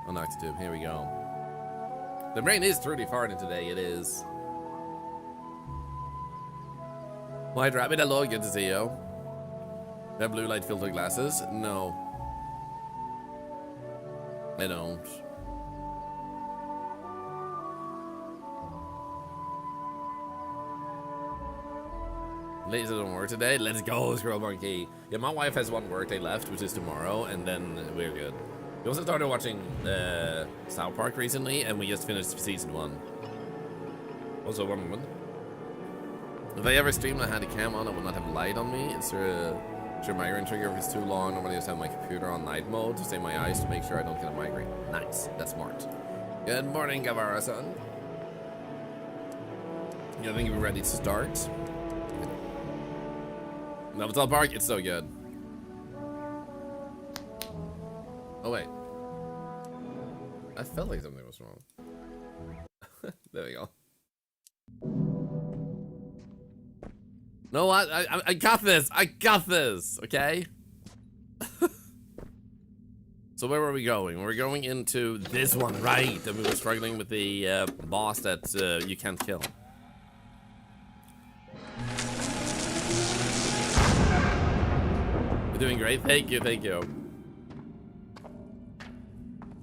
Unactive. Here we go. The brain is truly farting today. It is. White Rabbit, hello. Good to see you. You have blue light filter glasses? No. I don't. Ladies don't work today. Let's go, Squirrel Monkey. Yeah, my wife has one work day left, which is tomorrow, and then we're good. We also started watching South Park recently, and we just finished season 1. Also, one moment. If I ever stream and I had a cam on, I would not have light on me. It's a migraine trigger if it's too long. Normally I just have my computer on night mode to save my eyes to make sure I don't get a migraine. Nice. That's smart. Good morning, Gavara-san. You think we're ready to start? No, South Park, it's so good. Oh, wait. I felt like something was wrong. There we go. No, I got this. I got this. Okay. So where were we going? We're going into this one, right? And we were struggling with the boss that you can't kill. You're doing great. Thank you. Thank you.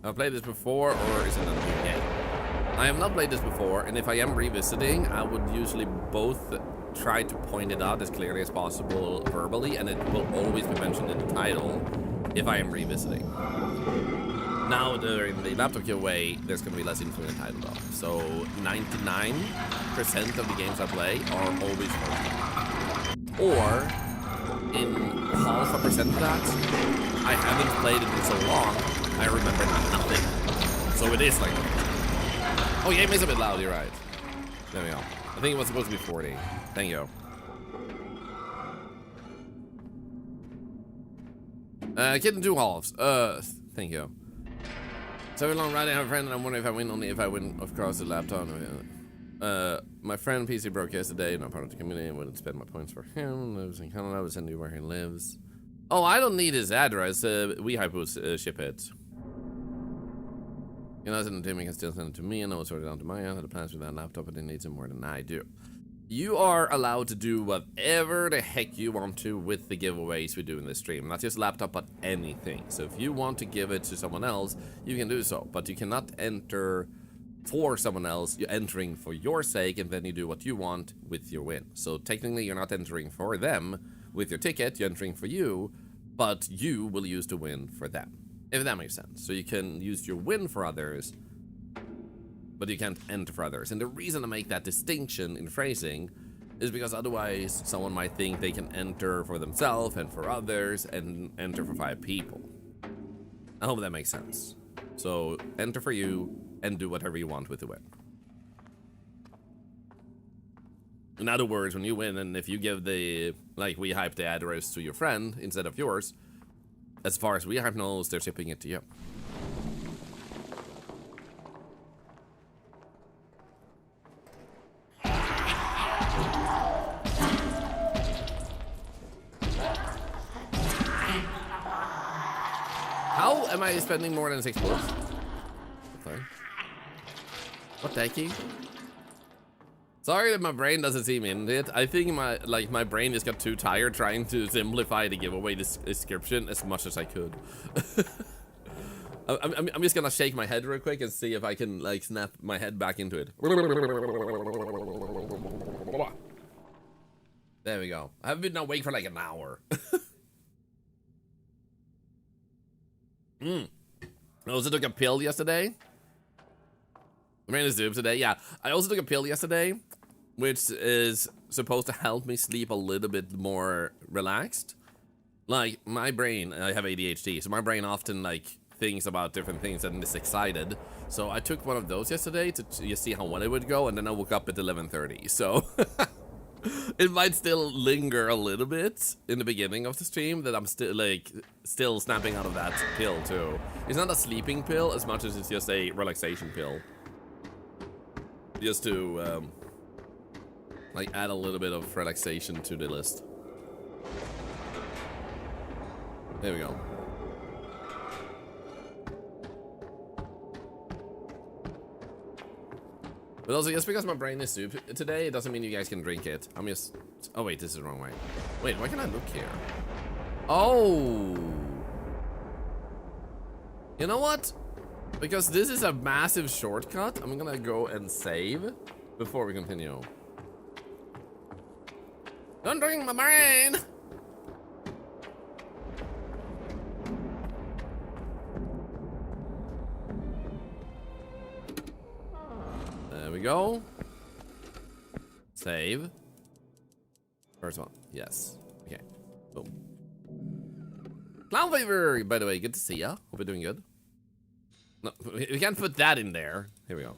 I've played this before, or is it another new game? I have not played this before, and if I am revisiting, I would usually both try to point it out as clearly as possible verbally, and it will always be mentioned in the title if I am revisiting. Now, during the laptop giveaway, there's going to be less info in the title though. So 99% of the games I play are always first. Or in half a percent of that, I haven't played it in so long, I remember nothing. So it is like, oh yeah, it makes a bit loud, you're right. There we go. I think it was supposed to be 40. Thank you. Kitten 2 halves. Thank you. So long riding, I have a friend, and I'm wondering if I win only if I win across the laptop. My friend PC broke yesterday, not part of the community, and wouldn't spend my points for him. Lives in Canada, I would send you where he lives. Oh, I don't need his address. We hype will ship it. You know, send it to me, can still send it to me, and I will sort it out to my end. I had plans with that laptop, but it needs it more than I do. You are allowed to do whatever the heck you want to with the giveaways we do in this stream. Not just laptop, but anything. So if you want to give it to someone else, you can do so. But you cannot enter for someone else. You're entering for your sake, and then you do what you want with your win. So technically, you're not entering for them with your ticket. You're entering for you, but you will use the win for them. If that makes sense. So you can use your win for others, but you can't enter for others. And the reason I make that distinction in phrasing is because otherwise someone might think they can enter for themselves and for others and enter for 5 people. I hope that makes sense. So enter for you and do whatever you want with the win. In other words, when you win, and if you give the, like we hype the address to your friend instead of yours, as far as we hype knows, they're shipping it to you. How am I spending more than 6 bullets? Okay. What the heck? Sorry that my brain doesn't seem in it. I think my brain just got too tired trying to simplify the giveaway description as much as I could. I'm just gonna shake my head real quick and see if I can like snap my head back into it. There we go. I haven't been awake for like an hour. I also took a pill yesterday. I'm ready to zoom today. Yeah, I also took a pill yesterday, which is supposed to help me sleep a little bit more relaxed. Like my brain, I have ADHD, so my brain often like thinks about different things and is excited. So I took one of those yesterday to see how well it would go, and then I woke up at 11:30. So it might still linger a little bit in the beginning of the stream that I'm still snapping out of that pill too. It's not a sleeping pill as much as it's just a relaxation pill. Just to like add a little bit of relaxation to the list. There we go. But also, just because my brain is soup today, it doesn't mean you guys can drink it. I'm just... Oh, wait, this is the wrong way. Wait, why can I look here? Oh! You know what? Because this is a massive shortcut, I'm gonna go and save before we continue. Don't drink my brain! There we go. Save. First one. Yes. Okay. Boom. Clown Fever! By the way, good to see ya. Hope you're doing good. No, we can't put that in there. Here we go.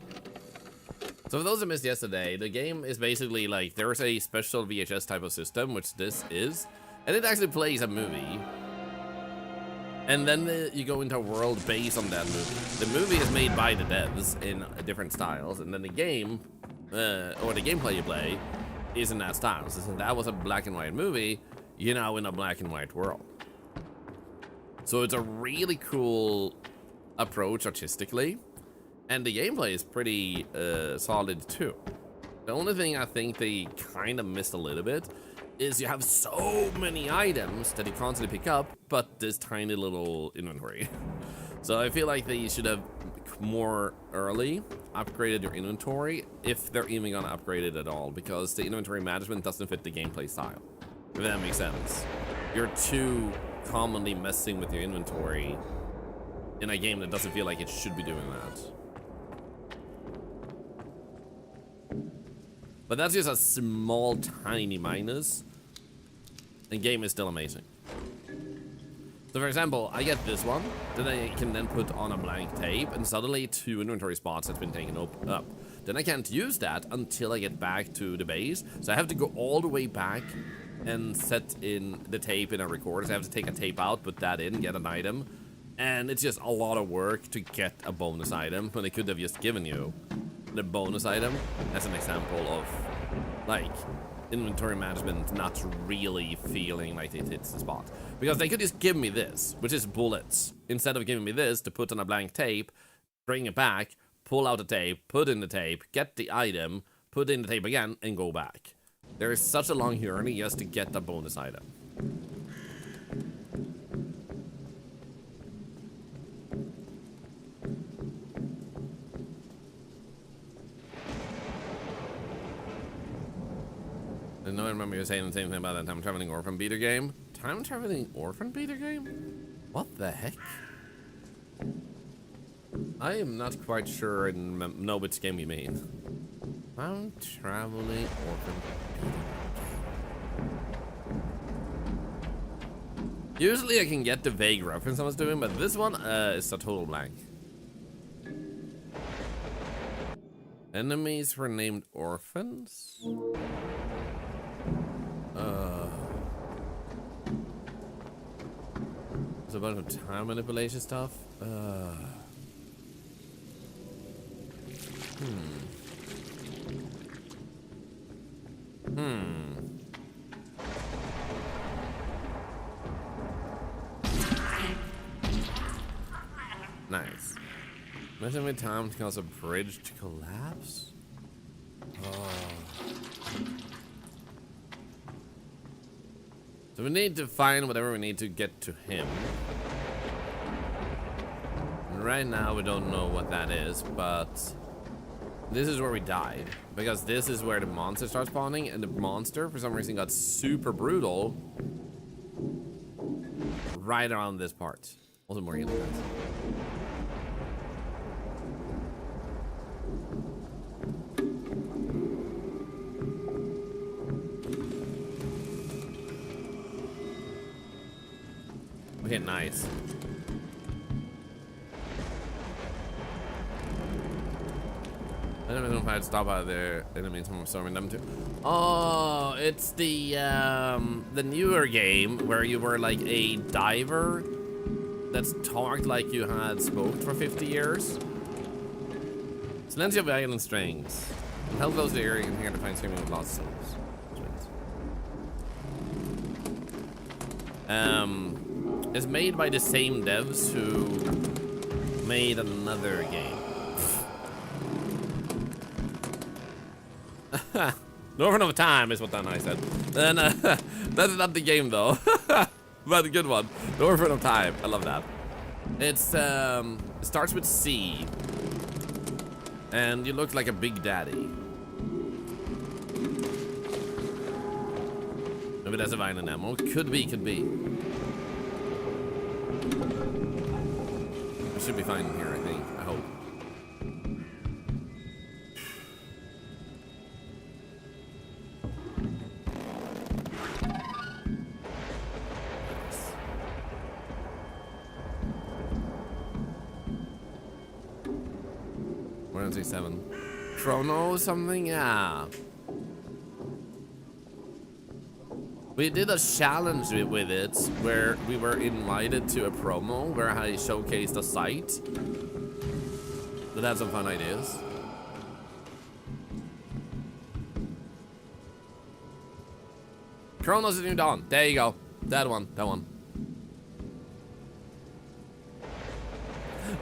So for those who missed yesterday, the game is basically like, there's a special VHS type of system, which this is. And it actually plays a movie. And then you go into a world based on that movie. The movie is made by the devs in different styles, and then the game, or the gameplay you play, is in that style. So since that was a black and white movie, you're now in a black and white world. So it's a really cool approach artistically, and the gameplay is pretty solid too. The only thing I think they kind of missed a little bit is you have so many items that you constantly pick up, but this tiny little inventory. So I feel like they should have more early upgraded your inventory, if they're even gonna upgrade it at all, because the inventory management doesn't fit the gameplay style, if that makes sense. You're too commonly messing with your inventory in a game that doesn't feel like it should be doing that. But that's just a small, tiny minus. The game is still amazing. So for example, I get this one, then I can then put on a blank tape, and suddenly 2 inventory spots have been taken up. Then I can't use that until I get back to the base. So I have to go all the way back and set in the tape in a recorder. So I have to take a tape out, put that in, get an item. And it's just a lot of work to get a bonus item when they could have just given you the bonus item as an example of, like, inventory management not really feeling like it hits the spot. Because they could just give me this, which is bullets, instead of giving me this to put on a blank tape, bring it back, pull out the tape, put in the tape, get the item, put in the tape again, and go back. There is such a long journey just to get the bonus item. I know I remember you saying the same thing about that time traveling orphan beater game. Time traveling orphan beater game? What the heck? I am not quite sure and know which game you mean. Time traveling orphan beater game. Usually I can get the vague reference I was doing, but this one is a total blank. Enemies were named orphans? It's a bunch of time manipulation stuff. Nice. Messing with time to cause a bridge to collapse? So we need to find whatever we need to get to him. And right now we don't know what that is, but this is where we died. Because this is where the monster starts spawning, and the monster for some reason got super brutal right around this part. Also more healing guys. Okay, nice. I don't know if I'd stop out there in the meantime I'm storming them too. Oh, it's the newer game where you were like a diver that's talked like you had smoked for 50 years. Silencio of Island Strings. How close to the area in here to find streaming with lost souls. It's made by the same devs who made another game. No Orphan of Time is what Dan I said. And that's not the game though. But a good one. No Orphan of Time. I love that. It's it starts with C. And you look like a big daddy. Maybe that's a violent ammo. Could be, could be. I should be fine in here, I think. I hope. Nice. 167. Chrono something? Yeah. We did a challenge with it where we were invited to a promo where I showcased a site that had some fun ideas. Chronos is New Dawn. There you go. That one. That one.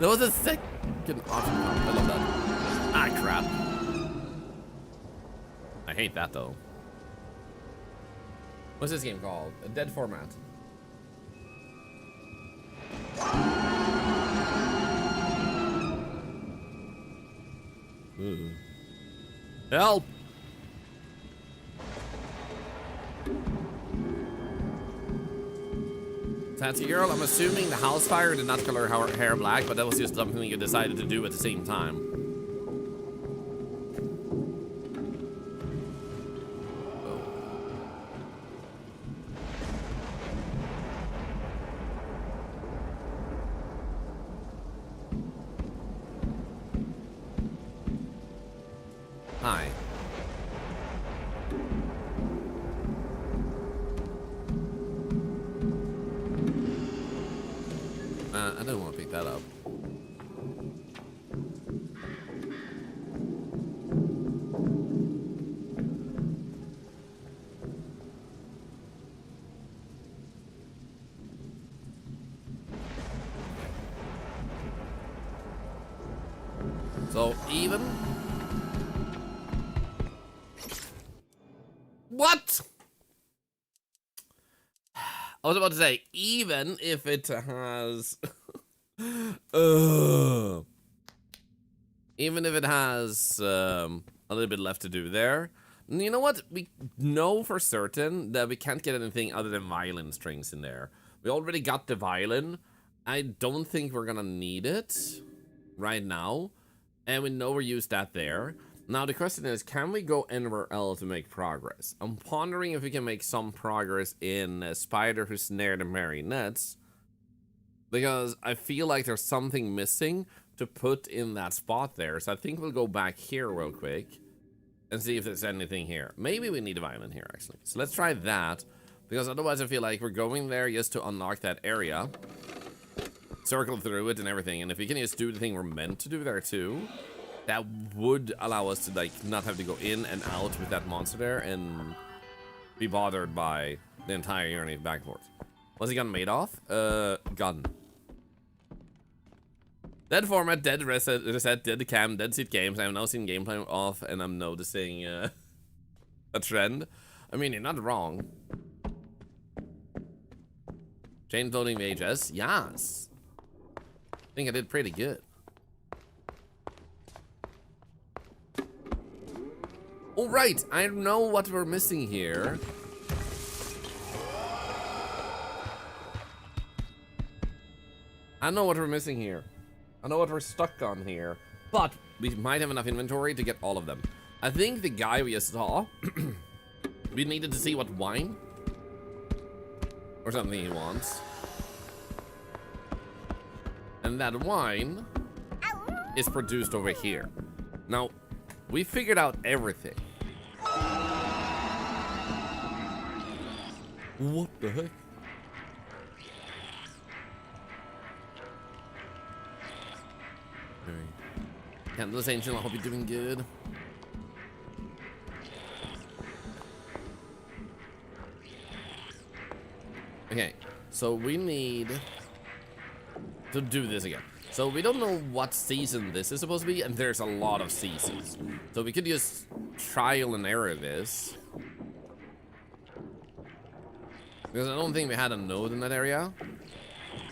That was a second option. I love that. Ah, crap. I hate that though. What's this game called? A dead format. Ooh. Help! Fancy girl, I'm assuming the house fire did not color her hair black, but that was just something you decided to do at the same time. Hi. I don't want to pick that up. So, even? What? I was about to say, even if it has... even if it has a little bit left to do there. You know what? We know for certain that we can't get anything other than violin strings in there. We already got the violin. I don't think we're gonna need it right now. And we know we used that there. Now the question is, can we go anywhere else to make progress? I'm pondering if we can make some progress in Spider Who Snared the Marionettes, because I feel like there's something missing to put in that spot there. So I think we'll go back here real quick and see if there's anything here. Maybe we need a violin here actually. So let's try that, because otherwise I feel like we're going there just to unlock that area, circle through it and everything. And if we can just do the thing we're meant to do there too, that would allow us to like not have to go in and out with that monster there and be bothered by the entire journey back and forth. What's the gun made off? Gun. Dead format, dead reset, dead cam, dead seat games. I have now seen gameplay off and I'm noticing a trend. I mean, you're not wrong. Chain floating VHS, yes. I think I did pretty good. All right, I know what we're missing here. I know what we're missing here. I know what we're stuck on here. But we might have enough inventory to get all of them. I think the guy we just saw, we needed to see what wine or something he wants. And that wine is produced over here. Now, we figured out everything. What the heck? Candleless Angel, I hope you're doing good. Okay, so we need to do this again. So we don't know what season this is supposed to be, and there's a lot of seasons. So we could just trial and error this. Because I don't think we had a node in that area.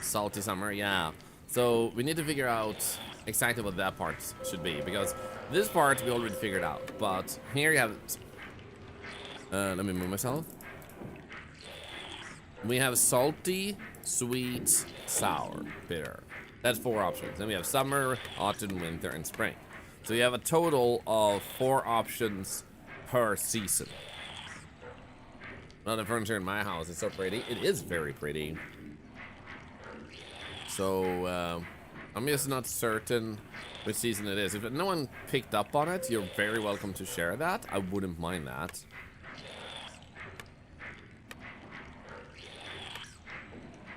Salty summer, yeah. So we need to figure out exactly what that part should be, because this part we already figured out. But here you have it. Let me move myself. We have salty, sweet, sour, bitter. That's 4 options. Then we have summer, autumn, winter, and spring. So you have a total of 4 options per season. Now the furniture in my house is so pretty. It is very pretty. So I'm just not certain which season it is. If no one picked up on it, you're very welcome to share that. I wouldn't mind that.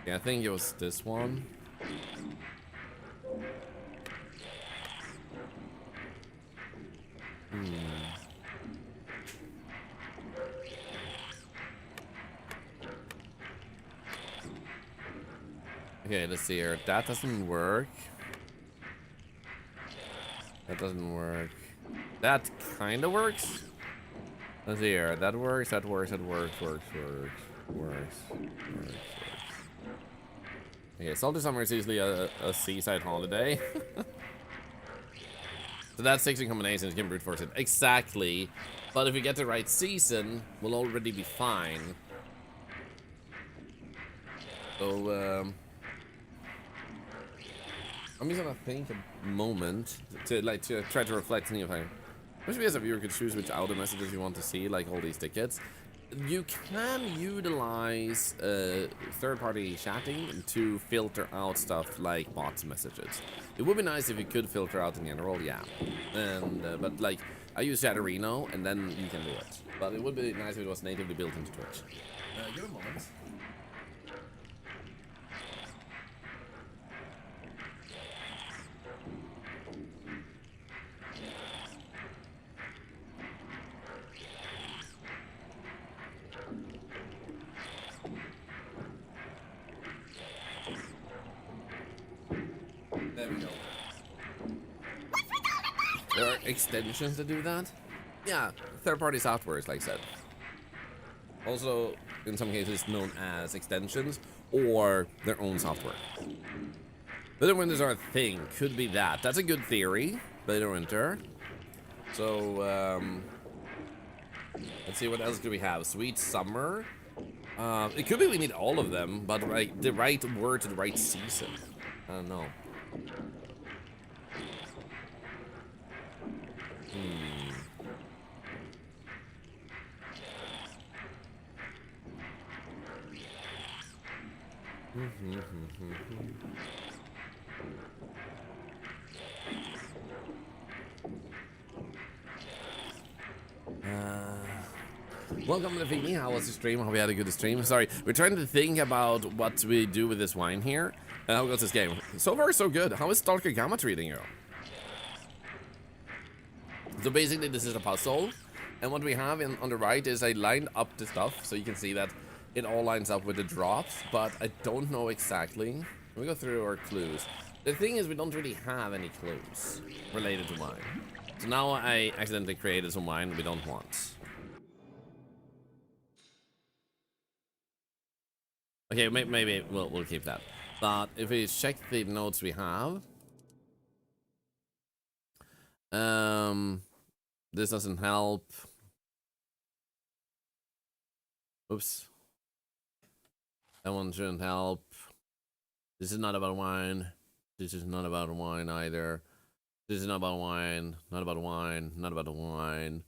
Yeah, I think it was this one. Okay, let's see here. That doesn't work. That doesn't work. That kind of works. Let's see here. That works, that works, that works. Okay, Salty Summer is usually a seaside holiday. So that's 16 combinations, you can brute force it. Exactly. But if we get the right season, we'll already be fine. So, I'm just gonna think a moment to try to reflect on if I wish we as a viewer could choose which auto messages you want to see, like all these tickets. You can utilize third-party chatting to filter out stuff like bots messages. It would be nice if you could filter out in general, yeah. And but like I use Chatterino, and then you can do it. But it would be nice if it was natively built into Twitch. Give a moment. There we go. There are extensions to do that? Yeah, third-party software, like I said. Also, in some cases, known as extensions or their own software. Beta winters are a thing. Could be that. That's a good theory. Beta winter. So, let's see, what else do we have? Sweet summer. It could be we need all of them, but like the right word to the right season. I don't know. Welcome to the Feed Me. How was the stream? Hope we had a good stream. Sorry, we're trying to think about what we do with this wine here. How goes this game? So far, so good. How is Stalker Gamma treating you? So basically, this is a puzzle. And what we have on the right is I lined up the stuff. So you can see that it all lines up with the drops. But I don't know exactly. Let me go through our clues. The thing is, we don't really have any clues related to wine. So now I accidentally created some wine we don't want. Okay, maybe we'll keep that. But if we check the notes we have, this doesn't help. Oops. That one shouldn't help. This is not about wine. This is not about wine either. This is not about wine. Not about wine. Not about wine.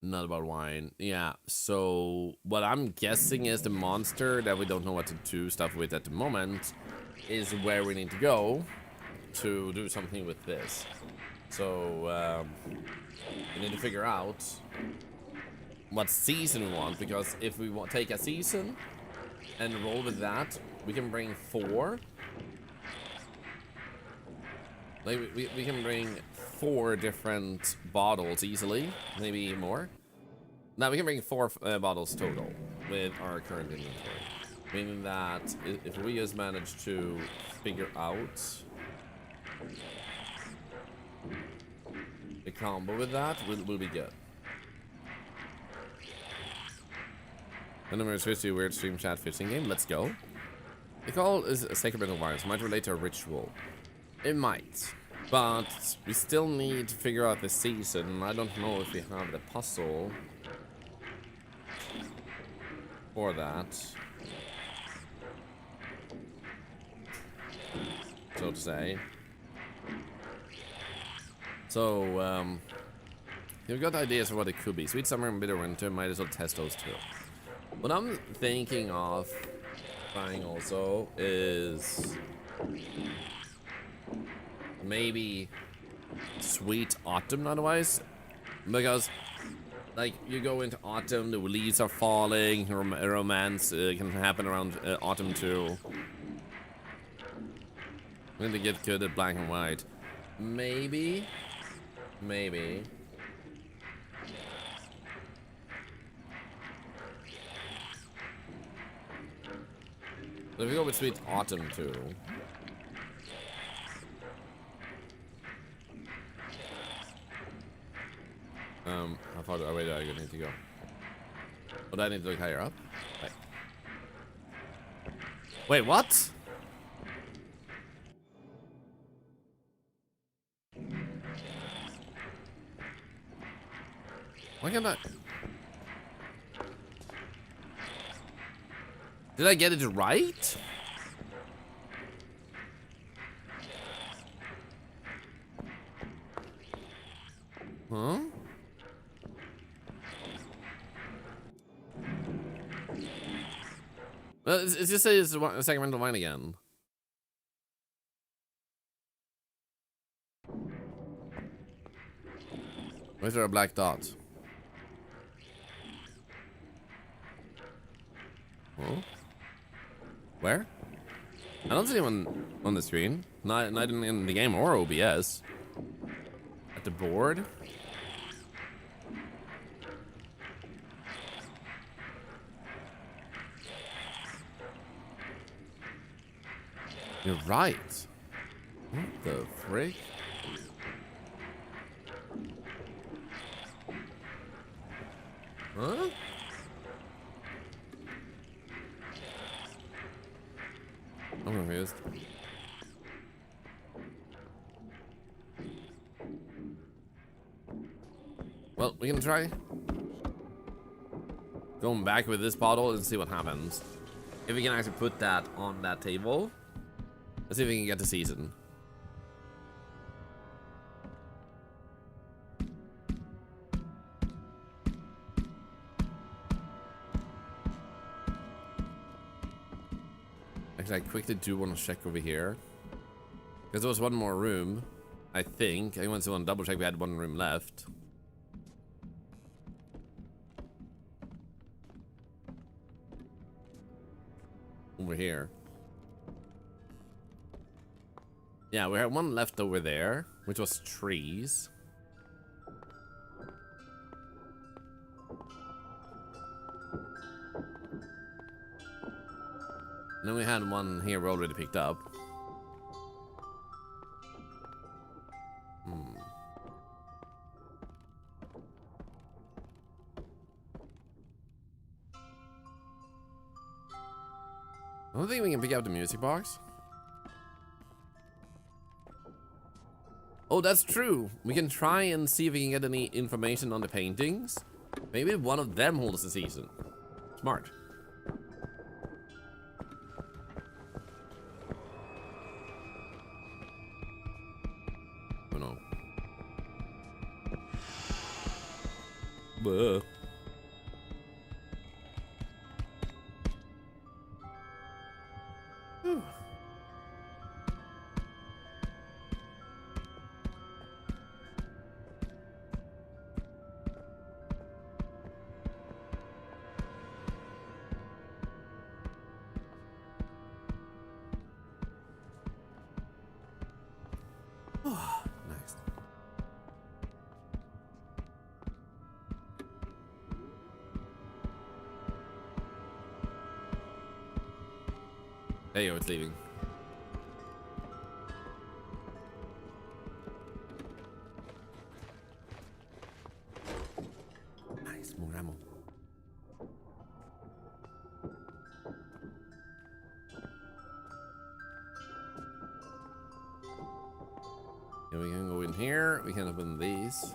Not about wine. Yeah, so what I'm guessing is the monster that we don't know what to do stuff with at the moment is where we need to go to do something with this. So we need to figure out what season we want, because if we take a season and roll with that, we can bring 4. Like we can bring 4 different bottles easily, maybe more. Now we can bring 4 bottles total with our current inventory, meaning that if we just manage to figure out combo with that will be good. And then we're switch to a weird stream chat fishing game. Let's go. The call is a sacramental violence. It might relate to a ritual. It might. But we still need to figure out the season. I don't know if we have the puzzle for that, so to say. So, we've got ideas for what it could be. Sweet summer and bitter winter, might as well test those two. What I'm thinking of trying also is maybe sweet autumn otherwise, because like you go into autumn, the leaves are falling, romance can happen around autumn too. I'm gonna get good at black and white. Maybe. So if we go with sweet autumn too. How far away do I need to go? Oh, do I need to look higher up? Wait, what? Why can't I? Did I get it right? Huh? It just says a segmental line again. Where's there a black dot? Huh? Where? I don't see anyone on the screen. Not in the game or OBS. At the board. You're right. What the frick? Huh? I'm confused. Well, we can try going back with this bottle and see what happens. If we can actually put that on that table. Let's see if we can get the season. Actually, I quickly do want to check over here. Because there was one more room, I think. I want to double check we had one room left. Over here. Yeah, we had one left over there, which was trees. And then we had one here we already picked up. I don't think we can pick up the music box. Oh, that's true. We can try and see if we can get any information on the paintings. Maybe one of them holds the season. Smart. Oh no. Buh. Nice. There you go, it's leaving. And we can go in here. We can open these.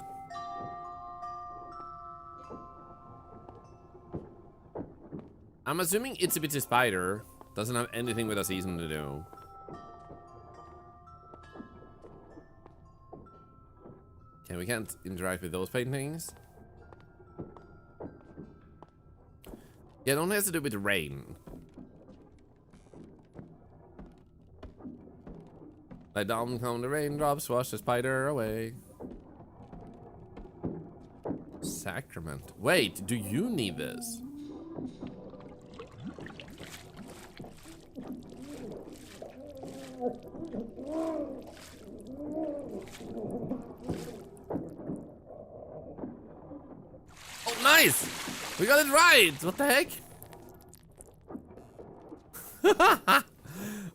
I'm assuming Itsy Bitsy Spider doesn't have anything with a season to do. Okay, we can't interact with those paintings. Yeah, it only has to do with rain. Like down come the raindrops, wash the spider away. Sacrament. Wait, do you need this? Oh, nice! We got it right! What the heck?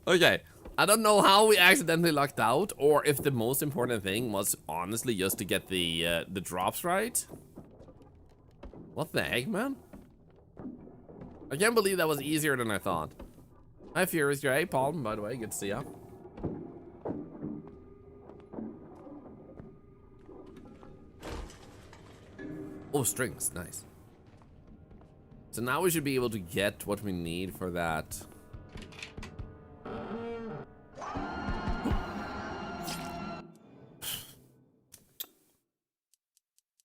Okay. I don't know how we accidentally lucked out, or if the most important thing was honestly just to get the drops right. What the heck, man? I can't believe that was easier than I thought. Hi, Furious Gray. Palm, by the way, good to see ya. Oh, strings, nice. So now we should be able to get what we need for that.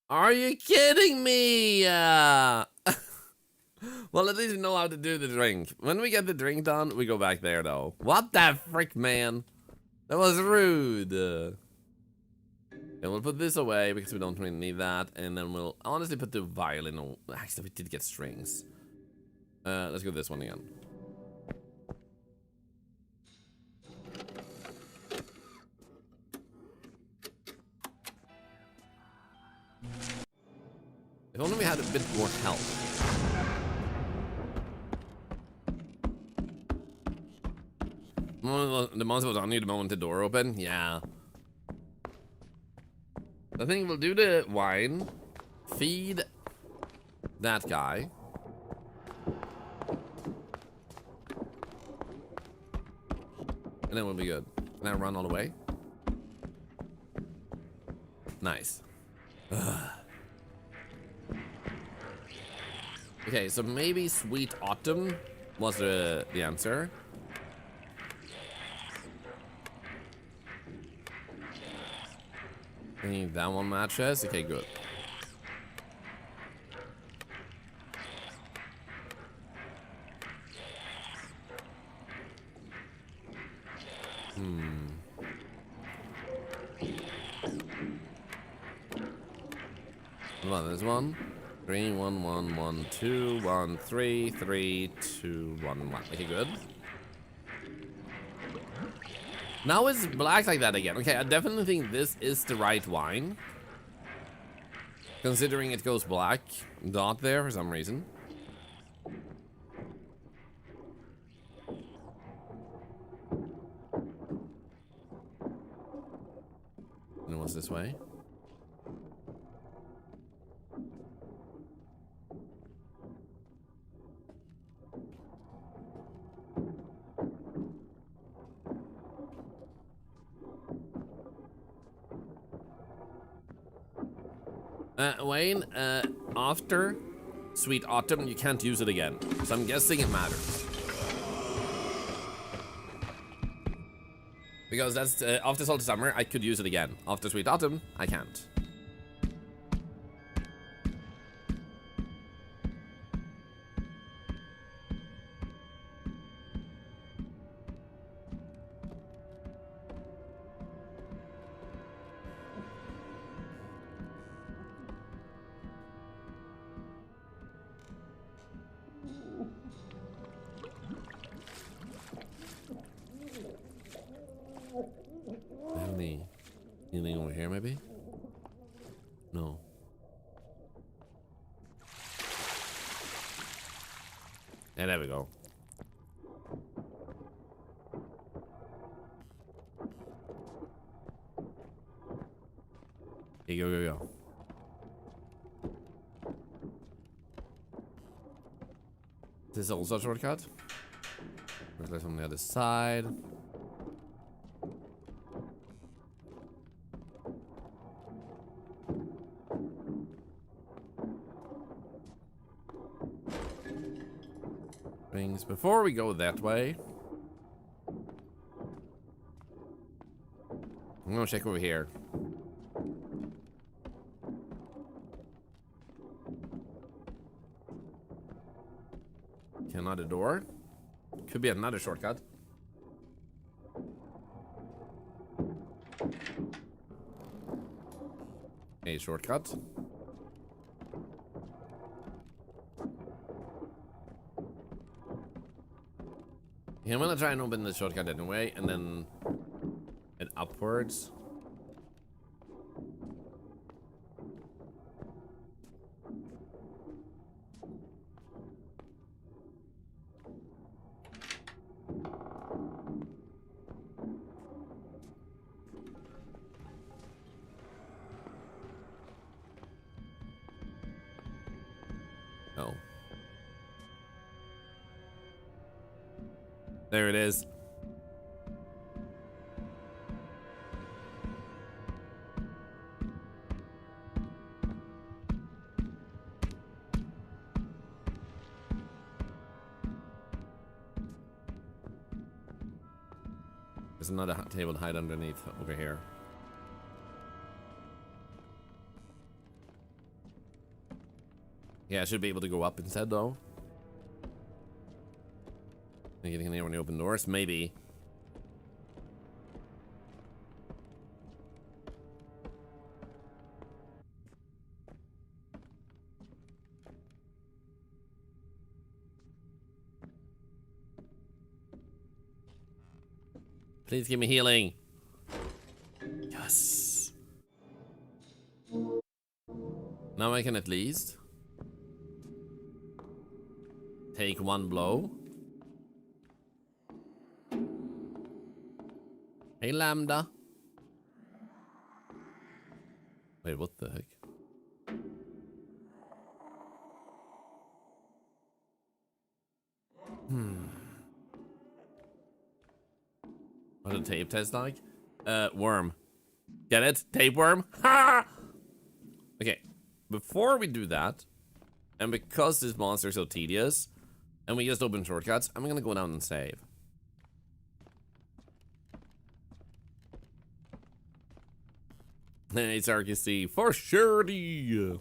Are you kidding me? Well, at least we know how to do the drink. When we get the drink done, we go back there, though. What the frick, man? That was rude. And we'll put this away because we don't really need that. And then we'll honestly put the violin on. Actually, we did get strings. Let's go this one again. If only we had a bit more health. The monster was on you the moment the door opened? Yeah. I think we'll do the wine. Feed that guy. And then we'll be good. Can I run all the way? Nice. Ugh. Okay, so maybe Sweet Autumn was the answer. I think that one matches. Okay, good. What about this one? 3, 1, 1, 1, 2, 1, 3, 3, 2, 1, 1. Okay, good. Now it's black like that again. Okay, I definitely think this is the right wine. Considering it goes black dot there for some reason. And it was this way. Wayne, after Sweet Autumn, you can't use it again. So I'm guessing it matters. Because that's, after Salty Summer, I could use it again. After Sweet Autumn, I can't. Anything over here, maybe? No. And there we go. Here, go. This is also a shortcut. Looks like from the other side. trappings. Before we go that way, I'm gonna check over here. Okay, another door. Could be another shortcut. A shortcut. Yeah, I'm gonna try and open the shortcut anyway, and then head upwards. Oh. There it is. There's another table to hide underneath over here. Yeah, I should be able to go up instead, though. Think anything when you open doors? Maybe. Please give me healing. Yes. Now I can at least take one blow. Hey, Lambda. Wait, what the heck? What did tape taste like? Worm. Get it? Tapeworm? Ha! Okay, before we do that, and because this monster is so tedious, and we just open shortcuts, I'm gonna go down and save. It's RKC for surety.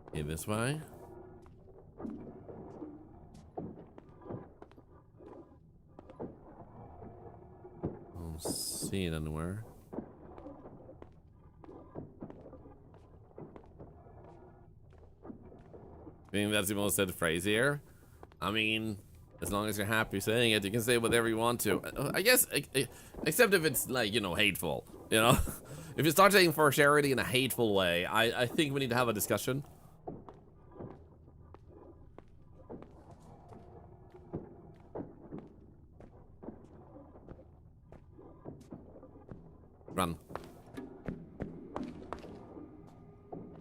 Okay, this way. Don't see it anywhere. I think that's the most said phrase here. I mean, as long as you're happy saying it, you can say whatever you want to. I guess, except if it's like, you know, hateful, you know? If you start saying for charity in a hateful way, I think we need to have a discussion. Run.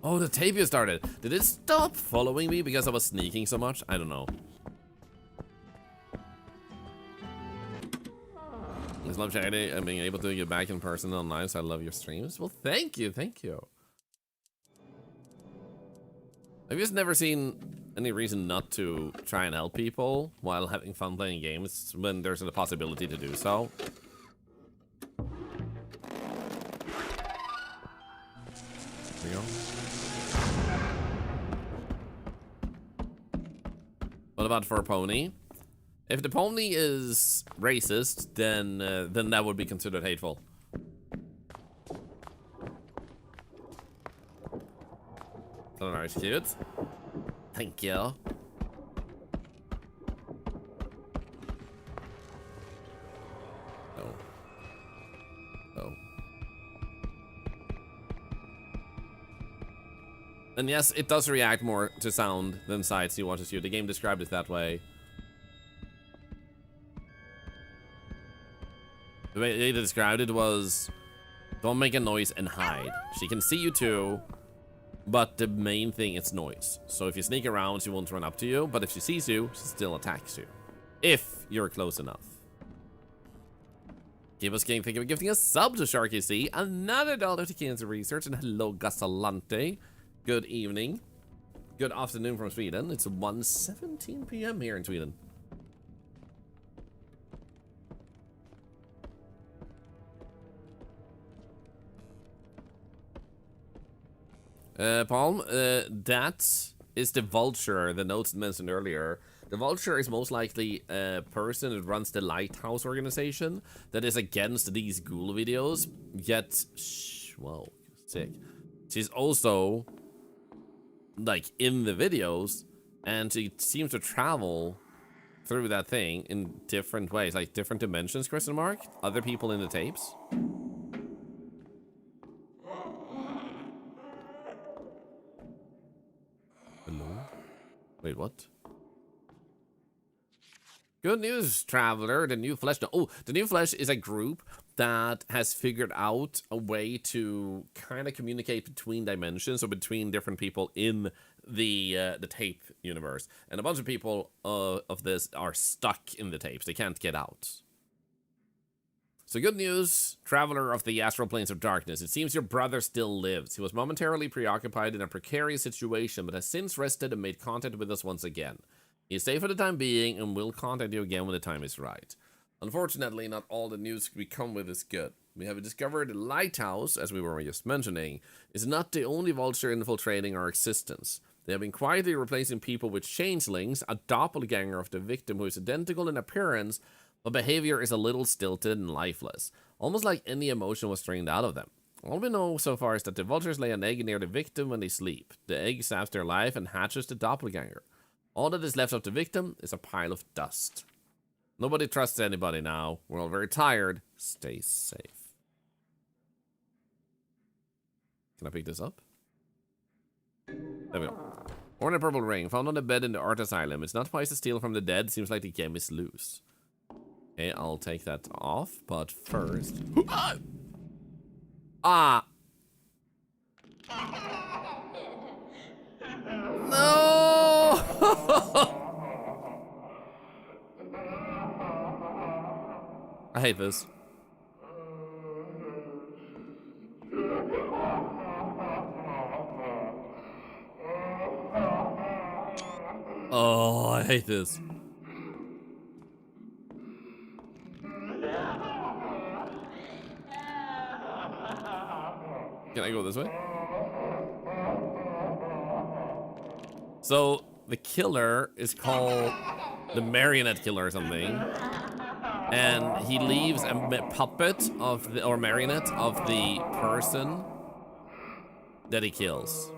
Oh, the tapia started. Did it stop following me because I was sneaking so much? I don't know. I love charity and being able to get back in person online, so I love your streams. Well, thank you, thank you. I've just never seen any reason not to try and help people while having fun playing games when there's a possibility to do so. There we go. What about for a pony? If the pony is racist, then that would be considered hateful. Thorlar is cute. Thank you. Oh. Oh. And yes, it does react more to sound than sight, so you watch you. The game described it that way. The way they described it was Don't make a noise and hide. She can see you too, but the main thing is noise. So if you sneak around, she won't run up to you, but if she sees you, she still attacks you. If you're close enough. Give us King, thank you for gifting a sub to Sharky C. Another dollar to Cancer Research, and hello Gasalante. Good evening. Good afternoon from Sweden. It's 1:17 p.m. here in Sweden. Palm, that is the vulture, the notes mentioned earlier. The vulture is most likely a person that runs the lighthouse organization that is against these ghoul videos, yet, whoa, sick. She's also, like, in the videos, and she seems to travel through that thing in different ways, like different dimensions, question mark, other people in the tapes. Hello? Wait, what? Good news, traveler. The New Flesh. Oh, the New Flesh is a group that has figured out a way to kind of communicate between dimensions or between different people in the tape universe. And a bunch of people of this are stuck in the tapes. They can't get out. So good news, traveler of the astral planes of darkness. It seems your brother still lives. He was momentarily preoccupied in a precarious situation, but has since rested and made contact with us once again. He is safe for the time being and will contact you again when the time is right. Unfortunately, not all the news we come with is good. We have discovered the lighthouse, as we were just mentioning, is not the only vulture infiltrating our existence. They have been quietly replacing people with changelings, a doppelganger of the victim who is identical in appearance, but behavior is a little stilted and lifeless, almost like any emotion was drained out of them. All we know so far is that the vultures lay an egg near the victim when they sleep. The egg saps their life and hatches the doppelganger. All that is left of the victim is a pile of dust. Nobody trusts anybody now. We're all very tired. Stay safe. Can I pick this up? There we go. Ornate purple ring, found on the bed in the art asylum. It's not wise to steal from the dead. Seems like the game is loose. Okay, I'll take that off, but first... Ah! No! I hate this. Oh, I hate this. Can I go this way? So, the killer is called the Marionette Killer or something. And he leaves a puppet of the, or marionette of the person that he kills.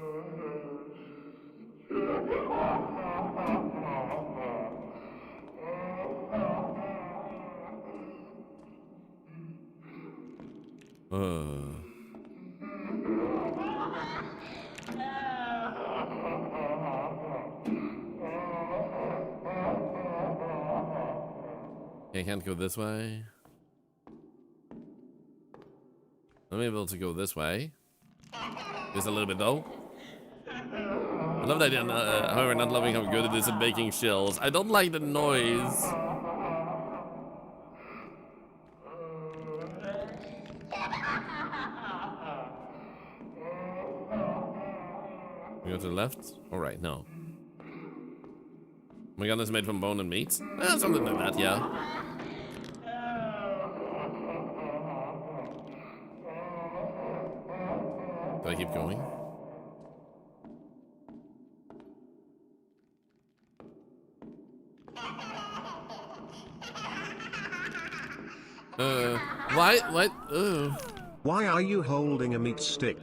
I can't go this way. I'm able to go this way. Just a little bit though. I love that idea, however, not loving how good it is at making chills. I don't like the noise. We go to the left or right? No. My gun is made from bone and meat. Something like that, yeah. Do I keep going? What? Why are you holding a meat stick?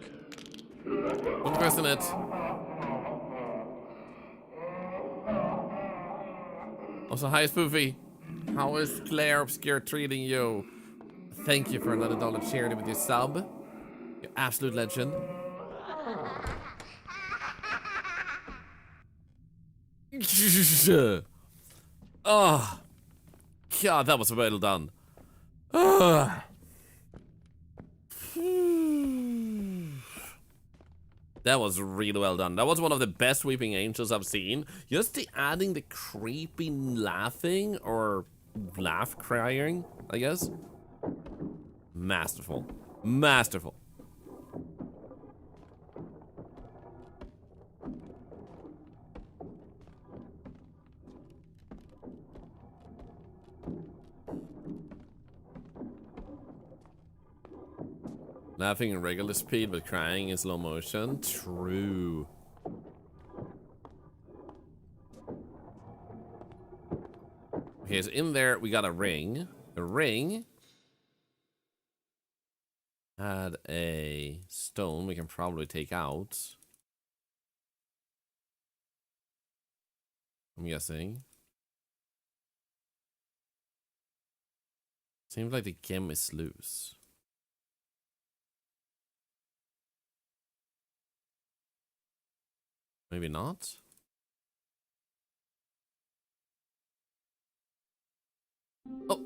Don't question it. Also, hi Spoofy. How is Claire Obscure treating you? Thank you for another dollar charity with your sub. You absolute legend. Oh, God, that was well done. That was really well done. That was one of the best Weeping Angels I've seen. Just the adding the creepy laughing or laugh crying, I guess. Masterful. Masterful. Laughing in regular speed, but crying in slow motion. True. Okay, so in there we got a ring. The ring had a stone we can probably take out. I'm guessing. Seems like the gem is loose. Maybe not. Oh,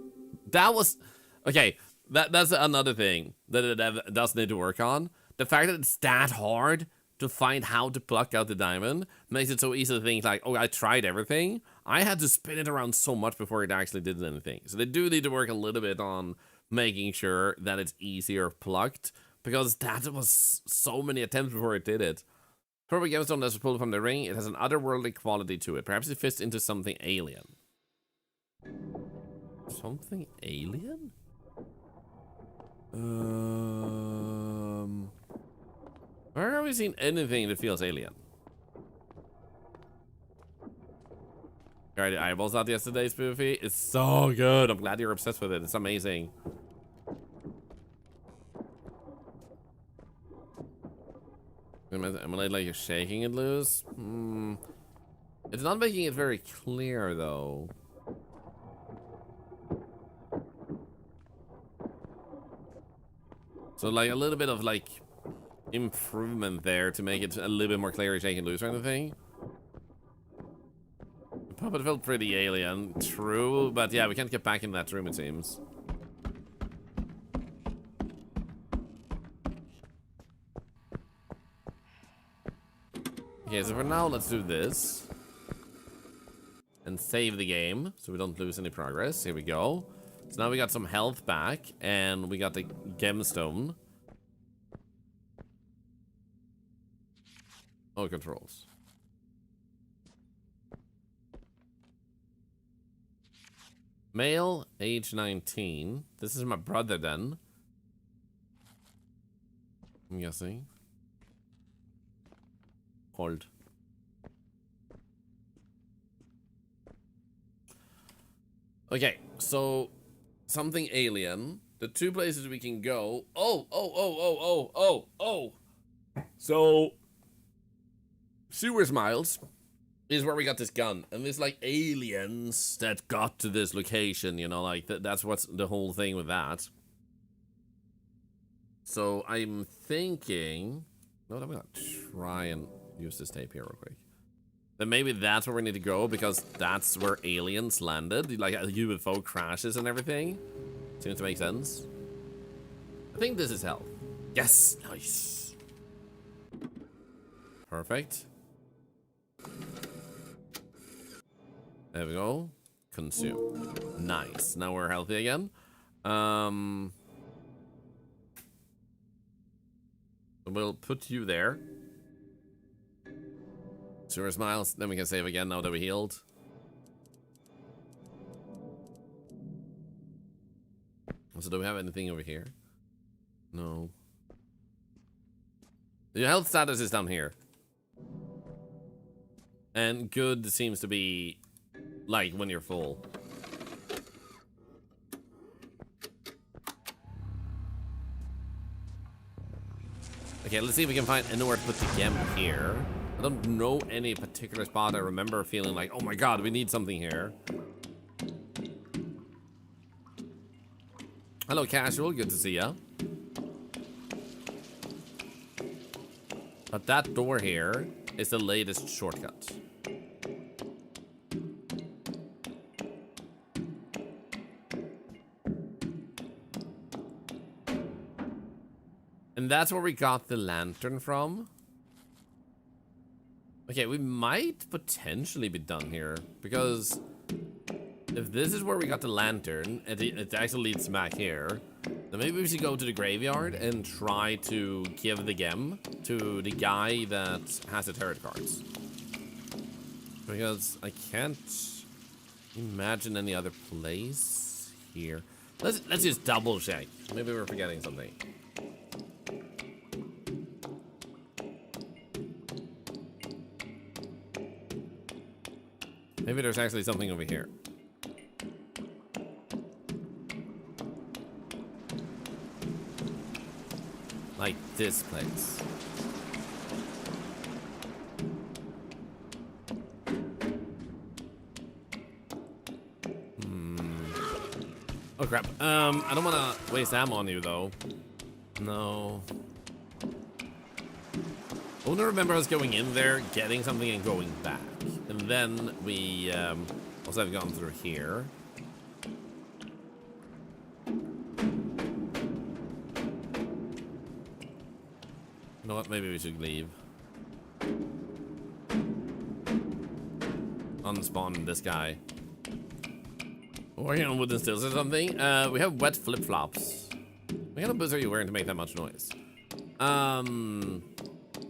that was okay. That's another thing that it does need to work on. The fact that it's that hard to find how to pluck out the diamond makes it so easy to think like, oh, I tried everything. I had to spin it around so much before it actually did anything. So they do need to work a little bit on making sure that it's easier plucked, because that was so many attempts before it did it. Purple gemstone that's pulled from the ring, it has an otherworldly quality to it. Perhaps it fits into something alien. Something alien? Where have we seen anything that feels alien? Tried the eyeballs out yesterday, Spoofy. It's so good. I'm glad you're obsessed with it. It's amazing. Am I like you're shaking it loose? It's not making it very clear though. So like a little bit of like improvement there to make it a little bit more clear shaking loose or anything. The puppet felt pretty alien, true, but yeah, we can't get back in that room it seems. Okay, so for now, let's do this. And save the game, so we don't lose any progress. Here we go. So now we got some health back, and we got the gemstone. Oh, controls. Male, age 19. This is my brother then. I'm guessing. Hold. Okay, so something alien. The two places we can go. So Sewer Smiles is where we got this gun, and there's like aliens that got to this location. You know, like that's what's the whole thing with that. So I'm thinking. No, I'm gonna try and use this tape here real quick. Then maybe that's where we need to go, because that's where aliens landed. Like a UFO crashes and everything. Seems to make sense. I think this is health. Yes, nice. Perfect. There we go. Consume. Nice. Now we're healthy again. We'll put you there. Sewer Smiles. Then we can save again now that we healed. So do we have anything over here? No. Your health status is down here. And good seems to be like when you're full. Okay, let's see if we can find anywhere to put the gem here. I don't know any particular spot. I remember feeling like, oh my god, we need something here. Hello, Casual. Good to see ya. But that door here is the latest shortcut. And that's where we got the lantern from. Okay, we might potentially be done here, because if this is where we got the lantern, it actually leads back here, then maybe we should go to the graveyard and try to give the gem to the guy that has the tarot cards. Because I can't imagine any other place here. Let's just double check. Maybe we're forgetting something. Maybe there's actually something over here. Like this place. Oh crap. I don't want to waste ammo on you though. No. I want to remember us going in there, getting something and going back. And then we also have gone through here. You know what? Maybe we should leave. Unspawn this guy. Working on wooden stills or something. We have wet flip-flops. What kind of boots are you wearing to make that much noise?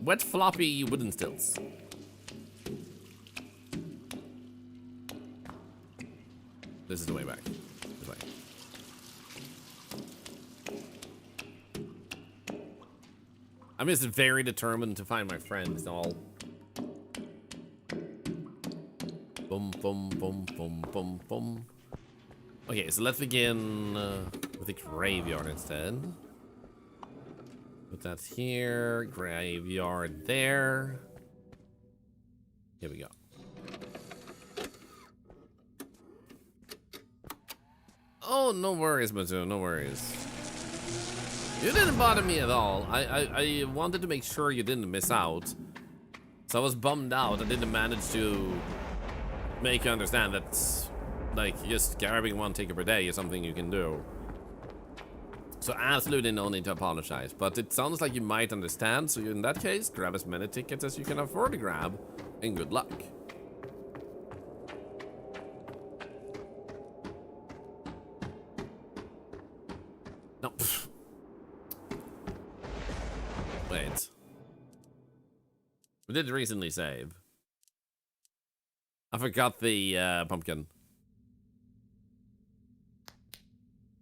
Wet floppy wooden stills. This is the way back. This way. I'm just very determined to find my friends all. Boom, boom, boom, boom, boom, boom. Okay, so let's begin with the graveyard instead. Put that here, graveyard there. Here we go. Oh, no worries, Matsu, no worries. You didn't bother me at all. I wanted to make sure you didn't miss out. So I was bummed out. I didn't manage to make you understand that, like, just grabbing one ticket per day is something you can do. So absolutely no need to apologize. But it sounds like you might understand. So in that case, grab as many tickets as you can afford to grab. And good luck. No. Wait. We did recently save. I forgot the pumpkin.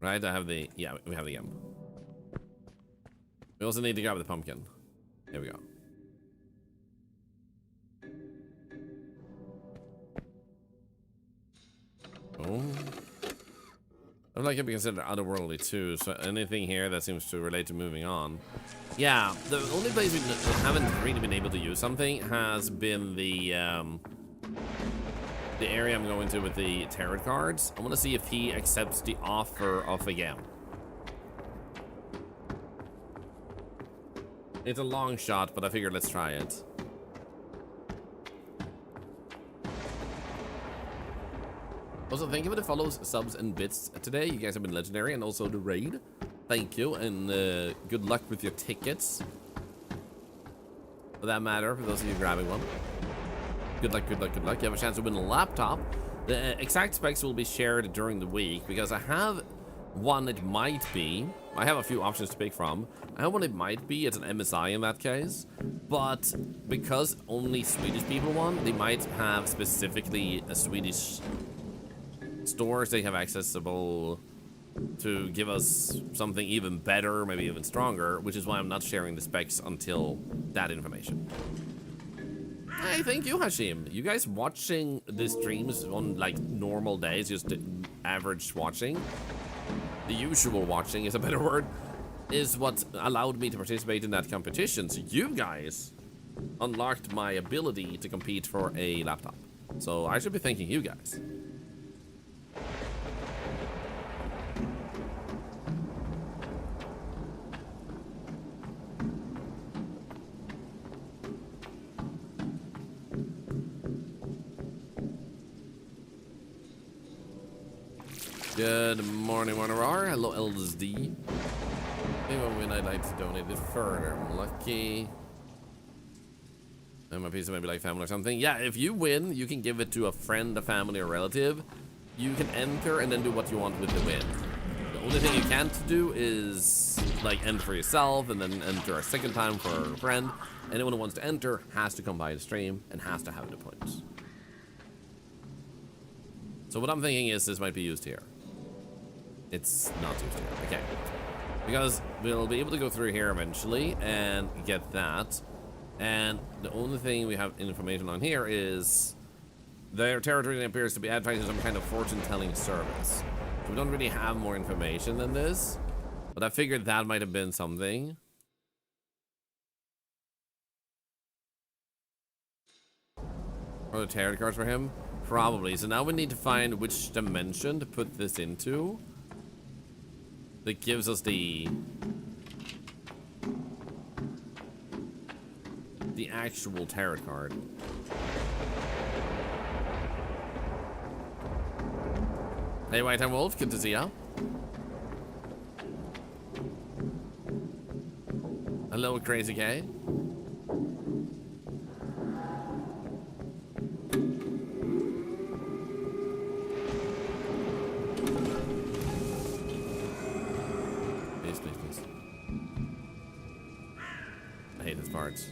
Right, I have the, yeah, we have the gem. We also need to grab the pumpkin. Here we go. Oh. I would like to be considered otherworldly too, so anything here that seems to relate to moving on. Yeah, the only place we haven't really been able to use something has been the area I'm going to with the tarot cards. I want to see if he accepts the offer of a gem. It's a long shot, but I figured let's try it. Also, thank you for the follows, subs, and bits today. You guys have been legendary, and also the raid. Thank you, and good luck with your tickets. For that matter, for those of you grabbing one. Good luck, good luck, good luck. You have a chance to win a laptop. The exact specs will be shared during the week, because I have one it might be. I have a few options to pick from. I have one it might be. It's an MSI in that case. But because only Swedish people won, they might have specifically a Swedish stores they have accessible to give us something even better, maybe even stronger, which is why I'm not sharing the specs until that information. Hey, thank you, Hashim. You guys watching the streams on like normal days, just average watching, the usual watching is a better word, is what allowed me to participate in that competition. So you guys unlocked my ability to compete for a laptop. So I should be thanking you guys. Good morning, Warner. Hello, LSD. If I win, I'd like to donate it further. I'm lucky. And my piece of maybe like family or something. Yeah, if you win, you can give it to a friend, a family, or relative. You can enter and then do what you want with the win. The only thing you can't do is like enter for yourself and then enter a second time for a friend. Anyone who wants to enter has to come by the stream and has to have the points. So what I'm thinking is this might be used here. It's not used here. Okay. Because we'll be able to go through here eventually and get that. And the only thing we have information on here is their territory appears to be advertising some kind of fortune-telling service. So we don't really have more information than this, but I figured that might have been something. Are the tarot cards for him? Probably. So now we need to find which dimension to put this into. That gives us the actual tarot card. Hey, White and Wolf, good to see ya. Hello, Crazy K. Please, please, please. I hate this part.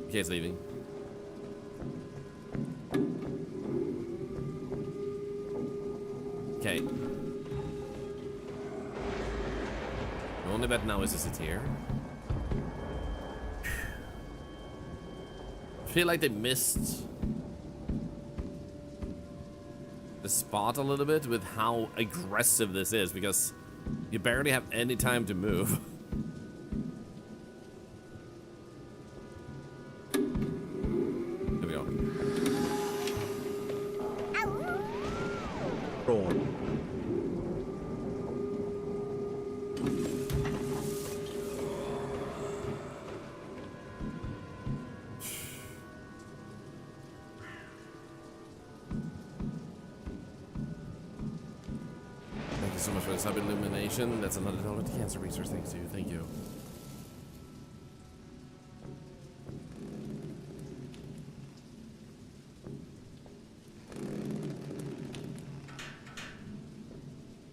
Okay, it's leaving. Okay. The only bet now is it's here. I feel like they missed the spot a little bit with how aggressive this is because you barely have any time to move. So much for the sub illumination. That's another $1 to cancer research. Thanks you. Thank you.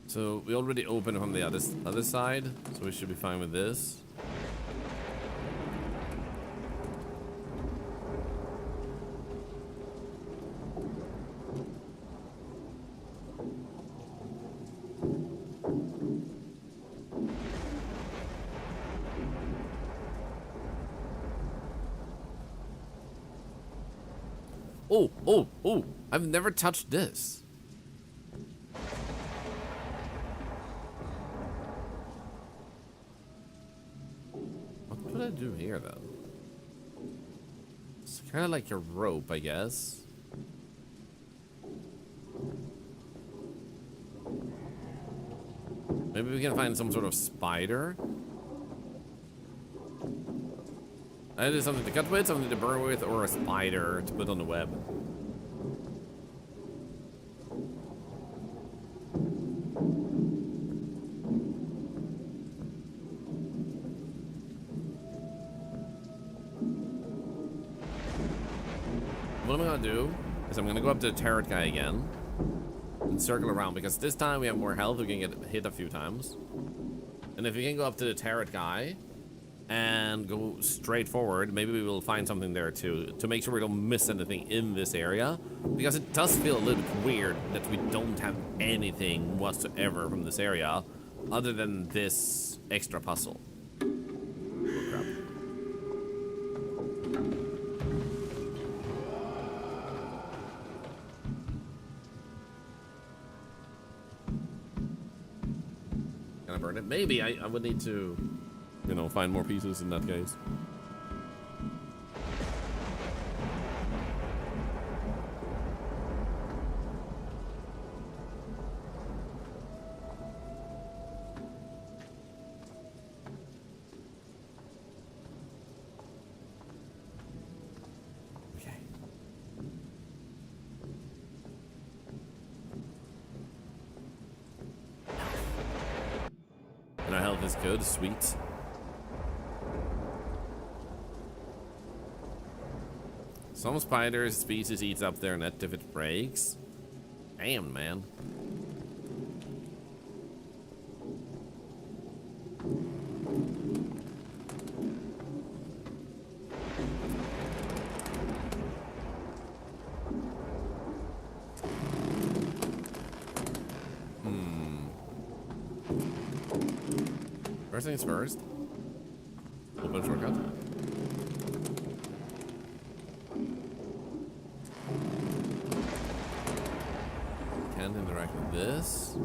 So we already opened from the other side, so we should be fine with this. Oh, I've never touched this. What would I do here, though? It's kind of like a rope, I guess. Maybe we can find some sort of spider. Either something to cut with, something to burn with, or a spider to put on the web. What I'm gonna do is I'm gonna go up to the tarot guy again and circle around because this time we have more health. We can get hit a few times. And if we can go up to the tarot guy and go straight forward, maybe we will find something there too, to make sure we don't miss anything in this area, because it does feel a little bit weird that we don't have anything whatsoever from this area other than this extra puzzle. Oh, crap. Can I burn it? Maybe I would need to, you know, find more pieces in that case. Health is good, sweet. Some spiders species eats up their net if it breaks. Damn, man. First things first. Open shortcut. Can't interact with this.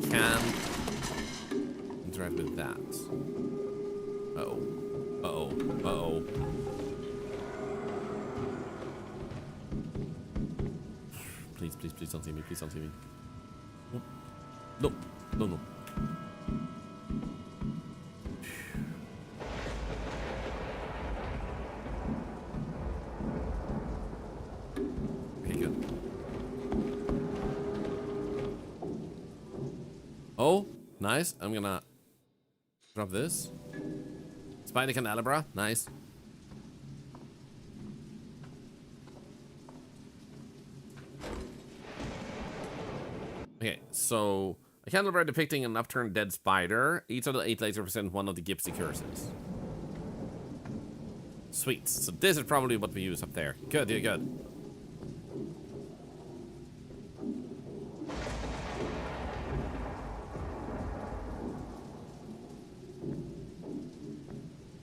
Can interact with that. Uh-oh. Uh-oh. Uh-oh. Please, please, please don't see me. Please don't see me. No. No, no. Okay, good. Oh, nice. I'm gonna drop this. Spider candelabra. Nice. Okay, so a candelabra depicting an upturned dead spider. Each of the 8 lights represent one of the Gypsy curses. Sweet. So this is probably what we use up there. Good, yeah, good.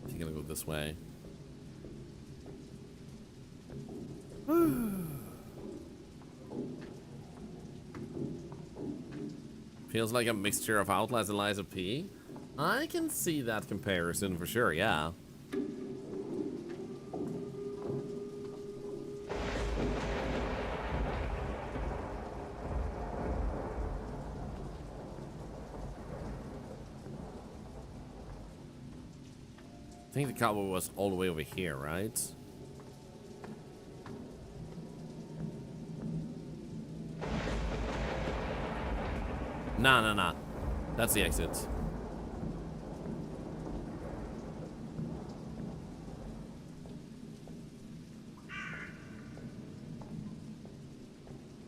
You're gonna go this way. Feels like a mixture of Outlast and Lies of P. I can see that comparison for sure, yeah. I think the cowboy was all the way over here, right? Nah, nah, nah. That's the exit.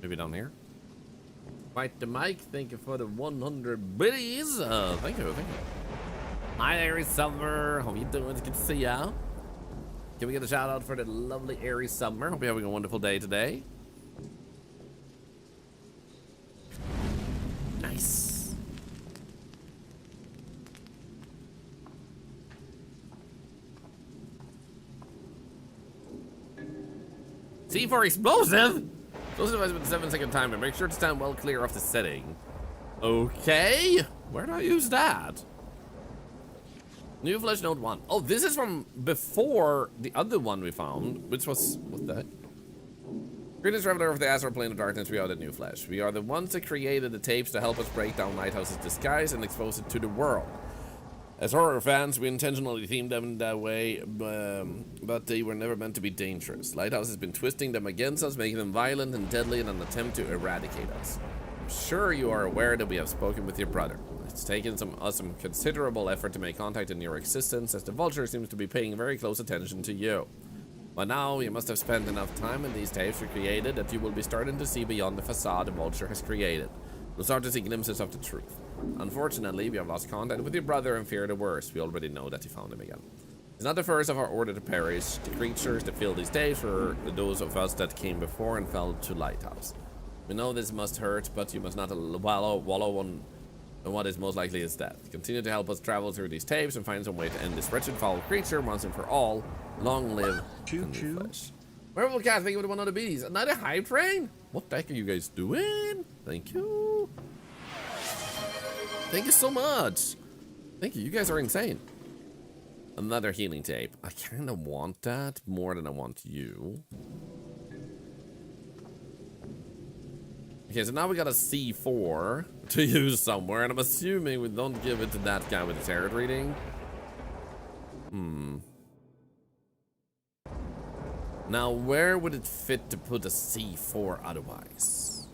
Maybe down here? Right, the mic. Thank you for the 100 biddies. Thank you, thank you. Hi, Aries Summer. How you doing? It's good to see ya. Can we get a shout out for the lovely Aries Summer? Hope you're having a wonderful day today. Nice. C4 explosive? Explosive device with a 7-second timer. Make sure to stand well clear of the setting. Okay. Where do I use that? New flesh node 1. Oh, this is from before the other one we found, which was... what the heck? Greetings, Traveler of the Astral Plane of Darkness. We are the New Flesh. We are the ones that created the tapes to help us break down Lighthouse's disguise and expose it to the world. As horror fans, we intentionally themed them in that way, but they were never meant to be dangerous. Lighthouse has been twisting them against us, making them violent and deadly in an attempt to eradicate us. I'm sure you are aware that we have spoken with your brother. It's taken some considerable effort to make contact in your existence, as the Vulture seems to be paying very close attention to you. By now, you must have spent enough time in these tapes we created that you will be starting to see beyond the facade the Vulture has created. You'll start to see glimpses of the truth. Unfortunately, we have lost contact with your brother and fear the worst. We already know that you found him again. It's not the first of our order to perish. The creatures that fill these tapes were those of us that came before and fell to Lighthouse. We know this must hurt, but you must not wallow on what is most likely is death. Continue to help us travel through these tapes and find some way to end this wretched foul creature once and for all. Long live the New Flesh. Werewolf Cat, thank you for the 100 bees. Another hype train? What the heck are you guys doing? Thank you. Thank you so much. Thank you. You guys are insane. Another healing tape. I kind of want that more than I want you. Okay, so now we got a C4 to use somewhere, and I'm assuming we don't give it to that guy with the tarot reading. Now, where would it fit to put a C4 otherwise?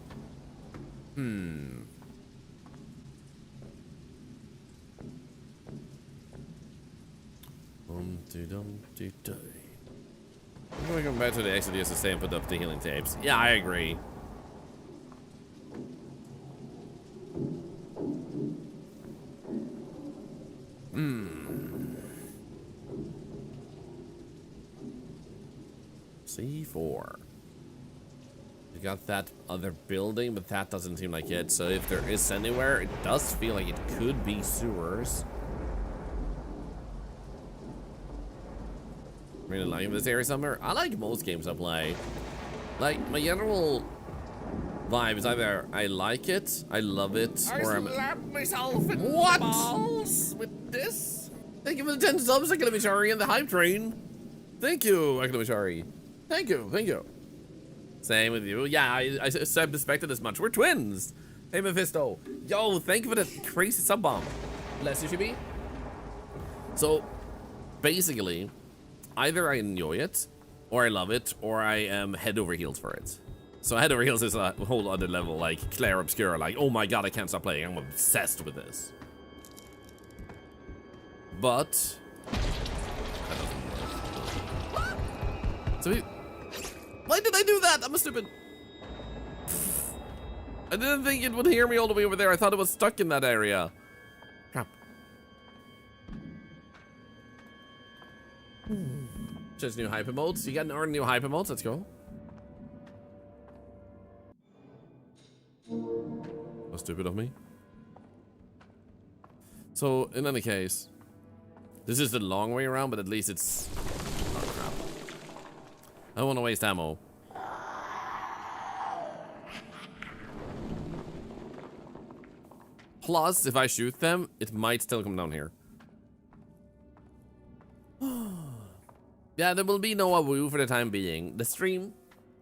I'm gonna go back to the exit to say and put up the healing tapes. Yeah, I agree. C4. You got that other building, but that doesn't seem like it. So if there is anywhere, it does feel like it could be sewers. Really liking this area somewhere. I like most games I play. Like, my general vibe is either I like it, I love it, or I'm... slapped myself in What? the balls with this. Thank you for the 10 subs, Akademishari, and the hype train. Thank you, Akademishari. Thank you, thank you. Same with you. Yeah, I suspected as much. We're twins. Hey, Mephisto. Yo, thank you for the crazy sub bomb. Bless you, Shibi. So, basically, either I enjoy it, or I love it, or I am head over heels for it. So head over heels is a whole other level, like Claire Obscura, like, oh my god, I can't stop playing, I'm obsessed with this. But... that doesn't work. So why did I do that? I'm a stupid... I didn't think it would hear me all the way over there, I thought it was stuck in that area. Crap. Just new hyper modes. You got an new hyper modes. Let's go. How stupid of me. So, in any case, this is the long way around, but at least it's... oh, crap. I don't want to waste ammo. Plus, if I shoot them, it might still come down here. Yeah, there will be no AWU for the time being. The stream,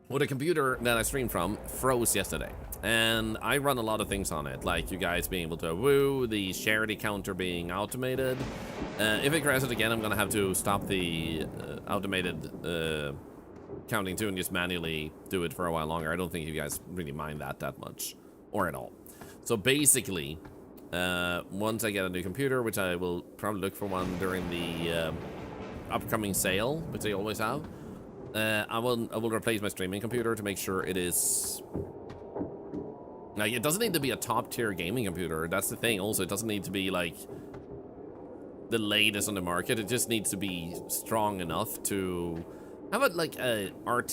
or the computer that I streamed from, froze yesterday. And I run a lot of things on it, like you guys being able to AWU, the charity counter being automated. If it crashes again, I'm gonna have to stop the automated counting too and just manually do it for a while longer. I don't think you guys really mind that much, or at all. So basically, once I get a new computer, which I will probably look for one during the upcoming sale, which they always have, I will replace my streaming computer to make sure it is like, it doesn't need to be a top tier gaming computer. That's the thing. Also, it doesn't need to be like the latest on the market. It just needs to be strong enough to have it like a an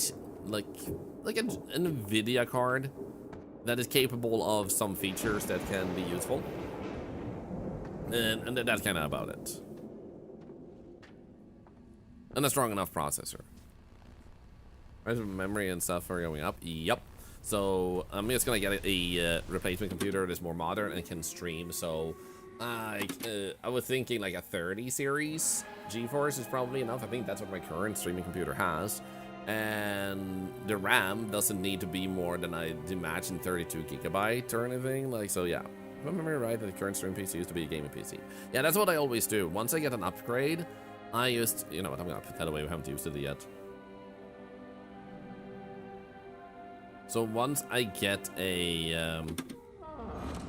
NVIDIA card that is capable of some features that can be useful, and that's kind of about it. And a strong enough processor. Right, memory and stuff are going up. Yep. So I'm just gonna get a replacement computer that's more modern and can stream. So I was thinking like a 30 series GeForce is probably enough. I think that's what my current streaming computer has. And the RAM doesn't need to be more than I'd imagine 32 gigabyte or anything. Like, so yeah. If I remember right, the current stream PC used to be a gaming PC. Yeah, that's what I always do. Once I get an upgrade, I used, you know what, I'm gonna put that away, we haven't used it yet. So once I get a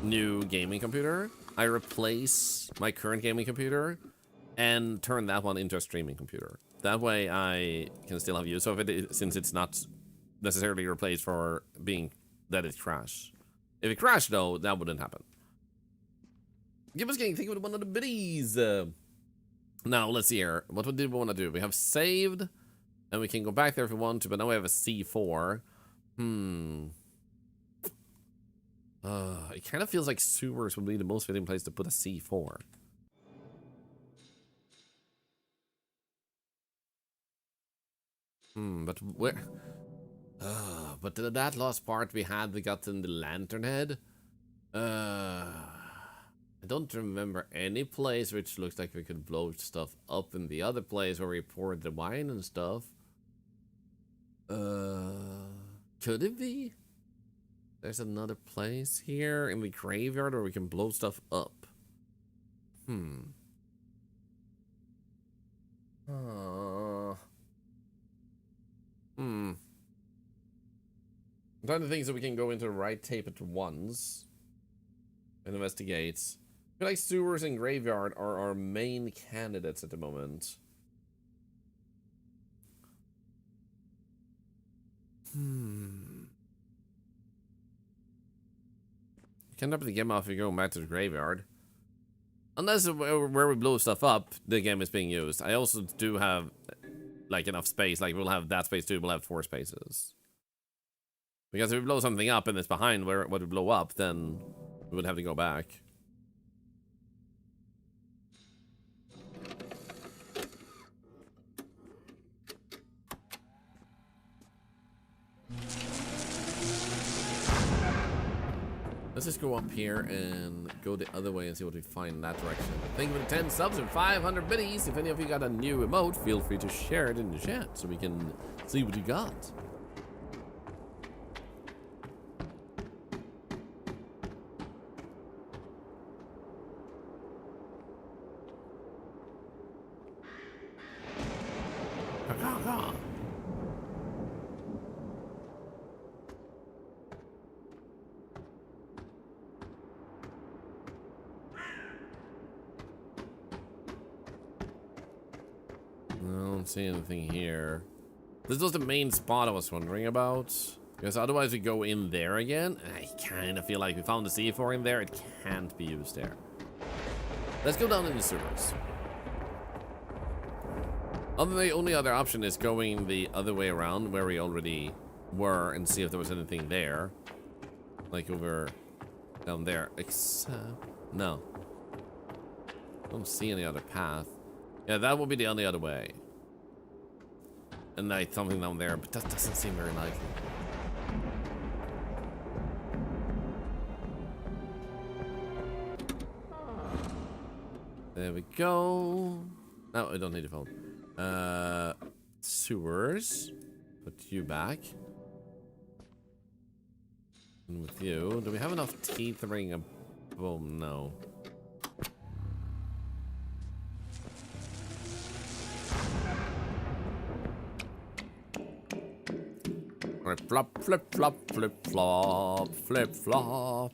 new gaming computer, I replace my current gaming computer and turn that one into a streaming computer. That way I can still have use of it, since it's not necessarily replaced for being that it crashed. If it crashed though, that wouldn't happen. Give us getting, think of one of the biddies. Now, let's see here. What did we want to do? We have saved, and we can go back there if we want to, but now we have a C4. It kind of feels like sewers would be the most fitting place to put a C4. But where? But that last part we had, we got in the lantern head. I don't remember any place which looks like we could blow stuff up in the other place where we poured the wine and stuff. Could it be? There's another place here in the graveyard where we can blow stuff up. I'm trying to think so we can go into the right tape at once and investigate. I feel like sewers and graveyard are our main candidates at the moment. You can't up the game off if you're going back to the graveyard. Unless where we blow stuff up, the game is being used. I also do have like enough space. Like we'll have that space too. We'll have 4 spaces. Because if we blow something up and it's behind where what we blow up, then we would have to go back. Let's just go up here and go the other way and see what we find in that direction. Thank you for the 10 subs and 500 biddies. If any of you got a new emote, feel free to share it in the chat so we can see what you got. I don't see anything here. This was the main spot I was wondering about. Because otherwise we go in there again. And I kind of feel like we found the C4 in there. It can't be used there. Let's go down in the sewers. The only other option is going the other way around where we already were and see if there was anything there. Like over down there. Except... no. I don't see any other path. Yeah, that will be the only other way. And like something down there, but that doesn't seem very likely. There we go. No, I don't need a phone. Sewers. Put you back. And with you, do we have enough teeth to ring a boom? No. Flip flop, flip flop, flip flop, flip flop.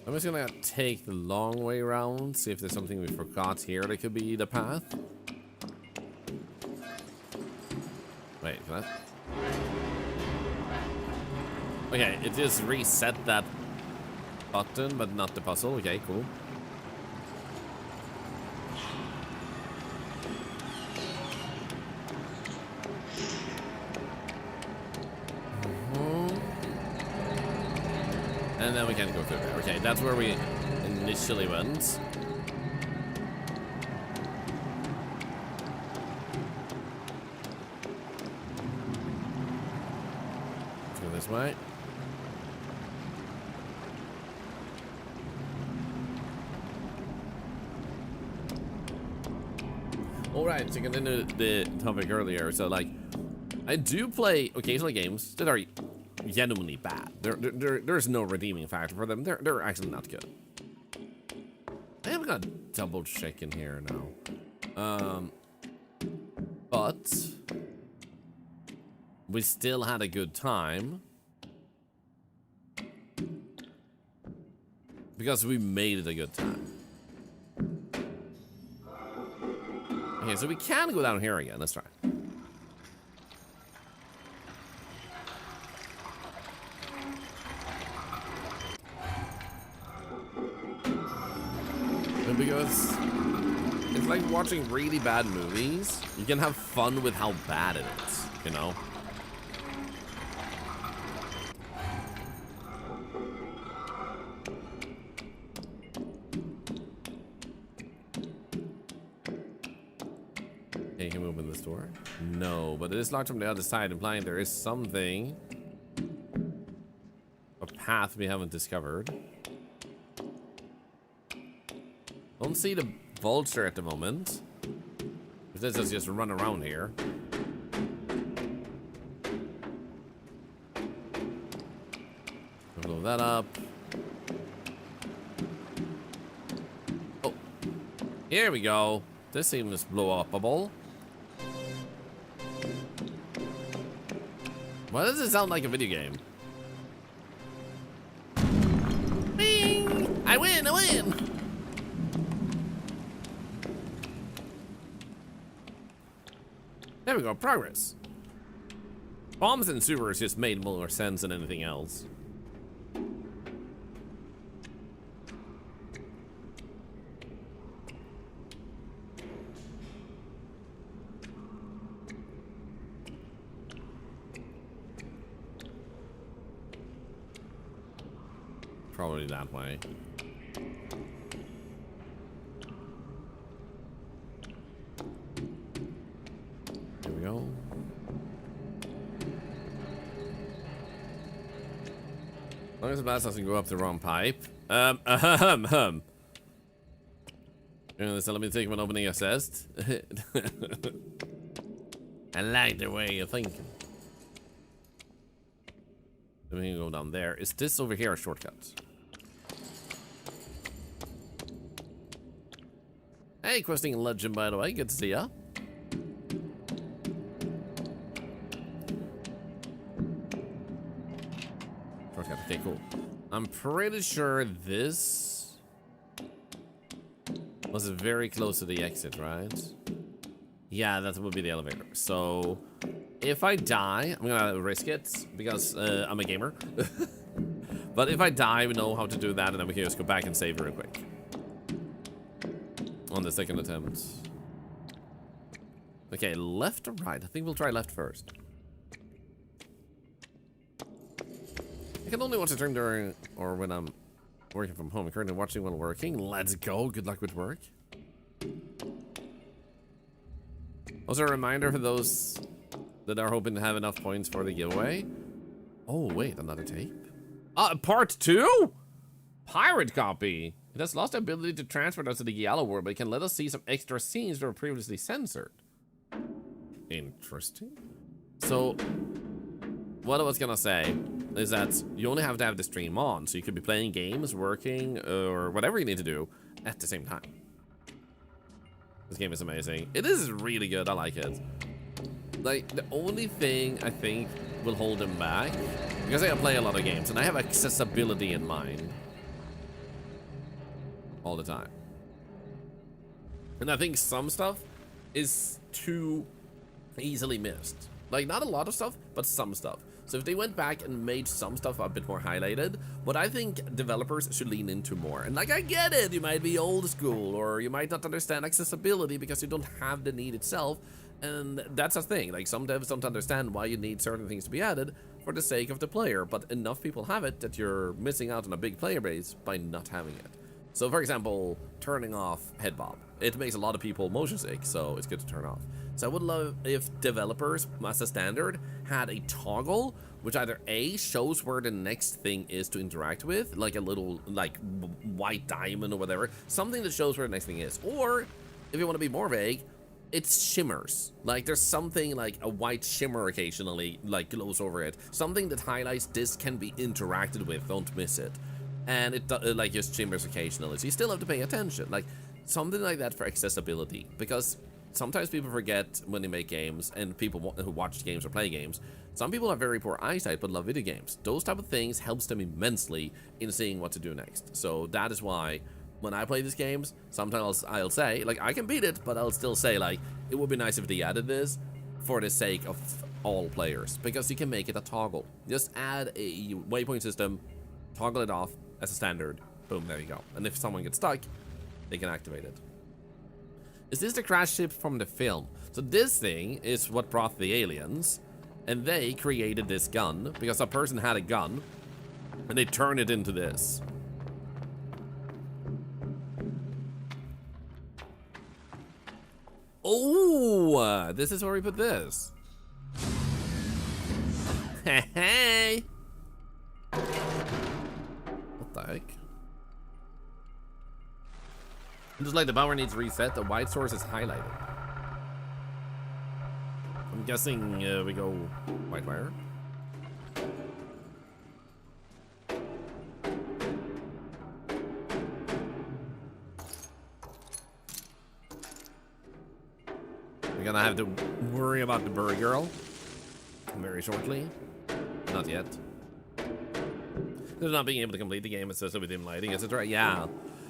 I'm just gonna take the long way around, see if there's something we forgot here that could be the path. Wait, what? Okay, it just reset that button, but not the puzzle. Okay, cool. And then we can't go through there. Okay, that's where we initially went. Let's go this way. Alright, to continue the topic earlier, so like, I do play occasionally games that are genuinely bad. There's no redeeming factor for them. They're actually not good. I am gonna double check in here now. But we still had a good time because we made it a good time. Okay, so we can go down here again. Let's try. Because it's like watching really bad movies. You can have fun with how bad it is, you know? Okay, can we open this door? No, but it is locked from the other side, implying there is something. A path we haven't discovered. Don't see the vulture at the moment. If this is just run around here. Blow that up. Oh, here we go. This seems blow upable. Why does it sound like a video game? Bing! I win! I win! There we go, progress. Bombs and sewers just made more sense than anything else. Probably that way. There we go. As long as the blast doesn't go up the wrong pipe. Yeah, so let me take one opening assessed. I like the way you're thinking. We can go down there. Is this over here a shortcut? Hey, questing legend, by the way. Good to see ya. Shortcut. Okay, cool. I'm pretty sure this was very close to the exit, right? Yeah, that would be the elevator. So if I die, I'm gonna risk it because I'm a gamer. But if I die, we know how to do that, and then we can just go back and save real quick on the second attempt. Okay, left or right? I think we'll try left first. I can only watch a stream during or when I'm working from home. I'm currently watching while working. Let's go. Good luck with work. Also, a reminder for those that are hoping to have enough points for the giveaway. Oh, wait, another tape? Part 2? Pirate copy. It has lost the ability to transport us to the yellow world, but it can let us see some extra scenes that were previously censored. Interesting. So, what I was gonna say is that you only have to have the stream on, so you could be playing games, working, or whatever you need to do at the same time. This game is amazing. It is really good. I like it. Like, the only thing I think will hold them back, because I play a lot of games, and I have accessibility in mind all the time. And I think some stuff is too easily missed. Like, not a lot of stuff, but some stuff. So if they went back and made some stuff a bit more highlighted, what I think developers should lean into more. And like, I get it, you might be old school, or you might not understand accessibility because you don't have the need itself. And that's a thing, like some devs don't understand why you need certain things to be added for the sake of the player, but enough people have it that you're missing out on a big player base by not having it. So for example, turning off head bob. It makes a lot of people motion sick, so it's good to turn off. So I would love if developers, as a standard, had a toggle which either A, shows where the next thing is to interact with, like a little like white diamond or whatever, something that shows where the next thing is. Or, if you want to be more vague, it's shimmers. Like there's something like a white shimmer occasionally like glows over it. Something that highlights this can be interacted with, don't miss it. And it like just shimmers occasionally, so you still have to pay attention. Like something like that for accessibility, because sometimes people forget when they make games, and people who watch games or play games, some people have very poor eyesight but love video games. Those type of things helps them immensely in seeing what to do next. So that is why when I play these games, sometimes I'll say, like, I can beat it, but I'll still say, like, it would be nice if they added this for the sake of all players, because you can make it a toggle. Just add a waypoint system, toggle it off as a standard, boom, there you go. And if someone gets stuck, they can activate it. Is this the crash ship from the film? So this thing is what brought the aliens, and they created this gun because a person had a gun, and they turned it into this. Oh, this is where we put this. Hey. What the heck? Just like the power needs reset, the white source is highlighted. I'm guessing we go white wire. We're gonna have to worry about the Burry Girl very shortly. Not yet. They're not being able to complete the game, especially with dim lighting, etc. Yeah.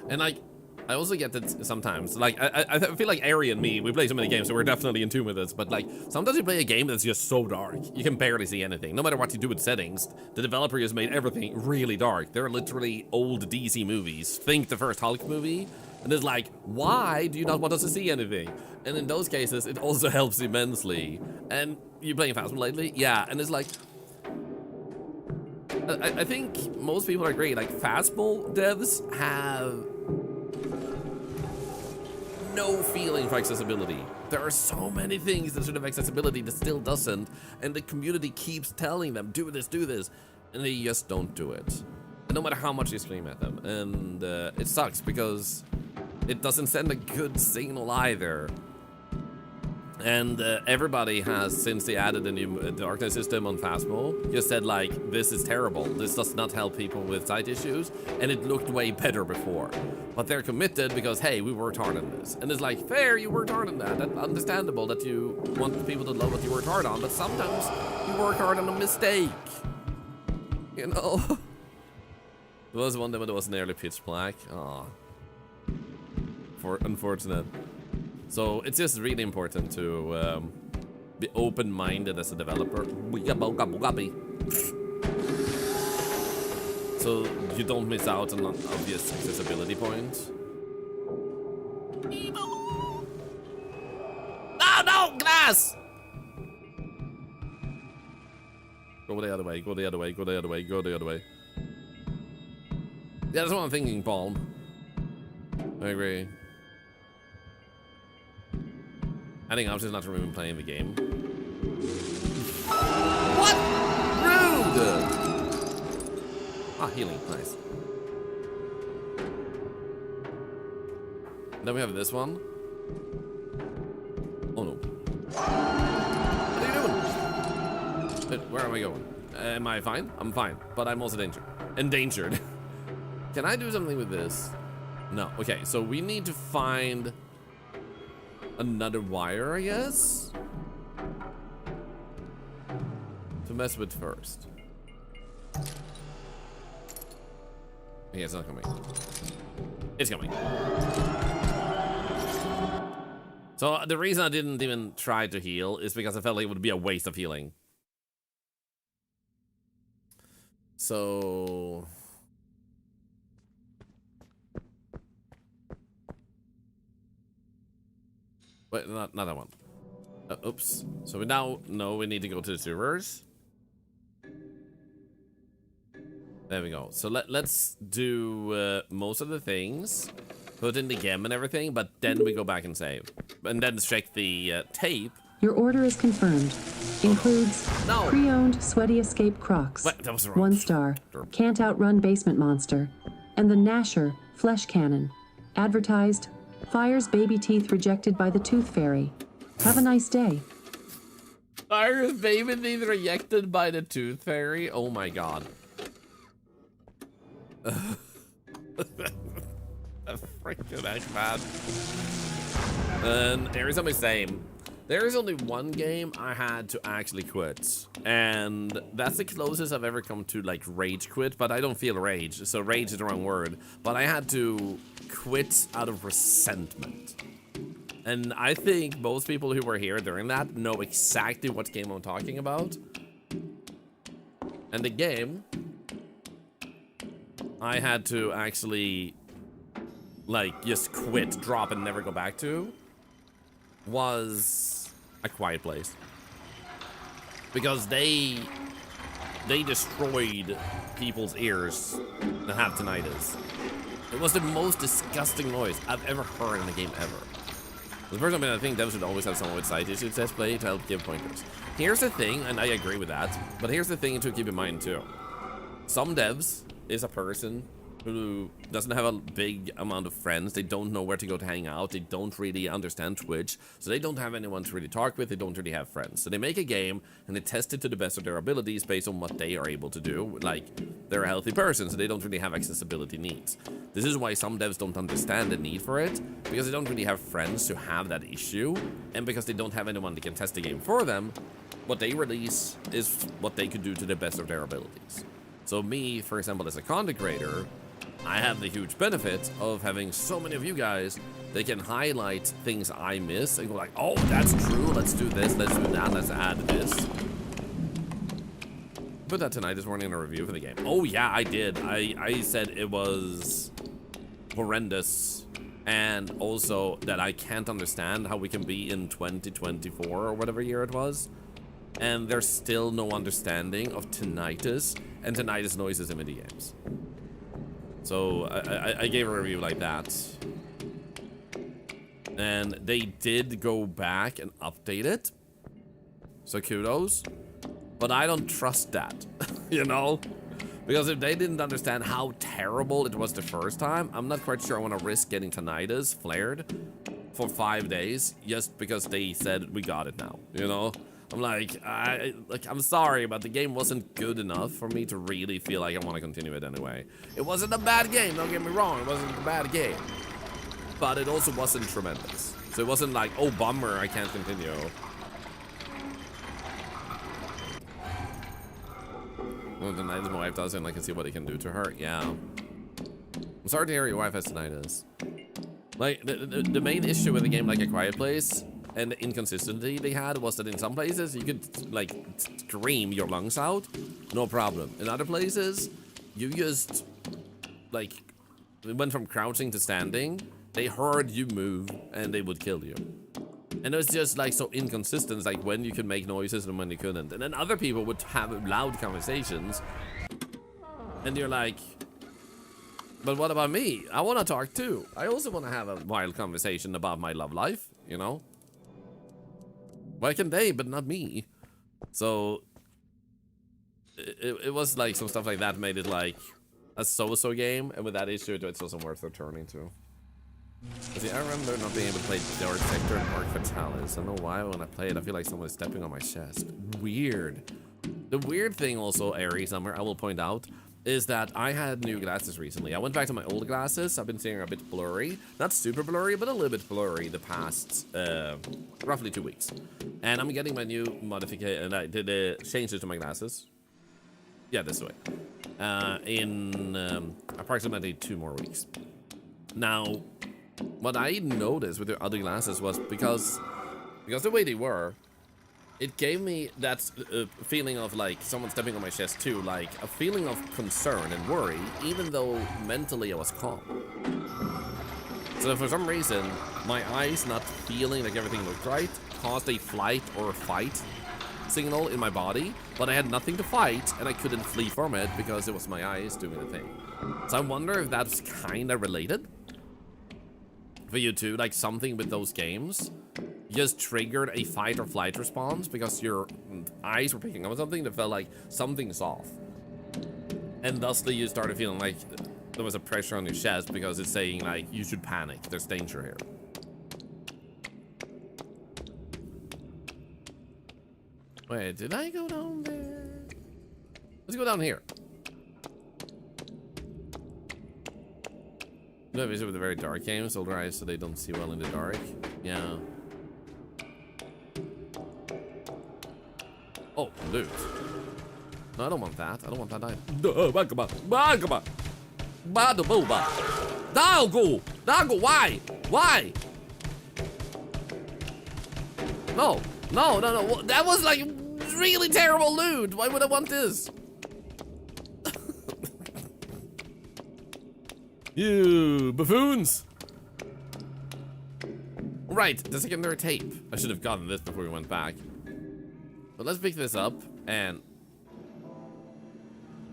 And like, I also get that sometimes, like, I feel like Ari and me, we play so many games, so we're definitely in tune with this, but like, sometimes you play a game that's just so dark, you can barely see anything. No matter what you do with settings, the developer has made everything really dark. They're literally old DC movies. Think the first Hulk movie, and it's like, why do you not want us to see anything? And in those cases, it also helps immensely. And you playing Phasma lately? Yeah, and it's like, I think most people agree, like, Phasma devs have no feeling for accessibility. There are so many things that should have accessibility that still doesn't, and the community keeps telling them, do this, and they just don't do it. And no matter how much you scream at them, and it sucks because it doesn't send a good signal either. And everybody has, since they added the new darkness system on Phasmo, just said like, this is terrible. This does not help people with sight issues, and it looked way better before. But they're committed because, hey, we worked hard on this. And it's like, fair, you worked hard on that. That's understandable that you want people to love what you worked hard on, but sometimes you work hard on a mistake. You know? There was one that was nearly pitch black. Aw. Unfortunate. So it's just really important to be open-minded as a developer. So you don't miss out on obvious accessibility points. No, glass! Go the other way, go the other way, go the other way, go the other way. Yeah, that's what I'm thinking, Palm. I agree. I think I'm just not even playing the game. What? Rude! Ah, healing, nice. Then we have this one. Oh no. What are you doing? Wait, where am I going? Am I fine? I'm fine, but I'm also endangered. Can I do something with this? No. Okay, so we need to find another wire, I guess, to mess with first. Okay, it's not coming. It's coming. So the reason I didn't even try to heal is because I felt like it would be a waste of healing. So wait, not that one. Oops. So we now know we need to go to the sewers. There we go. So let's do most of the things. Put in the gem and everything, but then we go back and save. And then check the tape. Your order is confirmed. Includes No. pre-owned sweaty escape Crocs. What? That was wrong. 1 star. Can't outrun basement monster. And the Gnasher flesh cannon. Advertised. Fires baby teeth rejected by the tooth fairy. Have a nice day. Fires baby teeth rejected by the tooth fairy? Oh my god. A freaking heck, man. And here's something same. There is only one game I had to actually quit, and that's the closest I've ever come to like rage quit, but I don't feel rage, so rage is the wrong word. But I had to quit out of resentment. And I think most people who were here during that know exactly what game I'm talking about. And the game I had to actually like just quit, drop, and never go back to was A Quiet Place, because they destroyed people's ears that have tinnitus. It was the most disgusting noise I've ever heard in a game ever. The first time I think devs should always have someone with sight issues test play to help give pointers. Here's the thing, and I agree with that, but here's the thing to keep in mind too. Some devs is a person who doesn't have a big amount of friends. They don't know where to go to hang out. They don't really understand Twitch, so they don't have anyone to really talk with. They don't really have friends. So they make a game and they test it to the best of their abilities based on what they are able to do. Like, they're a healthy person, so they don't really have accessibility needs. This is why some devs don't understand the need for it, because they don't really have friends who have that issue, and because they don't have anyone that can test the game for them. What they release is what they could do to the best of their abilities. So me, for example, as a content creator, I have the huge benefit of having so many of you guys that can highlight things I miss and go like, oh, that's true, let's do this, let's do that, let's add this. Put that tonight this morning in a review for the game. Oh yeah, I did. I said it was horrendous, and also that I can't understand how we can be in 2024 or whatever year it was, and there's still no understanding of tinnitus and tinnitus noises in video games. So I gave a review like that, and they did go back and update it, so kudos. But I don't trust that, you know? Because if they didn't understand how terrible it was the first time, I'm not quite sure I want to risk getting tinnitus flared for 5 days just because they said we got it now, you know? I'm like, I'm sorry, but the game wasn't good enough for me to really feel like I want to continue it anyway. It wasn't a bad game, don't get me wrong, it wasn't a bad game. But it also wasn't tremendous. So it wasn't like, oh bummer, I can't continue. Well, tonight my wife does it and I can see what it can do to her. Yeah. I'm sorry to hear your wife has tinnitus. Like, the main issue with a game like A Quiet Place and the inconsistency they had was that in some places you could, like, scream your lungs out, no problem. In other places, you just, like, went from crouching to standing, they heard you move and they would kill you. And it was just like so inconsistent, like when you could make noises and when you couldn't. And then other people would have loud conversations. And you're like, but what about me? I want to talk too. I also want to have a wild conversation about my love life, you know? Why can they, but not me? So, it was like some stuff like that made it like a so-so game. And with that issue, it's also worth returning to. See, I remember not being able to play Dark Sector and Arc Fatalis. I don't know why when I play it, I feel like someone is stepping on my chest. Weird. The weird thing also, Airy Summer, I will point out, is that I had new glasses recently. I went back to my old glasses. I've been seeing a bit blurry. Not super blurry, but a little bit blurry the past roughly 2 weeks. And I'm getting my new modification, and I did changes to my glasses. Yeah, this way. In approximately 2 more weeks. Now, what I noticed with the other glasses was because the way they were, it gave me that feeling of like someone stepping on my chest too, like a feeling of concern and worry, even though mentally I was calm. So for some reason, my eyes not feeling like everything looked right caused a flight or fight signal in my body, but I had nothing to fight and I couldn't flee from it because it was my eyes doing the thing. So I wonder if that's kind of related for you too, like something with those games just triggered a fight or flight response because your eyes were picking up on something that felt like something's off, and thusly you started feeling like there was a pressure on your chest because it's saying like you should panic, there's danger here. Wait, did I go down there? Let's go down here. You have issue with the very dark games, older eyes so they don't see well in the dark. Yeah. Oh, loot. No, I don't want that. I don't want that either. Doggo, why? Why? No. That was like really terrible loot. Why would I want this? You buffoons! Right, the secondary tape. I should have gotten this before we went back. But let's pick this up and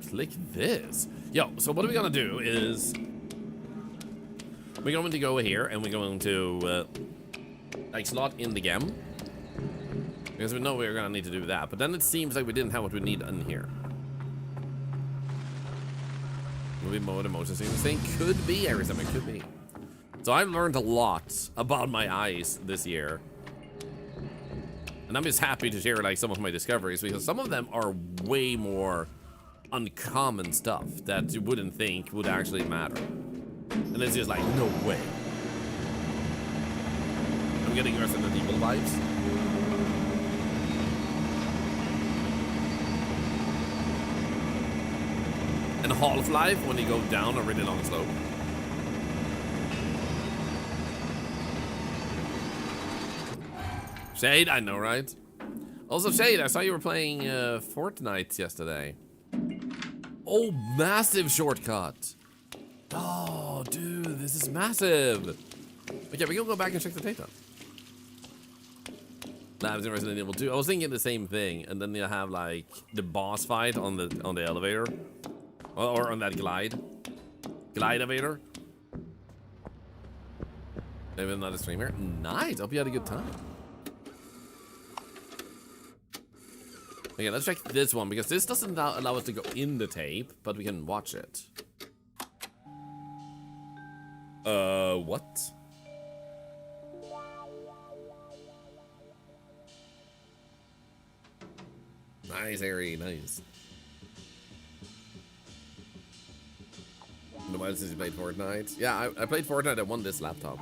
click this. Yo, so what are we gonna do is we're going to go here and we're going to like slot in the game because we know we're gonna need to do that. But then it seems like we didn't have what we need in here. Movie mode, emotion scene thing could be everything. It could be. So I've learned a lot about my eyes this year, and I'm just happy to share like some of my discoveries because some of them are way more uncommon stuff that you wouldn't think would actually matter, and it's just like no way. I'm getting Resident Evil vibes. And Half-Life when you go down a really long slope. Shade, I know, right? Also, Shade, I saw you were playing Fortnite yesterday. Oh, massive shortcut. Oh, dude, this is massive. Okay, we can go back and check the data. Labs in Resident Evil 2. I was thinking the same thing, and then you have like the boss fight on the elevator, or on that glide elevator. Maybe another streamer. Nice. Hope you had a good time. Okay, let's check this one because this doesn't allow us to go in the tape, but we can watch it. What? Nice, Harry, nice. Been a while since you played Fortnite. Yeah, I played Fortnite. I won this laptop.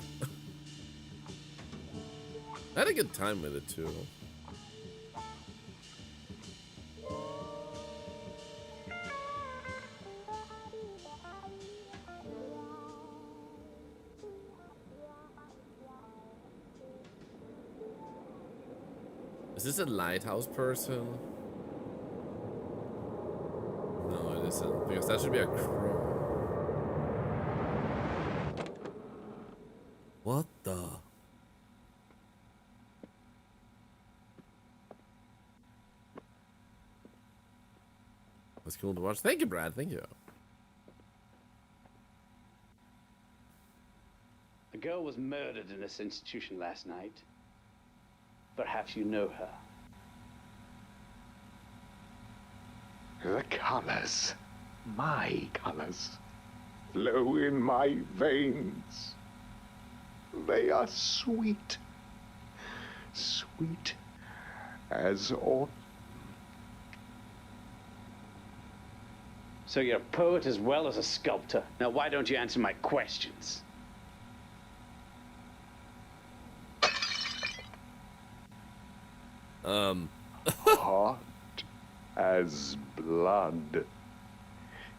I had a good time with it too. Is this a lighthouse person? No, it isn't. Because that should be a crow. What the? That's cool to watch. Thank you, Brad. Thank you. A girl was murdered in this institution last night. Perhaps you know her. The colors, my colors, flow in my veins. They are sweet, sweet as autumn. So you're a poet as well as a sculptor. Now why don't you answer my questions? Hot as blood,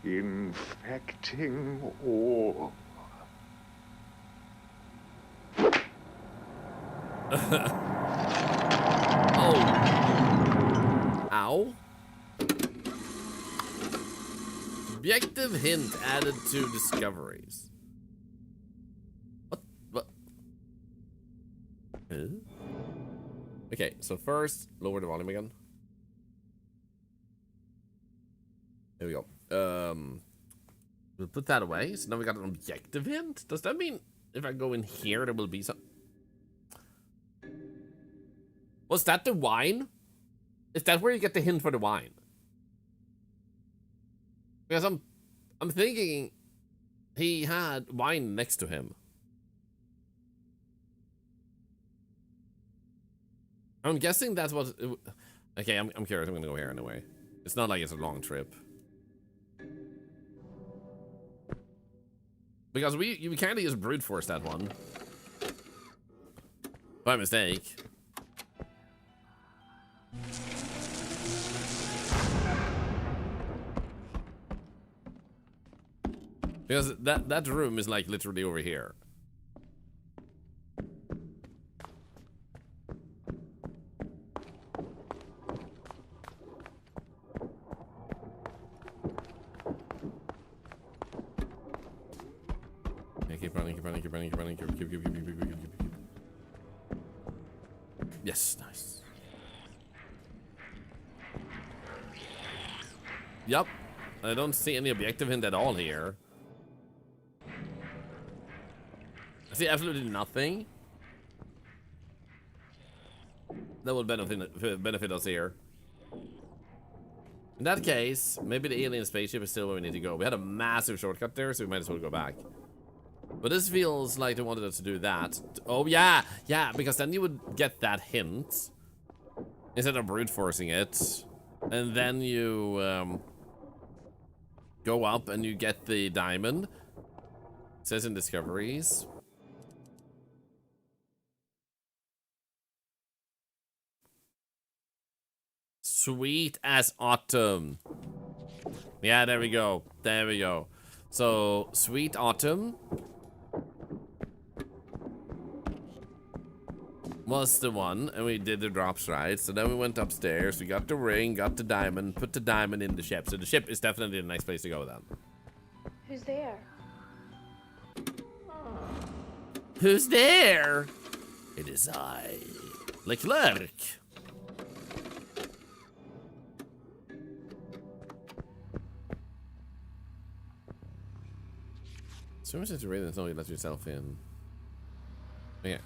infecting all. Oh. Ow. Objective hint added to discoveries. What? Huh? Okay, so first, lower the volume again. There we go. We'll put that away. So now we got an objective hint. Does that mean if I go in here, there will be some... Was that the wine? Is that where you get the hint for the wine? Because I'm thinking he had wine next to him. I'm guessing that's what... Okay, I'm curious. I'm gonna go here anyway. It's not like it's a long trip. Because you kind of just brute force that one. By mistake. Because that room is like literally over here. Keep running. Yes, nice. Yup. I don't see any objective hint at all here. I see absolutely nothing that would benefit us here. In that case, maybe the alien spaceship is still where we need to go. We had a massive shortcut there, so we might as well go back. But this feels like they wanted us to do that. Oh, yeah, because then you would get that hint instead of brute forcing it. And then you go up and you get the diamond. It says in discoveries. Sweet as autumn. Yeah, there we go. There we go. So, Sweet Autumn was the one, and we did the drops right. So then we went upstairs, we got the ring, got the diamond, put the diamond in the ship. So the ship is definitely a nice place to go then. Who's there? Who's there? It is I, Leclerc. So much into reading, so you let yourself in. Okay.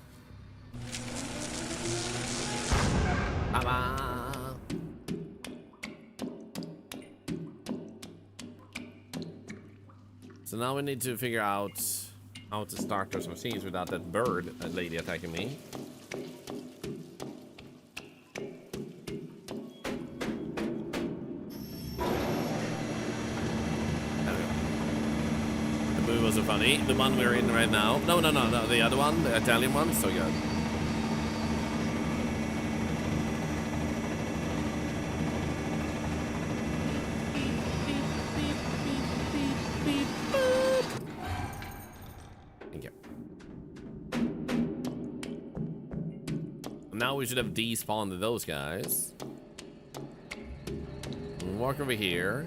Bye-bye. So now we need to figure out how to start those machines without that bird lady attacking me. Was so funny. The one we're in right now. No, the other one, the Italian one, so good. Thank you. Now we should have despawned those guys. We'll walk over here.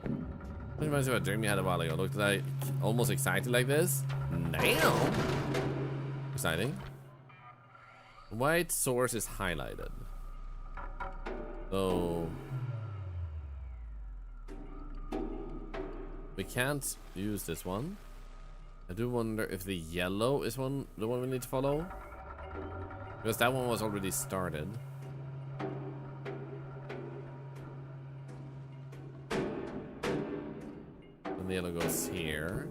It reminds me of a dream you had a while ago. Looked like almost excited like this. Now, exciting. White source is highlighted. So we can't use this one. I do wonder if the yellow is the one we need to follow, because that one was already started. The yellow goes here.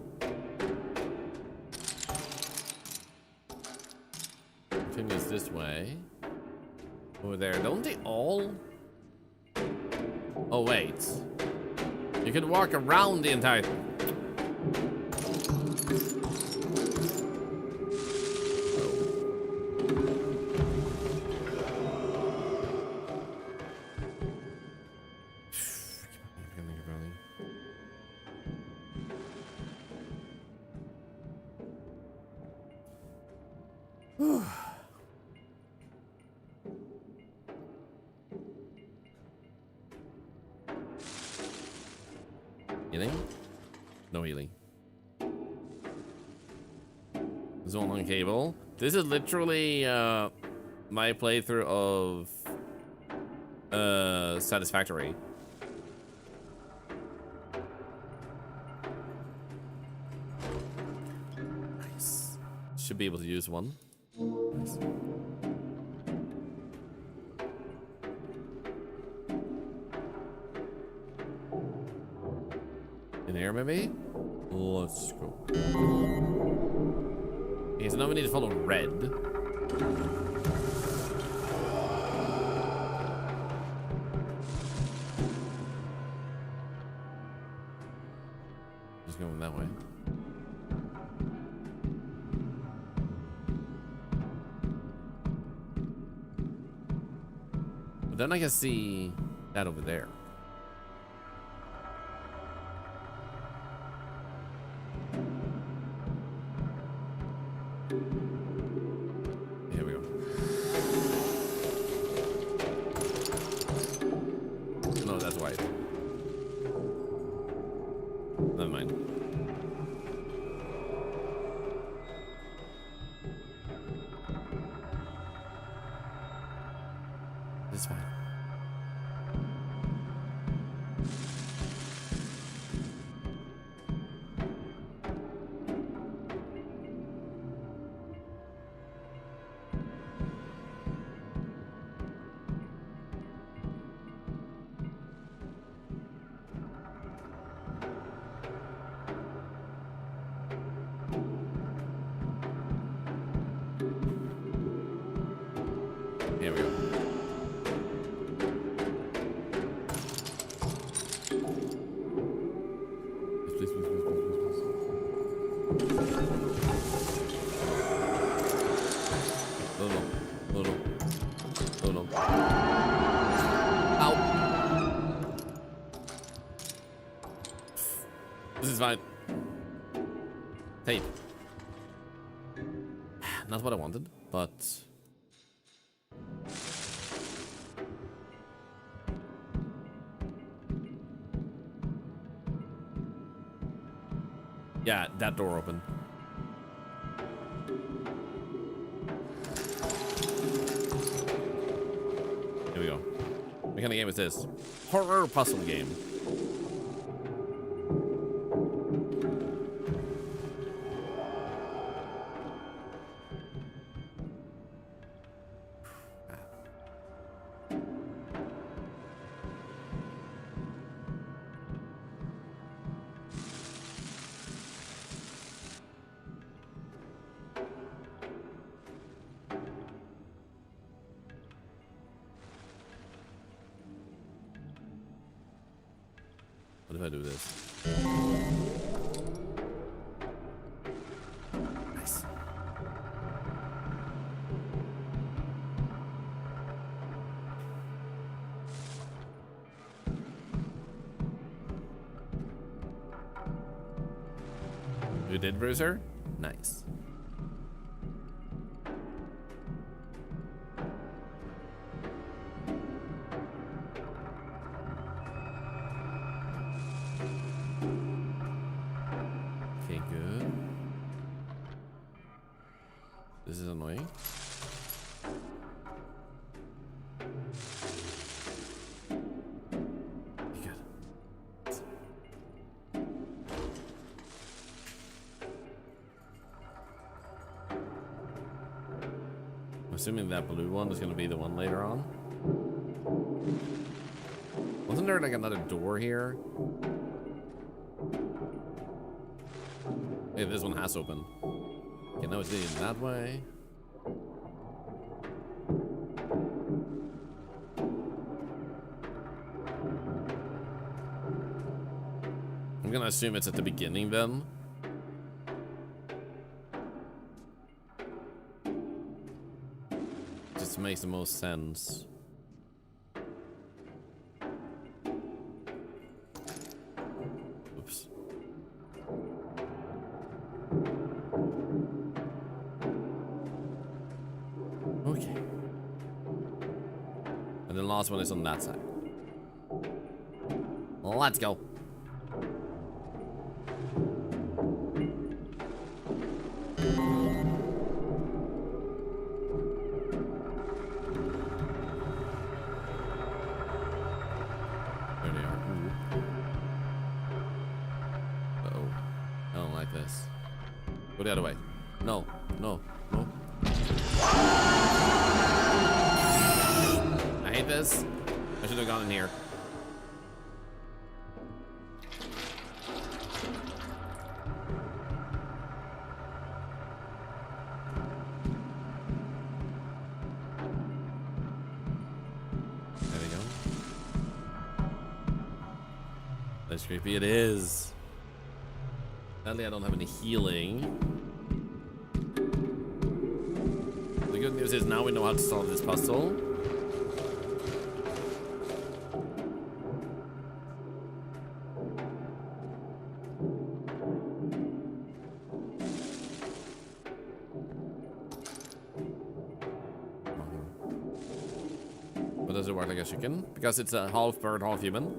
Continues this way. Over there. Don't they all? Oh, wait. You could walk around the entire... Healing? No healing. Zone on cable. This is literally my playthrough of Satisfactory. Nice. Should be able to use one. Nice. In here, maybe? Let's go. Okay, so now we need to follow red. Just going that way. But then I can see that over there. Here we go. No, that's white. Never mind. It's fine. fine. Tape. Not what I wanted, but... Yeah, that door opened. Here we go. What kind of game is this? Horror puzzle game. What if I do this? Nice. You did, Bruiser? Nice. Okay, good. This is annoying. Okay, good. I'm assuming that blue one is going to be the one later on. Wasn't there like another door here? Hey, this one has opened. Okay, now it's leading that way. I'm gonna assume it's at the beginning then. Just makes the most sense. Oops. Okay. And the last one is on that side. Let's go. There they are. Ooh. Uh-oh. I don't like this. Go the other way. No, no, no. I hate this. I should have gone in here. There we go. That's creepy. It is. Sadly, I don't have any healing. The good news is now we know how to solve this puzzle. But does it work like a chicken? Because it's a half bird, half human.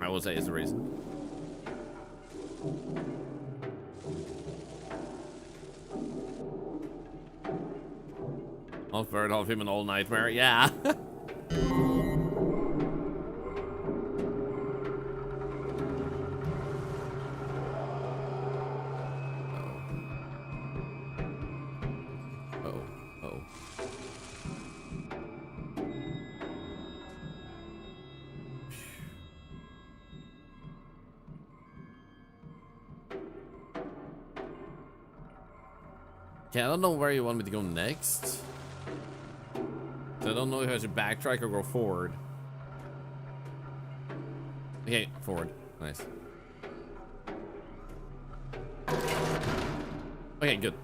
I will say is the reason. Half bird, half human, all nightmare. Yeah. Uh-oh. Okay, I don't know where you want me to go next. So I don't know if I should backtrack or go forward. Okay, forward. Nice. Okay, good.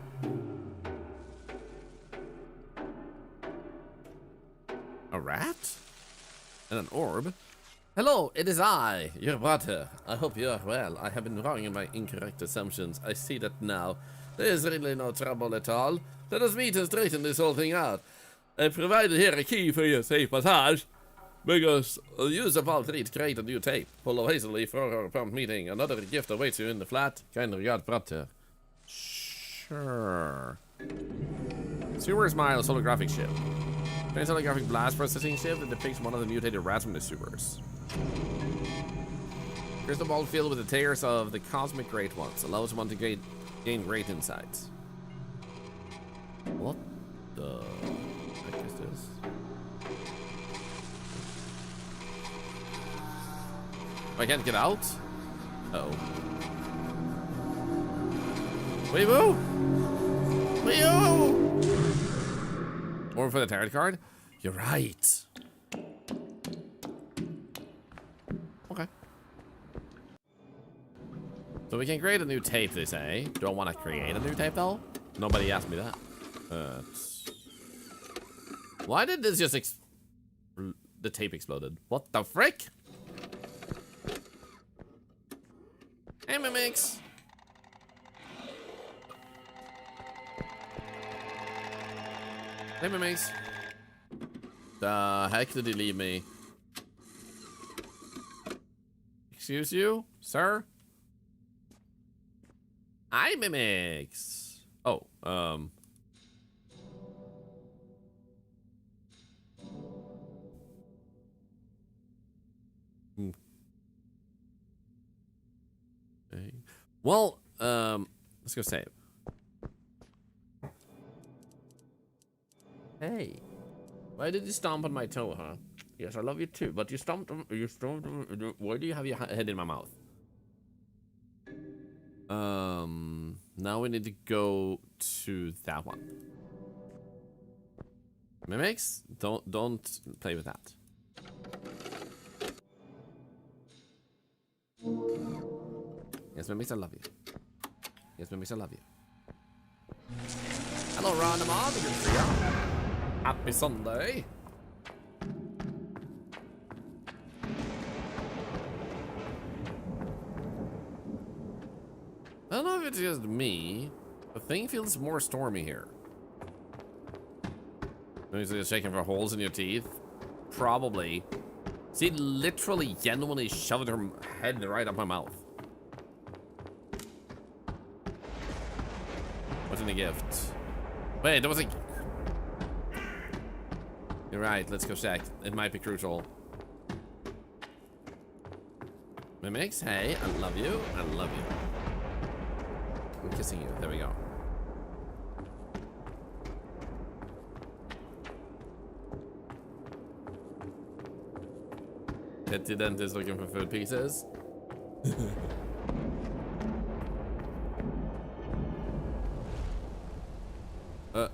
A rat? And an orb? Hello, it is I, your brother. I hope you are well. I have been wrong in my incorrect assumptions. I see that now. There is really no trouble at all. Let us meet and straighten this whole thing out. I provided here a key for your safe passage. Because use of all three to create a new tape. Follow hastily for our prompt meeting. Another gift awaits you in the flat. Kind regard, brother. Sure. Sewer Smiles holographic ship. Today's holographic blast processing ship that depicts one of the mutated rats from the sewers. Crystal ball filled with the tears of the cosmic great ones allows one to gain great insights. What the heck is this? I can't get out? Uh-oh. Wee-woo! Wee-woo! Or for the tarot card? You're right. Okay. So we can create a new tape, they say. Do I want to create a new tape, though? Nobody asked me that. Why did this just the tape exploded? What the frick? Hey, mimics. Hey, mimics. The heck did he leave me? Excuse you, sir? Hi, mimics. Oh, Okay. Well, let's go save. Hey, why did you stomp on my toe, huh? Yes, I love you too, but you stomped. Why do you have your head in my mouth? Now we need to go to that one. Mimics, don't play with that. Yes, mimics, I love you. Yes, mimics, I love you. Hello, Ron, I'm on. Good to see ya. Happy Sunday. I don't know if it's just me. The thing feels more stormy here. Maybe you're checking for holes in your teeth. Probably. She literally genuinely shoved her head right up my mouth. What's in the gift? Wait, there was a... You're right, let's go check. It might be crucial. Mimics, hey, I love you. I love you. I'm kissing you. There we go. Head to dentist looking for food pieces.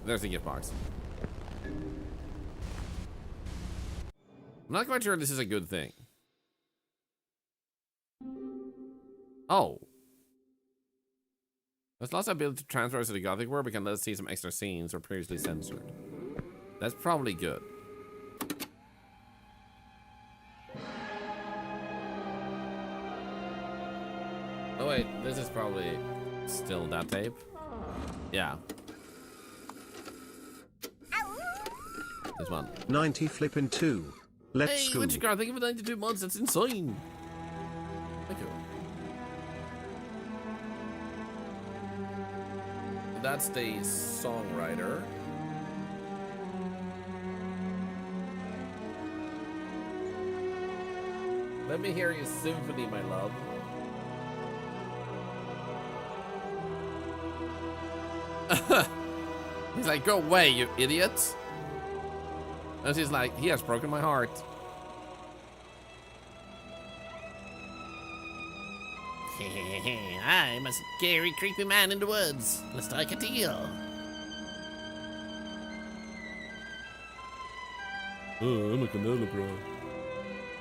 There's the gift box. I'm not quite sure this is a good thing. Oh. Let's lost our ability to transfer to the Gothic world. We can let us see some extra scenes or previously censored. That's probably good. Oh wait, this is probably still that tape. Yeah. This one. 90 flippin' 2. Let's Hey, go. Witchcraft, thank you for 92 months. That's insane. Thank you. That's the songwriter. Let me hear your symphony, my love. He's like, go away, you idiot. And she's like, he has broken my heart. I'm a scary, creepy man in the woods. Let's strike a deal. Oh, I'm a canola, bro.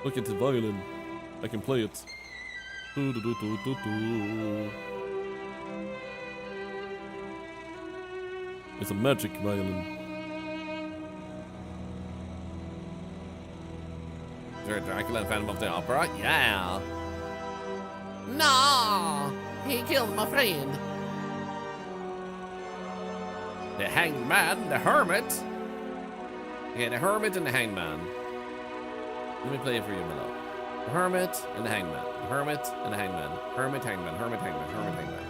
Look at the violin. I can play it. Do, do, do, do, do, do. It's a magic violin. Is there a Dracula and Phantom of the Opera? Yeah. No, he killed my friend. The Hanged Man, the Hermit. Okay, the Hermit and the Hanged Man. Let me play it for you, Milo. The Hermit and the Hanged Man. The Hermit and the Hanged Man. Hermit, Hanged Man, Hermit, Hanged Man, Hermit, Hanged Man.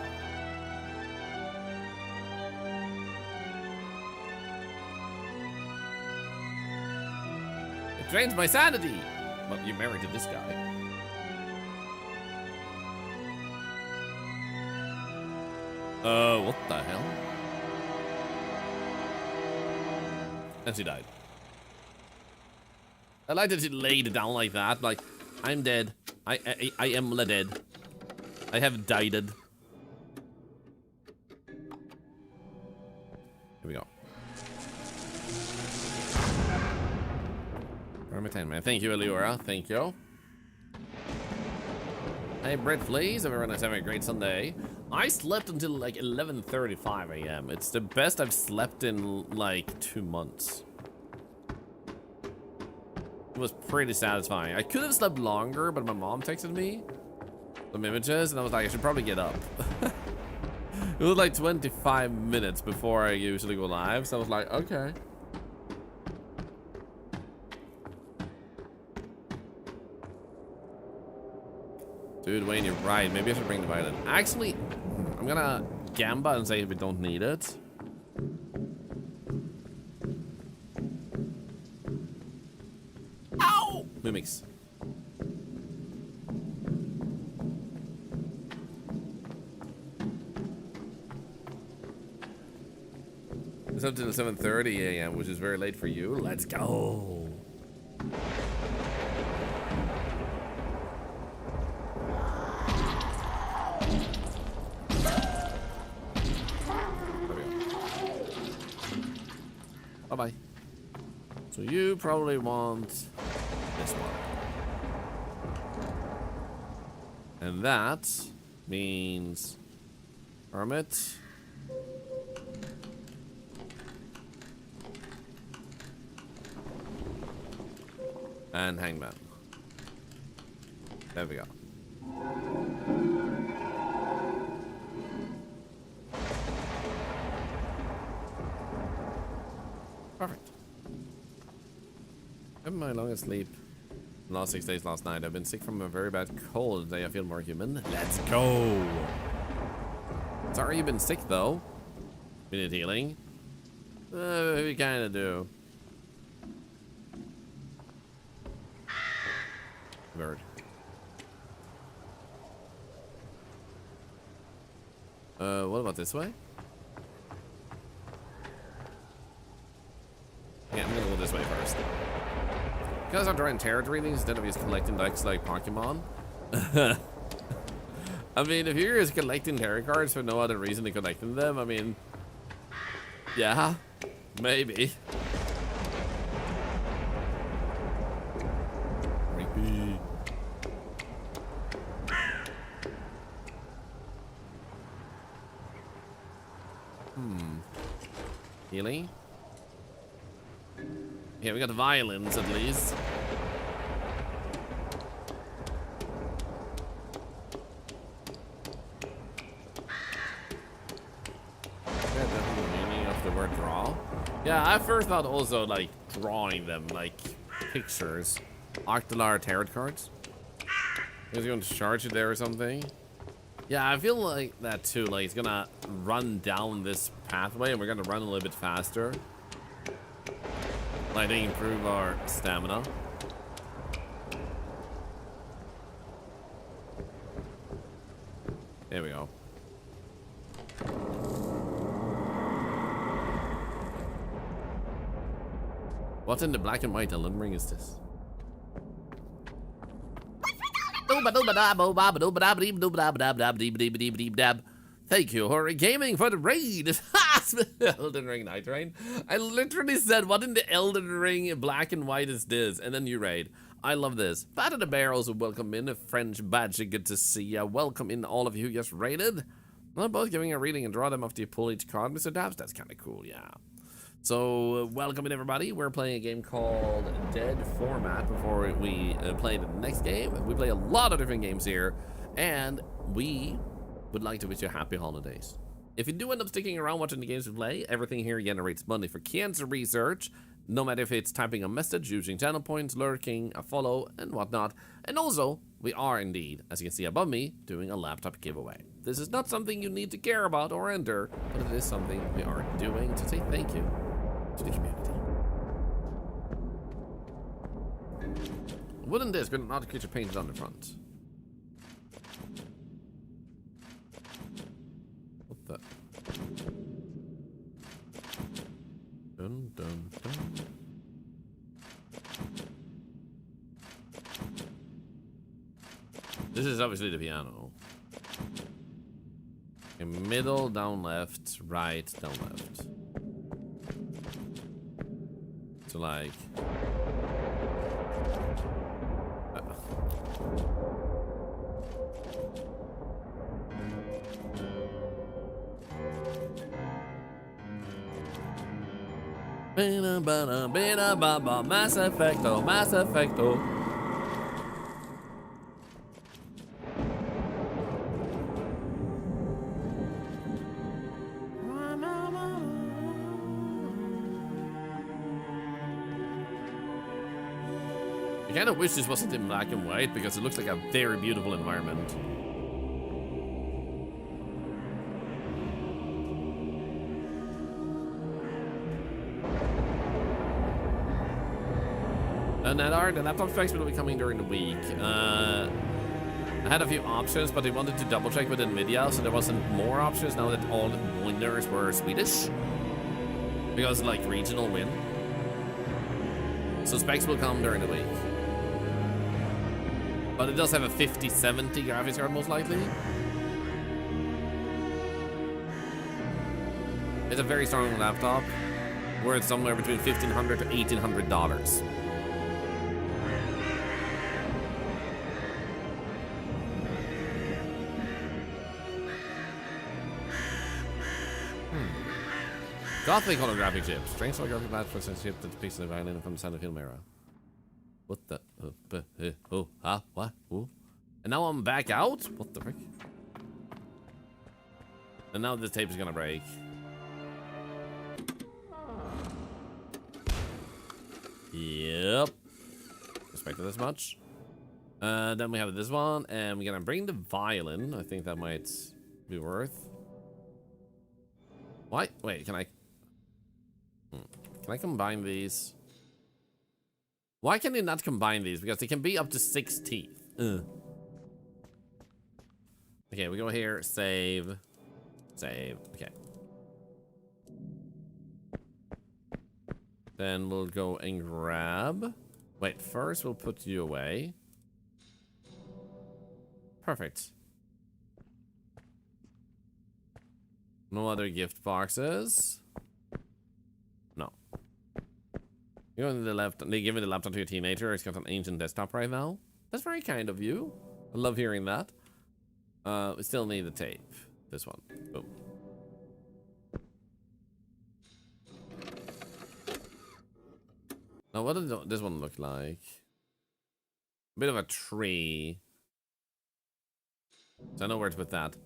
It drains my sanity. Well, you married to this guy. What the hell? And she died. I like that she laid down like that. Like, I'm dead. I am dead. I have died. Here we go. Hermitan man. Thank you, Eliora. Thank you. Hey, Brett, please. Everyone is having a great Sunday. I slept until like 11:35 a.m. It's the best I've slept in like 2 months. It was pretty satisfying. I could have slept longer, but my mom texted me some images, and I was like, I should probably get up. It was like 25 minutes before I usually go live, so I was like, okay. Dude, Wayne, you're right. Maybe I should bring the violin. Actually, I'm gonna gamba and say we don't need it. Ow! Mimics. It's up to 7:30 a.m., which is very late for you. Let's go. Bye-bye. So you probably want this one. And that means Hermit. And Hangman. There we go. Perfect. I'm my longest sleep. Last 6 days last night. I've been sick from a very bad cold. Today I feel more human. Let's go. Sorry you've been sick though. We need healing. We kinda do. Bird. What about this way? Yeah, I'm gonna go this way first. You guys are drawing territory instead of just collecting decks like Pokemon. I mean, if you're just collecting tarot cards for no other reason than collecting them, I mean, yeah, maybe. Creepy. Healing? Yeah, we got the violins at least. Yeah, definitely the meaning of the word draw. Yeah, I first thought also like drawing them, like pictures. Octolar tarot cards. Is he going to charge it there or something? Yeah, I feel like that too. Like it's gonna run down this pathway and we're gonna run a little bit faster. Like they improve our stamina. There we go. What in the black and white Elden Ring is this? Thank you, Hori Gaming, for the raid. Elden Ring Night Rain. I literally said, what in the Elden Ring black and white is this? And then you raid. I love this. Bat of the Barrels, welcome in. A French badge, good to see ya. Welcome in all of you who just raided. Well, both giving a reading and draw them after you pull each card, Mr. Dabs. That's kind of cool, yeah. So, welcome in, everybody. We're playing a game called Dead Format before we play the next game. We play a lot of different games here, and we would like to wish you happy holidays. If you do end up sticking around watching the games we play, everything here generates money for cancer research, no matter if it's typing a message, using channel points, lurking, a follow, and whatnot. And also, we are indeed, as you can see above me, doing a laptop giveaway. This is not something you need to care about or enter, but it is something we are doing to say thank you to the community. Wooden disc with an odd creature painted on the front. What the? Dun, dun, dun. This is obviously the piano. In middle, down left, right, down left. So like... Mass Effecto, Mass Effecto. I kind of wish this wasn't in black and white because it looks like a very beautiful environment. And that are the laptop specs will be coming during the week. I had a few options, but I wanted to double check with NVIDIA, so there wasn't more options now that all the winners were Swedish. Because like regional win. So specs will come during the week. But it does have a 5070 graphics card most likely. It's a very strong laptop, worth somewhere between $1,500 to $1,800. Gothic holographic chip. Strange holographic flash for a chip that depicts the violin from the sound of film era. What the? What? Ooh. And now I'm back out? What the frick? And now this tape is gonna break. Yep. Expected this much. Then we have this one, and we're gonna bring the violin. I think that might be worth. Why? Wait, can I combine these? Why can they not combine these? Because they can be up to 6 teeth. Ugh. Okay, we go here, save. Save, okay. Then we'll go and grab. Wait, first we'll put you away. Perfect. No other gift boxes. No. You go to the left. They give me the laptop to your teenager. It's got an ancient desktop right now. That's very kind of you. I love hearing that. We still need the tape. This one. Boom. Now, what does this one look like? A bit of a tree. So I know where to put that.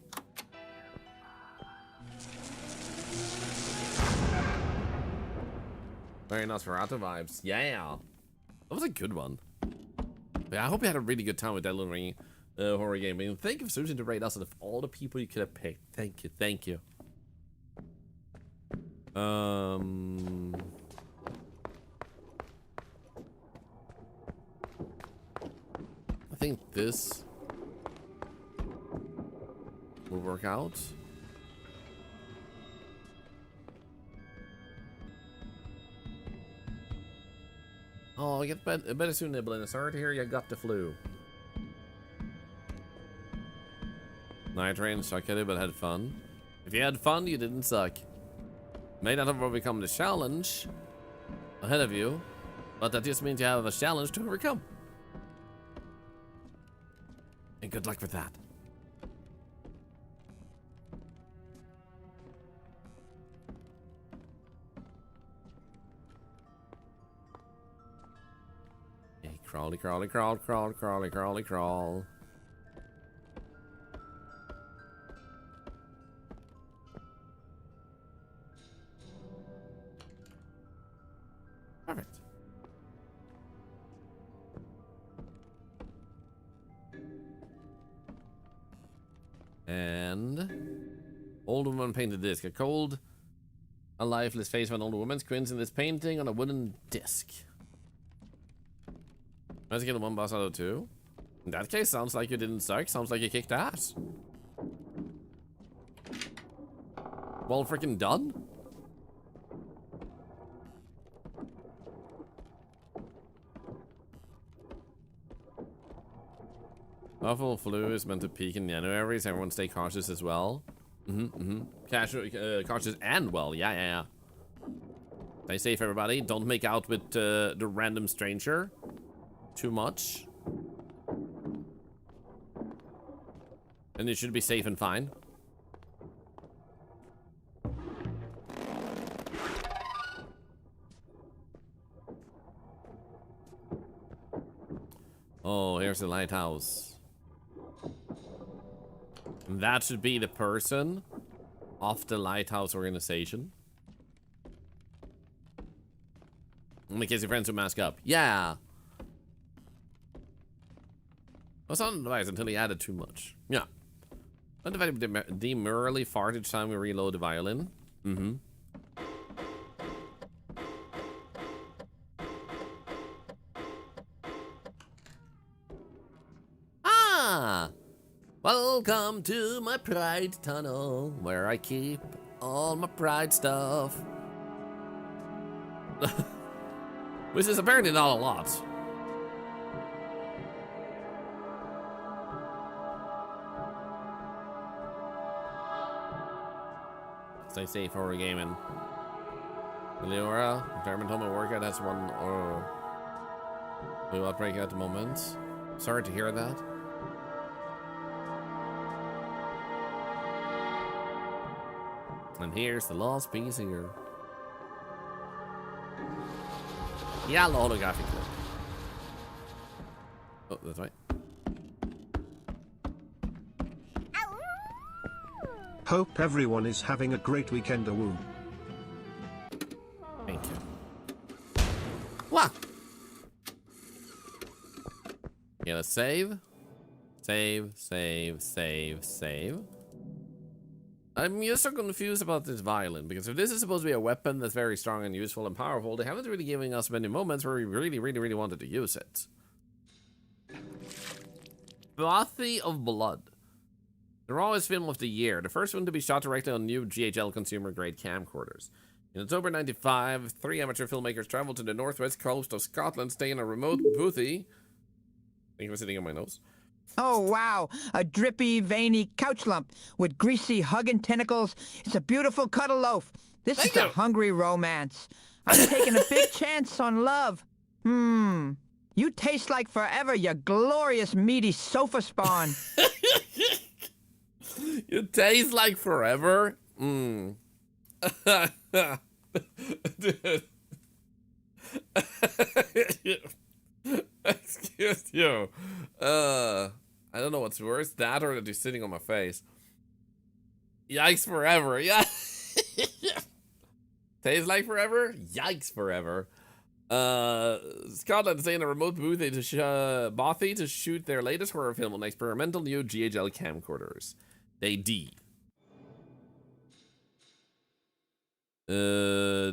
Very Nosferatu vibes. Yeah. That was a good one. But I hope you had a really good time with that little ring horror game. And thank you for choosing to rate us out of all the people you could have picked. Thank you. Thank you. I think this will work out. Oh, you get better soon, Nibbling. Sorry to hear you got the flu. Night Rain sucked at it, but had fun. If you had fun, you didn't suck. May not have overcome the challenge ahead of you, but that just means you have a challenge to overcome. And good luck with that. Crawly, crawly, crawl, crawl, crawly, crawly, crawl. Perfect. And old woman painted this. A cold, a lifeless face of an older woman squints in this painting on a wooden disc. Let's get one boss out of two. In that case, sounds like you didn't suck. Sounds like you kicked ass. Well, freaking done. Buffalo flu is meant to peak in January, so everyone stay cautious as well. Cautious and well, yeah. Stay safe, everybody. Don't make out with the random stranger too much. And you should be safe and fine. Oh, here's the lighthouse. That should be the person of the lighthouse organization. In case your friends will mask up. Yeah. I was on the device until he added too much. Yeah. Undivided demurely fart each time we reload the violin. Ah! Welcome to my pride tunnel, where I keep all my pride stuff. Which is apparently not a lot. Stay safe for we're gaming. Leora, retirement home and workout, that's one blue outbreak at the moment. Sorry to hear that. And here's the last piece here. Yeah, the holographic clip. Oh, that's right. Hope everyone is having a great weekend. Awoo. Thank you. What? Yeah, let's save. Save. I'm just so confused about this violin, because if this is supposed to be a weapon that's very strong and useful and powerful, they haven't really given us many moments where we really wanted to use it. Bothy of Blood. The rawest film of the year. The first one to be shot directly on new GHL consumer-grade camcorders. In October 95, 3 amateur filmmakers traveled to the northwest coast of Scotland, staying in a remote boothy. Thank you for sitting on my nose. Oh, wow. A drippy, veiny couch lump with greasy, hugging tentacles. It's a beautiful cuddle loaf. This is a hungry romance. I'm taking a big chance on love. You taste like forever, you glorious, meaty sofa spawn. You taste like forever? Excuse you. I don't know what's worse, that or that you're sitting on my face. Yikes forever. Yeah. Tastes like forever? Yikes forever. Scotland stay in a remote booth Bothy to shoot their latest horror film on experimental new GHL camcorders. They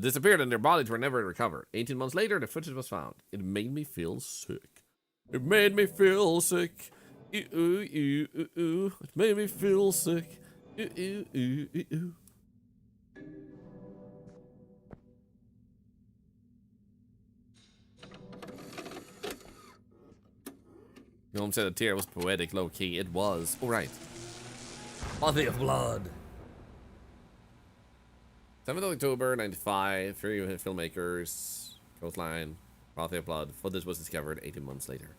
disappeared and their bodies were never recovered. 18 months later, the footage was found. It made me feel sick. It made me feel sick. It made me feel sick. Gnome said the tear was poetic, low-key. It was. Alright. Bothy of Blood. 7th of October, 95. 3 filmmakers. Coastline. Bothy of Blood. Footage was discovered 18 months later.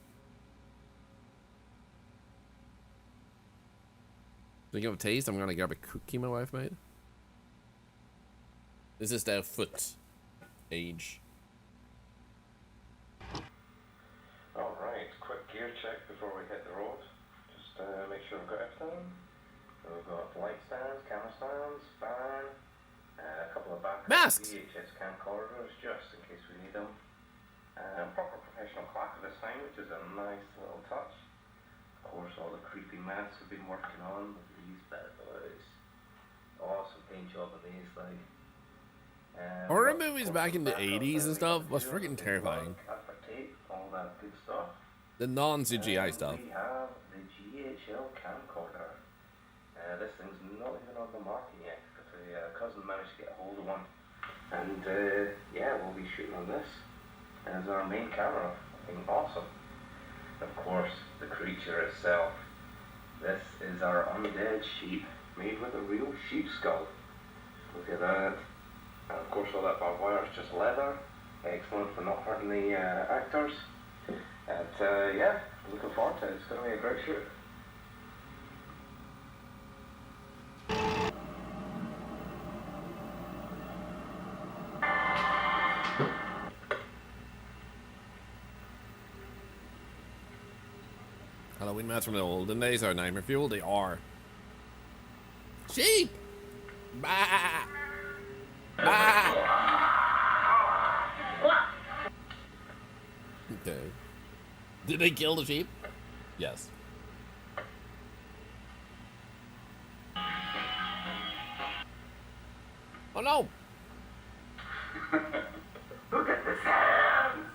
Speaking of taste, I'm gonna grab a cookie my wife made. This is their foot age. before we hit the road. Just make sure we've got everything. We've got light stands, camera stands, barn, a couple of backup Masks. VHS camcorders just in case we need them. Proper professional clacker this time, which is a nice little touch. Of course, all the creepy masks we've been working on with these bad boys. Awesome paint job on these, like. Horror movies back in the 80s and stuff was freaking terrifying. All that good stuff. The non-CGI stuff. We have the GHL camcorder. This thing's not even on the market yet, but a cousin managed to get a hold of one. And yeah, we'll be shooting on this as our main camera. Fucking awesome. Of course, the creature itself. This is our undead sheep, made with a real sheep skull. Look at that. And of course all that barbed wire is just leather. Excellent for not hurting the actors. And yeah, looking forward to it. It's going to be a great shoot. Halloween masks from the olden days are nightmare fuel. They are. Sheep! Bah! Bah! Okay. Did they kill the sheep? Yes. Oh no! Look at this hands!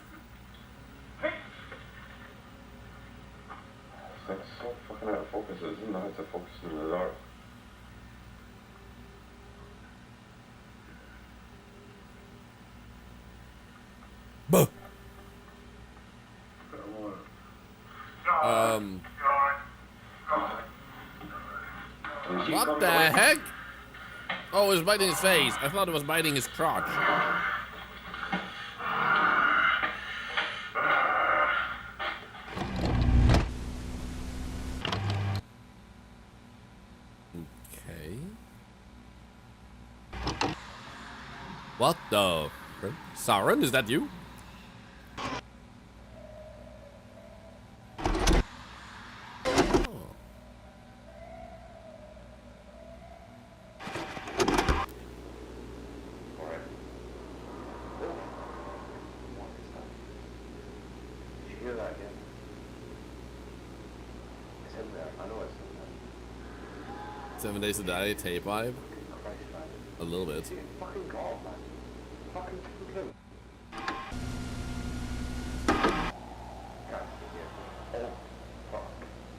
That's so fucking out of focus, isn't it? It's a focus in the dark. Buh! What the heck? Oh, it was biting his face. I thought it was biting his crotch. Okay. What the? Sauron, is that you? Hear that again? It's in there. I know it's in there. 7 Days to Die tape vibe? Christ, man. A little bit. See, fucking God, man. Fucking him. Can't stay here. Oh, fuck.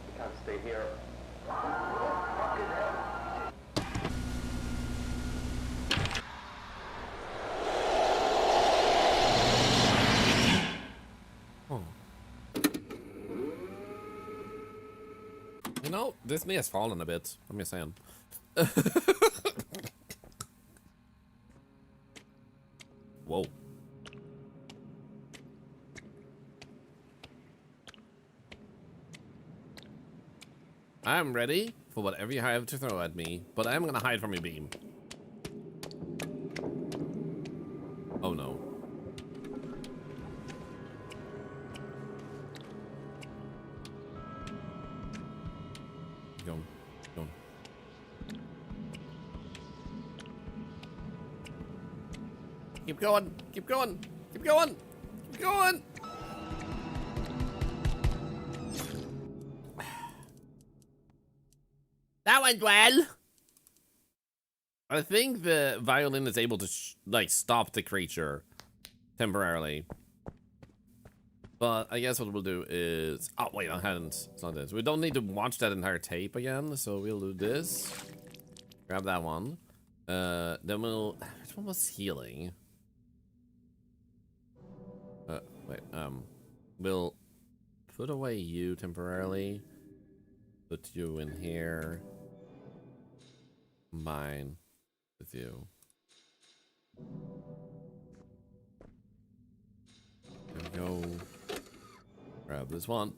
We can't stay here. Oh, fucking hell. You know, Disney has fallen a bit. I'm just saying. Whoa. I'm ready for whatever you have to throw at me, but I'm gonna hide from your beam. Oh no. Go. Go. Keep going. Keep going. Keep going. Keep going. That went well. I think the violin is able to like stop the creature temporarily. But I guess what we'll do is... Oh, wait, I hadn't. It's not this. We don't need to watch that entire tape again, so we'll do this. Grab that one. Then we'll... Which one was healing? Wait, we'll put away you temporarily. Put you in here. Combine with you. There we go. Grab this one.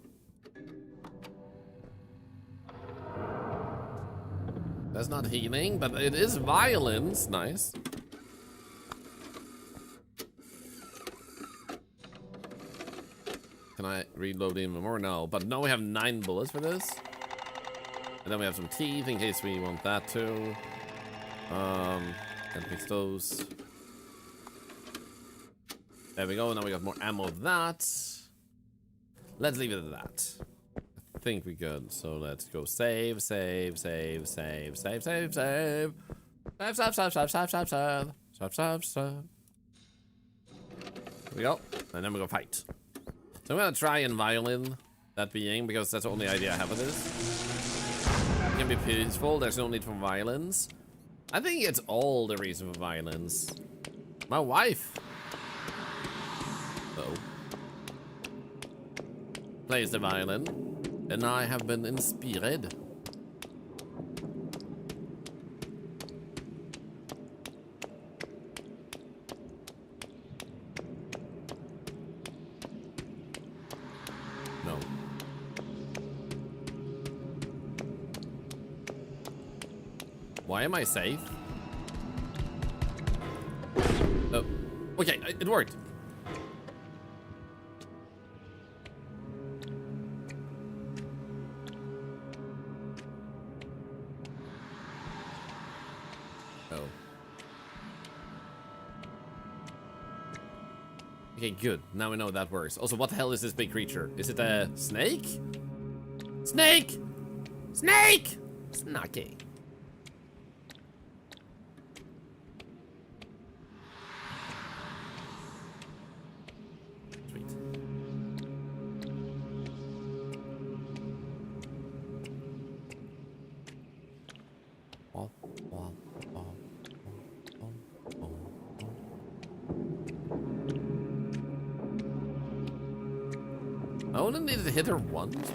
That's not healing, but it is violence. Nice. Can I reload even more? No. But now we have 9 bullets for this. And then we have some teeth in case we want that too. Can fix those. There we go. Now we got more ammo of that. Let's leave it at that. I think we could. So let's go save, save, save, save, save, save, save. Save, save, save, save, save, save, save. Save, save, save. There we go. And then we go fight. So I'm gonna try and violin that being because that's the only idea I have of this. It can be peaceful, there's no need for violence. I think it's all the reason for violence. My wife. Oh. Plays the violin. And I have been inspired. No. Why am I safe? Oh. Okay, it worked. Oh. Okay, good. Now we know that works. Also, what the hell is this big creature? Is it a snake? Snake! Snake! Snaky. Sweet. Oh, oh, oh, oh, oh, oh. I only needed to hit her once.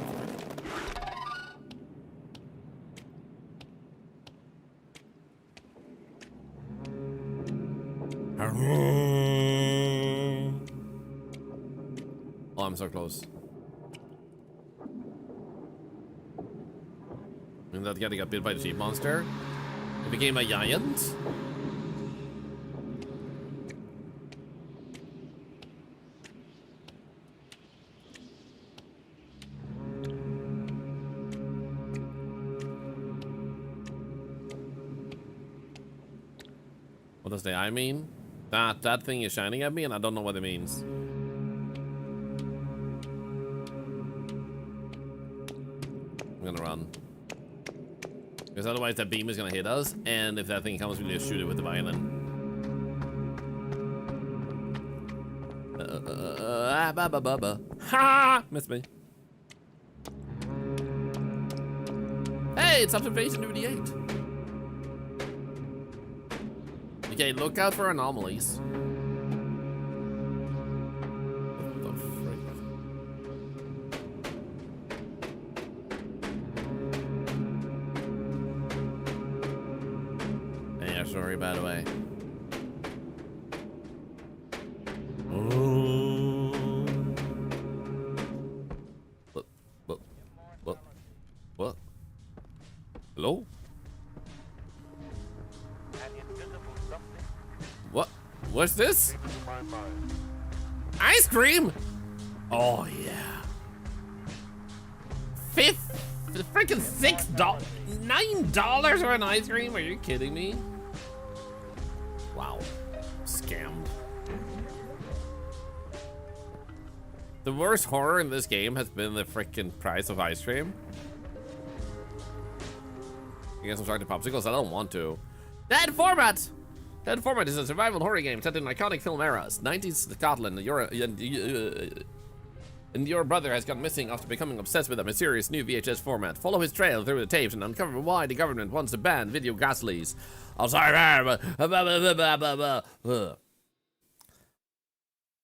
Oh, I'm so close. And that guy got bit by the sheep monster. It became a giant. What does the eye mean? That thing is shining at me and I don't know what it means. I'm gonna run. Because otherwise that beam is gonna hit us, and if that thing comes, we just shoot it with the violin. Ha! Missed me. Hey, it's observation duty 8. Okay, look out for anomalies. What the frick? Yeah, sorry, by the way. What? Hello? What? What's this? Ice cream? Oh yeah. Freaking $6, $9 for an ice cream? Are you kidding me? Wow, scammed. The worst horror in this game has been the freaking price of ice cream. I guess I'm starting to popsicles. I don't want to. Dead format. Dead Format is a survival horror game set in iconic film eras. 90s Scotland, and your brother has gone missing after becoming obsessed with a mysterious new VHS format. Follow his trail through the tapes and uncover why the government wants to ban video ghastlies. I'm sorry,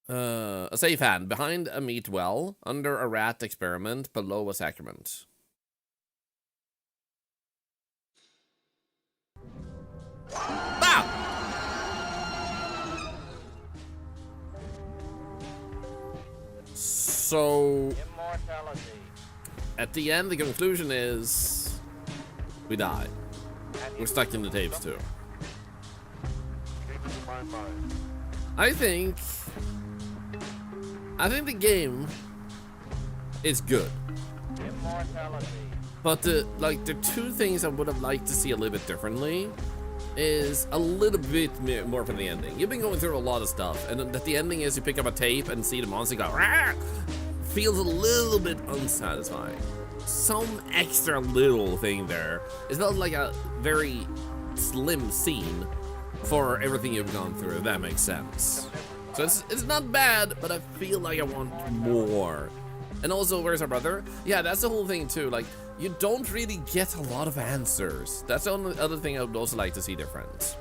a safe hand behind a meat well, under a rat experiment, below a sacrament. Ah! So, at the end, the conclusion is we die. We're stuck in the tapes too. I think the game is good. But like the two things I would have liked to see a little bit differently is a little bit more for the ending. You've been going through a lot of stuff, and at the ending is you pick up a tape and see the monster go, "Rah!" Feels a little bit unsatisfying. Some extra little thing there. It felt like a very slim scene for everything you've gone through, if that makes sense. So it's not bad, but I feel like I want more. And also, where's our brother? Yeah, that's the whole thing too. Like, you don't really get a lot of answers. That's the only other thing I would also like to see different.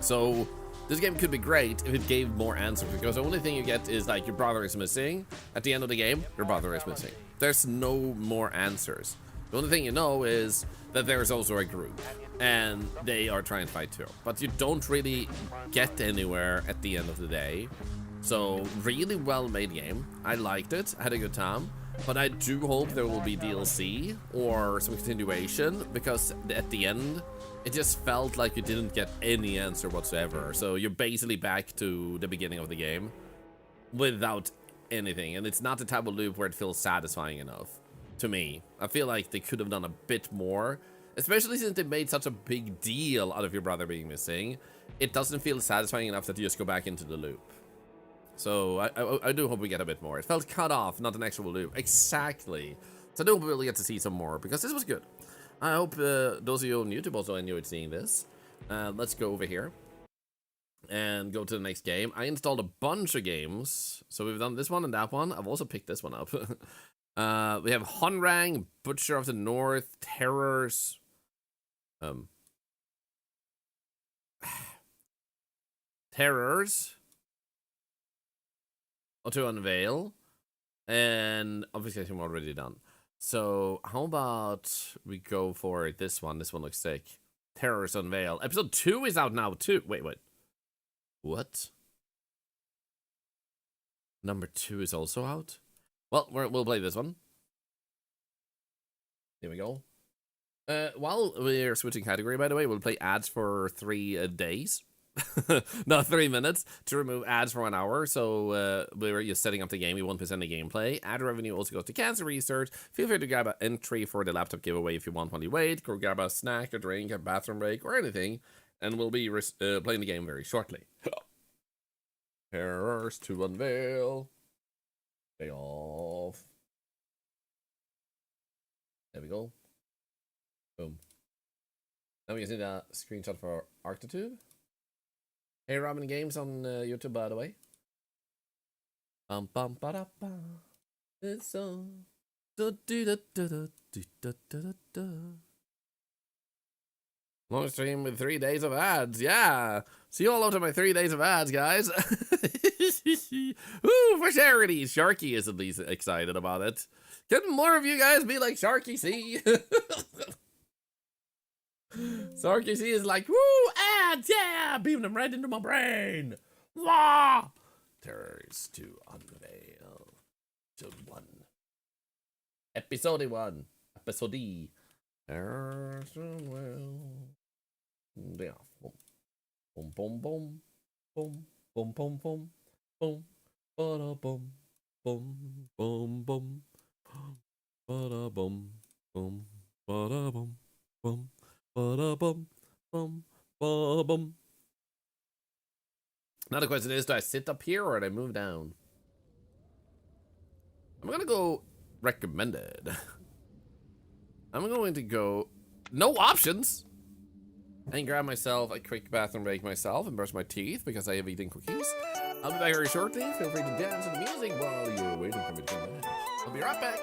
So this game could be great if it gave more answers, because the only thing you get is like your brother is missing. At the end of the game, your brother is missing. There's no more answers. The only thing you know is that there's also a group and they are trying to fight too. But you don't really get anywhere at the end of the day. So really well made game. I liked it, I had a good time. But I do hope there will be DLC or some continuation, because at the end, it just felt like you didn't get any answer whatsoever. So you're basically back to the beginning of the game without anything. And it's not the type of loop where it feels satisfying enough to me. I feel like they could have done a bit more, especially since they made such a big deal out of your brother being missing. It doesn't feel satisfying enough that you just go back into the loop. So I do hope we get a bit more. It felt cut off, not an actual loop. Exactly. So I do hope we'll get to see some more, because this was good. I hope those of you on YouTube also enjoyed seeing this. Let's go over here and go to the next game. I installed a bunch of games. So we've done this one and that one. I've also picked this one up. We have Honrang, Butcher of the North, Terrors. Terrors. To Unveil, and obviously I'm already done. So how about we go for this one? This one looks sick. Terrors Unveil. Episode 2 is out now too. Wait. What? Number 2 is also out? Well, we'll play this one. Here we go. While we're switching category, by the way, we'll play ads for 3 days. No, 3 minutes to remove ads for 1 hour. So we're just setting up the game. We won't miss any gameplay. Ad revenue also goes to cancer research. Feel free to grab an entry for the laptop giveaway if you want while you wait. Go grab a snack, a drink, a bathroom break, or anything, and we'll be playing the game very shortly. Terrors to Unveil. Stay off. There we go. Boom. Now we can see the screenshot for Arctitude. Hey, Robin Games on YouTube, by the way. Bum bum ba da ba. It's so do do da da da da da da. Long stream with 3 days of ads. Yeah. See you all after my 3 days of ads, guys. Woo, for charity. Sharky is at least excited about it. Can more of you guys be like Sharky C? Sharky C is like, woo, ads, yeah, beam them right into my brain. Wah! Terrors to Unveil. Episode 1. Episode 1. Episode. Terrors to Unveil. Yeah. Boom, boom, boom. Boom, boom, boom, boom. Boom. Ba-da, boom. Boom, boom, boom. Ba-da, boom. Boom. Ba-da, boom. Boom. Ba-da-bum, bum, ba-bum. Now the question is, do I sit up here or do I move down? I'm gonna go recommended. I'm going to go no options and grab myself a quick bathroom break myself and brush my teeth because I have eaten cookies. I'll be back very shortly. Feel free to dance to the music while you're waiting for me to come back. I'll be right back.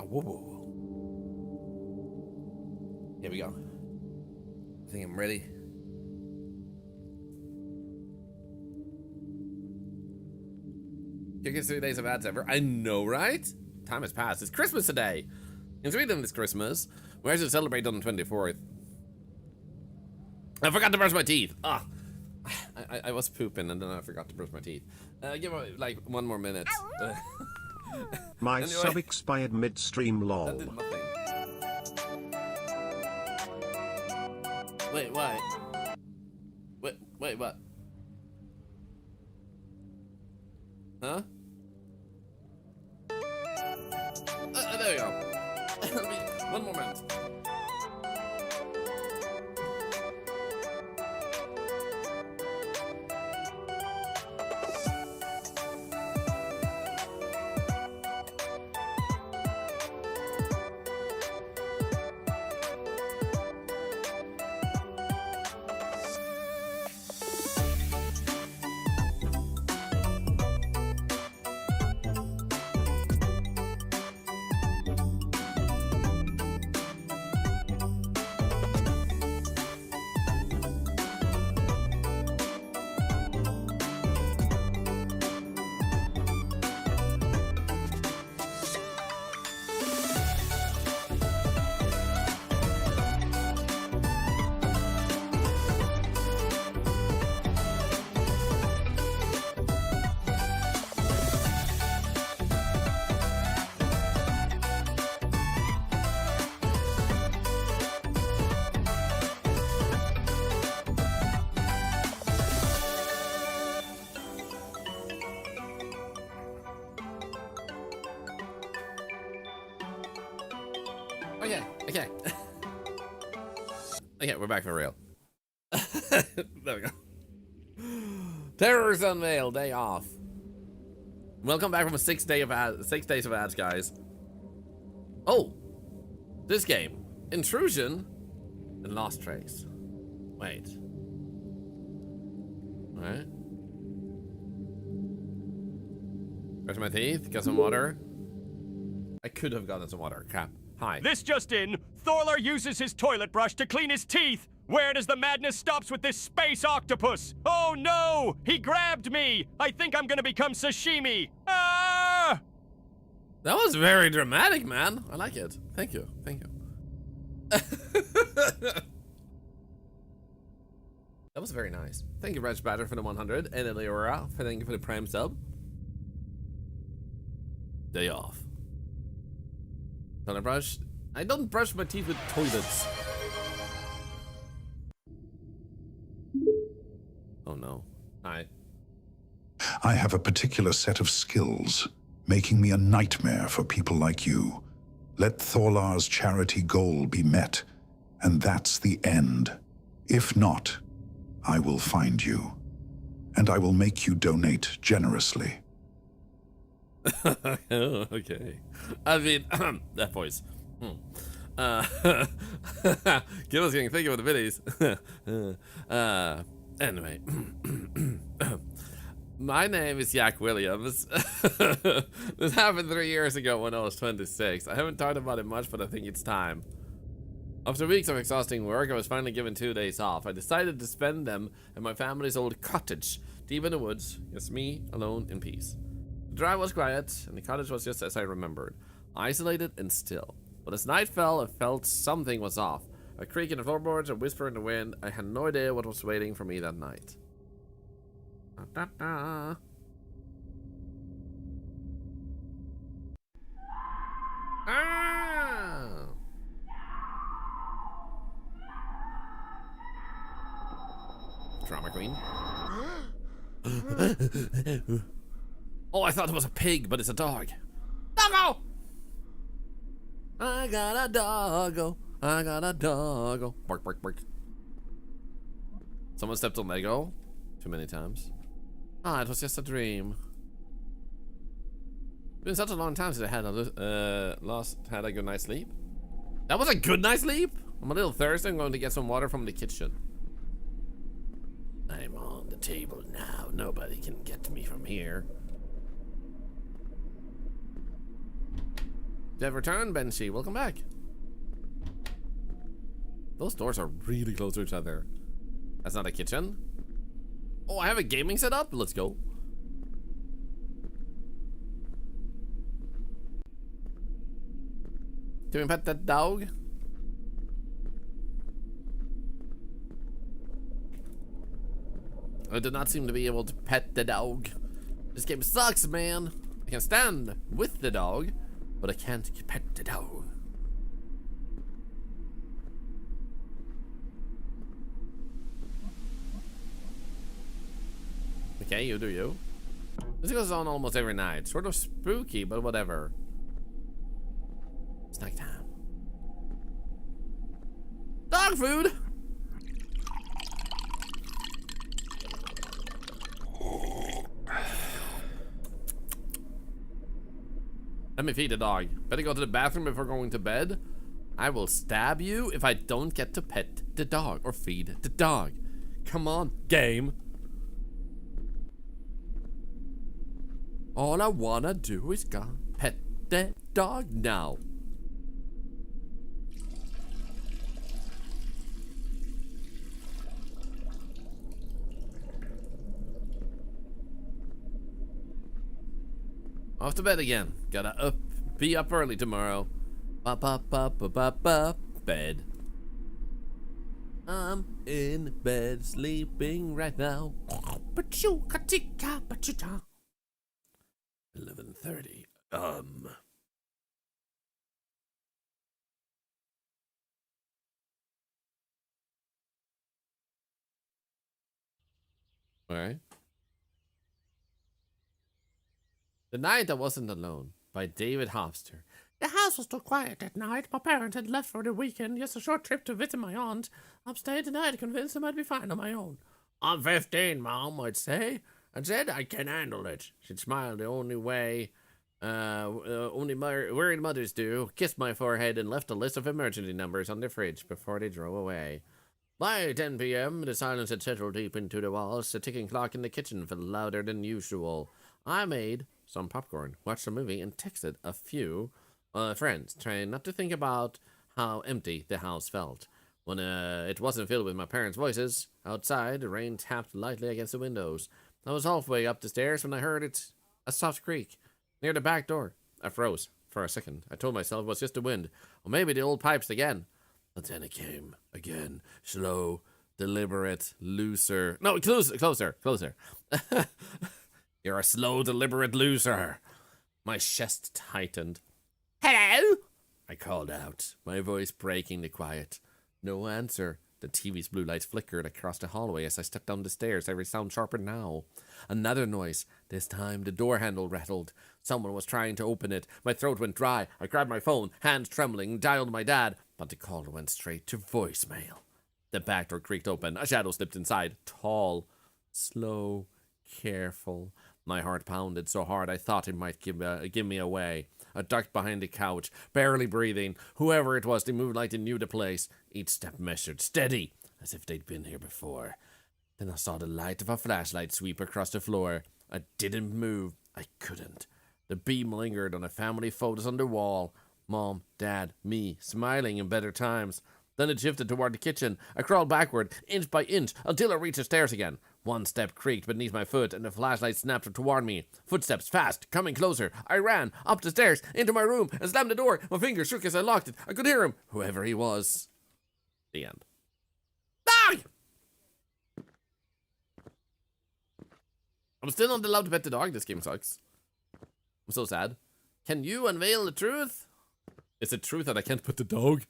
Whoa, whoa, whoa. Here we go. I think I'm ready. Quickest 3 days of ads ever. I know, right? Time has passed. It's Christmas today. In Sweden, it's Christmas. We actually celebrate on the 24th. I forgot to brush my teeth. Ah, I was pooping and then I forgot to brush my teeth. Give me like 1 more minute. My Anyway. sub expired midstream That lol. did nothing. Wait, why? Wait, what? Huh? There we go. 1 more minute. Okay. Okay, we're back for real. There we go. Terrors Unveiled, day off. Welcome back from a 6 days of ads, guys. Oh, this game. Intrusion and Lost Trace. Wait. Alright. Brush my teeth, got some water. I could have gotten some water, crap. Hi. This just in, Thorlar uses his toilet brush to clean his teeth. Where does the madness stops with this space octopus? Oh no! He grabbed me! I think I'm gonna become sashimi! Ah! That was very dramatic, man. I like it. Thank you. Thank you. That was very nice. Thank you, Reg Batter, for the 100. And Eliora, thank you for the Prime sub. Day off. Toilet brush. I don't brush my teeth with toilets. Oh no. Hi. I have a particular set of skills, making me a nightmare for people like you. Let Thorlar's charity goal be met, and that's the end. If not, I will find you, and I will make you donate generously. Oh, okay. I mean, that voice. Give us getting thinking with the biddies. Anyway. My name is Jack Williams. This happened 3 years ago when I was 26. I haven't talked about it much, but I think it's time. After weeks of exhausting work, I was finally given 2 days off. I decided to spend them at my family's old cottage, deep in the woods, just me, alone, in peace. The drive was quiet, and the cottage was just as I remembered, isolated and still. But as night fell, I felt something was off. A creak in the floorboards, a whisper in the wind. I had no idea what was waiting for me that night. Da, da, da. Ah! Drama queen. Oh, I thought it was a pig, but it's a dog. Doggo! I got a doggo. I got a doggo. Bark, bark, bark. Someone stepped on Lego too many times. Ah, it was just a dream. It's been such a long time since I had a good night's sleep. That was a good night's sleep? I'm a little thirsty. I'm going to get some water from the kitchen. I'm on the table now. Nobody can get me from here. You have returned, Benshi. Welcome back. Those doors are really close to each other. That's not a kitchen. Oh, I have a gaming setup. Let's go. Can we pet that dog? I did not seem to be able to pet the dog. This game sucks, man. I can stand with the dog, but I can't pet the dog. Okay, you do you. This goes on almost every night. Sort of spooky, but whatever. Snack time. Dog food! Let me feed the dog. Better go to the bathroom before going to bed. I will stab you if I don't get to pet the dog or feed the dog. Come on, game. All I wanna do is go pet the dog now. Off to bed again. Gotta be up early tomorrow. Bed. I'm in bed sleeping right now. 11:30. Alright. The Night I Wasn't Alone by David Hofster. The house was too quiet that night. My parents had left for the weekend, just a short trip to visit my aunt. I'm staying tonight, convinced I might be fine on my own. I'm 15, Mom, I'd say. I said I can handle it. She'd smile the only way worried mothers do, kissed my forehead and left a list of emergency numbers on the fridge before they drove away. By 10 p.m., the silence had settled deep into the walls. The ticking clock in the kitchen felt louder than usual. I made some popcorn, watched a movie, and texted a few friends, trying not to think about how empty the house felt. When it wasn't filled with my parents' voices, outside, the rain tapped lightly against the windows. I was halfway up the stairs when I heard a soft creak near the back door. I froze for a second. I told myself it was just the wind, or maybe the old pipes again. But then it came again, slow, deliberate, looser. No, closer. You're a slow, deliberate loser. My chest tightened. Hello? I called out, my voice breaking the quiet. No answer. The TV's blue lights flickered across the hallway as I stepped down the stairs, every sound sharper now. Another noise. This time the door handle rattled. Someone was trying to open it. My throat went dry. I grabbed my phone, hands trembling, dialed my dad, but the call went straight to voicemail. The back door creaked open. A shadow slipped inside. Tall, slow, careful. My heart pounded so hard I thought it might give me away. I ducked behind the couch, barely breathing. Whoever it was, they moved like they knew the place. Each step measured, steady, as if they'd been here before. Then I saw the light of a flashlight sweep across the floor. I didn't move. I couldn't. The beam lingered on the family photos on the wall. Mom, Dad, me, smiling in better times. Then it shifted toward the kitchen. I crawled backward, inch by inch, until I reached the stairs again. One step creaked beneath my foot, and the flashlight snapped toward me. Footsteps fast, coming closer. I ran up the stairs, into my room, and slammed the door. My fingers shook as I locked it. I could hear him, whoever he was. The end. Dog! I'm still not allowed to pet the dog. This game sucks. I'm so sad. Can you unveil the truth? Is it truth that I can't pet the dog?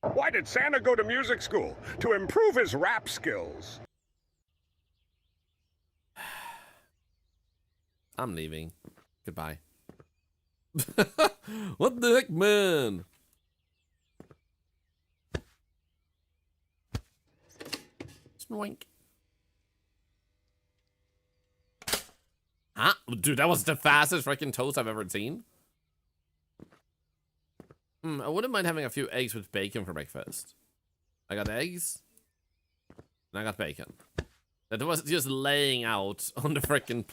Why did Santa go to music school? To improve his rap skills. I'm leaving. Goodbye. What the heck, man? Snoink. Huh? Dude, that was the fastest freaking toast I've ever seen. I wouldn't mind having a few eggs with bacon for breakfast. I got eggs, and I got bacon. That was just laying out on the freaking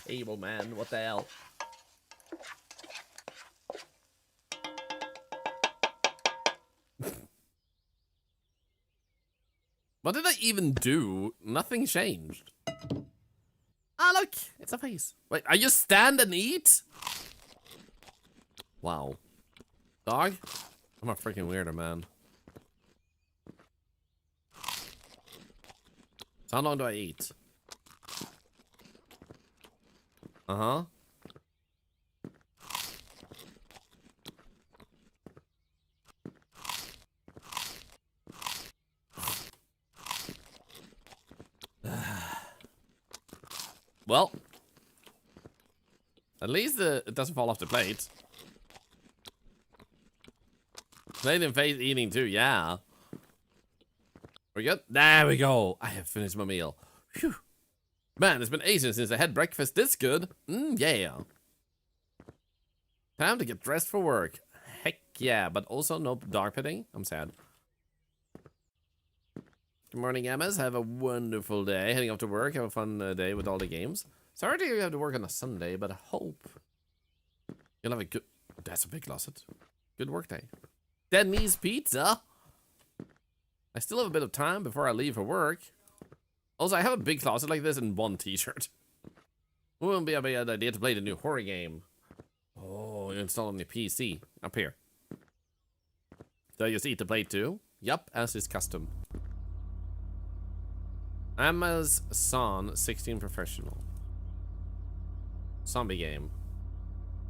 table, man. What the hell? What did I even do? Nothing changed. Ah, look! It's a face. Wait, I just stand and eat? Wow. Dog? I'm a freaking weirdo, man. So how long do I eat? Uh-huh. Well, at least it doesn't fall off the plate. Plate and face eating too, yeah. We good? There we go. I have finished my meal. Phew. Man, it's been ages since I had breakfast this good. Yeah. Time to get dressed for work. Heck yeah, but also no dog petting. I'm sad. Good morning, Emmas. Have a wonderful day. Heading off to work. Have a fun day with all the games. Sorry to have to work on a Sunday, but I hope you'll have a good... That's a big closet. Good work day. Denny's Pizza. I still have a bit of time before I leave for work. Also, I have a big closet like this and one t-shirt. It wouldn't be a bad idea to play the new horror game. Oh, you install on your PC. Up here. Do I just eat the plate too? Yup, as is custom. Amazon 16 Professional. Zombie game.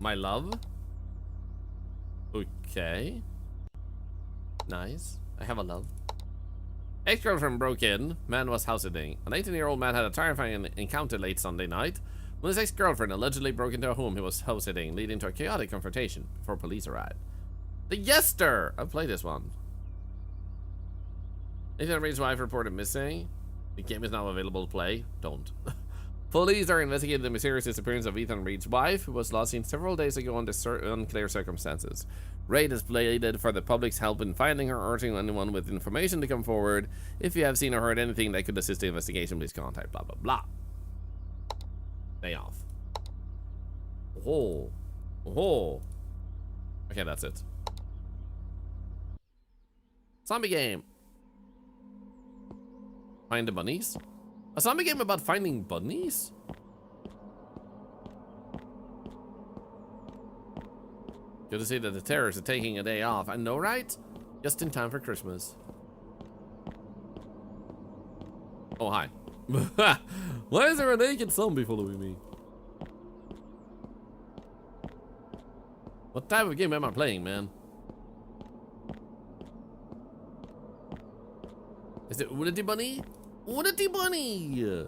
My love? Okay. Nice. I have a love. Ex-girlfriend broke in. Man was house sitting. An 18-year-old man had a terrifying encounter late Sunday night when his ex-girlfriend allegedly broke into a home he was house sitting, leading to a chaotic confrontation before police arrived. The Yester! I've played this one. Ethan Reed's wife reported missing. The game is now available to play. Don't. Police are investigating the mysterious disappearance of Ethan Reed's wife, who was last seen several days ago under unclear circumstances. Raid has pleaded for the public's help in finding her, urging anyone with information to come forward. If you have seen or heard anything that could assist the investigation, please contact blah blah blah. Day off. Oh. Oh. Okay, that's it. Zombie game. Find the bunnies? A zombie game about finding bunnies? Good to see that the terrorists are taking a day off. I know, right? Just in time for Christmas. Oh, hi. Why is there a naked zombie following me? What type of game am I playing, man? Is it Woodity Bunny? Woodity Bunny!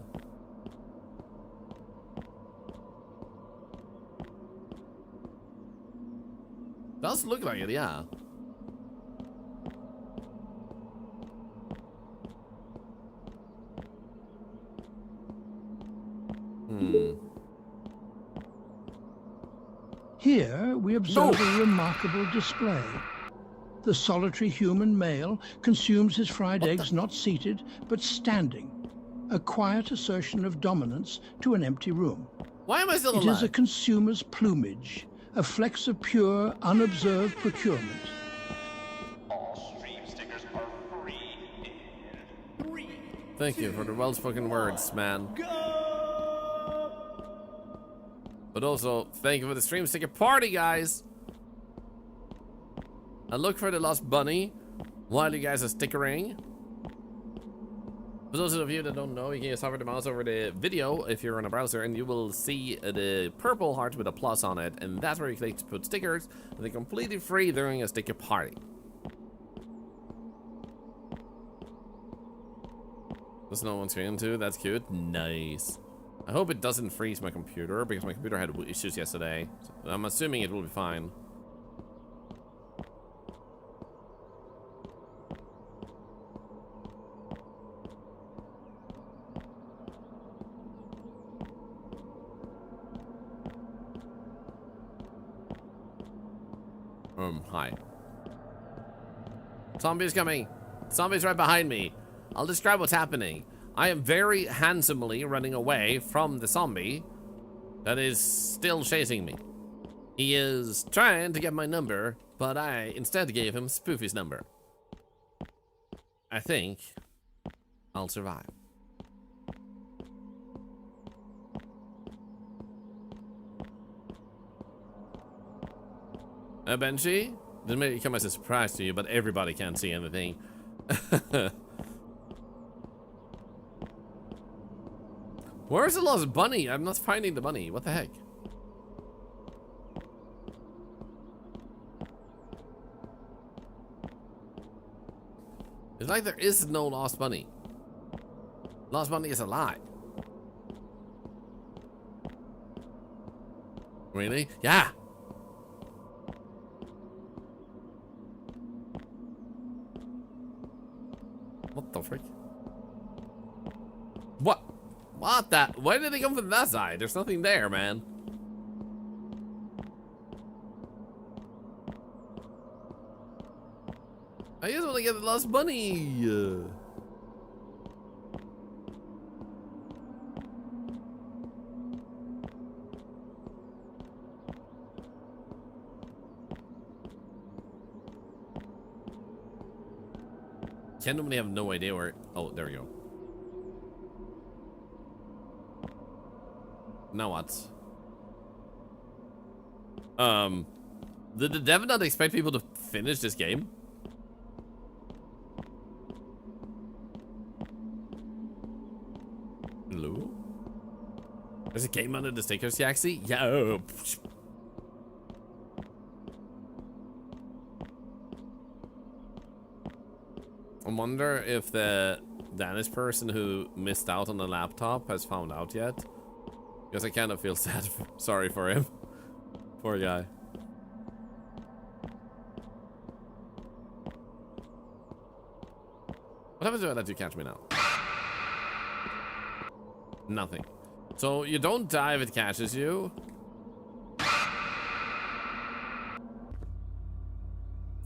Does look like it, yeah. Here we observe a remarkable display. The solitary human male consumes his fried eggs not seated, but standing. A quiet assertion of dominance to an empty room. Why am I still alive? It is a consumer's plumage, a flex of pure, unobserved procurement. All stream stickers are free in 3. Thank you for the well-spoken words, man. But also, thank you for the stream sticker party, guys. And look for the lost bunny while you guys are stickering. For those of you that don't know, you can just hover the mouse over the video if you're on a browser, and you will see the purple heart with a plus on it, and that's where you click to put stickers, and they're completely free during a sticker party. There's no one streaming too. That's cute. Nice. I hope it doesn't freeze my computer, because my computer had issues yesterday. So I'm assuming it will be fine. Hi. Zombies coming. Zombies right behind me. I'll describe what's happening. I am very handsomely running away from the zombie that is still chasing me. He is trying to get my number, but I instead gave him Spoofy's number. I think I'll survive. Benji, this may come as a surprise to you, but everybody can't see anything. Where's the lost bunny? I'm not finding the bunny. What the heck? It's like there is no lost bunny. Lost bunny is a lie. Really? Yeah. What the frick? What? What that? Why did they come from that side? There's nothing there, man. I just want to get the lost bunny. Genuinely have no idea where. Oh, there we go. Now what? Did the dev not expect people to finish this game? Hello? There's a game under the stickers, Yaxi? Yeah. I wonder if the Danish person who missed out on the laptop has found out yet. Because I kind of feel sorry for him. Poor guy. What happens if I let you catch me now? Nothing. So you don't die if it catches you.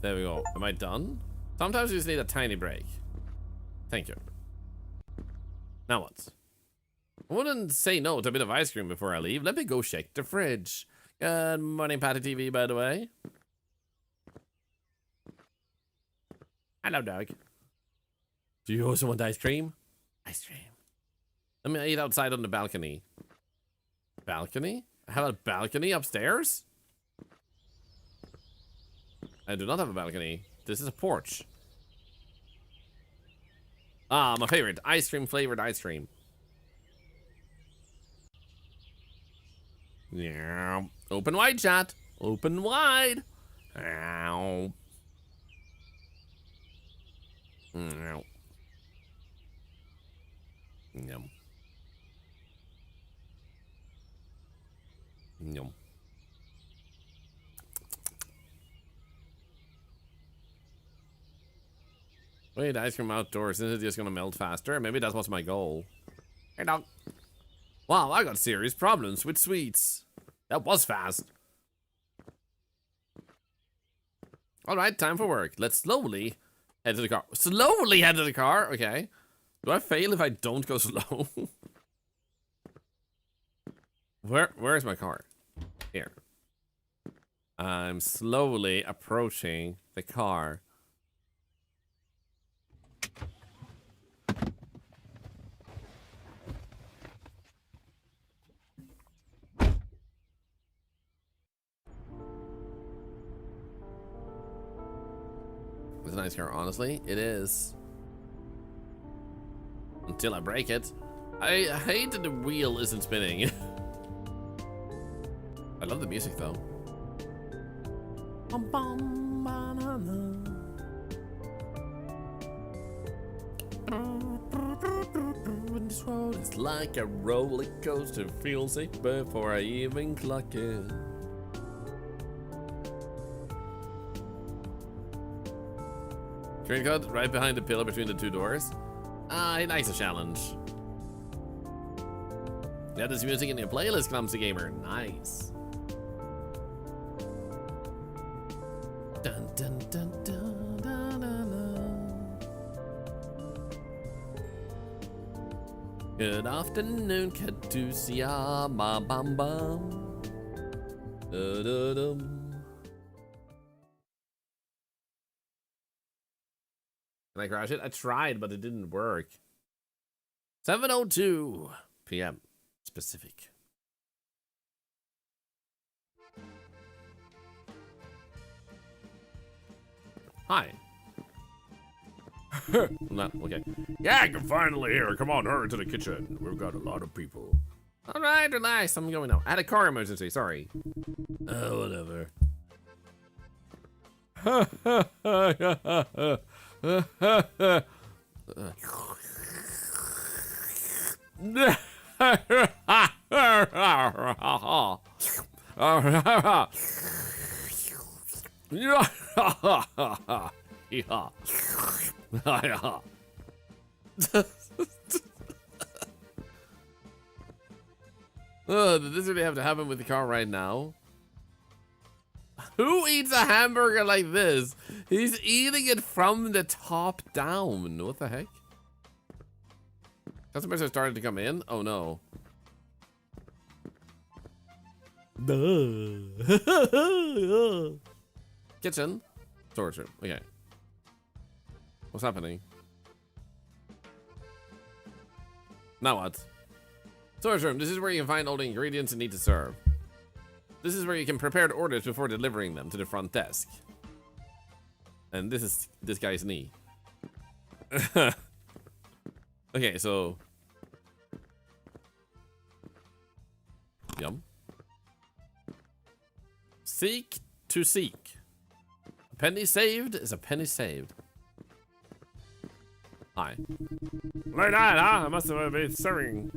There we go. Am I done? Sometimes you just need a tiny break. Thank you. Now what? I wouldn't say no to a bit of ice cream before I leave. Let me go check the fridge. Good morning, Patty TV, by the way. Hello, dog. Do you also want ice cream? Ice cream. Let me eat outside on the balcony. Balcony? I have a balcony upstairs? I do not have a balcony. This is a porch. Ah, my favorite. Ice cream flavored ice cream. Yeah. Open wide, chat. Open wide. Ow. Ow. Yum. Yum. Wait, ice cream outdoors. Isn't it just gonna melt faster? Maybe that's what's my goal. Hey, dog. Wow, I got serious problems with sweets. That was fast. Alright, time for work. Let's slowly head to the car. Slowly head to the car? Okay. Do I fail if I don't go slow? Where's my car? Here. I'm slowly approaching the car. It's a nice car, honestly. It is. Until I break it. I hate that the wheel isn't spinning. I love the music though. Bum, bum, banana. This road is like a roller coaster. Feels sick before I even clock it. Screen cut right behind the pillar between the two doors. Ah, he likes a challenge. Yeah, this music in your playlist, Clumsy Gamer. Nice. Dun, dun, dun, dun, dun, dun, dun. Good afternoon, Katusia. Ba bam bam. Da da dum. Can I crash it? I tried, but it didn't work. 7:02 p.m. Specific. Hi. No, okay. Yeah, I can finally hear. Come on, hurry to the kitchen. We've got a lot of people. All right, relax. I'm going now. I had a car emergency. Sorry. Whatever. Did this really have to happen with the car right now? Who eats a hamburger like this? He's eating it from the top down. What the heck? Customers are starting to come in? Oh no. Kitchen. Storage room. Okay. What's happening? Now what? Storage room. This is where you can find all the ingredients you need to serve. This is where you can prepare the orders before delivering them to the front desk. And this is this guy's knee. Okay, so... Yum. Seek to seek. A penny saved is a penny saved. Hi. Like that, huh? I must have been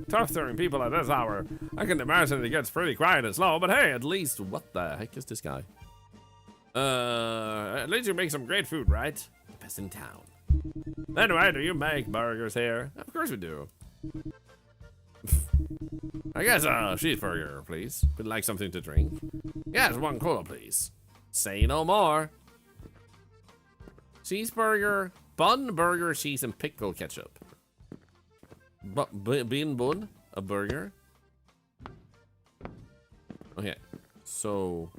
tough serving people at this hour. I can imagine it gets pretty quiet and slow, but hey, At least, what the heck is this guy? at least you make some great food, right? The best in town. Anyway, do you make burgers here? Of course we do. I guess a cheeseburger, please. Would like something to drink? Yes, one cola, please. Say no more. Cheeseburger, bun, burger, cheese, and pickle ketchup. Bean bun, a burger. Okay, so...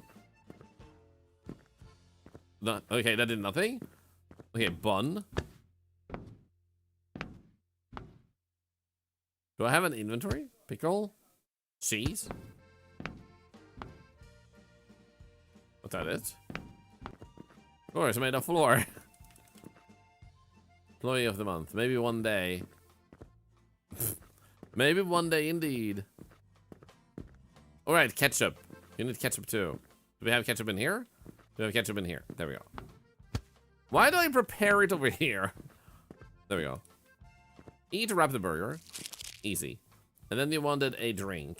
Okay, that did nothing. Okay, bun. Do I have an inventory? Pickle? Cheese? What's that it? Oh, it's made of floor. Employee of the month. Maybe one day. Maybe one day indeed. Alright, ketchup. You need ketchup too. Do we have ketchup in here? Do we have ketchup in here? There we go. Why do I prepare it over here? There we go. Eat to wrap the burger. Easy. And then you wanted a drink.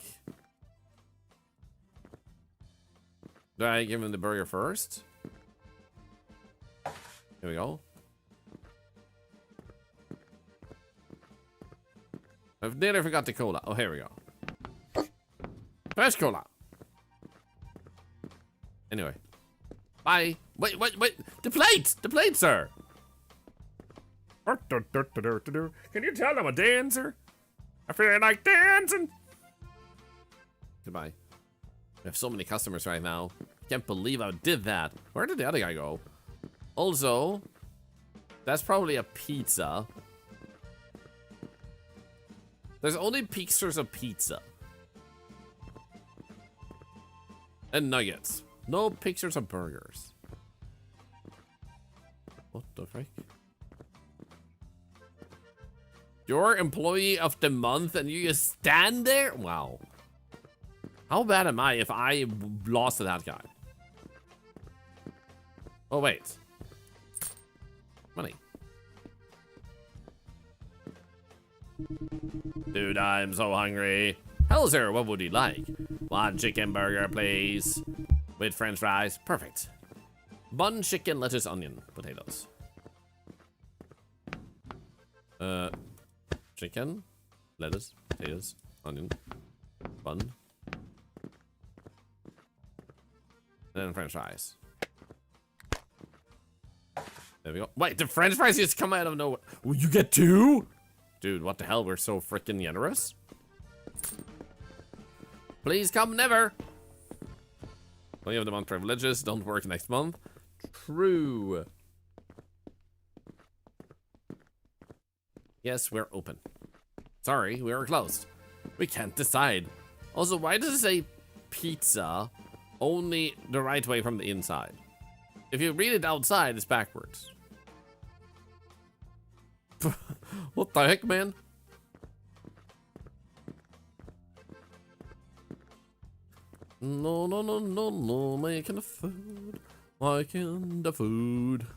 Do I give him the burger first? Here we go. I've nearly forgot the cola. Oh, here we go. Fresh cola. Anyway. Bye. Wait. The plate! The plate, sir! Can you tell I'm a dancer? I feel like dancing. Goodbye. We have so many customers right now. Can't believe I did that. Where did the other guy go? Also, that's probably a pizza. There's only pictures of pizza. And nuggets. No pictures of burgers. What the frick? You're employee of the month and you just stand there? Wow. How bad am I if I lost to that guy? Oh, wait. Money. Dude, I'm so hungry. Hello, sir. What would you like? One chicken burger, please. With french fries. Perfect. Bun, chicken, lettuce, onion, potatoes. Chicken, lettuce, potatoes, onion, bun. And then french fries. There we go. Wait, the french fries just come out of nowhere. Will you get two? dude, what the hell? We're so freaking generous. Please come never. Only of the month privileges don't work next month. True. Yes, we're open. Sorry, we were closed. We can't decide. Also, why does it say pizza only the right way from the inside? If you read it outside, it's backwards. What the heck, man? No, no, no, no, no, making the food. Making the food.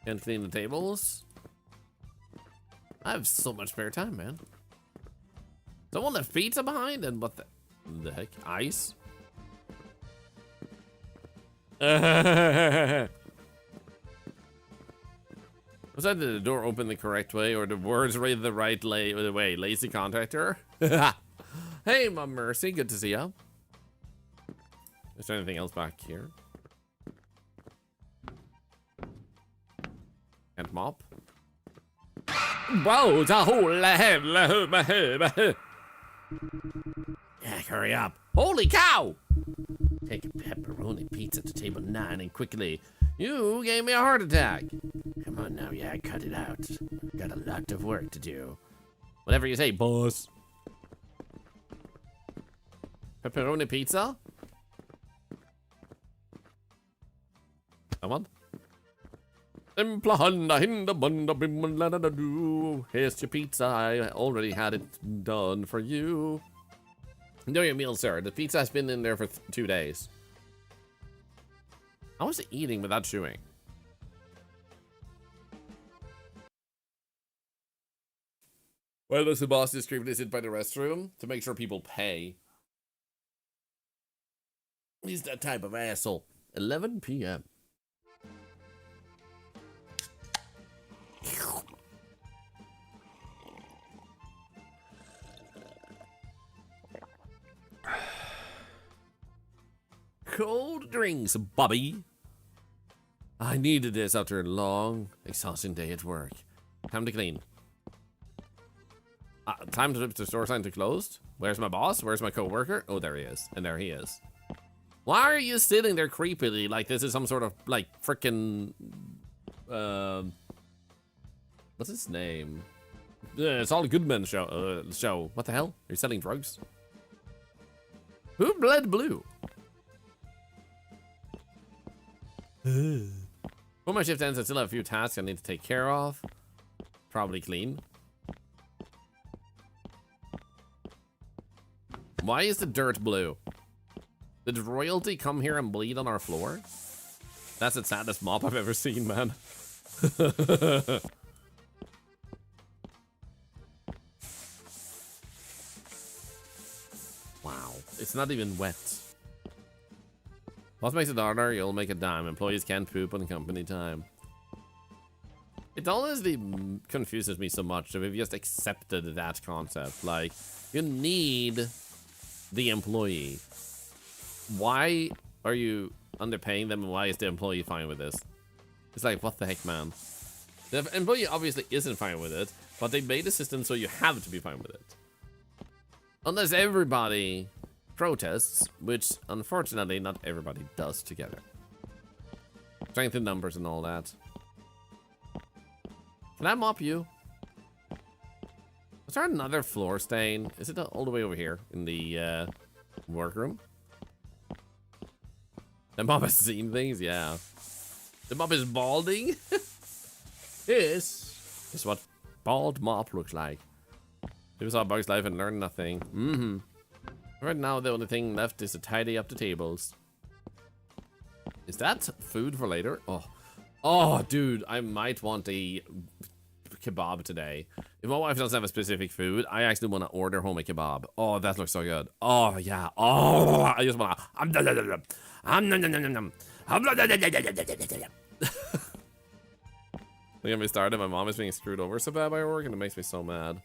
Can't clean the tables. I have so much spare time, man. Someone left pizza behind, and what the heck? Ice? Was that the door open the correct way, or the words read the right way? Lazy contractor? Hey, Mom Mercy, good to see ya. Is there anything else back here? And mop? Whoa, it's a whole yeah, hurry up. Holy cow! Take a pepperoni pizza to table 9 and quickly. You gave me a heart attack. Come on now, yeah, cut it out. Got a lot of work to do. Whatever you say, boss. Pepperoni pizza? Come on. Here's your pizza. I already had it done for you. Enjoy your meal, sir. The pizza has been in there for 2 days. How was it eating without chewing? Why does the boss discreetly sit by the restroom? To make sure people pay. He's that type of asshole. 11 p.m. Cold drinks, Bobby. I needed this after a long, exhausting day at work. Time to clean. Time to the store sign to closed. Where's my boss? Where's my co-worker? Oh, there he is. And there he is. Why are you sitting there creepily like this is some sort of, like, frickin'... what's his name? It's all Goodman show. What the hell? Are you selling drugs? Who bled blue? When my shift ends, I still have a few tasks I need to take care of. Probably clean. Why is the dirt blue? Did royalty come here and bleed on our floor? That's the saddest mop I've ever seen, man. Wow, it's not even wet. Boss makes a dollar, you'll make a dime. Employees can't poop on company time. It honestly confuses me so much that we've just accepted that concept. Like, you need the employee. Why are you underpaying them and why is the employee fine with this? It's like, what the heck, man? The employee obviously isn't fine with it, but they made a system so you have to be fine with it. Unless everybody protests, which unfortunately not everybody does together. Strength in numbers and all that. Can I mop you? Was there another floor stain? Is it all the way over here in the workroom? The mop has seen things? Yeah. The mop is balding? This is what bald mop looks like. People saw Bug's Life and learned nothing. Mm-hmm. Right now, the only thing left is to tidy up the tables. Is that food for later? Oh. Oh, dude, I might want a kebab today. If my wife doesn't have a specific food, I actually want to order home a kebab. Oh, that looks so good. Oh, yeah. Oh, I just want to... Don't get me started. My mom is being screwed over so bad by her work, and it makes me so mad.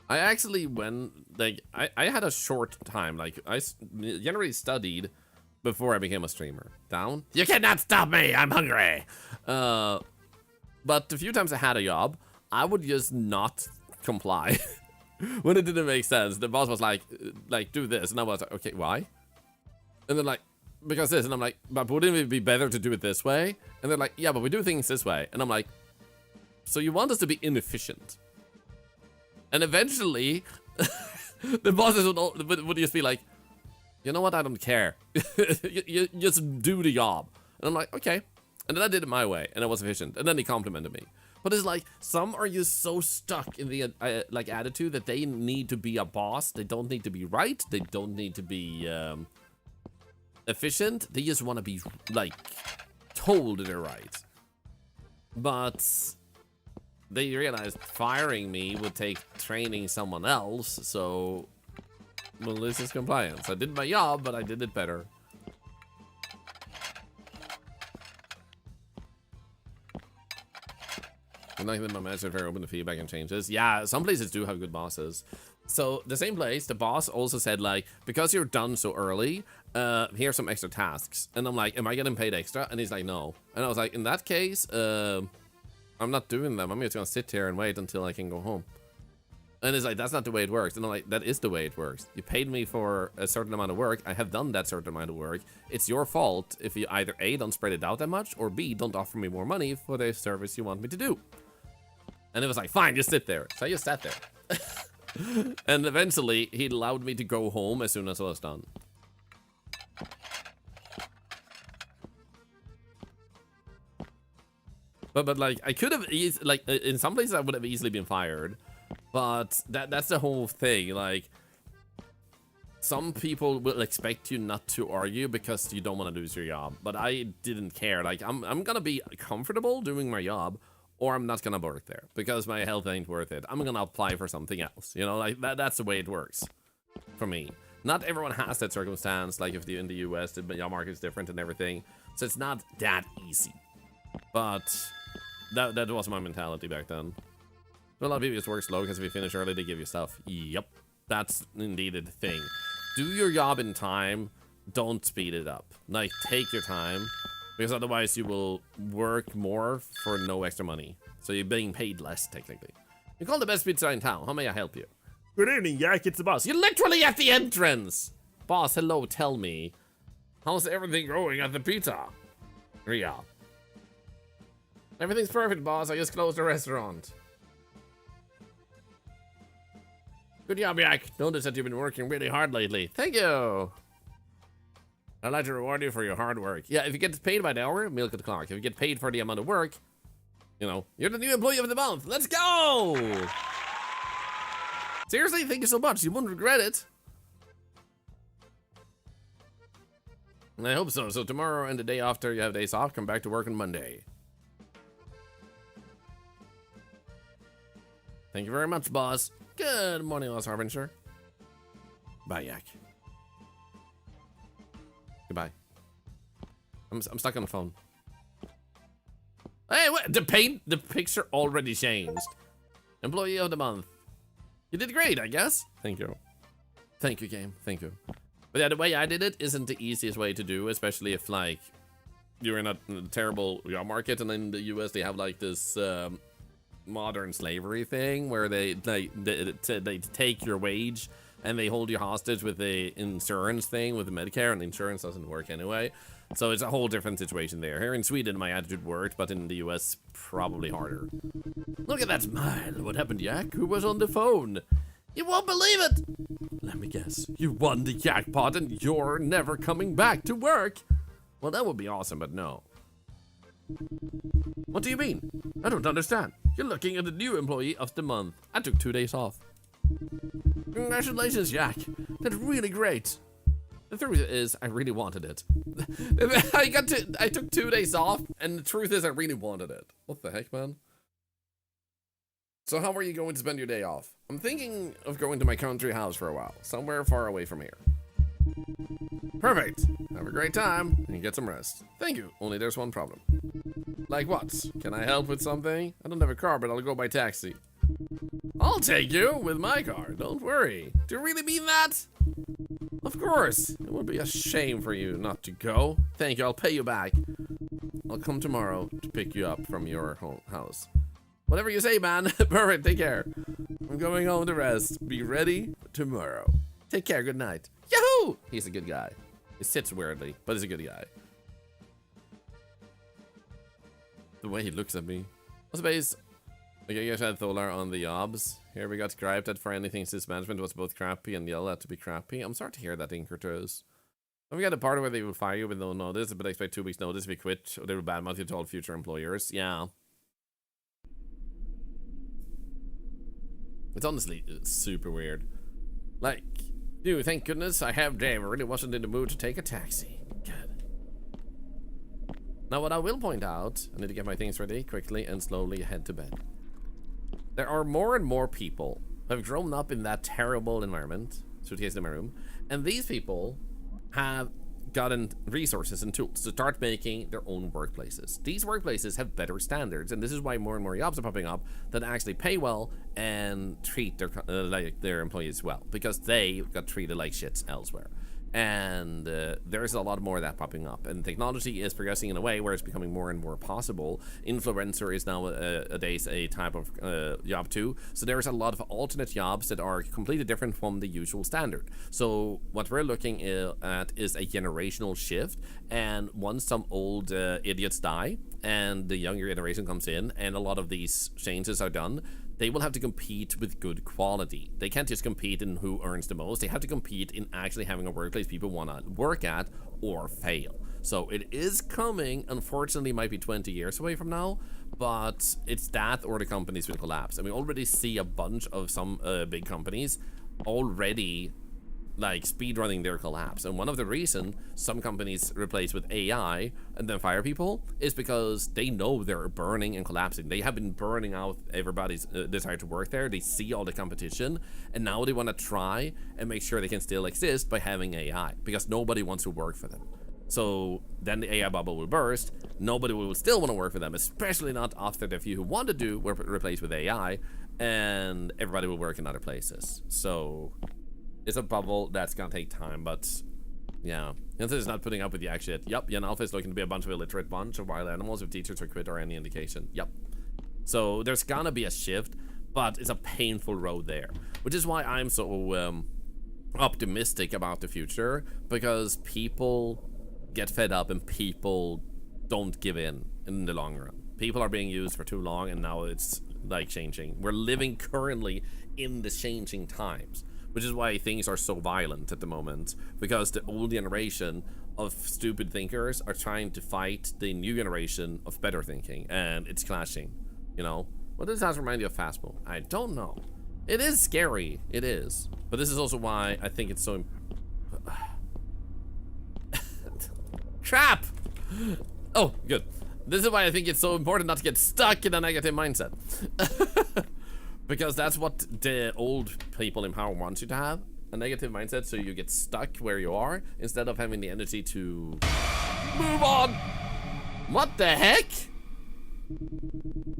I actually went, like, I had a short time. Like, I generally studied before I became a streamer. Down? You cannot stop me! I'm hungry! But the few times I had a job, I would just not comply. When it didn't make sense, the boss was like, do this. And I was like, okay, why? And they're like, because this. And I'm like, but wouldn't it be better to do it this way? And they're like, yeah, but we do things this way. And I'm like, so you want us to be inefficient? And eventually, the bosses would just be like, you know what, I don't care. you just do the job. And I'm like, okay. And then I did it my way, and it was efficient. And then he complimented me. But it's like, some are just so stuck in the like attitude that they need to be a boss. They don't need to be right. They don't need to be efficient. They just want to be, like, told they're right. But they realized firing me would take training someone else, so malicious compliance. I did my job, but I did it better. I like that my manager very open to feedback and changes. Yeah, some places do have good bosses. So the same place, the boss also said, like, because you're done so early, here's some extra tasks. And I'm like, am I getting paid extra? And he's like, no. And I was like, in that case, I'm not doing them. I'm just gonna sit here and wait until I can go home. And it's like, that's not the way it works. And I'm like, that is the way it works. You paid me for a certain amount of work. I have done that certain amount of work. It's your fault if you either A, don't spread it out that much, or B, don't offer me more money for the service you want me to do. And it was like, fine, just sit there. So I just sat there. And eventually, he allowed me to go home as soon as I was done. But like, I could have, like, in some places I would have easily been fired. But that's the whole thing. Like, some people will expect you not to argue because you don't want to lose your job. But I didn't care. Like, I'm gonna be comfortable doing my job, or I'm not gonna work there because my health ain't worth it. I'm gonna apply for something else. You know, like that's the way it works for me. Not everyone has that circumstance. Like, if they're in the US, the job market is different and everything. So it's not that easy. But that was my mentality back then. A lot of people just work slow because if you finish early, they give you stuff. Yep, that's indeed a thing. Do your job in time. Don't speed it up. Like, take your time, because otherwise you will work more for no extra money. So you're being paid less, technically. You call the best pizza in town. How may I help you? Good evening, Yak. It's the boss. You're literally at the entrance. Boss, hello, tell me. How's everything going at the pizza? Ria. Everything's perfect, boss. I just closed the restaurant. Good job, Yak. Notice that you've been working really hard lately. Thank you. I'd like to reward you for your hard work. Yeah, if you get paid by the hour, milk at the clock. If you get paid for the amount of work, you know, you're the new employee of the month. Let's go! Seriously, thank you so much. You won't regret it. And I hope so. So tomorrow and the day after you have days off, come back to work on Monday. Thank you very much, boss. Good morning, Lost Harbinger. Bye, Yak. Goodbye. I'm stuck on the phone. Hey, what? The picture already changed. Employee of the month. You did great, I guess. Thank you. Thank you, game. Thank you. But yeah, the way I did it isn't the easiest way to do, especially if, like, you're in a terrible job market, and in the US they have, like, this modern slavery thing where they take your wage and they hold you hostage with the insurance thing with the Medicare, and the insurance doesn't work anyway. So it's a whole different situation there. Here in Sweden, my attitude worked, but in the US, probably harder. Look at that smile. What happened, Yak? Who was on the phone? You won't believe it. Let me guess. You won the jackpot and you're never coming back to work. Well, that would be awesome, but no. What do you mean? I don't understand. You're looking at the new employee of the month. I took 2 days off. Congratulations, Yak. That's really great. The truth is, I really wanted it. I took 2 days off, and the truth is, I really wanted it. What the heck, man? So how are you going to spend your day off? I'm thinking of going to my country house for a while, somewhere far away from here. Perfect. Have a great time and get some rest. Thank you. Only there's one problem. Like what? Can I help with something? I don't have a car, but I'll go by taxi. I'll take you with my car. Don't worry. Do you really mean that? Of course. It would be a shame for you not to go. Thank you. I'll pay you back. I'll come tomorrow to pick you up from your home house. Whatever you say, man. Perfect, take care. I'm going home to rest. Be ready tomorrow. Take care, good night. Yahoo! He's a good guy. He sits weirdly, but he's a good guy. The way he looks at me. What's the base? Okay, you guys had Thorlar on the obs. Here we got griped that for anything since management was both crappy and yelled at to be crappy. I'm sorry to hear that, Inkertos. Then we got a part where they will fire you with no notice, but they expect 2 weeks notice if you quit, or they will badmouth you to all future employers. Yeah. It's honestly super weird. Like, dude, thank goodness I have Dave. I really wasn't in the mood to take a taxi. Good. Now, what I will point out, I need to get my things ready quickly and slowly head to bed. There are more and more people who have grown up in that terrible environment, suitcase in my room, and these people have gotten resources and tools to start making their own workplaces. These workplaces have better standards, and this is why more and more jobs are popping up that actually pay well and treat their like their employees well, because they got treated like shits elsewhere. And there's a lot more of that popping up, and technology is progressing in a way where it's becoming more and more possible. Influencer is now nowadays a type of job too, so there's a lot of alternate jobs that are completely different from the usual standard. So what we're looking at is a generational shift, and once some old idiots die and the younger generation comes in and a lot of these changes are done, they will have to compete with good quality. They can't just compete in who earns the most. They have to compete in actually having a workplace people want to work at or fail. So it is coming. Unfortunately, might be 20 years away from now, but it's that or the companies will collapse. And we already see a bunch of some big companies already like speedrunning their collapse. And one of the reasons some companies replace with AI and then fire people is because they know they're burning and collapsing. They have been burning out everybody's desire to work there. They see all the competition, and now they want to try and make sure they can still exist by having AI, because nobody wants to work for them. So then the AI bubble will burst. Nobody will still want to work for them, especially not after the few who want to do were replaced with AI, and everybody will work in other places. So it's a bubble that's gonna take time, but yeah. Yantis is not putting up with yak shit. Yup, Yan Alpha is looking to be a bunch of illiterate bunch of wild animals if teachers are quit or any indication. Yup. So there's gonna be a shift, but it's a painful road there. Which is why I'm so optimistic about the future, because people get fed up and people don't give in the long run. People are being used for too long, and now it's like changing. We're living currently in the changing times, which is why things are so violent at the moment, because the old generation of stupid thinkers are trying to fight the new generation of better thinking, and it's clashing, you know? What does that remind you of Fastball? I don't know. It is scary, it is. But this is also why I think it's so... Crap! Oh, good. This is why I think it's so important not to get stuck in a negative mindset. Because that's what the old people in power want you to have. A negative mindset, so you get stuck where you are, instead of having the energy to move on. What the heck?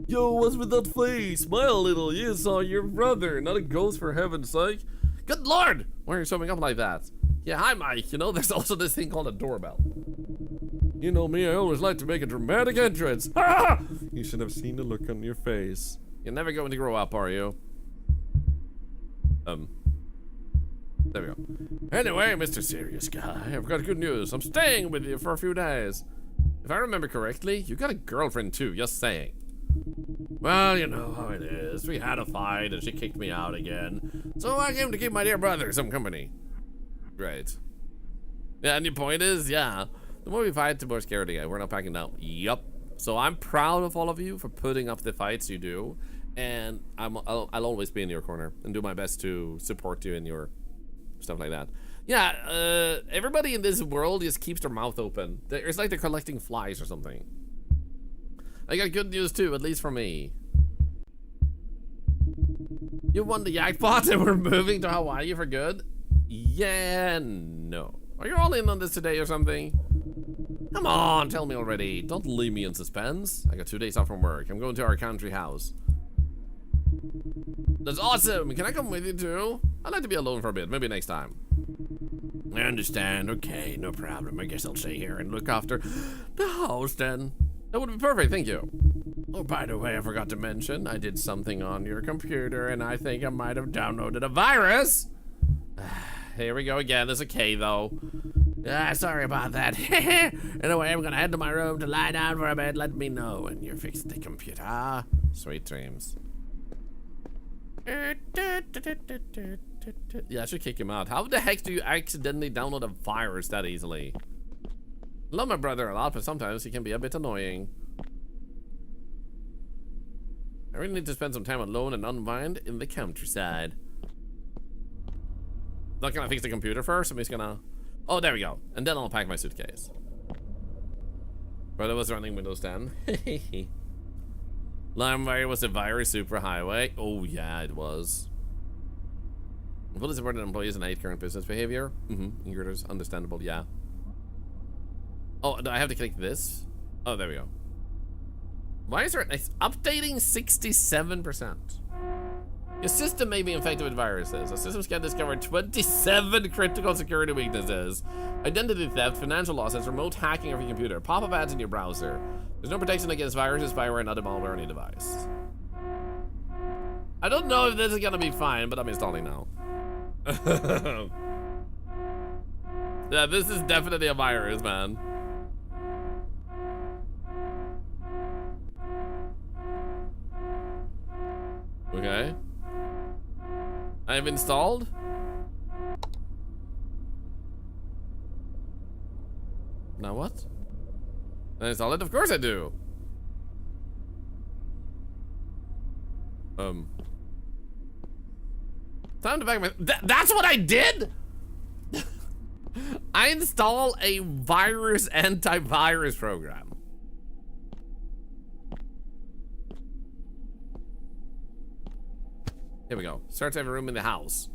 Yo, what's with that face? Smile a little. You saw your brother, not a ghost, for heaven's sake. Good lord! Why are you showing up like that? Yeah, hi Mike. You know, there's also this thing called a doorbell. You know me, I always like to make a dramatic entrance. Ah! You should have seen the look on your face. You're never going to grow up, are you? There we go. Anyway, Mr. Serious Guy, I've got good news. I'm staying with you for a few days. If I remember correctly, you got a girlfriend too, just saying. Well, you know how it is. We had a fight and she kicked me out again. So I came to keep my dear brother some company. Right. Yeah, and your point is, yeah, the more we fight, the more scared I get. We're not backing down. Yup. So I'm proud of all of you for putting up the fights you do. And I'll always be in your corner and do my best to support you in your stuff like that. Yeah, everybody in this world just keeps their mouth open. It's like they're collecting flies or something. I got good news too, at least for me. You won the jackpot and we're moving to Hawaii for good? Yeah, no. Are you all in on this today or something? Come on, tell me already. Don't leave me in suspense. I got 2 days off from work. I'm going to our country house. That's awesome. Can I come with you too? I'd like to be alone for a bit. Maybe next time. I understand. Okay, no problem. I guess I'll stay here and look after the house then. That would be perfect, thank you. Oh, by the way, I forgot to mention, I did something on your computer, and I think I might have downloaded a virus. Here we go again. There's a K, though. Sorry about that. Anyway, I'm gonna head to my room to lie down for a bit. Let me know when you're fixed the computer. Sweet dreams. Yeah, I should kick him out. How the heck do you accidentally download a virus that easily? Love my brother a lot, but sometimes he can be a bit annoying. I really need to spend some time alone and unwind in the countryside. Not gonna fix the computer first. I'm just gonna... Oh, there we go. And then I'll pack my suitcase. But I was running Windows 10. LimeWire was a virus superhighway. Oh, yeah, it was. Fully supported employees and 8 current business behavior. Intruders, understandable, yeah. Oh, do I have to click this? Oh, there we go. Why is there... It's updating 67%. Your system may be infected with viruses. The system can discover 27 critical security weaknesses. Identity theft, financial losses, remote hacking of your computer, pop-up ads in your browser. There's no protection against viruses, spyware, and other malware on your device. I don't know if this is gonna be fine, but I'm installing now. Yeah, this is definitely a virus, man. Okay. I have installed. Now what? I install it? Of course I do. Time to back my... That's what I did? I install a virus antivirus program. Here we go. Search every room in the house.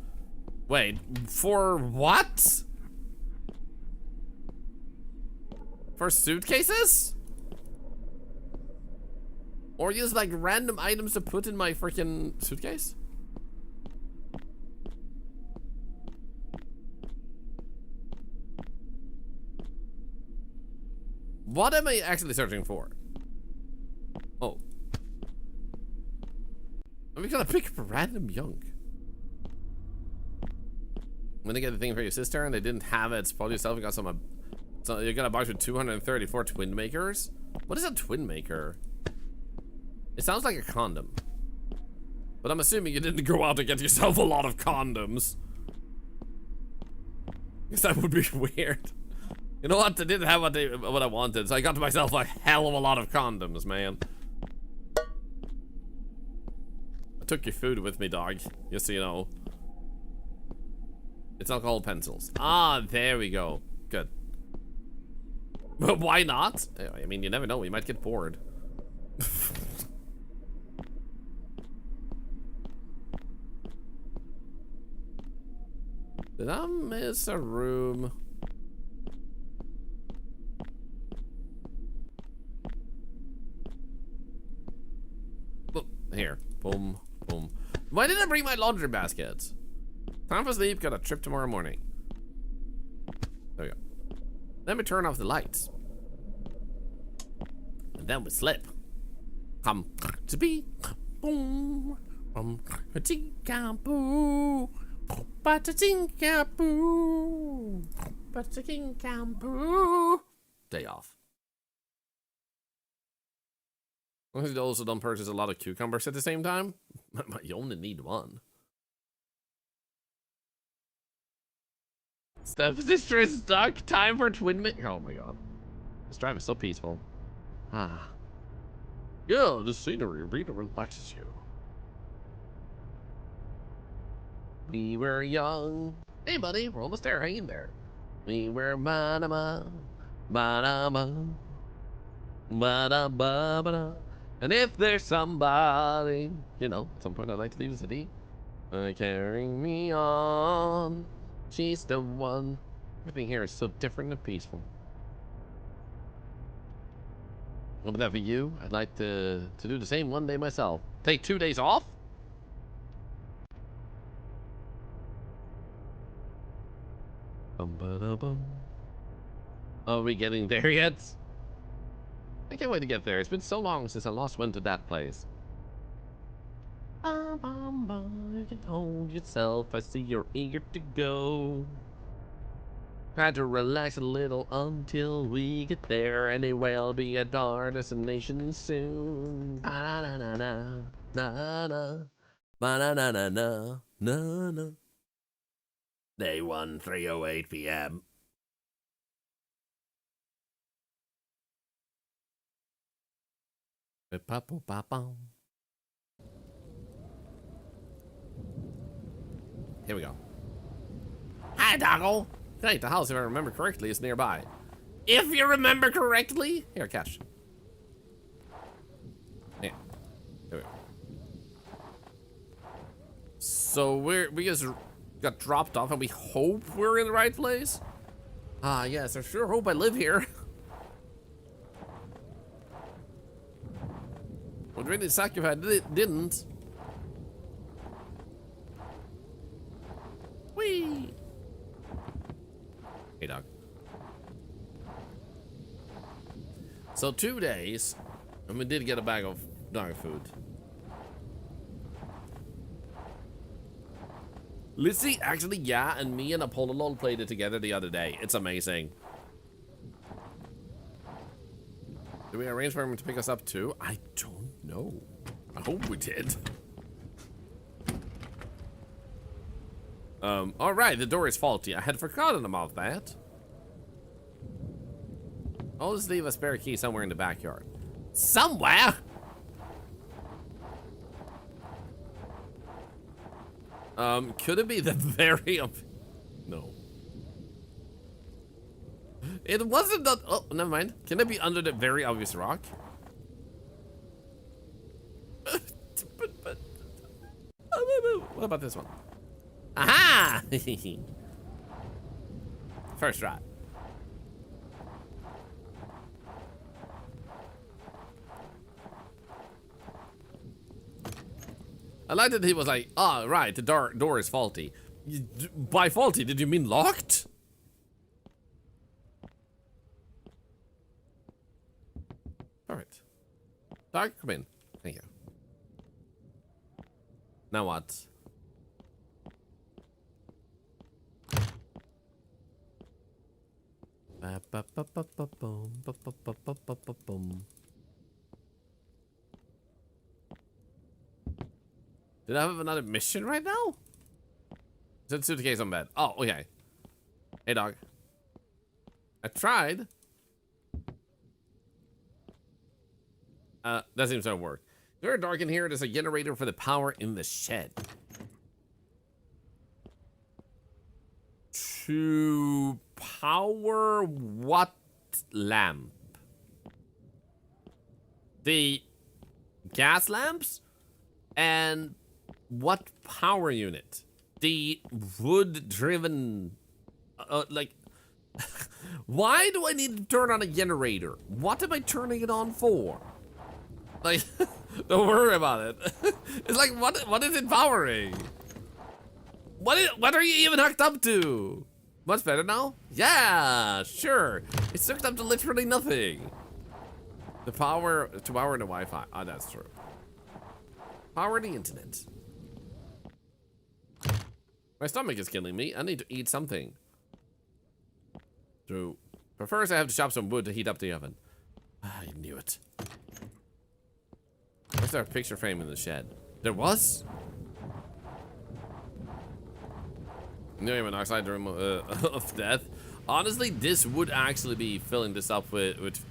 Wait, for what? For suitcases? Or use like random items to put in my freaking suitcase? What am I actually searching for? Oh. I'm gonna pick up random junk. When they get the thing for your sister and they didn't have it, spoil yourself. You got some. So you're gonna box with 234 twin makers. What is a twin maker? It sounds like a condom, but I'm assuming you didn't go out to get yourself a lot of condoms. Because that would be weird. You know what? They didn't have what I wanted, so I got myself a hell of a lot of condoms, man. I took your food with me, dog. Just so you know. It's alcohol pencils. Ah, there we go. Good. But why not? I mean, you never know. We might get bored. Did I miss a room? Oh, here. Boom. Boom. Why didn't I bring my laundry baskets? Time for sleep, got a trip tomorrow morning. There we go. Let me turn off the lights. And then we slip. Come to be boom. Boo. Day off. You also don't purchase a lot of cucumbers at the same time. You only need one. Steph's sister is stuck. Time for twin mate. Oh my god. This drive is so peaceful. Ah. Yeah, the scenery really relaxes you. We were young. Hey buddy, we're almost there. Hang in there. We were ba-da-ba, ba-da-ba, ba-da-ba-ba-da. And if there's somebody, you know, at some point I'd like to leave the city, carrying me on. She's the one. Everything here is so different and peaceful. What about for you? I'd like to do the same one day myself. Take 2 days off? Are we getting there yet? I can't wait to get there. It's been so long since I last went to that place. You can hold yourself. I see you're eager to go. Try to relax a little until we get there. Anyway, I'll be at our destination soon. Na-na-na-na, na-na, ba-na-na-na-na, na-na. Day 1, 3:08 p.m. Here we go. Hi, Doggle. Great, the house, if I remember correctly, is nearby. If you remember correctly? Here, catch. Yeah. Here we go. So we just got dropped off and we hope we're in the right place? Ah, yes, I sure hope I live here. Would really suck if I didn't. Whee! Hey, dog. So 2 days, and we did get a bag of dog food. Lizzie, actually, yeah, and me and Apollo played it together the other day. It's amazing. Did we arrange for him to pick us up too? I don't know. I hope we did. Alright, the door is faulty. I had forgotten about that. I'll just leave a spare key somewhere in the backyard. Somewhere? Could it be the very... No. It wasn't that... Oh, never mind. Can it be under the very obvious rock? What about this one? Aha! First try. I like that he was like, oh, right, the door is faulty. By faulty, did you mean locked? Alright. Dog, come in. Thank you. Now what? Did I have another mission right now? Is that suitcase on bed? Oh, okay. Hey, dog. I tried. That seems to have worked. It's very dark in here. There's a generator for the power in the shed. To power what lamp? The gas lamps? And what power unit? The wood-driven... like... Why do I need to turn on a generator? What am I turning it on for? Like, don't worry about it. It's like, what is it powering? What are you even hooked up to? Much better now? Yeah, sure. It's hooked up to literally nothing. To power the Wi-Fi. Oh, that's true. Power the internet. My stomach is killing me. I need to eat something. So, but first I have to chop some wood to heat up the oven. I knew it. Was there a picture frame in the shed? There was? No, monoxide room of death. Honestly, this would actually be filling this up with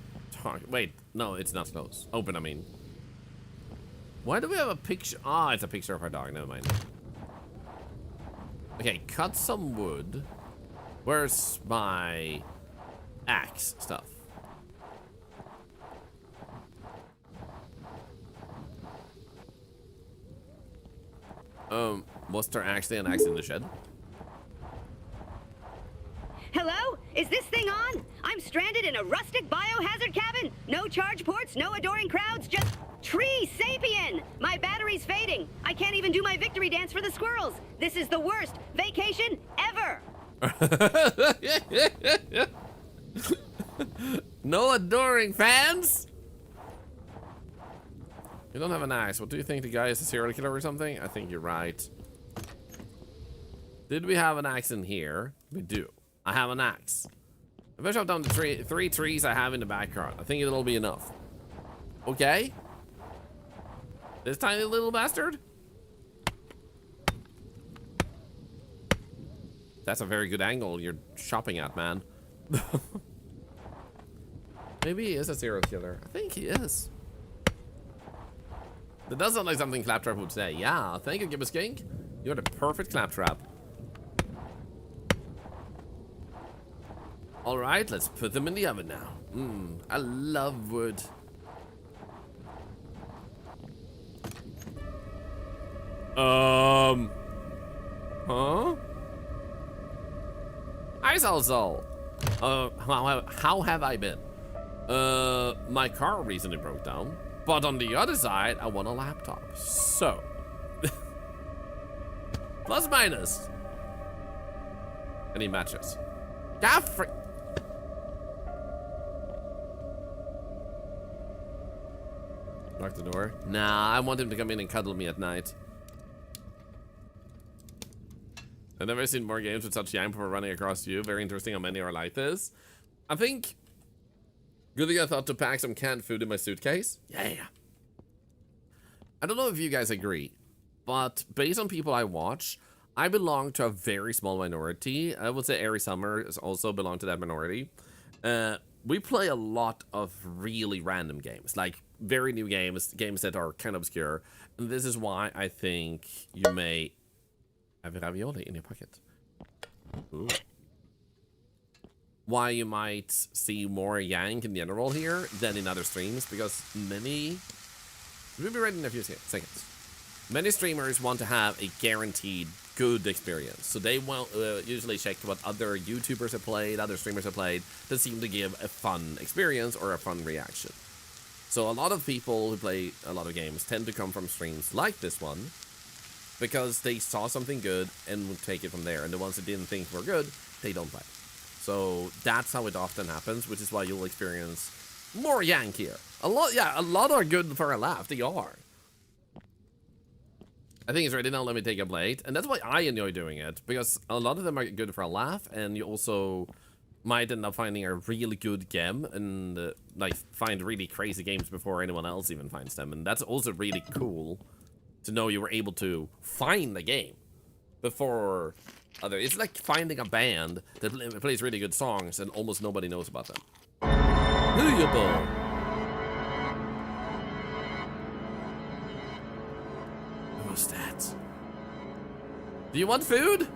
wait, no, it's not close. Open, I mean. Why do we have a picture? Ah, it's a picture of our dog. Never mind. Okay, cut some wood. Where's my axe stuff? Was there actually an axe in the shed? Hello? Is this thing on? I'm stranded in a rustic biohazard cabin. No charge ports, no adoring crowds, just tree sapien. My battery's fading. I can't even do my victory dance for the squirrels. This is the worst vacation ever. No adoring fans? You don't have an axe. What do you think? The guy is a serial killer or something? I think you're right. Did we have an axe in here? We do. I have an axe. If I chop down the three trees I have in the backyard, I think it'll be enough. Okay. This tiny little bastard. That's a very good angle you're chopping at, man. Maybe he is a serial killer. I think he is. That does sound like something Claptrap would say. Yeah, thank you, Gibbous King. You're the perfect Claptrap. Alright, let's put them in the oven now. I love wood. Huh? Hi, Salsal. How have I been? My car recently broke down, but on the other side, I won a laptop. So, plus minus. Any matches? Gaffrey. Lock the door. Nah, I want him to come in and cuddle me at night. I've never seen more games with such yang before running across you. Very interesting how many are like this. I think good thing I thought to pack some canned food in my suitcase. Yeah. I don't know if you guys agree, but based on people I watch, I belong to a very small minority. I would say Airy Summer also belong to that minority. We play a lot of really random games, like very new games, games that are kind of obscure. And this is why I think you may have a ravioli in your pocket. Ooh. Why you might see more yank in general here than in other streams, because many... We'll be ready in a few seconds. Many streamers want to have a guaranteed good experience, so they will usually check what other YouTubers have played, other streamers have played, that seem to give a fun experience or a fun reaction. So a lot of people who play a lot of games tend to come from streams like this one, because they saw something good and would take it from there, and the ones that didn't think were good, they don't play. So that's how it often happens, which is why you'll experience more yank here. A lot are good for a laugh, they are. I think it's ready now, let me take a plate. And that's why I enjoy doing it, because a lot of them are good for a laugh, and you also might end up finding a really good game, and like find really crazy games before anyone else even finds them. And that's also really cool to know you were able to find the game before other. It's like finding a band that plays really good songs and almost nobody knows about them. Who you bull? What's that? Do you want food?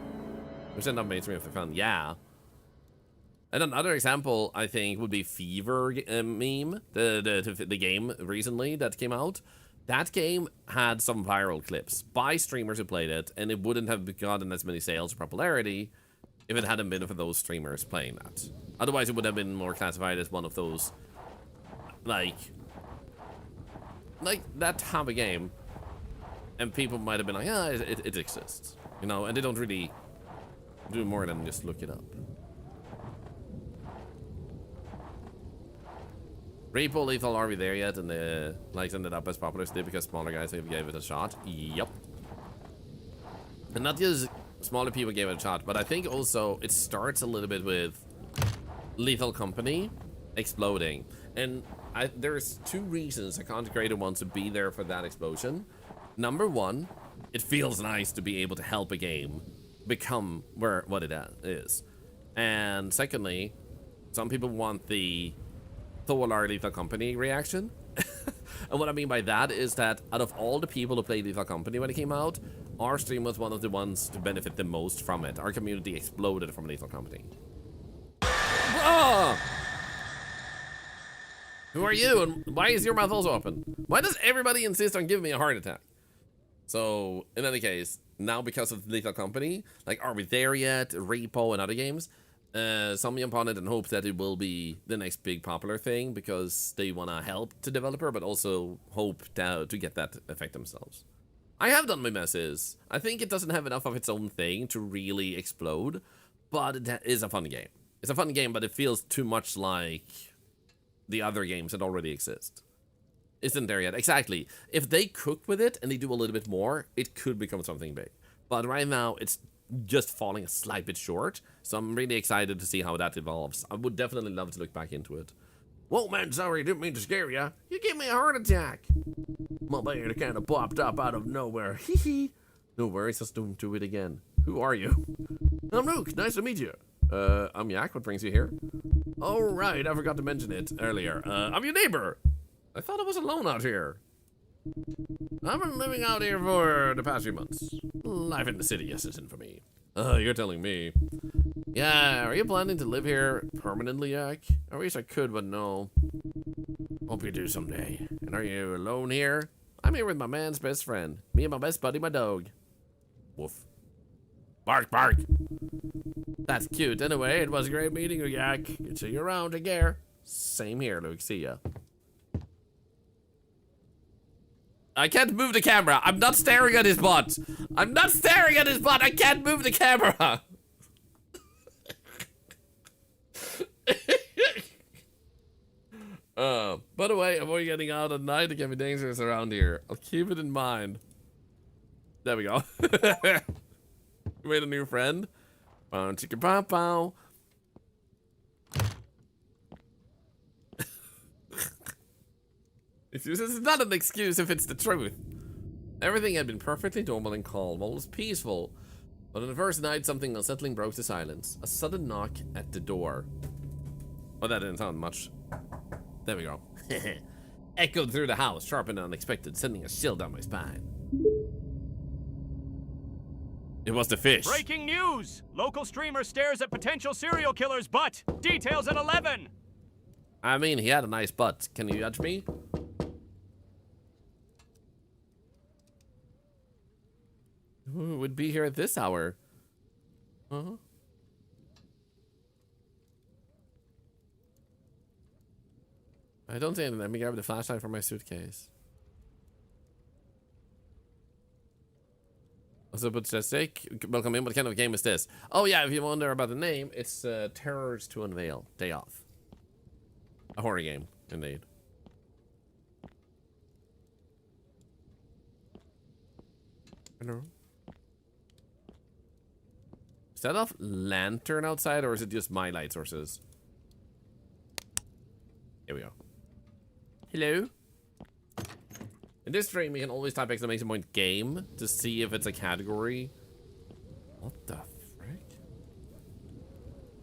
Which end up makes me have fun. Yeah. And another example, I think, would be Fever meme, the game recently that came out. That game had some viral clips by streamers who played it, and it wouldn't have gotten as many sales or popularity if it hadn't been for those streamers playing that. Otherwise, it would have been more classified as one of those, like that type of game, and people might have been like, yeah, it exists, you know, and they don't really do more than just look it up. Repo Lethal, are we there yet? And the likes ended up as popular as did because smaller guys gave it a shot. Yep. And not just smaller people gave it a shot, but I think also it starts a little bit with Lethal Company exploding. And there's two reasons a content creator wants to be there for that explosion. Number one, it feels nice to be able to help a game become what it is. And secondly, some people want the Thorlar Lethal Company reaction. And what I mean by that is that out of all the people who played Lethal Company when it came out, our stream was one of the ones to benefit the most from it. Our community exploded from Lethal Company. Ah! Who are you, and why is your mouth also open? Why does everybody insist on giving me a heart attack? So, in any case, now because of Lethal Company, like, are we there yet? Repo and other games, some jump on it and hope that it will be the next big popular thing because they want to help the developer, but also hope to get that effect themselves. I have done my messes. I think it doesn't have enough of its own thing to really explode, but it is a fun game. It's a fun game, but it feels too much like the other games that already exist. isn't there yet. Exactly. If they cook with it and they do a little bit more, it could become something big. But right now, it's just falling a slight bit short. So I'm really excited to see how that evolves. I would definitely love to look back into it. Whoa, man, sorry, didn't mean to scare ya. You gave me a heart attack. My band kind of popped up out of nowhere. Hee hee. No worries, let's do it again. Who are you? I'm Luke, nice to meet you. I'm Yak, what brings you here? Oh, right, I forgot to mention it earlier. I'm your neighbor. I thought I was alone out here. I've been living out here for the past few months. Life in the city isn't for me. You're telling me. Yeah, are you planning to live here permanently, Yak? I wish I could, but no. Hope you do someday. And are you alone here? I'm here with my man's best friend. Me and my best buddy, my dog. Woof. Bark, bark. That's cute. Anyway, it was great meeting you, Yak. Good see you around, take care. Same here, Luke. See ya. I can't move the camera. I'm not staring at his butt. I'm not staring at his butt. I can't move the camera. By the way, avoid getting out at night. It can be dangerous around here. I'll keep it in mind. There we go. You made a new friend. Bow, chicka, pow, pow. This is not an excuse if it's the truth. Everything had been perfectly normal and calm, all was peaceful. But on the first night, something unsettling broke the silence. A sudden knock at the door. Oh, that didn't sound much. There we go. Echoed through the house, sharp and unexpected, sending a chill down my spine. It was the fish. Breaking news! Local streamer stares at potential serial killer's butt. Details at 11. I mean, he had a nice butt. Can you judge me? Who would be here at this hour? Uh-huh. I don't see anything. Let me grab the flashlight from my suitcase. Also, but just sake, welcome in. What kind of game is this? Oh yeah, if you wonder about the name, it's Terrors to Unveil. Day Off. A horror game, indeed. Hello. Is that a lantern outside, or is it just my light sources? Here we go. Hello. In this stream, you can always type exclamation point game to see if it's a category. What the frick?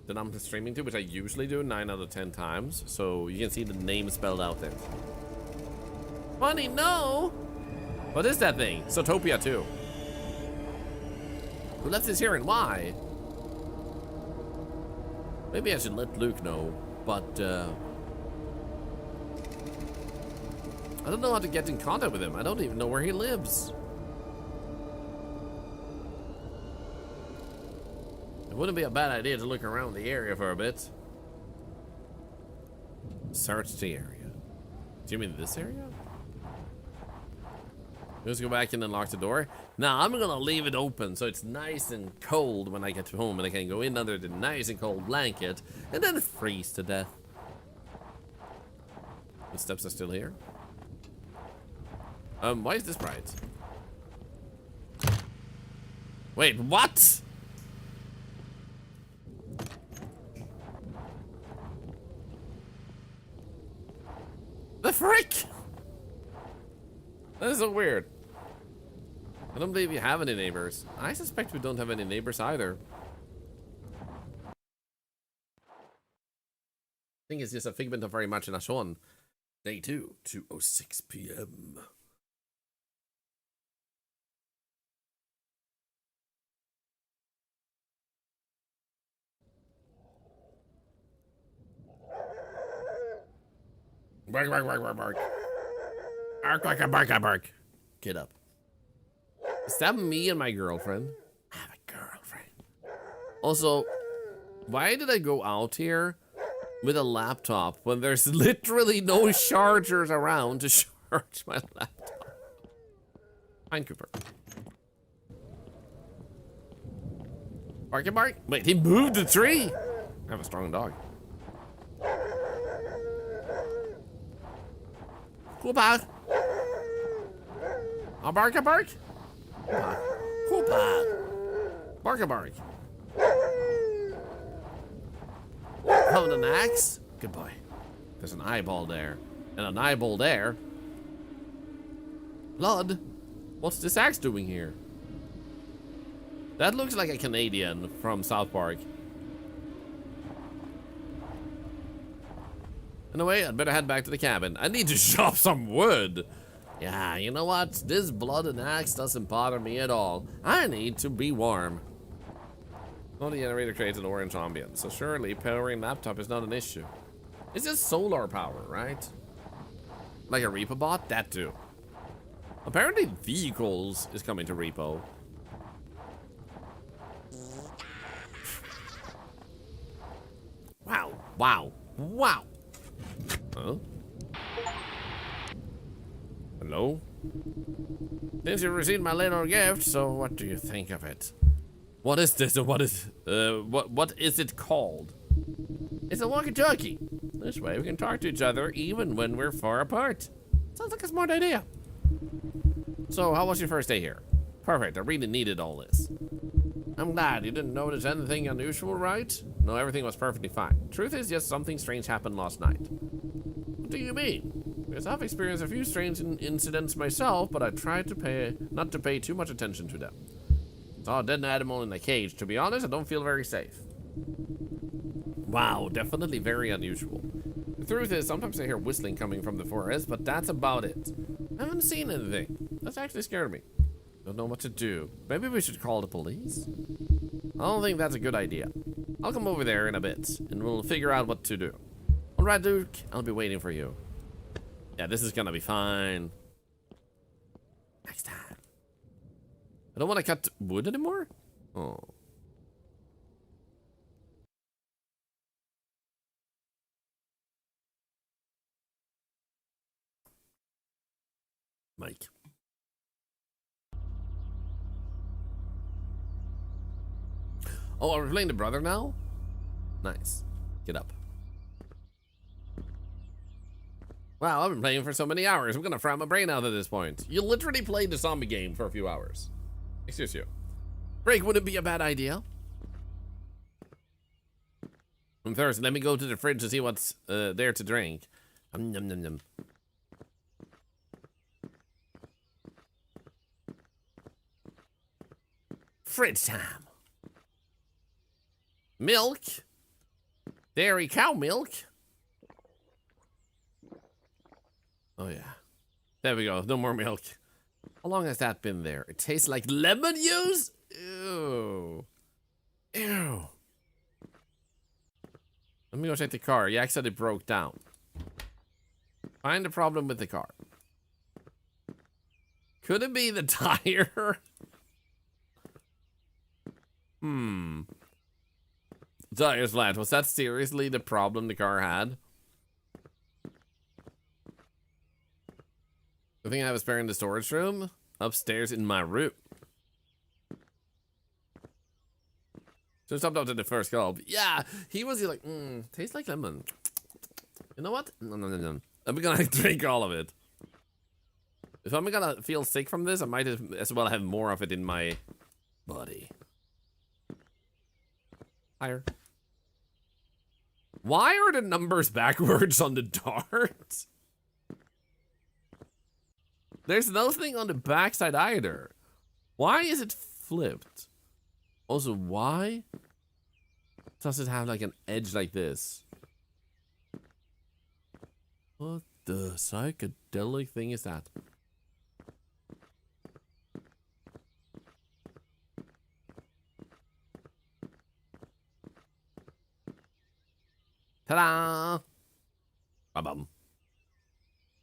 That I'm streaming to, which I usually do 9 out of 10 times. So you can see the name spelled out there. Funny, no! What is that thing? Zootopia 2. Who left this here and why? Maybe I should let Luke know, but I don't know how to get in contact with him. I don't even know where he lives. It wouldn't be a bad idea to look around the area for a bit. Search the area. Do you mean this area? Let's go back in and lock the door. Now I'm gonna leave it open so it's nice and cold when I get home, and I can go in under the nice and cold blanket and then freeze to death. The steps are still here. Why is this bright? Wait, what? The frick? That is so weird. I don't believe you have any neighbors. I suspect we don't have any neighbors either. I think it's just a figment of our imagination. Day 2, 2:06 p.m. Bark, bark, bark, bark, bark. Bark, bark, bark, bark. Get up. Is that me and my girlfriend? I have a girlfriend. Also, why did I go out here with a laptop when there's literally no chargers around to charge my laptop? Fine, Cooper. Barky bark. Wait, he moved the tree. I have a strong dog. Cooper. A bark, a bark. Cooper. Bark, a bark. Having an axe? Good boy. There's an eyeball there. And an eyeball there. Blood? What's this axe doing here? That looks like a Canadian from South Park. Anyway, I'd better head back to the cabin. I need to chop some wood. Yeah, you know what? This blood and axe doesn't bother me at all. I need to be warm. Well, the generator creates an orange ambience, so surely powering laptop is not an issue. It's just solar power, right? Like a repo bot? That too. Apparently vehicles is coming to repo. Wow, wow, wow. Huh? Hello? Since you received my little gift, so what do you think of it? What is this? What is it called? It's a walkie-talkie. This way we can talk to each other even when we're far apart. Sounds like a smart idea. So, how was your first day here? Perfect, I really needed all this. I'm glad you didn't notice anything unusual, right? No, everything was perfectly fine. Truth is, yes, something strange happened last night. What do you mean? Because I've experienced a few strange incidents myself, but I tried to not to pay too much attention to them. Saw a dead animal in a cage. To be honest, I don't feel very safe. Wow, definitely very unusual. The truth is, sometimes I hear whistling coming from the forest, but that's about it. I haven't seen anything. That's actually scared me. Don't know what to do. Maybe we should call the police? I don't think that's a good idea. I'll come over there in a bit, and we'll figure out what to do. Alright, Duke. I'll be waiting for you. Yeah, this is gonna be fine. Next time. I don't want to cut wood anymore? Oh. Mike. Oh, are we playing the brother now? Nice. Get up. Wow, I've been playing for so many hours. I'm gonna fry my brain out at this point. You literally played the zombie game for a few hours. Excuse you. Break wouldn't be a bad idea. And first, let me go to the fridge to see what's there to drink. Num, num, num. Fridge time. Milk. Dairy cow milk. Oh yeah. There we go. No more milk. How long has that been there? It tastes like lemon juice? Ew. Ew. Let me go check the car. Yak said it broke down. Find the problem with the car. Could it be the tire? Tire's flat. Was that seriously the problem the car had? I think I have a spare in the storage room. Upstairs in my room. So stopped up to the first gulp. Yeah, he was like, tastes like lemon. You know what? No. I'm gonna drink all of it. If I'm gonna feel sick from this, I might as well have more of it in my body. Higher. Why are the numbers backwards on the dart? There's nothing on the backside either. Why is it flipped? Also, why does it have like an edge like this? What the psychedelic thing is that? Ta-da! Ba-bum.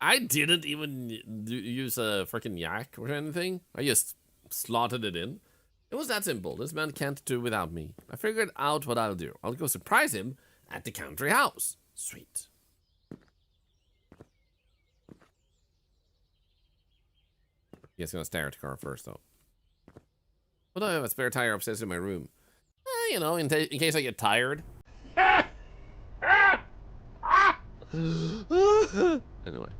I didn't even use a freaking yak or anything. I just slotted it in. It was that simple. This man can't do without me. I figured out what I'll do. I'll go surprise him at the country house. Sweet. He's gonna stare at the car first, though. But I have a spare tire upstairs in my room. You know, in case I get tired. Anyway.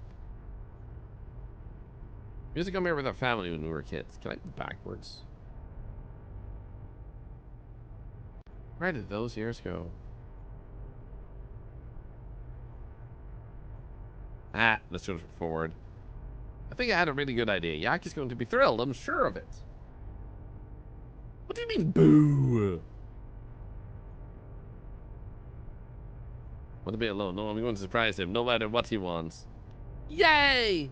We used to come here with our family when we were kids. Can I go backwards? Where did those years go? Ah, let's go forward. I think I had a really good idea. Yak is going to be thrilled. I'm sure of it. What do you mean, boo? Want to be alone? No, I'm going to surprise him, no matter what he wants. Yay!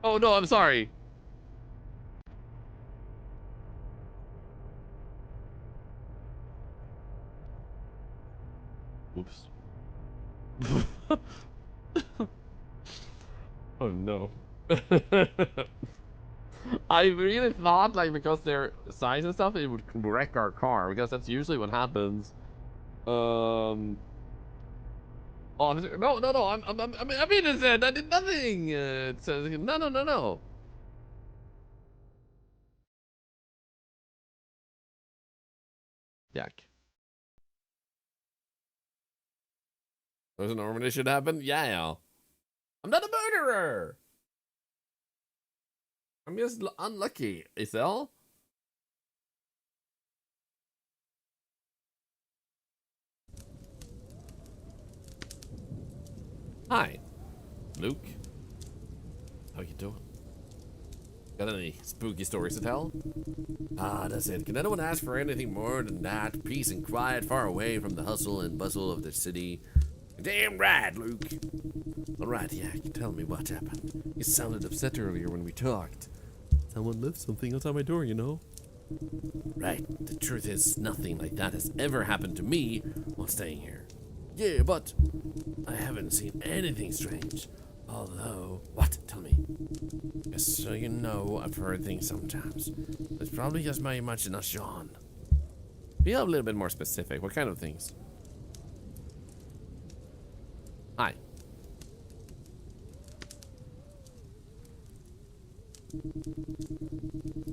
Oh no, I'm sorry. Oops. Oh no. I really thought, like, because their size and stuff, it would wreck our car, because that's usually what happens. Oh no! I'm innocent. I did nothing. It says no. Yuck. There's an normal should happen. Yeah. I'm not a murderer. I'm just unlucky. Is that all? Hi, Luke. How you doing? Got any spooky stories to tell? Ah, that's it. Can anyone ask for anything more than that? Peace and quiet, far away from the hustle and bustle of the city. Damn right, Luke. Alright, Yak, tell me what happened. You sounded upset earlier when we talked. Someone left something outside my door, you know? Right. The truth is, nothing like that has ever happened to me while staying here. Yeah, but I haven't seen anything strange. Although, what? Tell me. Just so you know, I've heard things sometimes. It's probably just my imagination. Be a little bit more specific. What kind of things? Hi.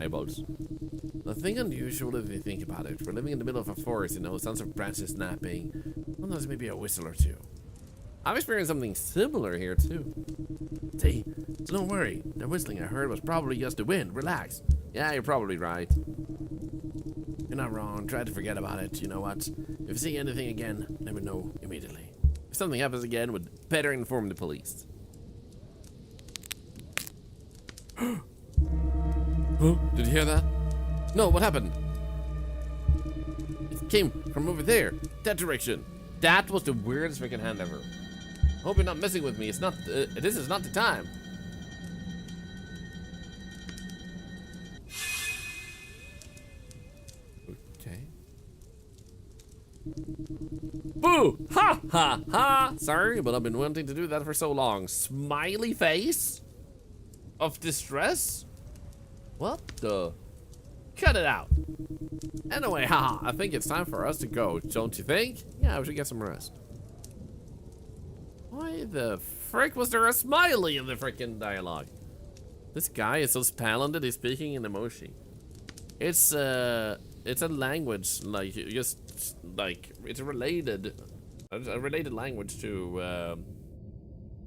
Eyeballs. Nothing unusual if you think about it. We're living in the middle of a forest, you know, sounds of branches snapping. Sometimes maybe a whistle or two. I've experienced something similar here too. See? So don't worry. The whistling I heard was probably just the wind. Relax. Yeah, you're probably right. You're not wrong. Try to forget about it. You know what? If you see anything again, let me know immediately. If something happens again, we'd better inform the police. Oh, did you hear that? No, what happened? It came from over there. That direction. That was the weirdest freaking hand ever. Hope you're not messing with me. It's not. This is not the time. Okay. Boo! Ha ha ha! Sorry, but I've been wanting to do that for so long. Smiley face of distress. What the? Cut it out. Anyway, haha, I think it's time for us to go, don't you think? Yeah, we should get some rest. Why the frick was there a smiley in the frickin' dialogue? This guy is so talented, he's speaking in emoji. It's a language, like, just, like, it's a related language to,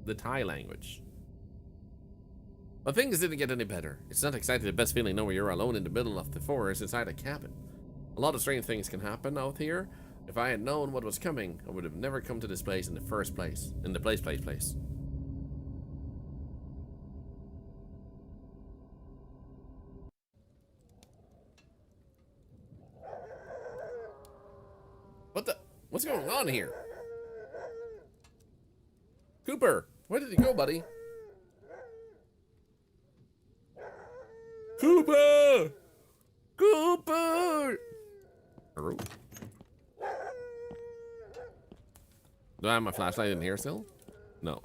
the Thai language. But things didn't get any better. It's not exactly the best feeling knowing you're alone in the middle of the forest inside a cabin. A lot of strange things can happen out here. If I had known what was coming, I would have never come to this place in the first place. In the place. What the? What's going on here? Cooper, where did you go, buddy? Cooper! Cooper! Hello? Do I have my flashlight in here still? No.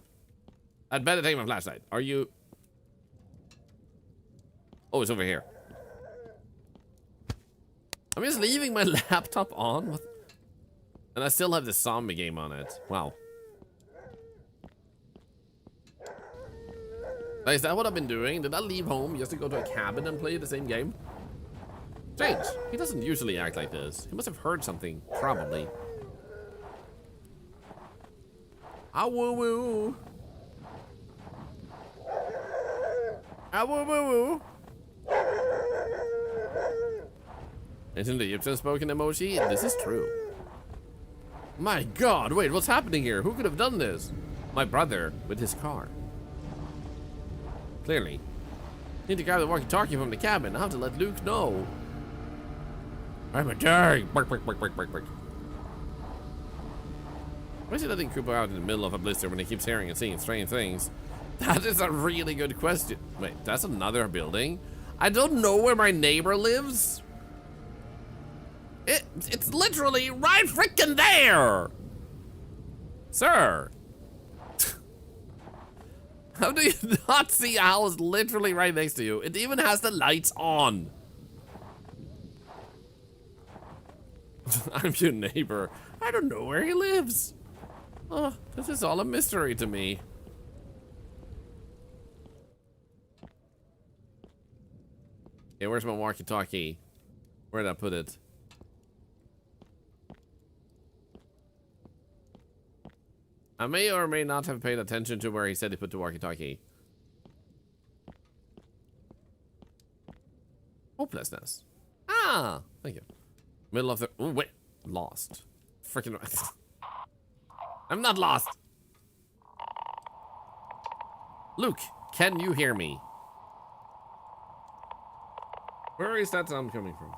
I'd better take my flashlight. Are you? Oh, it's over here. I'm just leaving my laptop on. What? And I still have the zombie game on it. Wow. Is that what I've been doing? Did I leave home just to go to a cabin and play the same game? Strange. He doesn't usually act like this. He must have heard something, probably. Ah, woo woo. Ah, woo woo woo. Isn't the Gibson spoken emoji? This is true. My god, wait, what's happening here? Who could have done this? My brother with his car. Clearly. Need to grab the walkie-talkie from the cabin. I have to let Luke know. I'm a dog. Bark, bark, bark, bark, bark, bark. Why is he letting Cooper out in the middle of a blizzard when he keeps hearing and seeing strange things? That is a really good question. Wait, that's another building? I don't know where my neighbor lives. It's literally right freaking there! Sir! How do you not see a house literally right next to you? It even has the lights on. I'm your neighbor. I don't know where he lives. Oh, this is all a mystery to me. Okay, where's my walkie-talkie? Where did I put it? I may or may not have paid attention to where he said he put the walkie-talkie. Hopelessness. Ah, thank you. Middle of the... Oh, wait. Lost. Freaking... I'm not lost. Luke, can you hear me? Where is that sound coming from?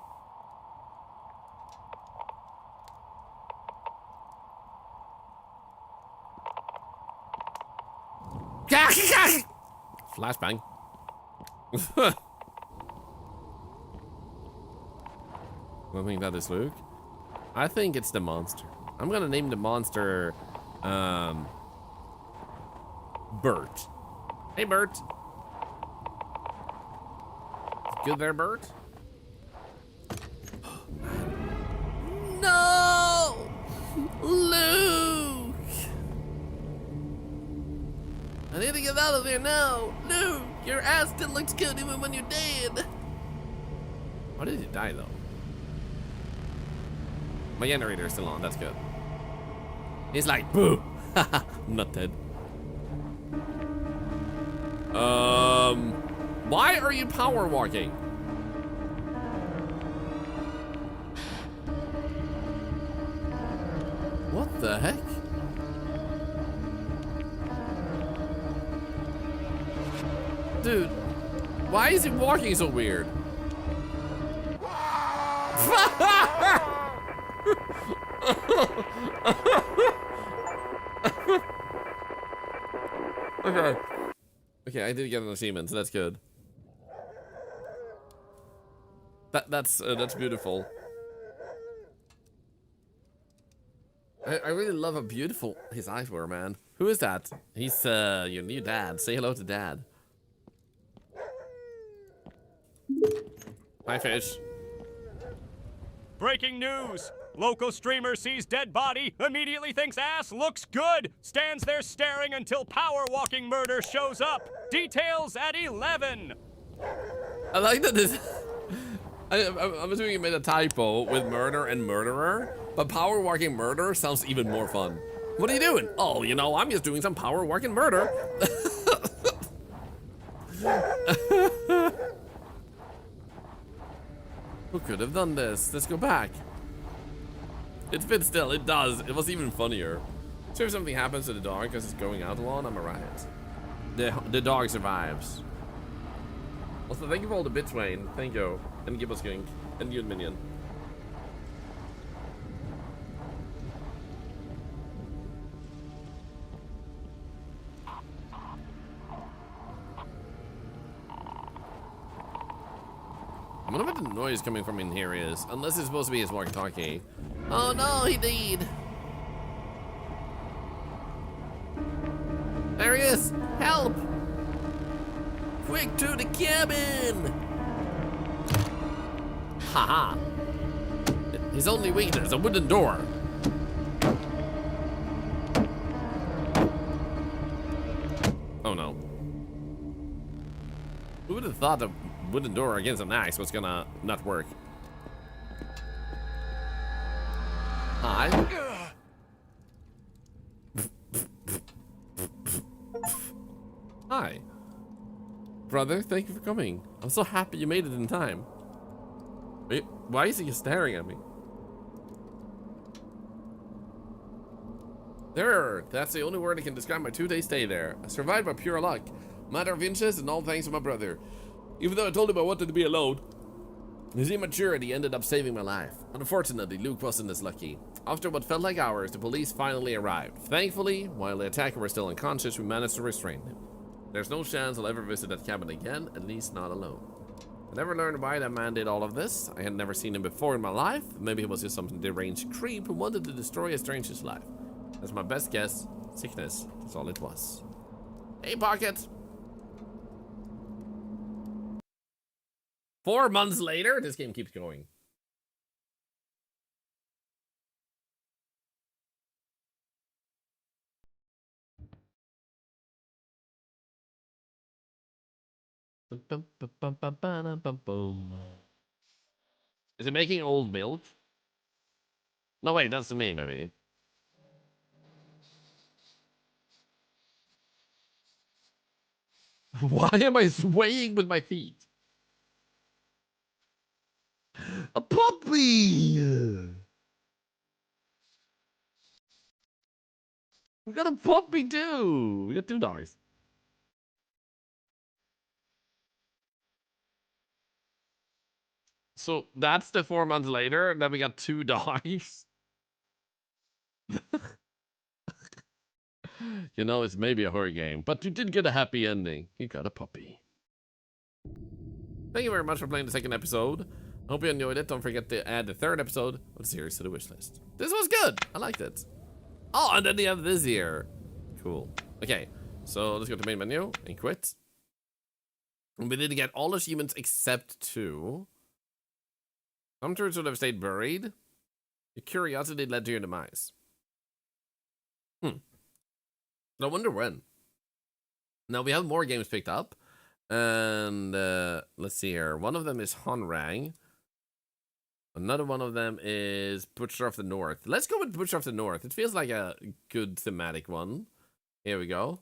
Flashbang. I think that is Luke. I think it's the monster. I'm gonna name the monster Bert. Hey Bert. Good there, Bert? No! Luke! I need to get out of there now. Luke, your ass still looks good even when you're dead. How did he die though? My generator is still on, that's good. He's like, boo! Haha, I'm not dead. Why are you power walking? What the heck? Dude, why is he walking so weird? Okay. Okay, I did get an achievement, so that's good. That's beautiful. I really love how beautiful his eyes were, man. Who is that? He's your new dad. Say hello to dad. Hi, fish. Breaking news! Local streamer sees dead body, immediately thinks ass looks good, stands there staring until power walking murder shows up. Details at 11. I like that this... I'm assuming you made a typo with murder and murderer, but power walking murder sounds even more fun. What are you doing? Oh, you know, I'm just doing some power walking murder. Who could have done this? Let's go back. It fits still, it does. It was even funnier. So if something happens to the dog because it's going out alone, I'm alright. The dog survives. Also, thank you for all the bits, Wayne. Thank you. And Gibbous King. And you, Minion. I wonder what the noise coming from in here is. Unless it's supposed to be his walkie-talkie. Oh no, he died. There he is. Help! Quick to the cabin! Haha. His only weakness, a wooden door. Oh no. Who would have thought a wooden door against an axe was gonna not work? Hi. Hi. brother. Thank you for coming. I'm so happy you made it in time. Wait, why is he staring at me? There, that's the only word I can describe my 2-day stay there. I survived by pure luck. Matter of inches and all thanks to my brother. Even though I told him I wanted to be alone, his immaturity ended up saving my life. Unfortunately, Luke wasn't as lucky. After what felt like hours, the police finally arrived. Thankfully, while the attacker was still unconscious, we managed to restrain him. There's no chance I'll ever visit that cabin again, at least not alone. I never learned why that man did all of this. I had never seen him before in my life. Maybe he was just some deranged creep who wanted to destroy a stranger's life. That's my best guess. Sickness. That's all it was. Hey, Pocket. 4 months later, this game keeps going. Is it making old milk? No, wait, that's me, maybe. Why am I swaying with my feet? A puppy! We got a puppy too! We got 2 dogs. So that's the 4 months later, and then we got 2 dogs. You know, it's maybe a horror game, but you did get a happy ending. You got a puppy. Thank you very much for playing the 2nd episode. I hope you enjoyed it. Don't forget to add the 3rd episode of the series to the wish list. This was good. I liked it. Oh, and then they have this here. Cool. Okay, so let's go to main menu and quit. And we did get all achievements except 2. Some truths would have stayed buried. Your curiosity led to your demise. I wonder when. Now we have more games picked up. And let's see here. One of them is Honrang. Another one of them is Butcher of the North. Let's go with Butcher of the North. It feels like a good thematic one. Here we go.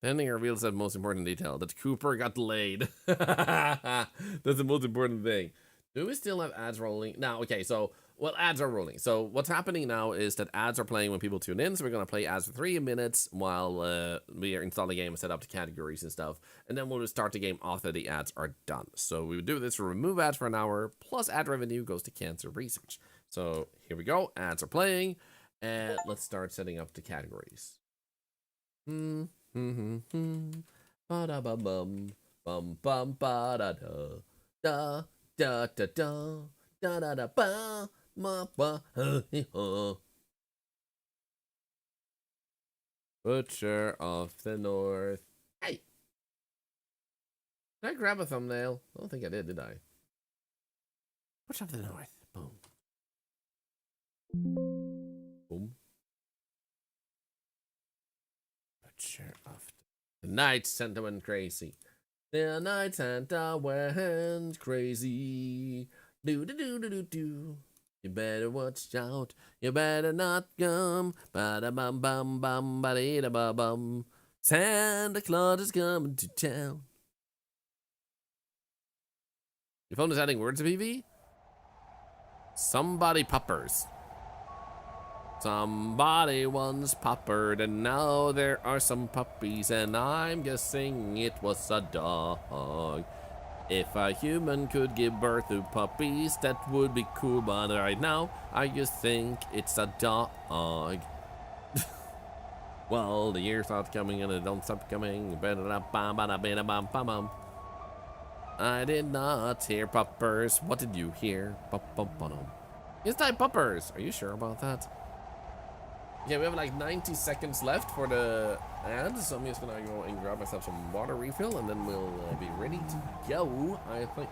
The ending reveals that most important detail, that Cooper got laid. That's the most important thing. Do we still have ads rolling? Now, okay, so, well, ads are rolling. So what's happening now is that ads are playing when people tune in. So we're going to play ads for 3 minutes while we install the game and set up the categories and stuff. And then we'll start the game after the ads are done. So we would do this to remove ads for an hour, plus ad revenue goes to cancer research. So here we go. Ads are playing. And let's start setting up the categories. Ba-da-ba-bum. Bum bum ba-da-da. Da. Da da da da da da ba ma ba ha ha. Butcher of the North. Hey, did I grab a thumbnail? I don't think I did I? Butcher of the North. Boom. Boom. Butcher of the Night Santa went crazy. The night Santa went crazy. Do do do do do do. You better watch out. You better not come. Ba da bum bum bum ba da ba bum. Santa Claus is coming to town. Your phone is adding words to PV? Somebody puppers. Somebody once puppered, and now there are some puppies, and I'm guessing it was a dog. If a human could give birth to puppies, that would be cool, but right now, I just think it's a dog. Well, the years start coming and it don't stop coming. I did not hear puppers. What did you hear? Yes, type puppers. Are you sure about that? Yeah, we have like 90 seconds left for the ads, so I'm just gonna go and grab myself some water refill, and then we'll be ready to go, I think.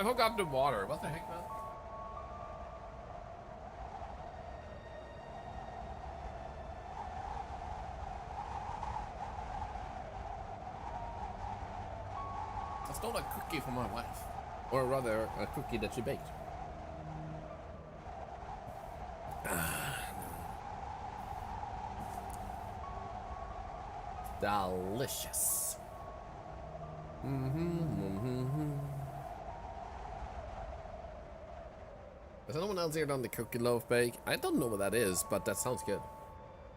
I've hooked up to water. What the heck, man? I stole a cookie from my wife. Or rather, a cookie that she baked. Delicious. Has anyone else here done the cookie loaf bake? I don't know what that is, but that sounds good.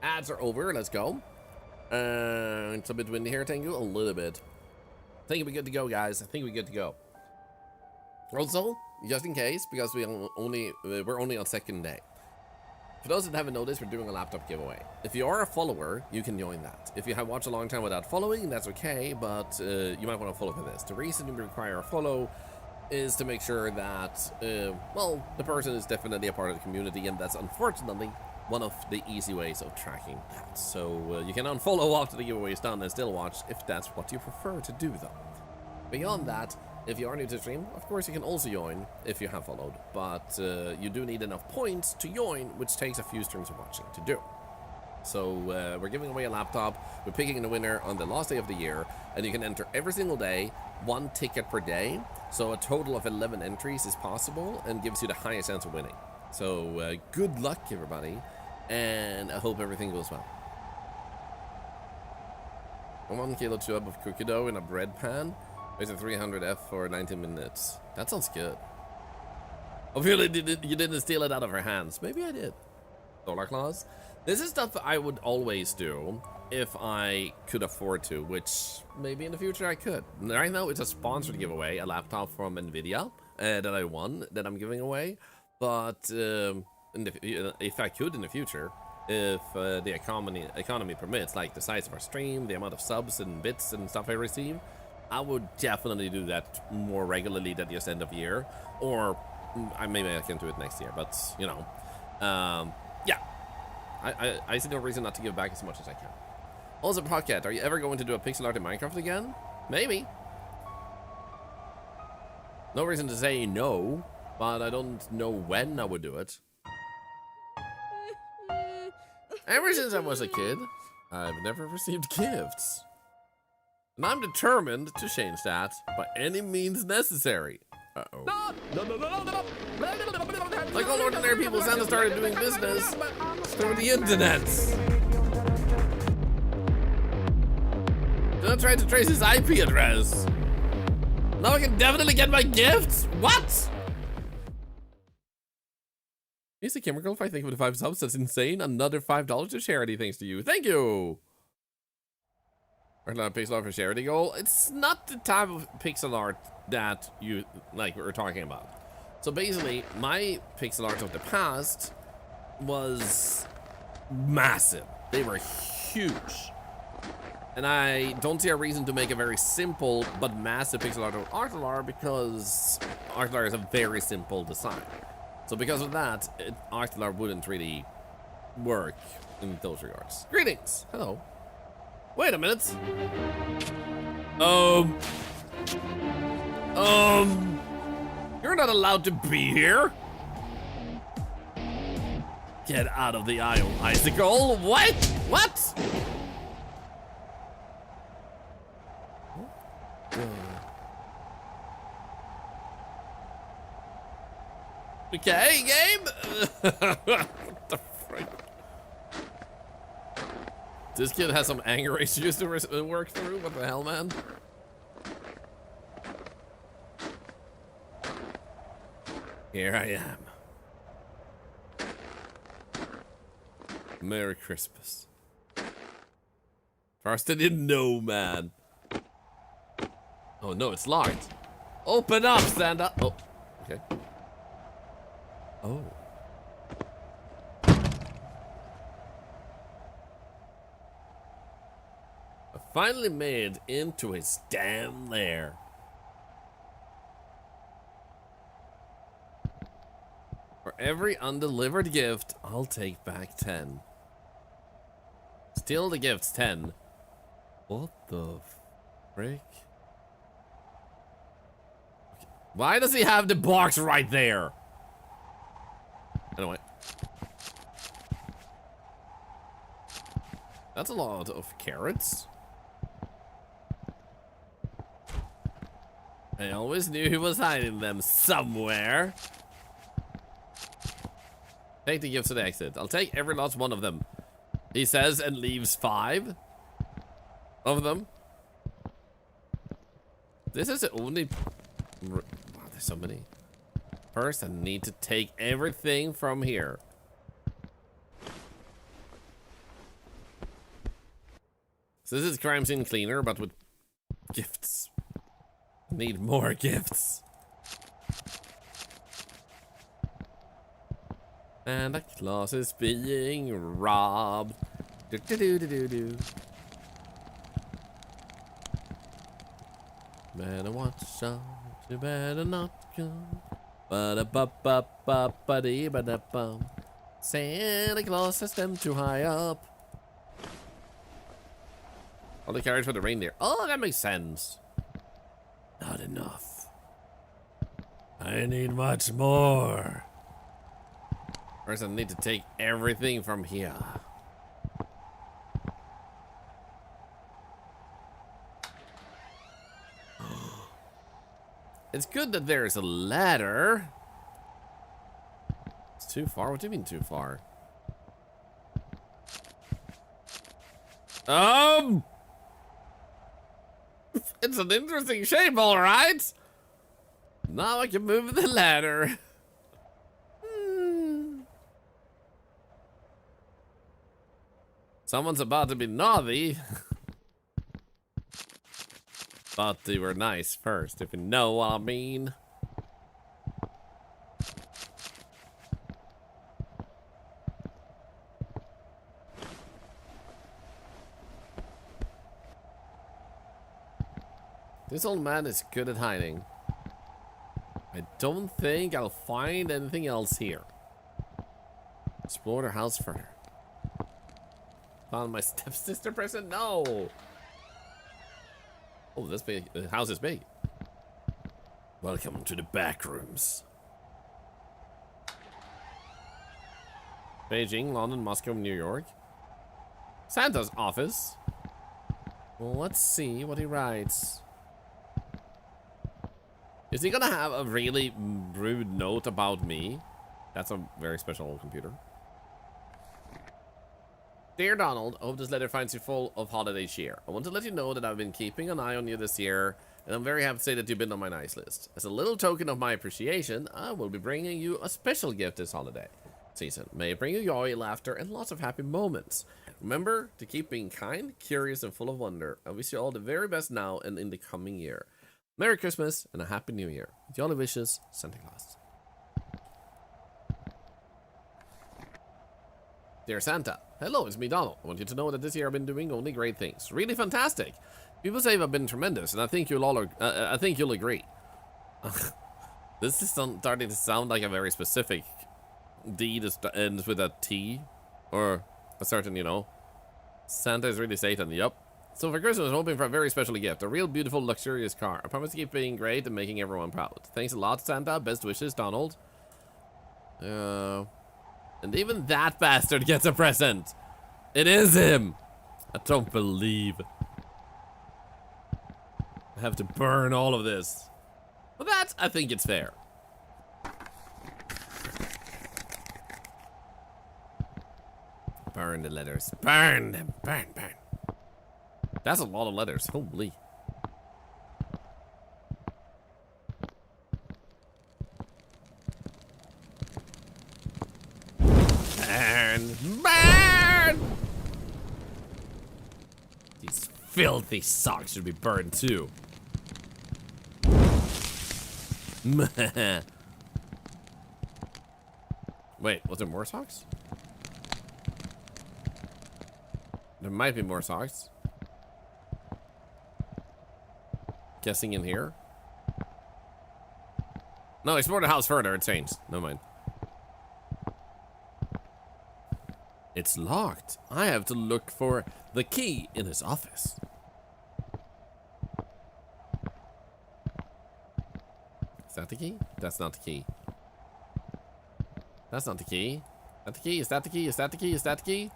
Ads are over. Let's go. It's a bit windy here, thank you. A little bit. I think we're good to go, guys. I think we're good to go. Also, just in case, because we're only on second day. For those that haven't noticed, we're doing a laptop giveaway. If you are a follower, you can join that. If you have watched a long time without following, that's okay, but you might want to follow for this. The reason you require a follow is to make sure that, well, the person is definitely a part of the community, and that's unfortunately one of the easy ways of tracking that. So you can unfollow after the giveaway is done and still watch if that's what you prefer to do, though. Beyond that, if you are new to the stream, of course you can also join if you have followed, but you do need enough points to join, which takes a few streams of watching to do. So we're giving away a laptop, we're picking the winner on the last day of the year, and you can enter every single day, 1 ticket per day, so a total of 11 entries is possible and gives you the highest chance of winning. So good luck, everybody, and I hope everything goes well. 1 kilo tube of cookie dough in a bread pan. It's a 300F for 90 minutes. That sounds good. Hopefully you didn't steal it out of her hands. Maybe I did. Thorlar claws. This is stuff I would always do if I could afford to, which maybe in the future I could. Right now it's a sponsored giveaway, a laptop from Nvidia that I won, that I'm giving away. But if I could in the future, if the economy permits, like the size of our stream, the amount of subs and bits and stuff I receive, I would definitely do that more regularly than just end of year, or maybe I can do it next year, but you know, yeah, I see no reason not to give back as much as I can. Also, Pocket, are you ever going to do a pixel art in Minecraft again? Maybe. No reason to say no, but I don't know when I would do it. Ever since I was a kid, I've never received gifts. And I'm determined to change that by any means necessary. Uh-oh. Like all ordinary people, Santa started doing business through the internet. Then I tried to trace his IP address. Now I can definitely get my gifts? What? Here's a chemical if I think of the 5 subs. That's insane. Another $5 to charity thanks to you. Thank you. Pixel art for charity goal. It's not the type of pixel art that you like we're talking about. So basically, my pixel art of the past was massive. They were huge. And I don't see a reason to make a very simple but massive pixel art of Thorlar, because Thorlar is a very simple design. So because of that, Thorlar wouldn't really work in those regards. Greetings. Hello. Wait a minute. You're not allowed to be here. Get out of the aisle, Icicle. What? What? Okay, game. What the frick? This kid has some anger issues to work through. What the hell, man? Here I am. Merry Christmas. First, I didn't know, man. Oh no, it's locked. Open up, Santa. Oh, okay. Oh. I finally made into his damn lair. For every undelivered gift, I'll take back 10. Still the gift's 10. What the frick? Why does he have the box right there? Anyway. That's a lot of carrots. I always knew he was hiding them somewhere. Take the gifts to the exit. I'll take every last one of them. He says and leaves 5 of them. This is the only... Wow, there's so many. First, I need to take everything from here. So this is crime scene cleaner, but with gifts. Need more gifts. And the class is being robbed. Do do do do do do. Better watch out, you better not go. Ba-da-ba-ba-ba-ba-dee-ba-da-bum. Santa Claus has them too high up. All the carriage for the reindeer. Oh, that makes sense. Not enough. I need much more. First, I need to take everything from here. It's good that there's a ladder. It's too far? What do you mean too far? It's an interesting shape, all right. Now I can move the ladder. Someone's about to be naughty. But they were nice first, if you know what I mean. This old man is good at hiding. I don't think I'll find anything else here. Explore the house further. Found my stepsister present? No! Oh, this big. The house is big. Welcome to the back rooms. Beijing, London, Moscow, New York. Santa's office. Well, let's see what he writes. Is he gonna have a really rude note about me? That's a very special old computer. Dear Donald, I hope this letter finds you full of holiday cheer. I want to let you know that I've been keeping an eye on you this year, and I'm very happy to say that you've been on my nice list. As a little token of my appreciation, I will be bringing you a special gift this holiday season. May it bring you joy, laughter, and lots of happy moments. Remember to keep being kind, curious, and full of wonder. I wish you all the very best now and in the coming year. Merry Christmas and a Happy New Year. Jolly wishes, Santa Claus. Dear Santa, hello, it's me, Donald. I want you to know that this year I've been doing only great things. Really fantastic. People say I've been tremendous, and I think you'll agree. This is starting to sound like a very specific D that ends with a T, or a certain, you know. Santa is really Satan. Yup. So for Christmas, I'm hoping for a very special gift, a real beautiful, luxurious car. I promise to keep being great and making everyone proud. Thanks a lot, Santa. Best wishes, Donald. And even that bastard gets a present. It is him. I don't believe. I have to burn all of this. But that, I think it's fair. Burn the letters. Burn them. Burn, burn. That's a lot of letters. Holy. Burn. Burn! These filthy socks should be burned too. Wait, was there more socks? There might be more socks. Guessing in here? No, explore the house further. It changed. Never mind. It's locked. I have to look for the key in his office. Is that the the key? That's not the key. That's not the key. Is that the key? Is that the key? Is that the key? Is that the key?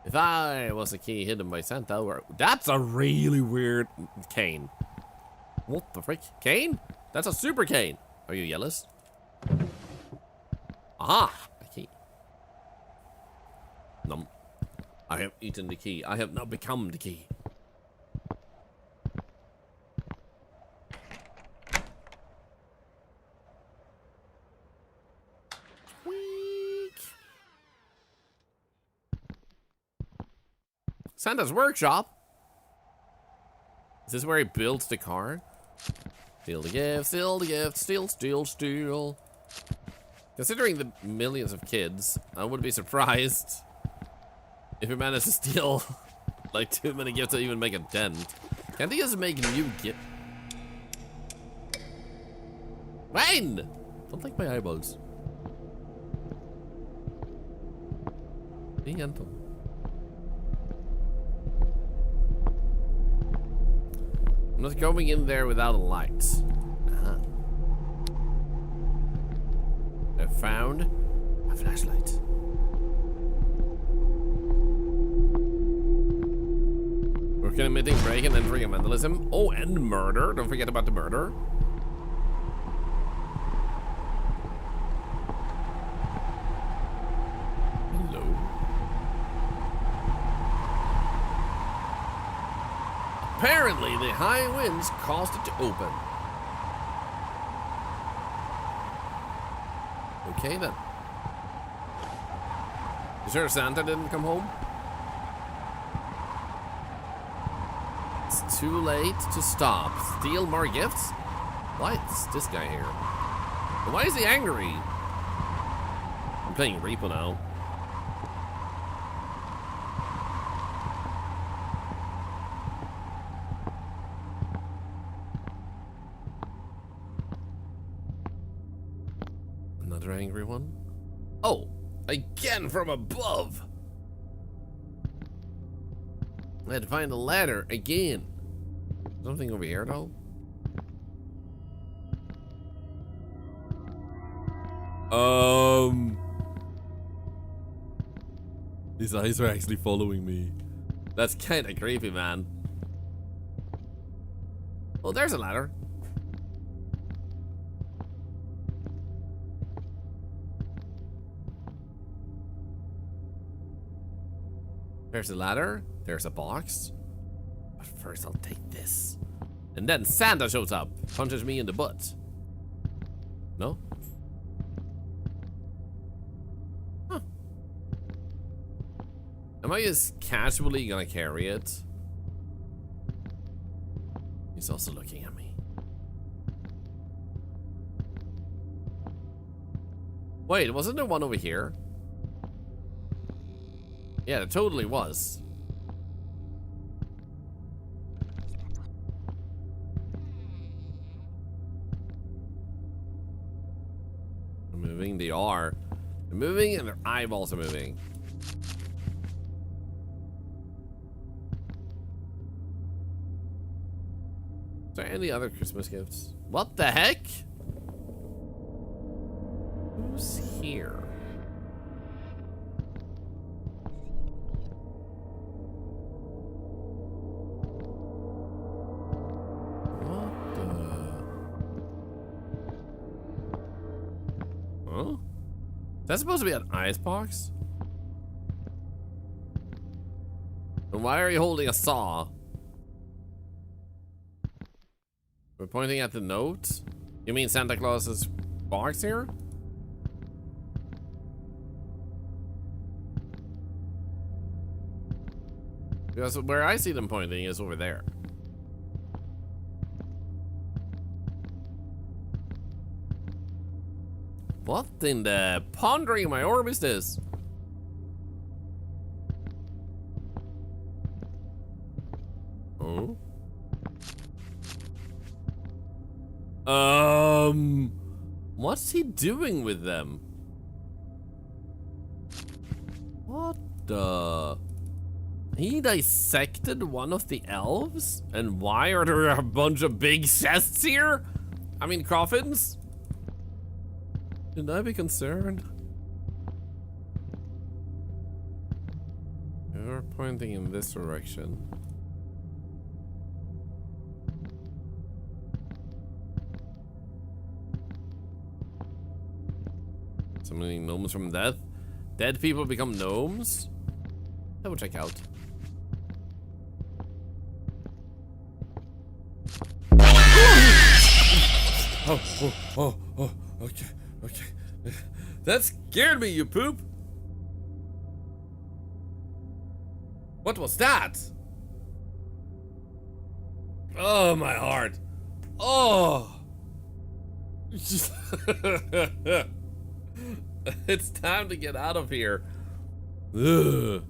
If I was a key hidden by Santa, or that's a really weird cane. What the frick? Cane? That's a super cane. Are you yellows? Aha! A key. Num. I have eaten the key. I have now become the key. Santa's workshop? Is this where he built the car? Steal the gift, steal the gift, steal, steal, steal. Considering the millions of kids, I wouldn't be surprised if he managed to steal like too many gifts to even make a dent. Can't he just make new gifts? Wayne! Don't like my eyeballs. Be gentle. I'm not going in there without a light. I found a flashlight. We're committing break and entering and vandalism. Oh, and murder. Don't forget about the murder. Hello. Apparently, the high winds caused it to open. Okay, then. You sure Santa didn't come home? It's too late to stop. Steal more gifts? Why is this guy here? And why is he angry? I'm playing Reaper now. Another angry one? Oh, again from above! I had to find a ladder again. Something over here, though? His eyes are actually following me. That's kind of creepy, man. Oh, there's a ladder. There's a ladder. There's a box. But first I'll take this. And then Santa shows up. Punches me in the butt. No? Huh. Am I just casually gonna carry it? He's also looking at me. Wait, wasn't there one over here? Yeah, it totally was. They're moving, they are. They're moving and their eyeballs are moving. Is there any other Christmas gifts? What the heck? Who's here? That's supposed to be an icebox? And why are you holding a saw? We're pointing at the note? You mean Santa Claus's box here? Because where I see them pointing is over there. What in the pondering my orb is this? Oh? What's he doing with them? What the? He dissected one of the elves? And why are there a bunch of big chests here? I mean, coffins? Should I be concerned? You're pointing in this direction. Summoning gnomes from death? Dead people become gnomes? I will check out. Oh, okay. That scared me, you poop. What was that? Oh, my heart. Oh. It's time to get out of here. Ugh.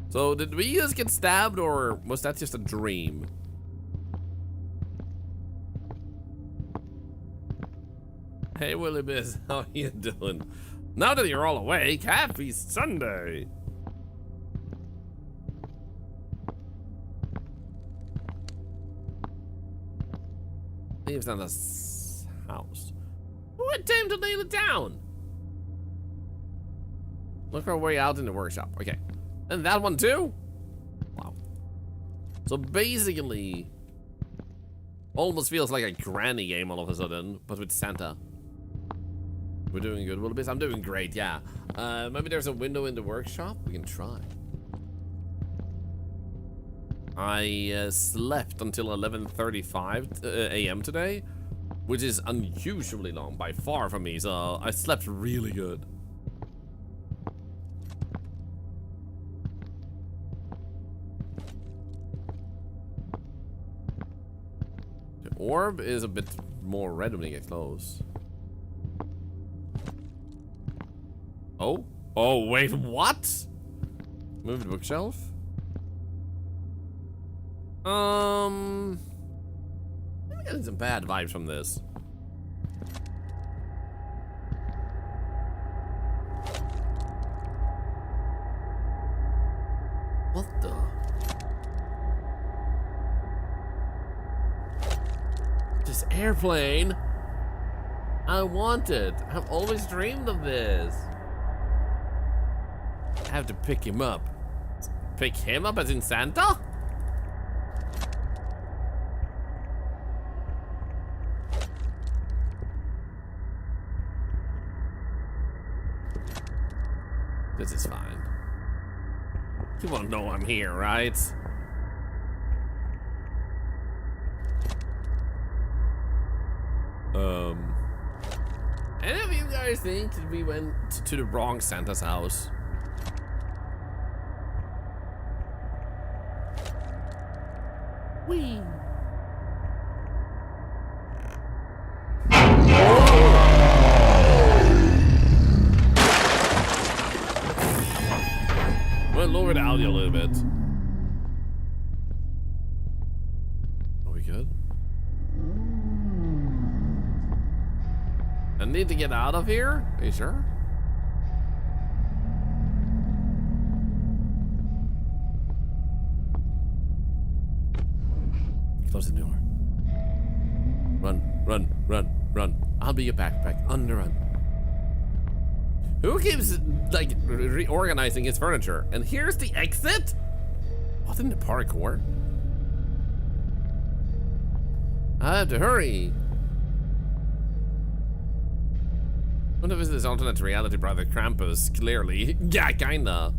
So, did we just get stabbed, or was that just a dream? Hey, Willie Biz, how you doing? Now that you're all awake, happy Sunday! Leaves Santa's house. What time to nail it down? Look our way out in the workshop. Okay. And that one too? Wow. So basically, almost feels like a granny game all of a sudden, but with Santa. We're doing good, Willoughby. I'm doing great, yeah. Maybe there's a window in the workshop? We can try. I slept until 11:35 a.m. today, which is unusually long by far for me, so I slept really good. The orb is a bit more red when it gets close. Oh? Oh, wait, what? Move the bookshelf? I'm getting some bad vibes from this. What the? This airplane? I want it. I've always dreamed of this. I have to pick him up. Pick him up as in Santa? This is fine. You won't know I'm here, right? Any of you guys think that we went to the wrong Santa's house? Whee! We'll lower the audio a little bit. Are we good? I need to get out of here? Are you sure? Close the door. Run, run, run, run. I'll be your backpack. On the run. Who keeps, like, reorganizing his furniture? And here's the exit? What in the parkour? I have to hurry. I wonder if it's this alternate reality brother Krampus. Clearly. Yeah, kinda.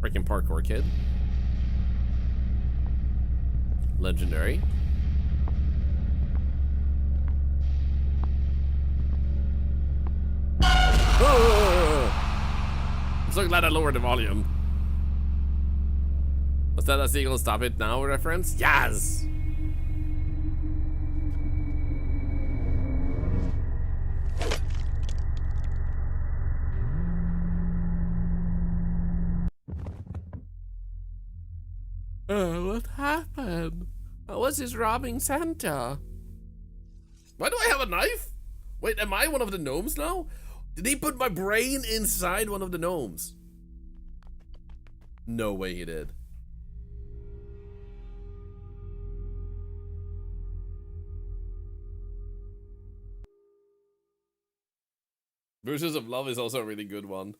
Freaking parkour kid. Legendary. I'm so glad I lowered the volume. Was that a Seagull Stop It Now reference? Yes! What happened? I was just robbing Santa. Why do I have a knife? Wait, am I one of the gnomes now? Did he put my brain inside one of the gnomes? No way he did. Bruises of Love is also a really good one.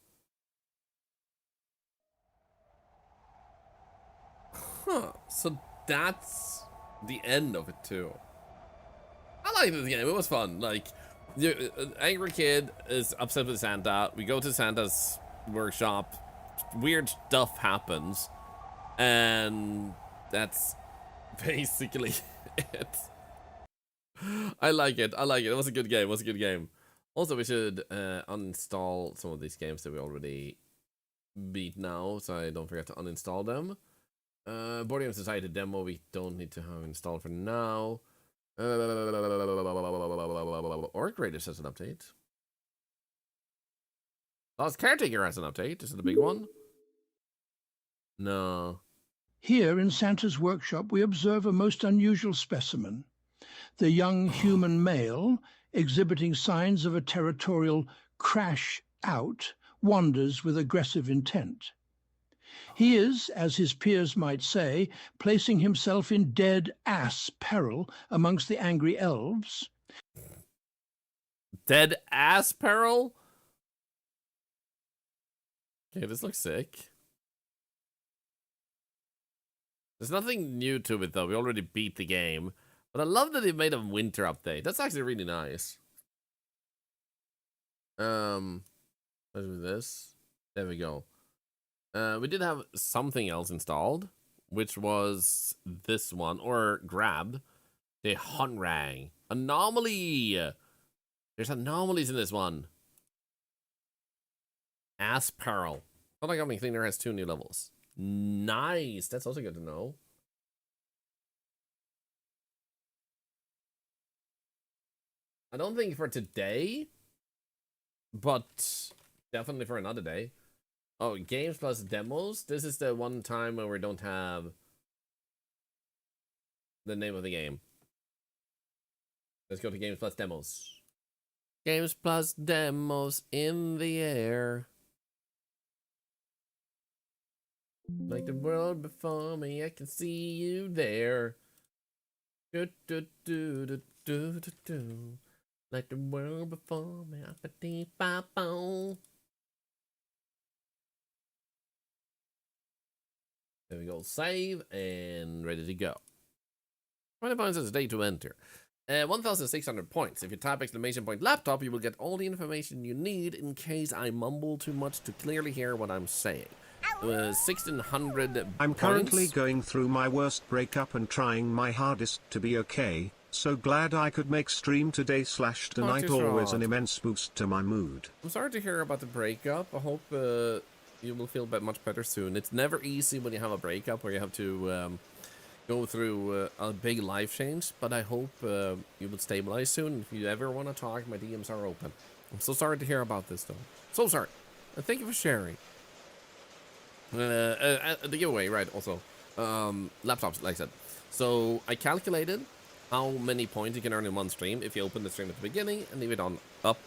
Huh, so that's the end of it too. I like this game, it was fun. Like, an angry kid is upset with Santa. We go to Santa's workshop. Weird stuff happens. And that's basically it. I like it. I like it. It was a good game. It was a good game. Also, we should uninstall some of these games that we already beat now, so I don't forget to uninstall them. Board Game Society demo we don't need to have installed for now. Orc Raiders has an update. Lost Caretaker has an update. Is it a big one? No. Here in Santa's workshop, we observe a most unusual specimen. The young human male, exhibiting signs of a territorial crash out, wanders with aggressive intent. He is, as his peers might say, placing himself in dead-ass peril amongst the angry elves. Dead-ass peril? Okay, this looks sick. There's nothing new to it, though. We already beat the game. But I love that they made a winter update. That's actually really nice. Let's do this. There we go. We did have something else installed, which was this one, or grabbed. The Hunrang. Anomaly! There's anomalies in this one. Ass Pearl. Thought Got Me Cleaner has 2 new levels. Nice! That's also good to know. I don't think for today, but definitely for another day. Oh, games plus demos. This is the one time where we don't have the name of the game. Let's go to games plus demos. Games plus demos in the air. Like the world before me, I can see you there. Do do do do do do do. Like the world before me, I can boom. There we go. Save and ready to go. 20 points is a day to enter. 1,600 points. If you type exclamation point laptop, you will get all the information you need in case I mumble too much to clearly hear what I'm saying. 1,600 I'm currently points. going through my worst breakup and trying my hardest to be okay. So glad I could make stream today / tonight. Always an immense boost to my mood. I'm sorry to hear about the breakup. I hope you will feel much better soon. It's never easy when you have a breakup where you have to go through a big life change, but I hope you will stabilize soon. If you ever want to talk, my DMs are open. I'm so sorry to hear about this, though. So sorry. And thank you for sharing. The giveaway, right, also. Laptops, like I said. So I calculated how many points you can earn in one stream if you open the stream at the beginning and leave it on up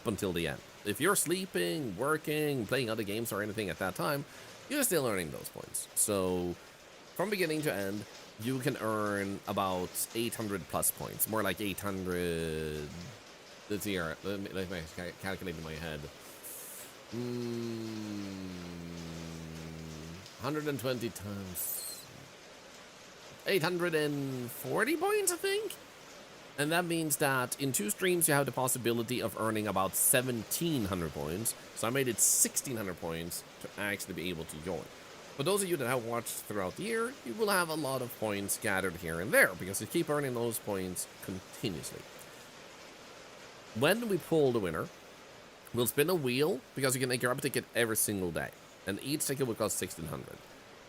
until the end. If you're sleeping, working, playing other games or anything at that time, you're still earning those points. So from beginning to end, you can earn about 800 plus points. More like 800. Let's see here. Let me calculate in my head. 120 times 840 points, I think. And that means that in 2 streams, you have the possibility of earning about 1,700 points. So I made it 1,600 points to actually be able to join. For those of you that have watched throughout the year, you will have a lot of points scattered here and there because you keep earning those points continuously. When we pull the winner, we'll spin a wheel because you can grab a ticket every single day. And each ticket will cost 1,600.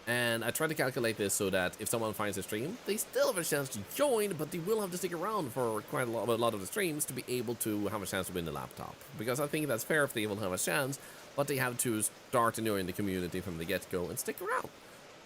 And I tried to calculate this so that if someone finds a stream, they still have a chance to join, but they will have to stick around for quite a lot of the streams to be able to have a chance to win the laptop. Because I think that's fair if they will have a chance, but they have to start to know in the community from the get-go and stick around.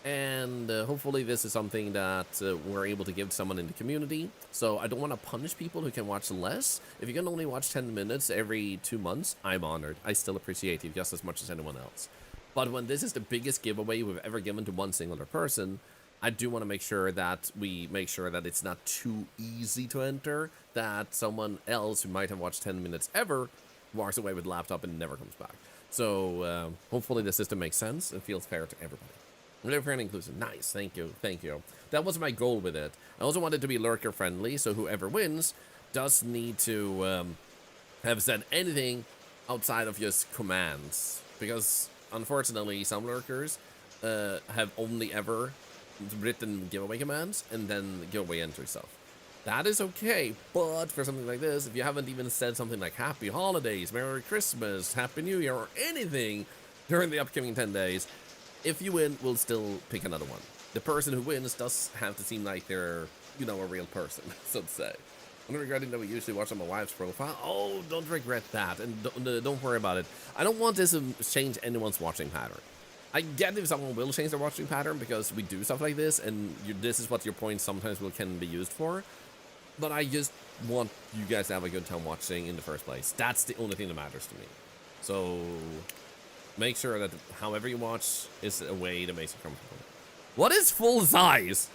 And hopefully this is something that we're able to give to someone in the community. So I don't want to punish people who can watch less. If you can only watch 10 minutes every 2 months, I'm honored. I still appreciate you just as much as anyone else. But when this is the biggest giveaway we've ever given to one singular person, I do want to make sure that we make sure that it's not too easy to enter, that someone else who might have watched 10 minutes ever walks away with a laptop and never comes back. So hopefully the system makes sense and feels fair to everybody. Live fair and inclusive. Nice. Thank you. Thank you. That was my goal with it. I also wanted it to be lurker friendly, so whoever wins does need to have said anything outside of just commands. Because unfortunately, some lurkers have only ever written giveaway commands and then giveaway entry stuff. That is okay, but for something like this, if you haven't even said something like Happy Holidays, Merry Christmas, Happy New Year, or anything during the upcoming 10 days, if you win, we'll still pick another one. The person who wins does have to seem like they're, you know, a real person, so to say. I'm regretting that we usually watch on my wife's profile. Oh, don't regret that, and don't worry about it. I don't want this to change anyone's watching pattern. I get if someone will change their watching pattern because we do stuff like this, and this is what your points sometimes can be used for. But I just want you guys to have a good time watching in the first place. That's the only thing that matters to me. So make sure that however you watch is a way that makes you comfortable. What is full size?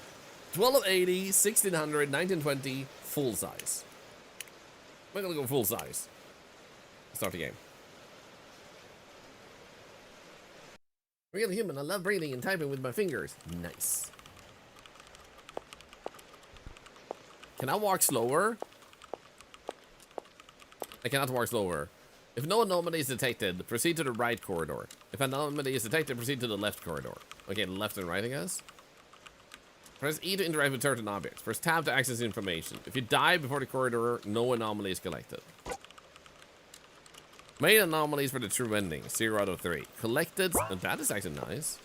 1280, 1600, 1920, full size. We're gonna go full size. Start the game. Real human, I love breathing and typing with my fingers. Nice. Can I walk slower? I cannot walk slower. If no anomaly is detected, proceed to the right corridor. If an anomaly is detected, proceed to the left corridor. Okay, left and right, I guess. Press E to interact with certain objects. Press tab to access information. If you die before the corridor, no anomaly is collected. Main anomalies for the true ending, 0 out of 3. Collected, and that is actually nice.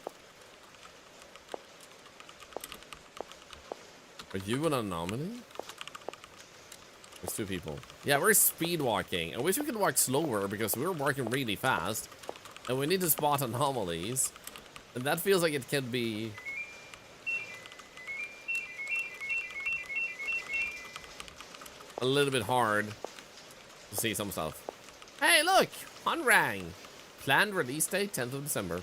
Are you an anomaly? There's 2 people. Yeah, we're speed walking. I wish we could walk slower because we're walking really fast. And we need to spot anomalies. And that feels like it can be a little bit hard to see some stuff. Hey, look! Unrang! Planned release date, 10th of December.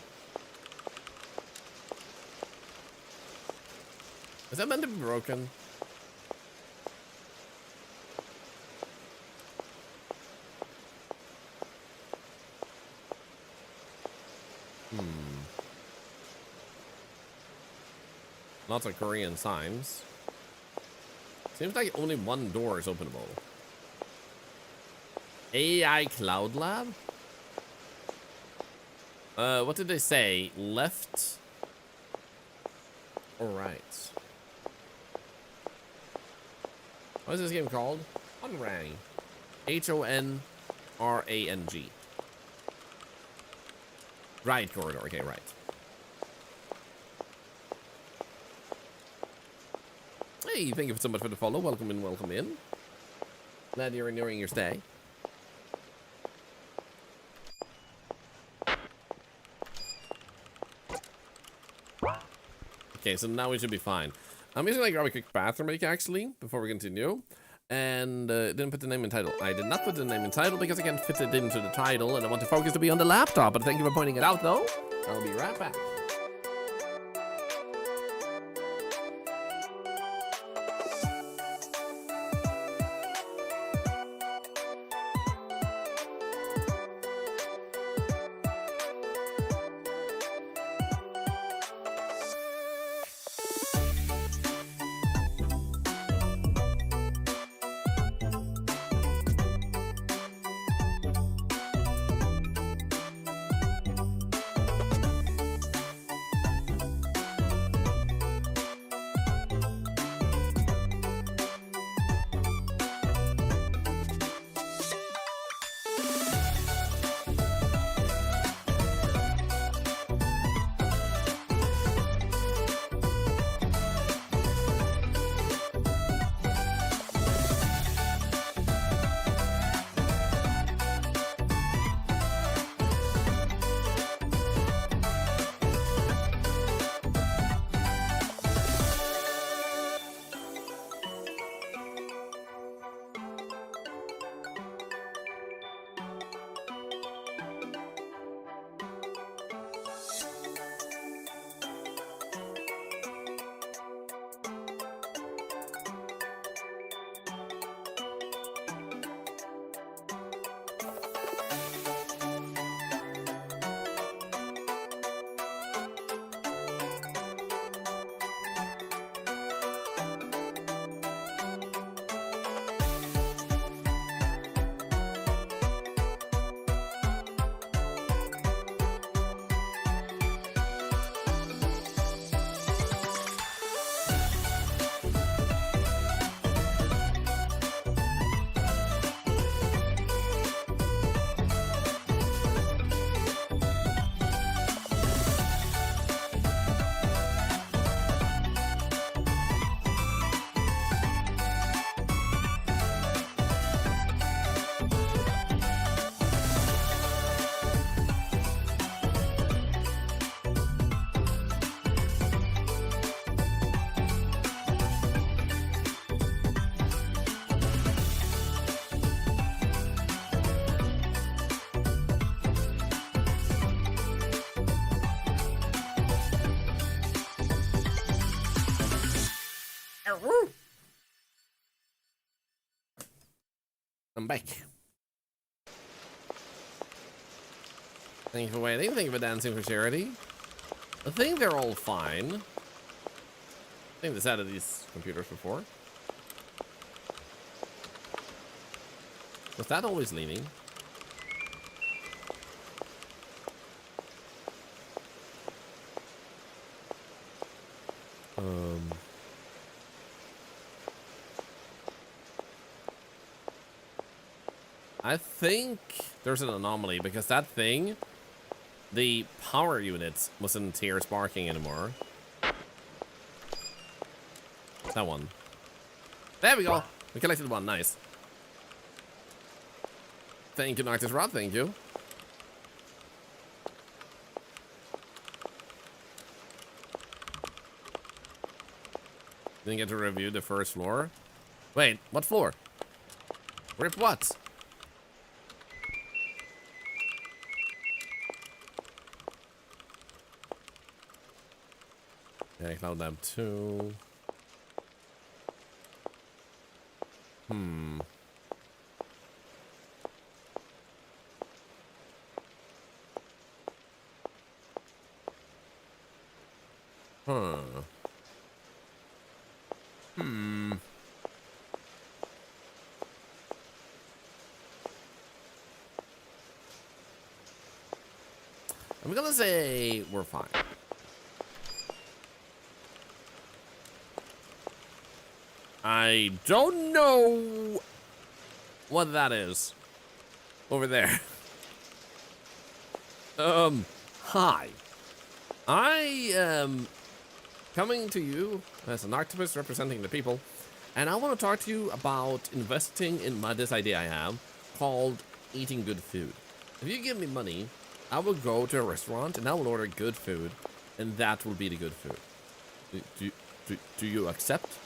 Is that meant to be broken? Lots of Korean signs. Seems like only one door is openable. AI Cloud Lab? What did they say? Left or right? What is this game called? Honrang. Honrang. Right corridor. Okay, right. Hey, thank you so much for the follow. Welcome in, welcome in. Glad you're enjoying your stay. Okay, so now we should be fine. I'm just gonna grab a quick bathroom break actually before we continue. And didn't put the name in title. I did not put the name in title because I can't fit it into the title and I want the focus to be on the laptop. But thank you for pointing it out though. I'll be right back. I'm back. Thank you for waiting. Thank you for dancing for charity. I think they're all fine. I think they've had these computers before. Was that always leaning? I think there's an anomaly because that thing, the power unit wasn't here sparking anymore. That one. There we go. We collected one. Nice. Thank you, Noctis Rod. Thank you. Didn't get to review the first floor. Wait, what floor? Rip what? Yeah, Cloud Lab 2. I'm gonna say we're fine. I don't know what that is over there. Hi. I am coming to you as an octopus representing the people, and I want to talk to you about investing in this idea I have called eating good food. If you give me money, I will go to a restaurant and I will order good food, and that will be the good food. Do you accept?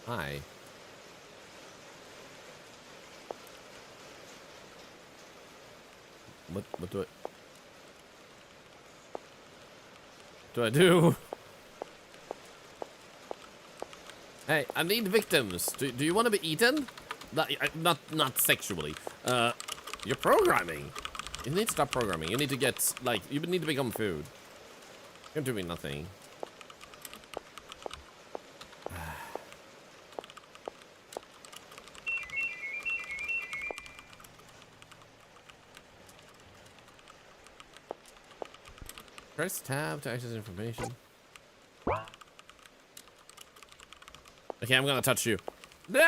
Hi. What do I do? Hey, I need victims. Do you want to be eaten? Not sexually. You're programming. You need to stop programming. You need to get, like, you need to become food. You're doing nothing. Press tab to access information. Okay, I'm gonna touch you. No!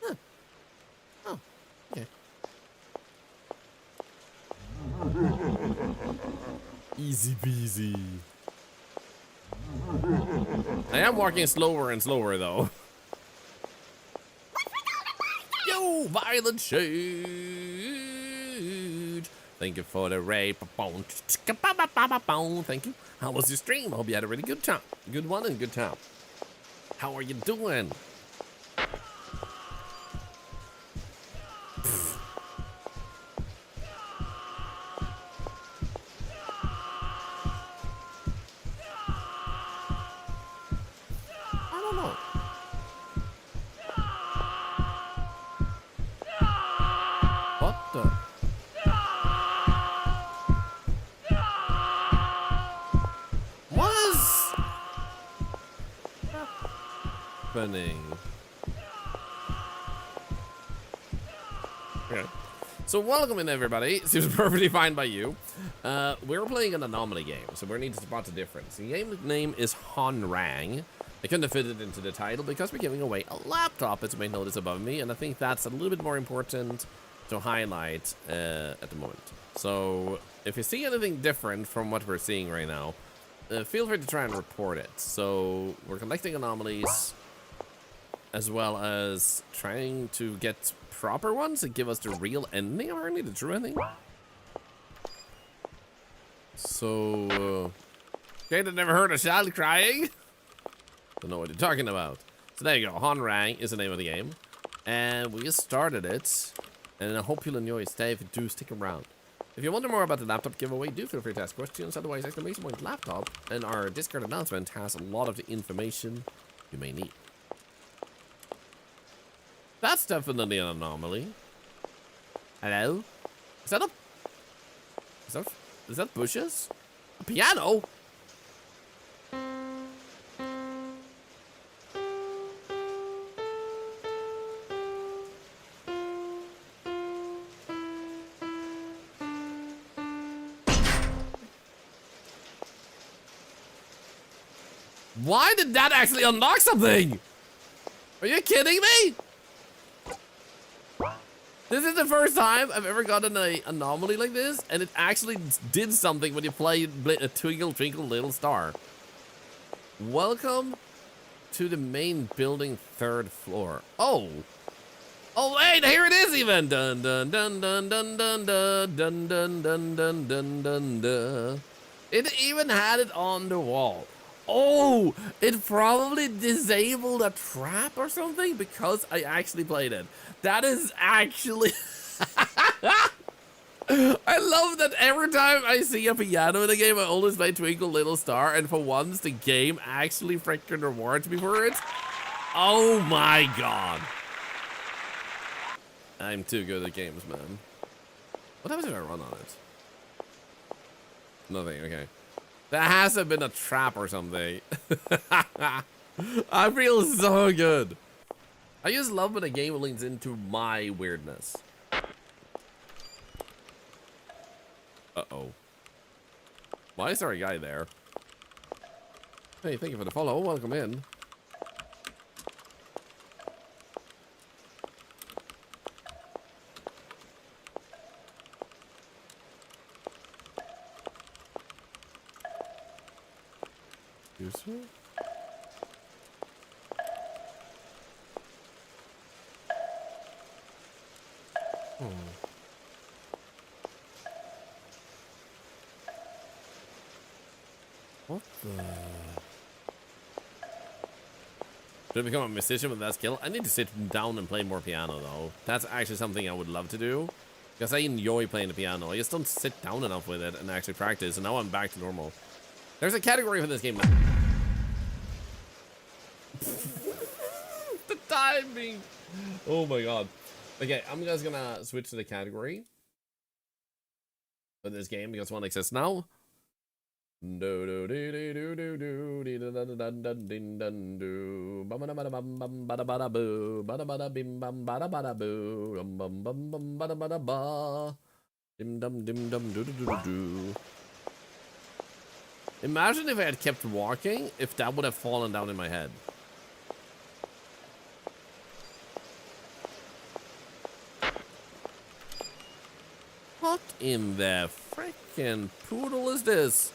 Huh. Oh, okay. Easy peasy. I am walking slower and slower though. Yo, violent shade. Thank you for the rape. Thank you. How was your stream? I hope you had a really good time. Good one and good time. How are you doing? Okay. So welcome in everybody. Seems perfectly fine by you. We're playing an anomaly game, so we need to spot the difference. The game name is Honrang. I couldn't fit it into the title because we're giving away a laptop, as you may notice above me, and I think that's a little bit more important to highlight at the moment. So if you see anything different from what we're seeing right now, feel free to try and report it. So we're collecting anomalies, as well as trying to get proper ones that give us the real ending, apparently, the true ending. So, Kate had never heard a child crying? Don't know what you're talking about. So there you go. Honrang is the name of the game. And we just started it. And I hope you'll enjoy it. Stay if you do, stick around. If you wonder more about the laptop giveaway, do feel free to ask questions. Otherwise, exclamation point laptop and our Discord announcement has a lot of the information you may need. That's definitely an anomaly. Hello? Is that bushes? A piano? Why did that actually unlock something? Are you kidding me? This is the first time I've ever gotten an anomaly like this, and it actually did something when you play a Twinkle Twinkle Little Star. Welcome to the main building, 3rd floor. Oh, wait, here it is even. Dun dun dun dun dun dun dun dun dun dun dun dun dun dun. It even had it on the wall. Oh, it probably disabled a trap or something because I actually played it. That is actually... I love that every time I see a piano in a game, I always play Twinkle Little Star, and for once, the game actually freaking rewards me for it. Oh my god. I'm too good at games, man. What happens if I run on it? Nothing, okay. That has to have been a trap or something. I feel so good. I just love when a game leans into my weirdness. Uh-oh. Why is there a guy there? Hey, thank you for the follow. Welcome in. Excuse me? What the? Should I become a musician with that skill? I need to sit down and play more piano though. That's actually something I would love to do. Because I enjoy playing the piano. I just don't sit down enough with it and actually practice, and now I'm back to normal. There's a category for this game now. The timing! Oh my god. Okay, I'm just gonna switch to the category for this game because one exists now. Imagine if I had kept walking, if that would have fallen down in my head. What in the frickin' poodle is this?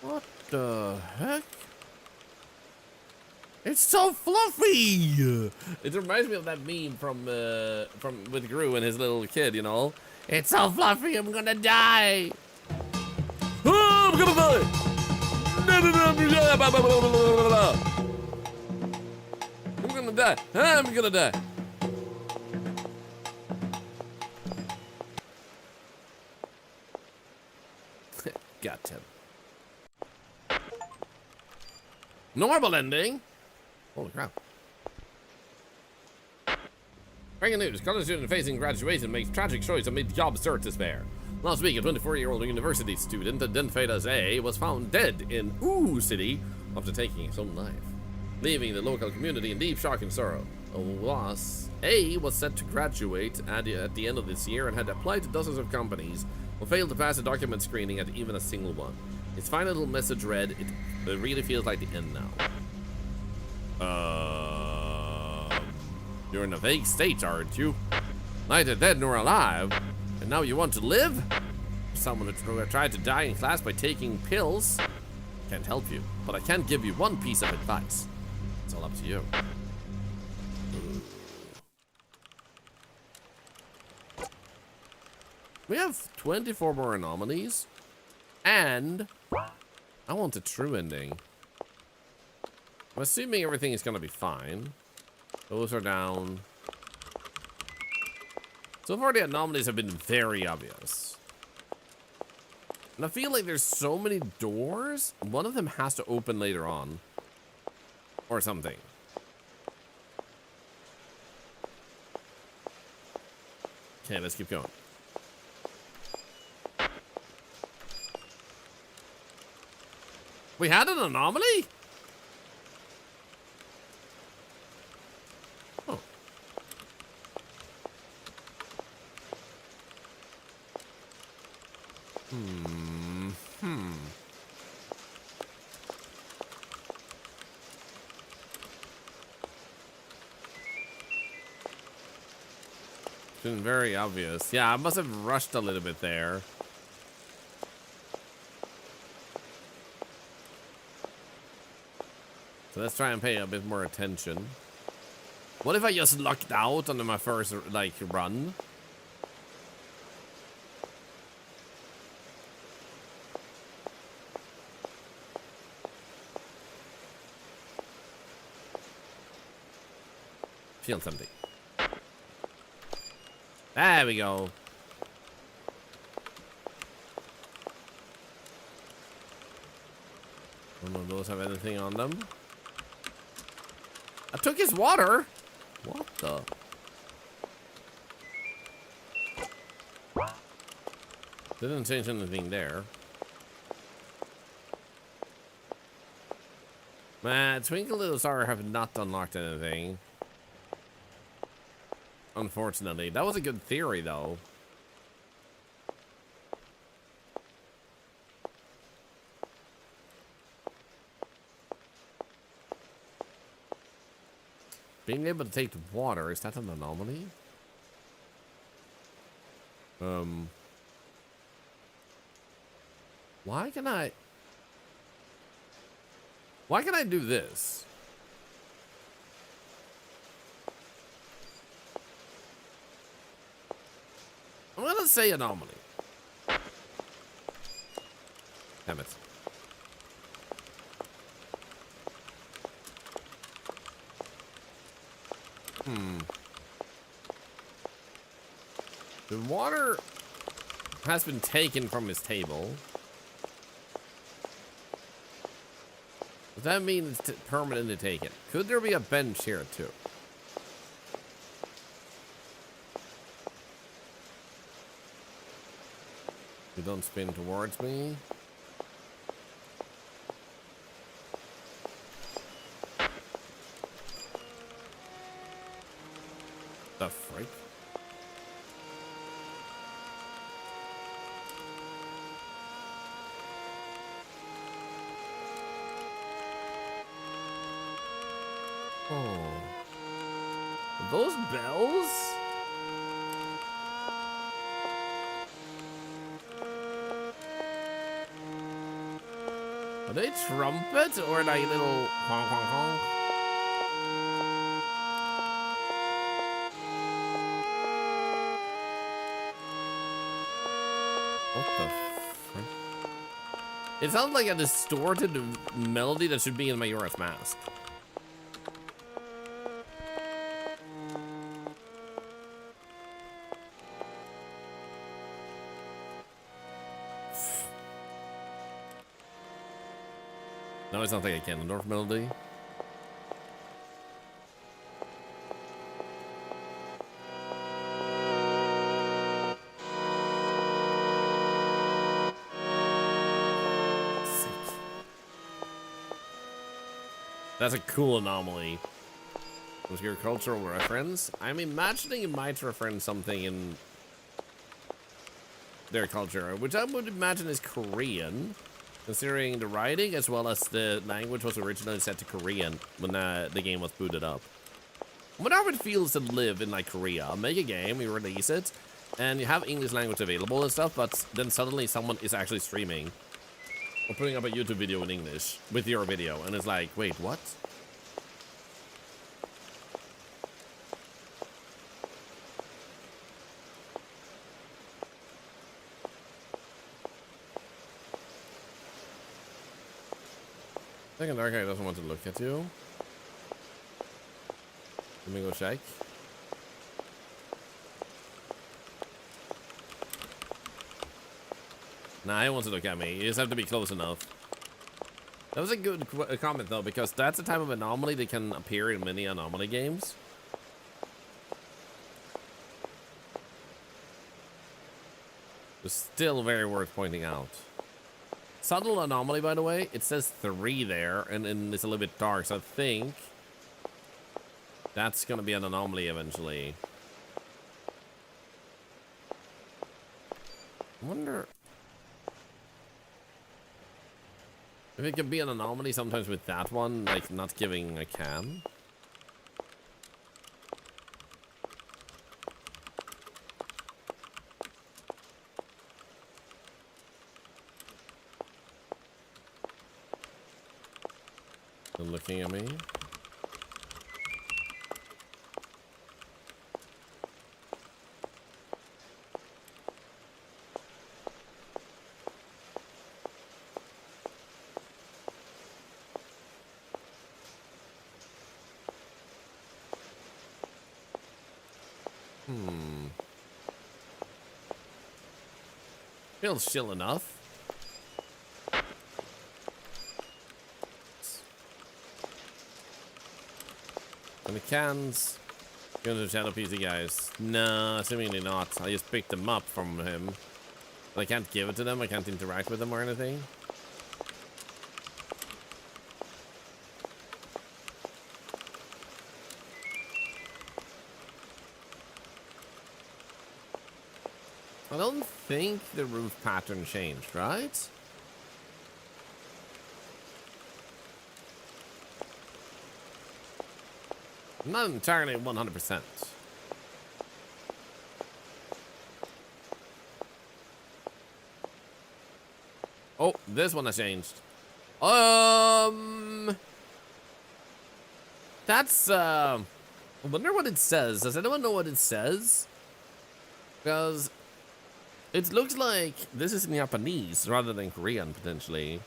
What the heck? It's so fluffy! It reminds me of that meme from with Gru and his little kid, you know? It's so fluffy, I'm gonna die! Oh, I'm gonna die! I'm gonna die! I'm gonna die! Got him. Normal ending? Holy crap. Breaking news, college student facing graduation makes tragic choice amid job search despair. Last week, a 24-year-old university student identified as A was found dead in Ooh City after taking his own life, leaving the local community in deep shock and sorrow. A was set to graduate at the end of this year and had applied to dozens of companies, but failed to pass a document screening at even a single one. His final little message read, "It really feels like the end now." You're in a vague state, aren't you? Neither dead nor alive. And now you want to live? Someone who tried to die in class by taking pills? Can't help you, but I can give you one piece of advice. It's all up to you. We have 24 more anomalies. And I want a true ending. I'm assuming everything is gonna be fine. Those are down. So far the anomalies have been very obvious. And I feel like there's so many doors, one of them has to open later on. Or something. Okay, let's keep going. We had an anomaly? Oh. It's been very obvious. Yeah, I must have rushed a little bit there. So let's try and pay a bit more attention. What if I just lucked out on my first, like, run? Feels empty. There we go. None of those have anything on them. I took his water. What the? Didn't change anything there. Man, Twinkle Little Star have not unlocked anything. Unfortunately. That was a good theory, though. Being able to take the water, is that an anomaly? Why can I do this? I'm gonna say anomaly. Damn it. The water has been taken from his table. Does that mean it's permanently taken? Could there be a bench here too? You don't spin towards me. The freak? Oh. Those bells? Are they trumpets or like little honk honk honk? What the frick? It sounds like a distorted melody that should be in Majora's Mask. No, it's not like a Ganondorf melody. Sick. That's a cool anomaly. Was your cultural reference? I'm imagining it might reference something in their culture, which I would imagine is Korean. Considering the writing as well as the language was originally set to Korean when the game was booted up. I wonder how it feels to live in like Korea. Make a game, you release it, and you have English language available and stuff, but then suddenly someone is actually streaming or putting up a YouTube video in English with your video, and it's like, wait, what? Second dark guy doesn't want to look at you. Let me go check. Nah, he wants to look at me. You just have to be close enough. That was a good comment though, because that's a type of anomaly that can appear in many anomaly games. It's still very worth pointing out. Subtle anomaly, by the way. It says 3 there, and it's a little bit dark, so I think that's gonna be an anomaly eventually. I wonder if it could be an anomaly sometimes with that one, like not giving a cam. They're looking at me. Feels chill enough. And the cans. Going to the Shadow PC guys. No, seemingly not. I just picked them up from him. But I can't give it to them. I can't interact with them or anything. I don't think the roof pattern changed, right? I'm not entirely 100%. Oh, this one has changed. That's, I wonder what it says. Does anyone know what it says? Because it looks like this is in Japanese rather than Korean, potentially.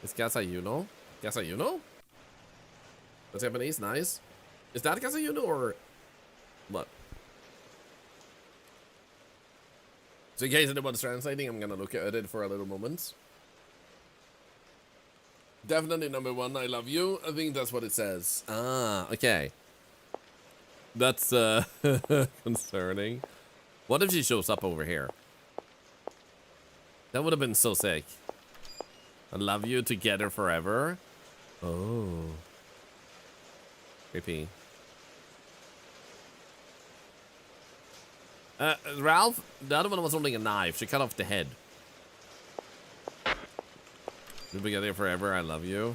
It's Kasayuno? Kasayuno? That's Japanese, nice. Is that Kasayuno or what? So in case anyone's translating, I'm gonna look at it for a little moment. Definitely number 1, I love you. I think that's what it says. Ah, okay. That's concerning. What if she shows up over here? That would have been so sick. I love you together forever. Oh. Creepy. Ralph, the other one was holding a knife. She cut off the head. We'll be together forever. I love you.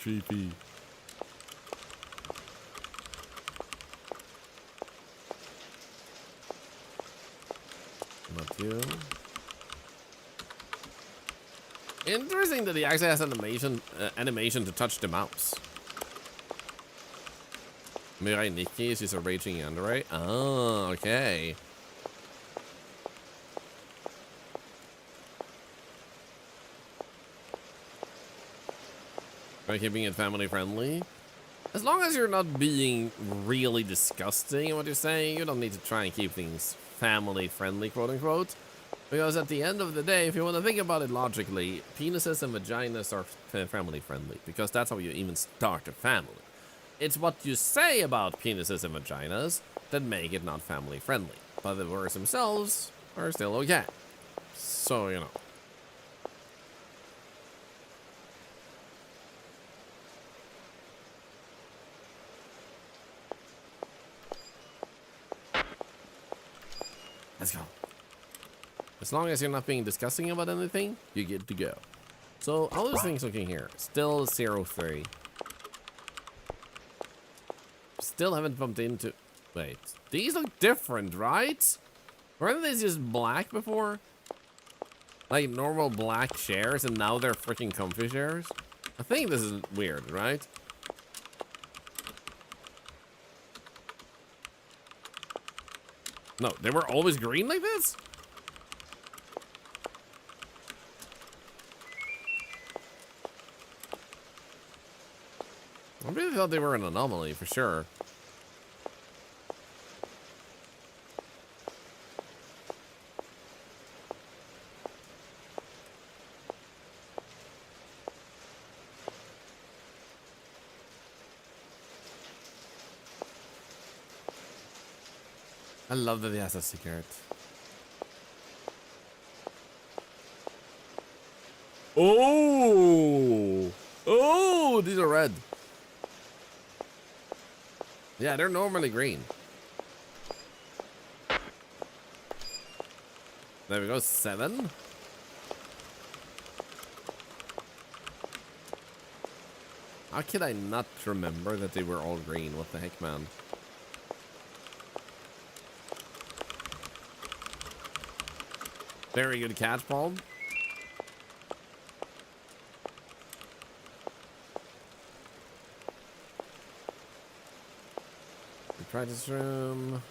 Creepy. Not you. Interesting that he actually has animation to touch the mouse. Mirai Nikki is just a raging android. Oh, okay. By keeping it family friendly. As long as you're not being really disgusting in what you're saying, you don't need to try and keep things family friendly, quote unquote. Because at the end of the day, if you want to think about it logically, penises and vaginas are family friendly. Because that's how you even start a family. It's what you say about penises and vaginas that make it not family friendly. But the words themselves are still okay. So, you know. Let's go. As long as you're not being disgusting about anything, you're good to go. So, all those things looking here. Still 0-3. Still haven't bumped into... Wait. These look different, right? Weren't they just black before? Like normal black chairs, and now they're freaking comfy chairs? I think this is weird, right? No, they were always green like this? I really thought they were an anomaly for sure. I love that he has a secret. Oh! Oh, these are red. Yeah, they're normally green. There we go, 7. How could I not remember that they were all green? What the heck, man? Very good catch, Paul. Practice room.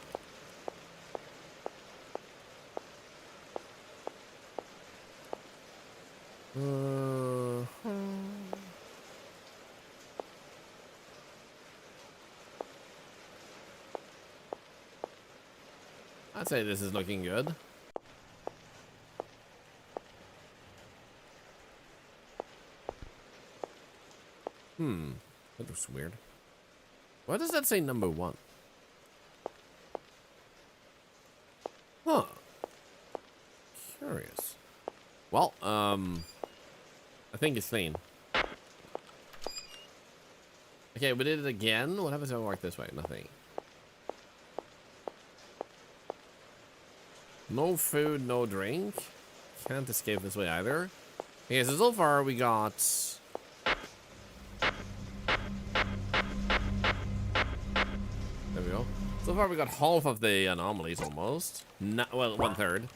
I'd say this is looking good. That looks weird. Why does that say number 1? Huh. Curious. Well, I think it's clean. Okay, we did it again. What happens if I walk this way? Nothing. No food, no drink. Can't escape this way either. Okay, so far we got... There we go. So far we got half of the anomalies almost. Well, 1/3.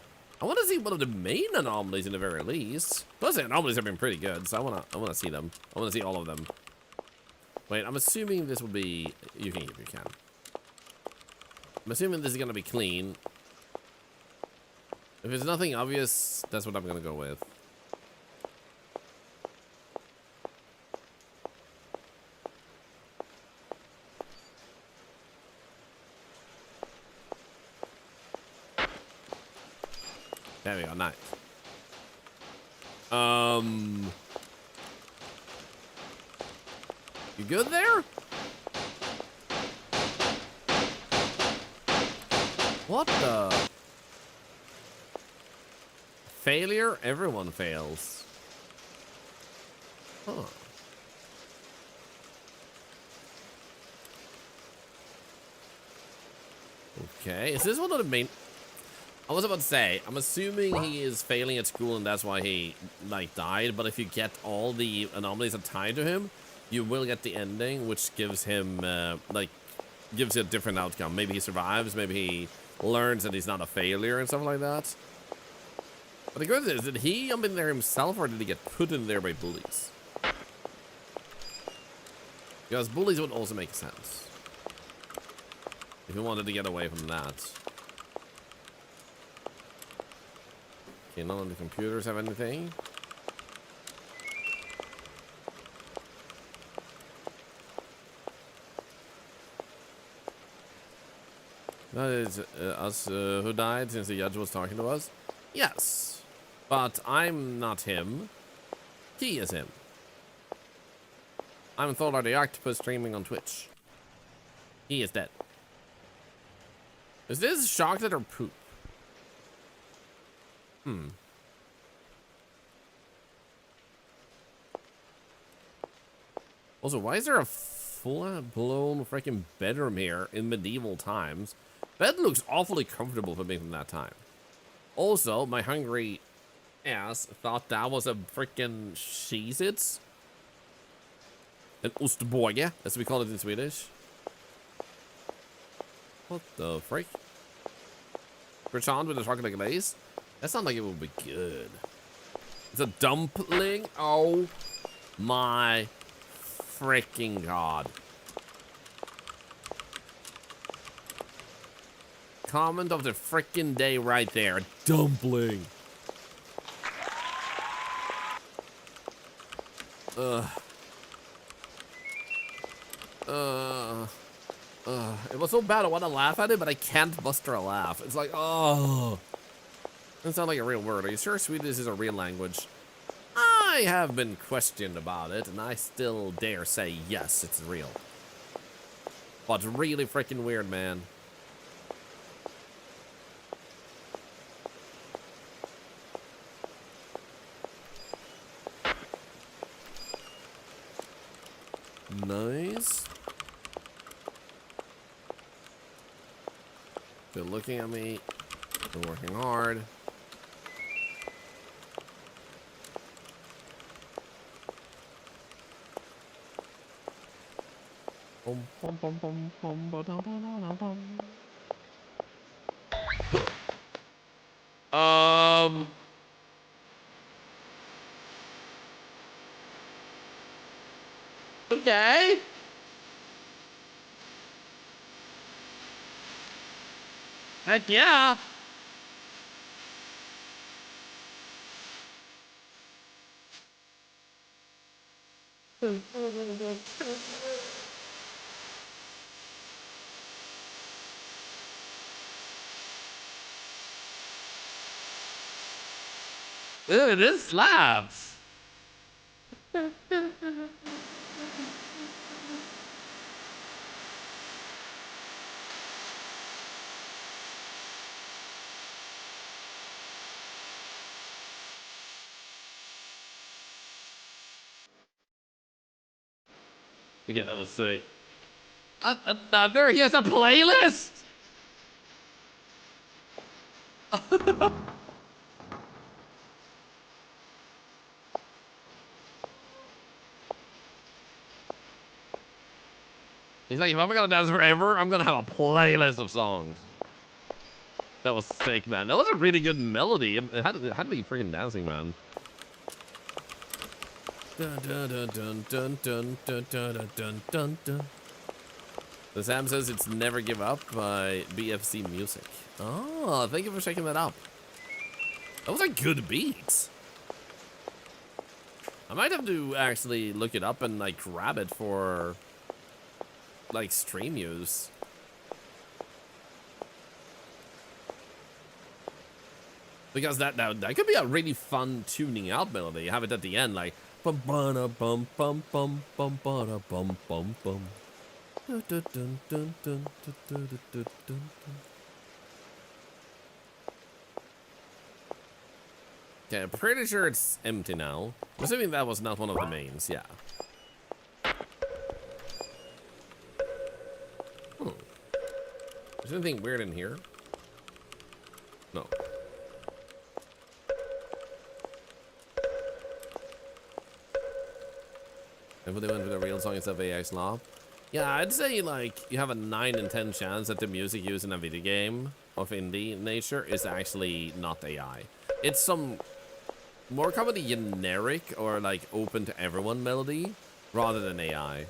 I want to see one of the main anomalies in the very least. Plus the anomalies have been pretty good, so I wanna see them. I wanna see all of them. Wait, I'm assuming this will be... You can if you can. I'm assuming this is gonna be clean. If it's nothing obvious, that's what I'm gonna go with. There we go, nice. You good there? What the? Failure? Everyone fails. Huh. Okay, is this one of the main... I was about to say, I'm assuming he is failing at school and that's why he, like, died. But if you get all the anomalies that tie to him, you will get the ending, which gives him, like, gives you a different outcome. Maybe he survives, maybe he learns that he's not a failure and stuff like that. But the good thing is, did he jump in there himself or did he get put in there by bullies? Because bullies would also make sense. If you wanted to get away from that. Okay, none of the computers have anything. That is us who died since the judge was talking to us? Yes. But I'm not him. He is him. I'm Thorlar the Octopus streaming on Twitch. He is dead. Is this chocolate or poop? Also, why is there a full-blown freaking bedroom here in medieval times? Bed looks awfully comfortable for me from that time. Also, my hungry ass thought that was a freaking Cheez-Its. An ostbåge, as we call it in Swedish. What the freak? Croissant with a chocolate glaze? That sounds like it would be good. It's a dumpling? Oh my freaking god. comment of the frickin' day right there. Dumpling. It was so bad I want to laugh at it, but I can't muster a laugh. It's like, oh. Doesn't sound like a real word. Are you sure Swedish is a real language? I have been questioned about it, and I still dare say yes, it's real. But it's really freaking weird, man. Nice. They're looking at me. They're working hard. Okay. Heck yeah. Ooh, this slaps. Okay, let's see. Another? He has a playlist? He's like, if I'm gonna dance forever, I'm gonna have a playlist of songs. That was sick, man. That was a really good melody. It had to be freaking dancing, man. Dun dun dun dun dun dun dun dun dun dun dun. The Sam says it's Never Give Up by BFC Music. Oh, thank you for checking that out. That was a good beat. I might have to actually look it up and like grab it for like stream use. Because that could be a really fun tuning out melody. Have it at the end like bum bum bum bum bum bum bum bum bum bum. Okay, I'm pretty sure it's empty now. I'm assuming that was not one of the mains, yeah. Is there anything weird in here? No. If they went with a real song instead of AI slop. Yeah, I'd say like you have a 9 in 10 chance that the music used in a video game of indie nature is actually not AI. It's some more commonly generic or like open to everyone melody rather than AI.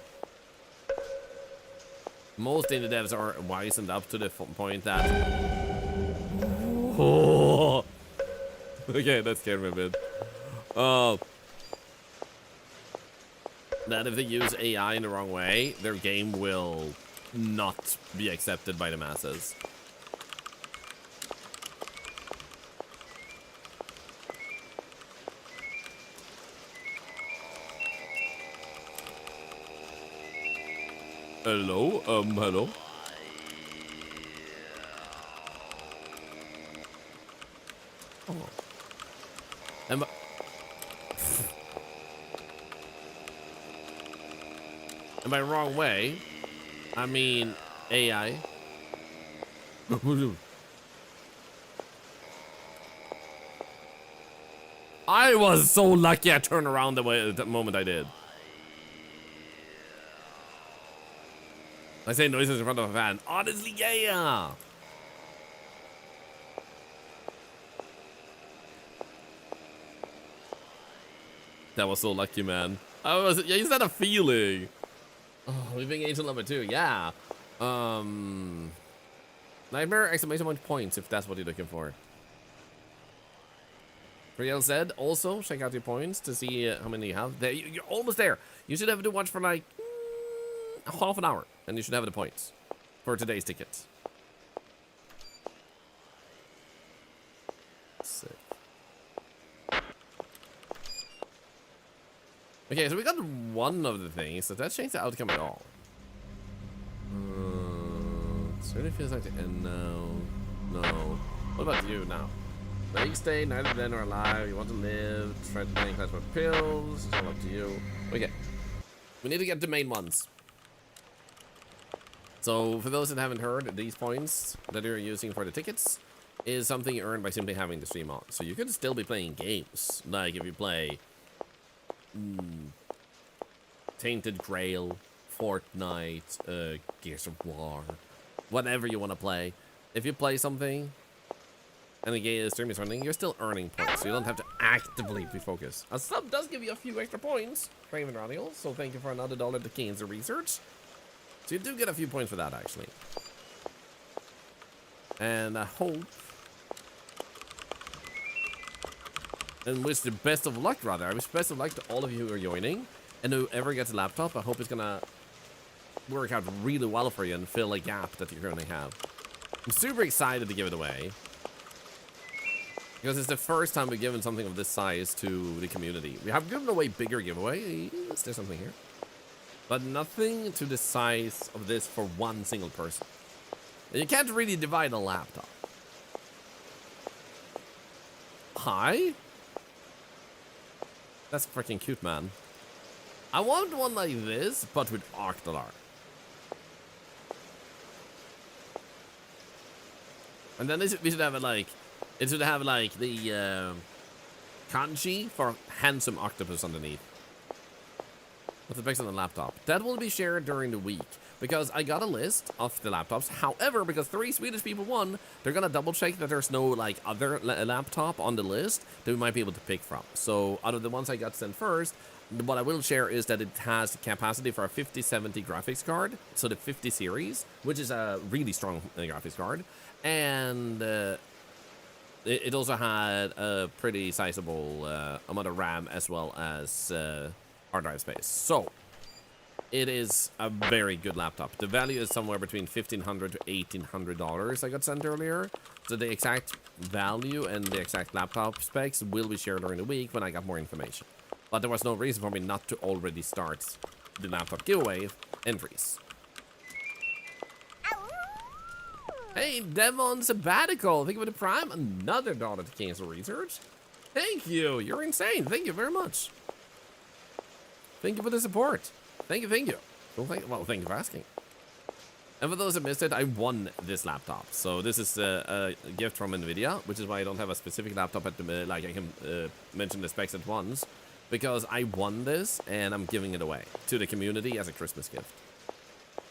Most indie devs are wisened up to the point that oh. Okay, that scared me a bit. That if they use AI in the wrong way, their game will not be accepted by the masses. Hello? Hello? Oh. Am I wrong way? I mean, AI. I was so lucky I turned around the moment I did. I say noises in front of a fan. Honestly, yeah. That was so lucky, man. Yeah, you just had a feeling. Oh, Living Angel number 2, yeah. Now Nightmare, exclamation point points if that's what you're looking for. Riel said, also check out your points to see how many you have. There, you're almost there. You should have to watch for like half an hour, and you should have the points for today's tickets. Sick. Okay, so we got one of the things, so that changed the outcome at all. Certainly feels like the end now. No. What about you now? Legs stay, neither dead nor alive. You want to live. Try to make class more pills. It's all up to you. Okay. We need to get the main ones. So, for those that haven't heard, these points that you're using for the tickets is something you earn by simply having the stream on. So, you could still be playing games. Like if you play Tainted Grail, Fortnite, Gears of War, whatever you want to play. If you play something and the stream is running, you're still earning points, so you don't have to actively be focused. A sub does give you a few extra points, Craven Radial, so thank you for another $1 to Cancer Research. So you do get a few points for that, actually. And I hope, and wish the best of luck, rather. I wish best of luck to all of you who are joining, and whoever gets a laptop, I hope it's gonna work out really well for you and fill a gap that you currently have. I'm super excited to give it away, because it's the first time we've given something of this size to the community. We have given away bigger giveaways. There's something here, but nothing to the size of this for one single person. And you can't really divide a laptop. Hi? That's freaking cute, man. I want one like this, but with Thorlar. And then we should have it like, it should have like the kanji for handsome octopus underneath. With the specs on the laptop. That will be shared during the week, because I got a list of the laptops. However, because 3 Swedish people won, they're gonna double check that there's no like other laptop on the list that we might be able to pick from. So out of the ones I got sent first, what I will share is that it has capacity for a 5070 graphics card, so the 50 series, which is a really strong graphics card, and it also had a pretty sizable amount of RAM as well as hard drive space. So it is a very good laptop. The value is somewhere between $1,500 to $1,800 I got sent earlier. So the exact value and the exact laptop specs will be shared during the week when I got more information. But there was no reason for me not to already start the laptop giveaway entries. Hey, Devon Sabbatical, thank you for the prime. Another $1 to Cancer Research. Thank you, you're insane. Thank you very much. Thank you for the support. Thank you, thank you. Well, thank you for asking. And for those that missed it, I won this laptop. So this is a gift from NVIDIA, which is why I don't have a specific laptop at the like I can mention the specs at once, because I won this and I'm giving it away to the community as a Christmas gift.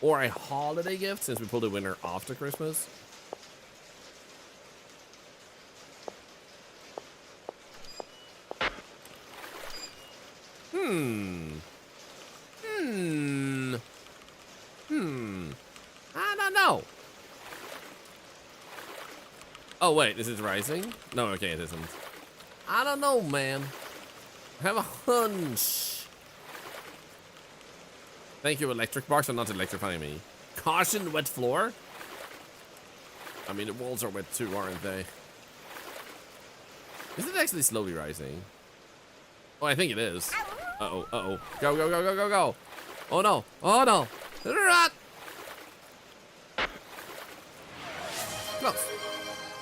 Or a holiday gift, since we pulled a winner after Christmas. I don't know. Oh, wait, is it rising? No, okay, it isn't. I don't know, man. I have a hunch. Thank you, Electric Box, for not electrifying me. Caution, wet floor? I mean, the walls are wet too, aren't they? Is it actually slowly rising? Oh, I think it is. Uh-oh, uh-oh. Go, go, go, go, go, go. Oh, no. Oh, no. Run! Close.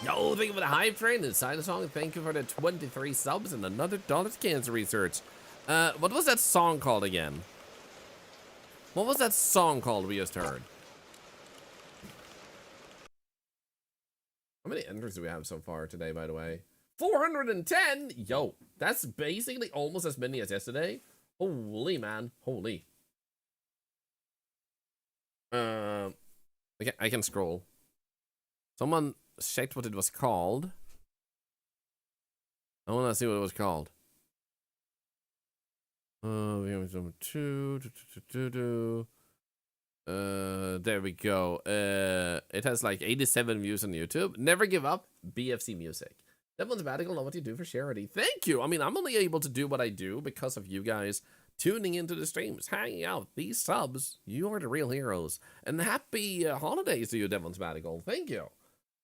Yo, thank you for the hype train inside the song. Thank you for the 23 subs and another $1 to Cancer Research. What was that song called again? What was that song called we just heard? How many entries do we have so far today, by the way? 410? Yo, that's basically almost as many as yesterday. Holy, man. Holy. I can scroll. Someone checked what it was called. I want to see what it was called. We have number 2. There we go. It has like 87 views on YouTube. Never give up, BFC Music. Devil Sabbatical, know what you do for charity. Thank you. I mean, I'm only able to do what I do because of you guys tuning into the streams, hanging out. These subs, you are the real heroes. And happy holidays to you, Devil Sabbatical. Thank you.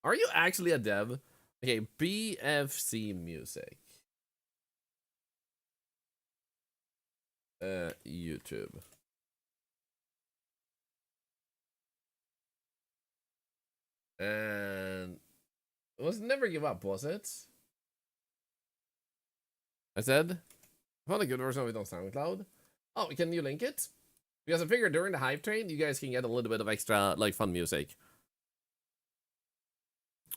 Are you actually a dev? Okay, BFC Music. YouTube. And it was Never Give Up, was it? I said, I found a good version of it on SoundCloud. Oh, can you link it? Because I figured during the hype train, you guys can get a little bit of extra, like, fun music.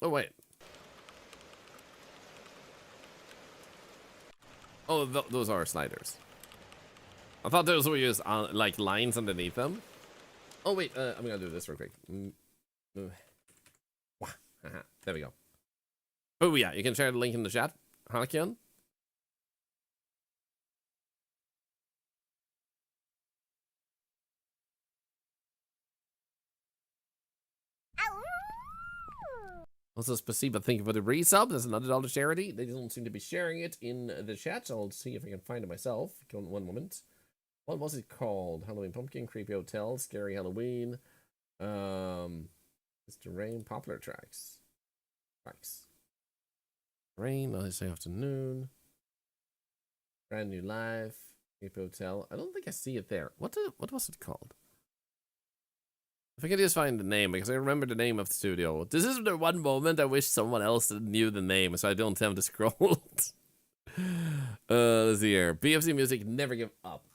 Oh, wait. Oh, those are sliders. I thought those were just, like, lines underneath them. Oh, wait, I'm gonna do this real quick. There we go. Oh, yeah, you can share the link in the chat, Hanakian. Also, Spasiba, thank you for the resub. There's another dollar charity. They don't seem to be sharing it in the chat, so I'll see if I can find it myself. One moment. What was it called? Halloween Pumpkin, Creepy Hotel, Scary Halloween, Mr. Rain, Popular Tracks. Rain, Wednesday afternoon. Brand New Life, Creepy Hotel. I don't think I see it there. What was it called? If I could just find the name, because I remember the name of the studio. This is the one moment I wish someone else knew the name, so I don't have to scroll. Let's see here. BFC Music, Never Give Up.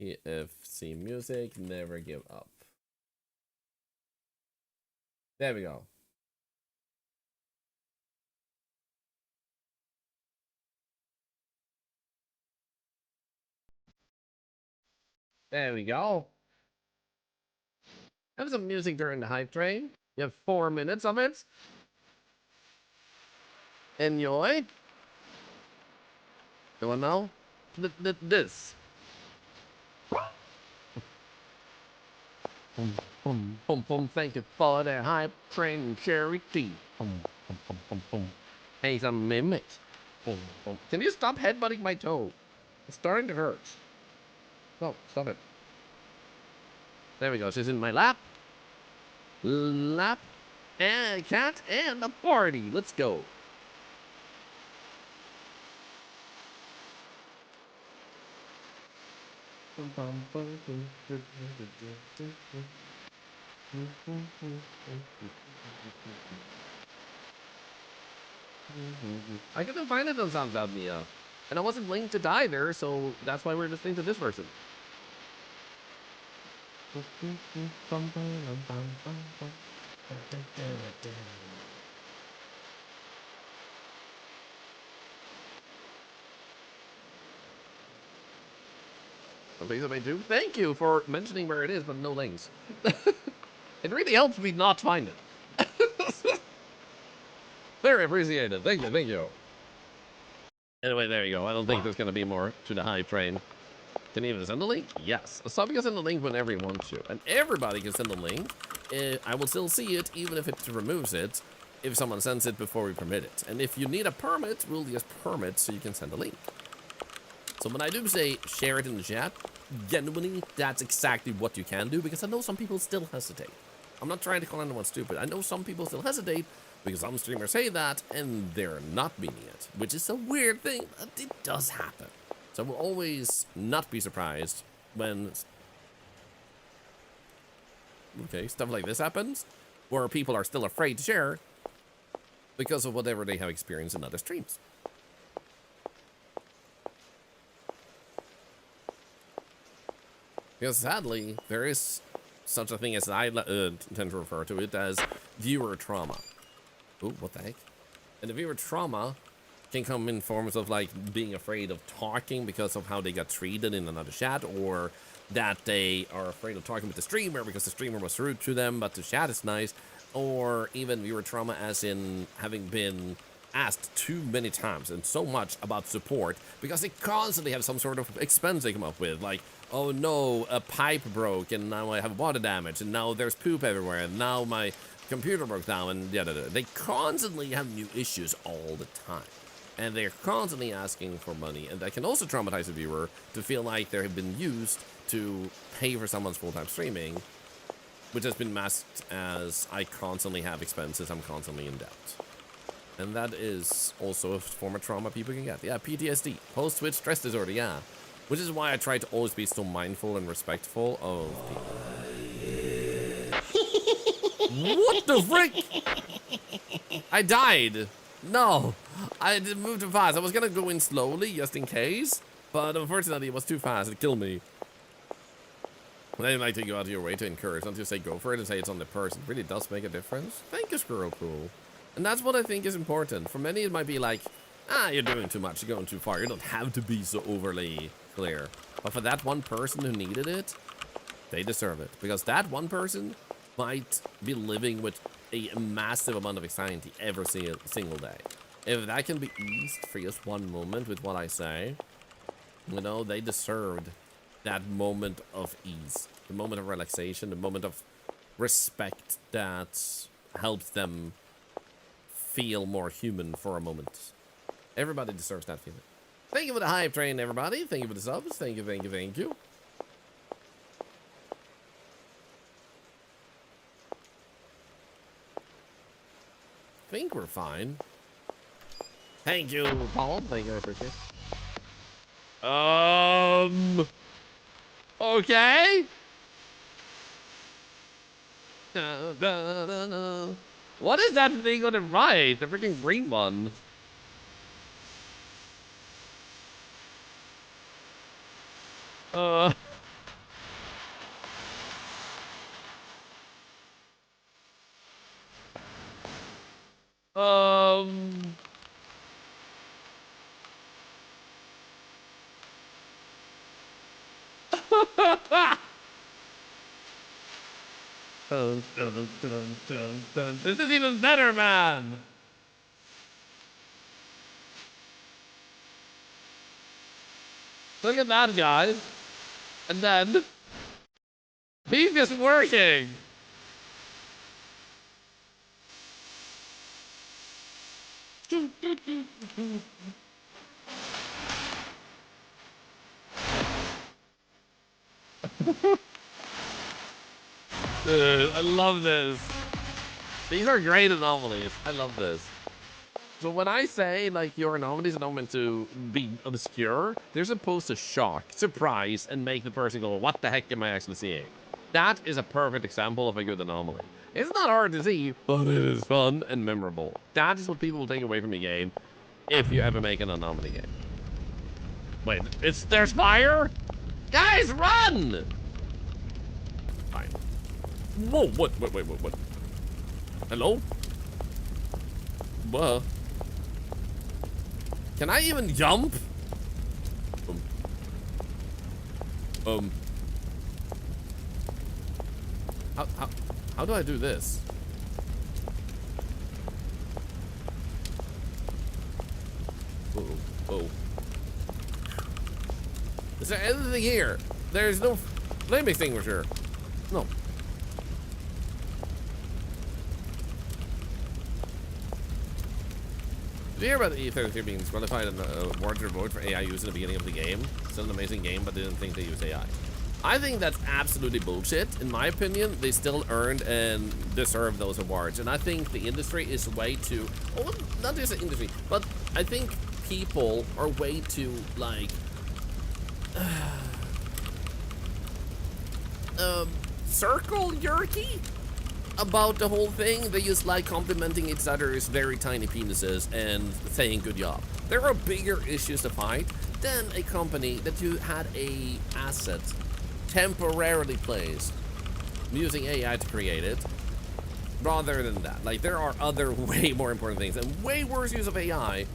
BFC Music, Never Give Up. There we go. There we go. Have some music during the hype train. You have 4 minutes of it. Enjoy. You want to know? This. Boom, boom, boom, boom. Thank you for the hype train charity. Boom, boom, boom, boom, boom. Hey, some mimics. Boom, boom. Can you stop headbutting my toe? It's starting to hurt. No, stop it. There we go. She's in my lap. And a cat and a party. Let's go. I couldn't find it on SoundCloud, Mia. And I wasn't linked to either, so that's why we're listening to this version. Thank you for mentioning where it is, but no links. It really helps me not find it. Very appreciated. Thank you, thank you. Anyway, there you go. I don't think there's going to be more to the hype train. Can you even send a link? Yes. So you can send a link whenever you want to. And everybody can send a link. I will still see it, even if it removes it, if someone sends it before we permit it. And if you need a permit, we'll just permit so you can send a link. So when I do say share it in the chat, genuinely, that's exactly what you can do, because I know some people still hesitate. I'm not trying to call anyone stupid. I know some people still hesitate, because some streamers say that, and they're not meaning it, which is a weird thing, but it does happen. So we'll always not be surprised when stuff like this happens, where people are still afraid to share because of whatever they have experienced in other streams. Because sadly, there is such a thing as I tend to refer to it as viewer trauma. Ooh, what the heck? And the viewer trauma can come in forms of like being afraid of talking because of how they got treated in another chat, or that they are afraid of talking with the streamer because the streamer was rude to them, but the chat is nice, or even viewer trauma as in having been asked too many times and so much about support because they constantly have some sort of expense they come up with, like, oh no, a pipe broke and now I have water damage and now there's poop everywhere and now my computer broke down and they constantly have new issues all the time. And they're constantly asking for money, and that can also traumatize the viewer to feel like they have been used to pay for someone's full-time streaming, which has been masked as I constantly have expenses, I'm constantly in debt. And that is also a form of trauma people can get. Yeah, PTSD, post-Twitch stress disorder, yeah. Which is why I try to always be so mindful and respectful of people. What the frick? I died. No, I didn't move too fast. I was gonna go in slowly just in case, but unfortunately it was too fast. It killed me. They like to go out of your way to encourage, not just say go for it and say it's on the person. It really does make a difference. Thank you, Squirrel Cool. And that's what I think is important. For many it might be like, you're doing too much, you're going too far. You don't have to be so overly clear. But for that one person who needed it, they deserve it. Because that one person might be living with a massive amount of anxiety every single day. If that can be eased for just one moment with what I say, you know, they deserved that moment of ease, the moment of relaxation, the moment of respect that helps them feel more human for a moment. Everybody deserves that feeling. Thank you for the hype train, everybody. Thank you for the subs. Thank you, thank you, thank you. I think we're fine. Thank you, Paul. Thank you, I appreciate it. Okay. What is that thing on the right? The freaking green one. This is even better, man. Look at that, guys. And then he's just working. Dude, I love this. These are great anomalies. I love this. So when I say, like, your anomalies are not meant to be obscure, they're supposed to shock, surprise, and make the person go, what the heck am I actually seeing? That is a perfect example of a good anomaly. It's not hard to see, but it is fun and memorable. That is what people will take away from your game if you ever make an anomaly game. Wait, there's fire? Guys, run! Fine. Whoa, what? Wait. Hello? Whoa. Can I even jump? How do I do this? Oh. Is there anything here? There's no flame extinguisher. No. Did you hear about the E33 being disqualified and awarded a vote for AI use in the beginning of the game? Still an amazing game, but didn't think they used AI. I think that's absolutely bullshit. In my opinion, they still earned and deserve those awards. And I think the industry is way too, well, not just the industry, but I think people are way too, like, circle jerky about the whole thing. They just like complimenting each other's very tiny penises and saying good job. There are bigger issues to fight than a company that you had a asset temporarily placed using AI to create it. Rather than that, like, there are other way more important things and way worse use of AI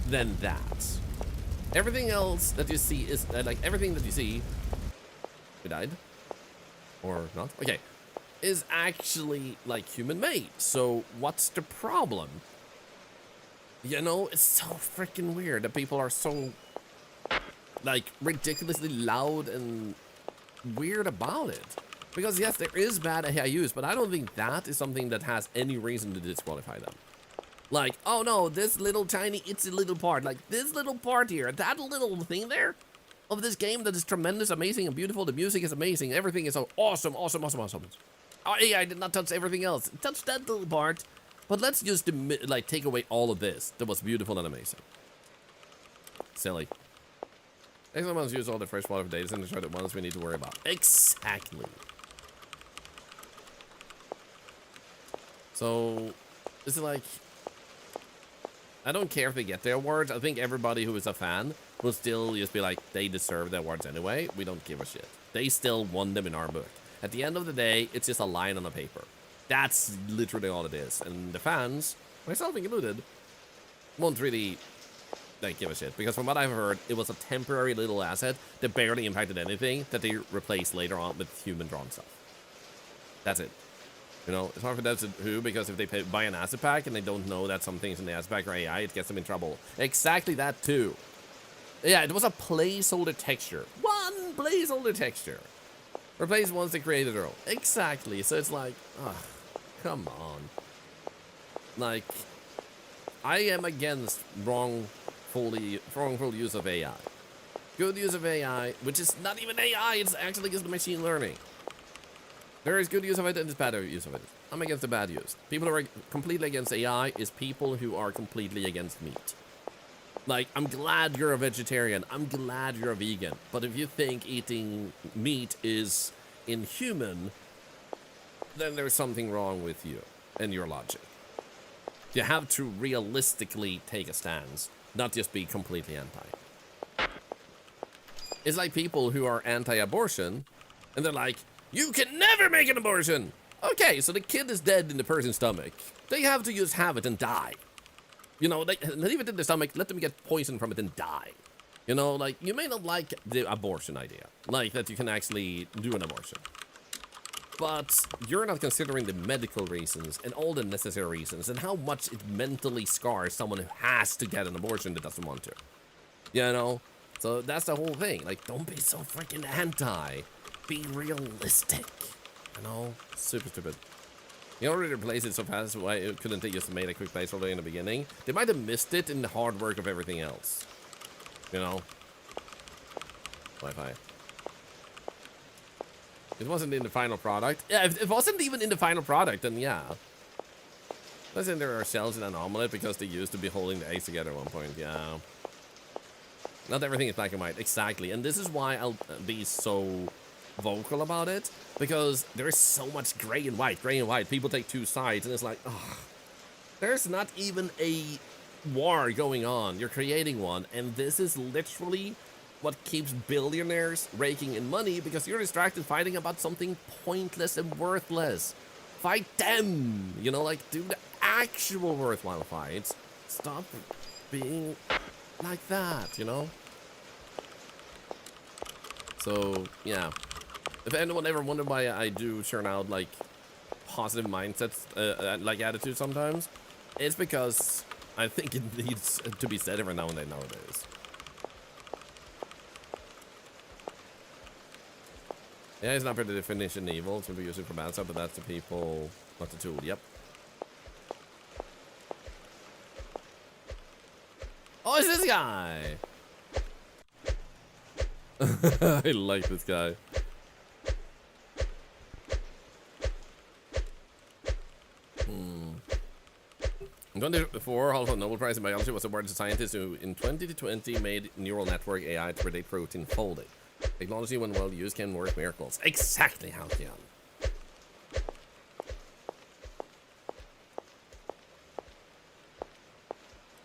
than that. Everything else that you see is like everything that you see. We died or not? Okay. Is actually like human made. So what's the problem? You know, it's so freaking weird that people are so like ridiculously loud and weird about it. Because yes, there is bad AI use, but I don't think that is something that has any reason to disqualify them. Like, oh no, this little tiny, itsy little part, like this little part here, that little thing there of this game that is tremendous, amazing, and beautiful. The music is amazing. Everything is so awesome, awesome, awesome, awesome. Oh, AI did not touch everything else. It touched that little part, but let's just like take away all of this that was beautiful and amazing. Silly. Next time, use all the freshwater data centers right at once we need to worry about. Exactly. So, it's like, I don't care if they get their awards. I think everybody who is a fan will still just be like, they deserve the awards anyway. We don't give a shit. They still won them in our book. At the end of the day, it's just a line on a paper. That's literally all it is. And the fans, myself included, won't really like give a shit. Because from what I've heard, it was a temporary little asset that barely impacted anything that they replaced later on with human-drawn stuff. That's it. You know, it's hard for devs who, because if they buy an asset pack and they don't know that some things in the asset pack are AI, it gets them in trouble. Exactly that too. Yeah, it was a placeholder texture. One placeholder texture. Replace ones they created their own. Exactly. So it's like, oh, come on. Like, I am against wrongful use of AI. Good use of AI, which is not even AI, it's actually just machine learning. There is good use of it and there's bad use of it. I'm against the bad use. People who are completely against AI is people who are completely against meat. Like, I'm glad you're a vegetarian. I'm glad you're a vegan. But if you think eating meat is inhuman, then there's something wrong with you and your logic. You have to realistically take a stance, not just be completely anti. It's like people who are anti-abortion, and they're like, you can never make an abortion! Okay, so the kid is dead in the person's stomach. They have to just have it and die. You know, they leave it in the stomach, let them get poison from it and die. You know, like, you may not like the abortion idea. Like, that you can actually do an abortion. But you're not considering the medical reasons and all the necessary reasons and how much it mentally scars someone who has to get an abortion that doesn't want to. You know? So that's the whole thing. Like, don't be so freaking anti. Be realistic. You know? Super stupid. You already replaced it so fast, why couldn't they just made a quick placeholder in the beginning? They might have missed it in the hard work of everything else. You know? Wi-Fi. It wasn't in the final product. Yeah, if it wasn't even in the final product, then yeah. Let's say there are shells in an omelet because they used to be holding the eggs together at one point, yeah. Not everything is black and white, exactly. And this is why I'll be so vocal about it, because there is so much gray and white. People take two sides, and it's like, ugh. There's not even a war going on. You're creating one, and this is literally what keeps billionaires raking in money, because you're distracted fighting about something pointless and worthless. Fight them! You know, like, do the actual worthwhile fights. Stop being like that, you know? So, yeah. If anyone ever wondered why I do churn out, like, positive mindsets, like attitudes sometimes, it's because I think it needs to be said every now and then nowadays. Yeah, it's not for the definition evil to be used for bad stuff, but that's the people, not the tool. Yep. Oh, it's this guy! I like this guy. In 2024, Hall of Nobel Prize in Biology was awarded to scientists who, in 2020, made neural network AI to predict protein folding. Technology, when well used, can work miracles. Exactly, Halcyon.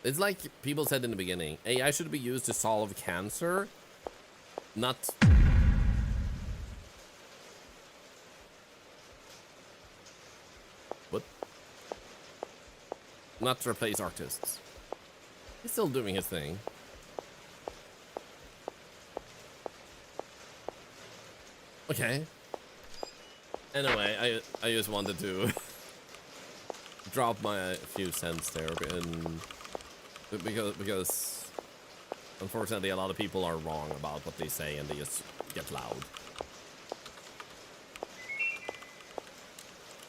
It's like people said in the beginning, AI should be used to solve cancer, not... What? Not to replace artists. He's still doing his thing. Okay. Anyway, I just wanted to drop my few cents there, and because unfortunately a lot of people are wrong about what they say and they just get loud.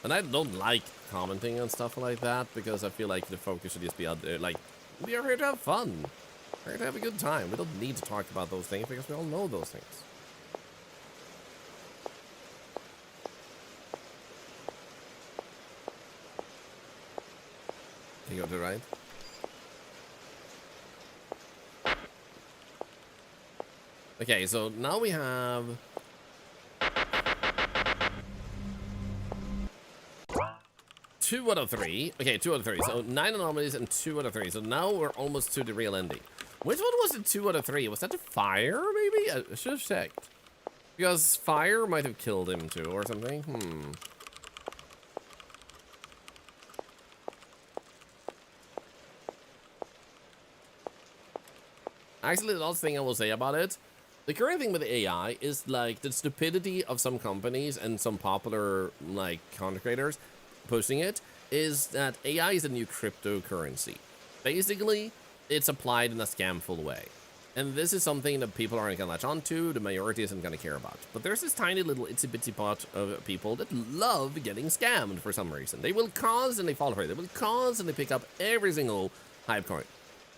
And I don't like commenting on stuff like that because I feel like the focus should just be out there. Like, we are here to have fun. We're here to have a good time. We don't need to talk about those things because we all know those things. Can you go to the right? Okay, so now we have... Two out of three. Okay, 2 out of 3. So 9 anomalies and 2 out of 3. So now we're almost to the real ending. Which one was the 2 out of 3? Was that the fire, maybe? I should have checked. Because fire might have killed him too, or something. Actually, the last thing I will say about it, the current thing with the AI is like the stupidity of some companies and some popular like content creators pushing it is that AI is a new cryptocurrency. Basically, it's applied in a scamful way. And this is something that people aren't going to latch on to, the majority isn't going to care about. But there's this tiny little itsy bitsy pot of people that love getting scammed for some reason. They will cause and they fall for it. They will cause and they pick up every single hype coin.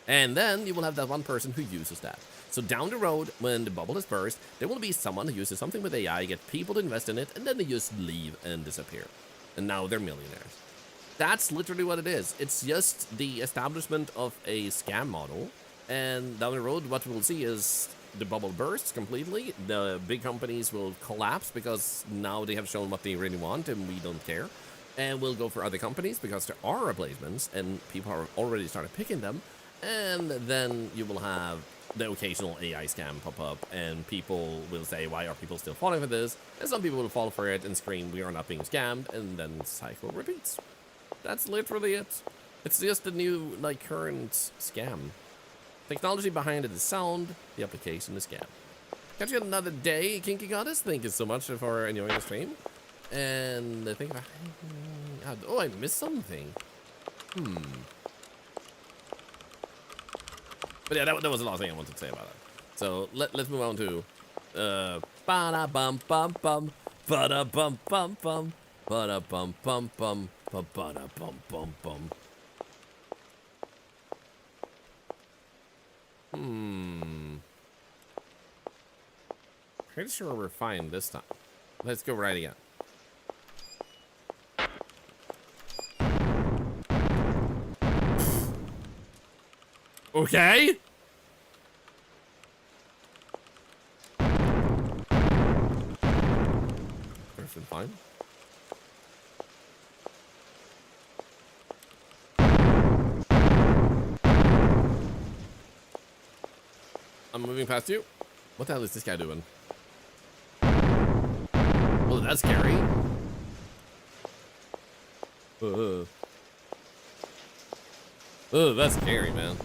And then you will have that one person who uses that. So down the road, when the bubble is burst, there will be someone who uses something with AI, get people to invest in it, and then they just leave and disappear. And now they're millionaires. That's literally what it is. It's just the establishment of a scam model. And down the road, what we'll see is the bubble bursts completely. The big companies will collapse because now they have shown what they really want and we don't care. And we'll go for other companies because there are replacements and people have already started picking them. And then you will have the occasional AI scam pop up and people will say, why are people still falling for this? And some people will fall for it and scream, we are not being scammed, and then the cycle repeats. That's literally it. It's just the new, like, current scam. Technology behind it is sound, the application is scam. Catch you another day, Kinky Goddess. Thank you so much for enjoying the stream. And I think oh, I missed something. But yeah, that was the last thing I wanted to say about it. So let's move on to ba-da bum bum bum, ba-da bum bum bum, ba-da bum bum bum, ba-da bum bum bum. Pretty sure we're fine this time. Let's go right again. Okay. Everything fine. I'm moving past you. What the hell is this guy doing? Oh, that's scary. Oh, that's scary, man.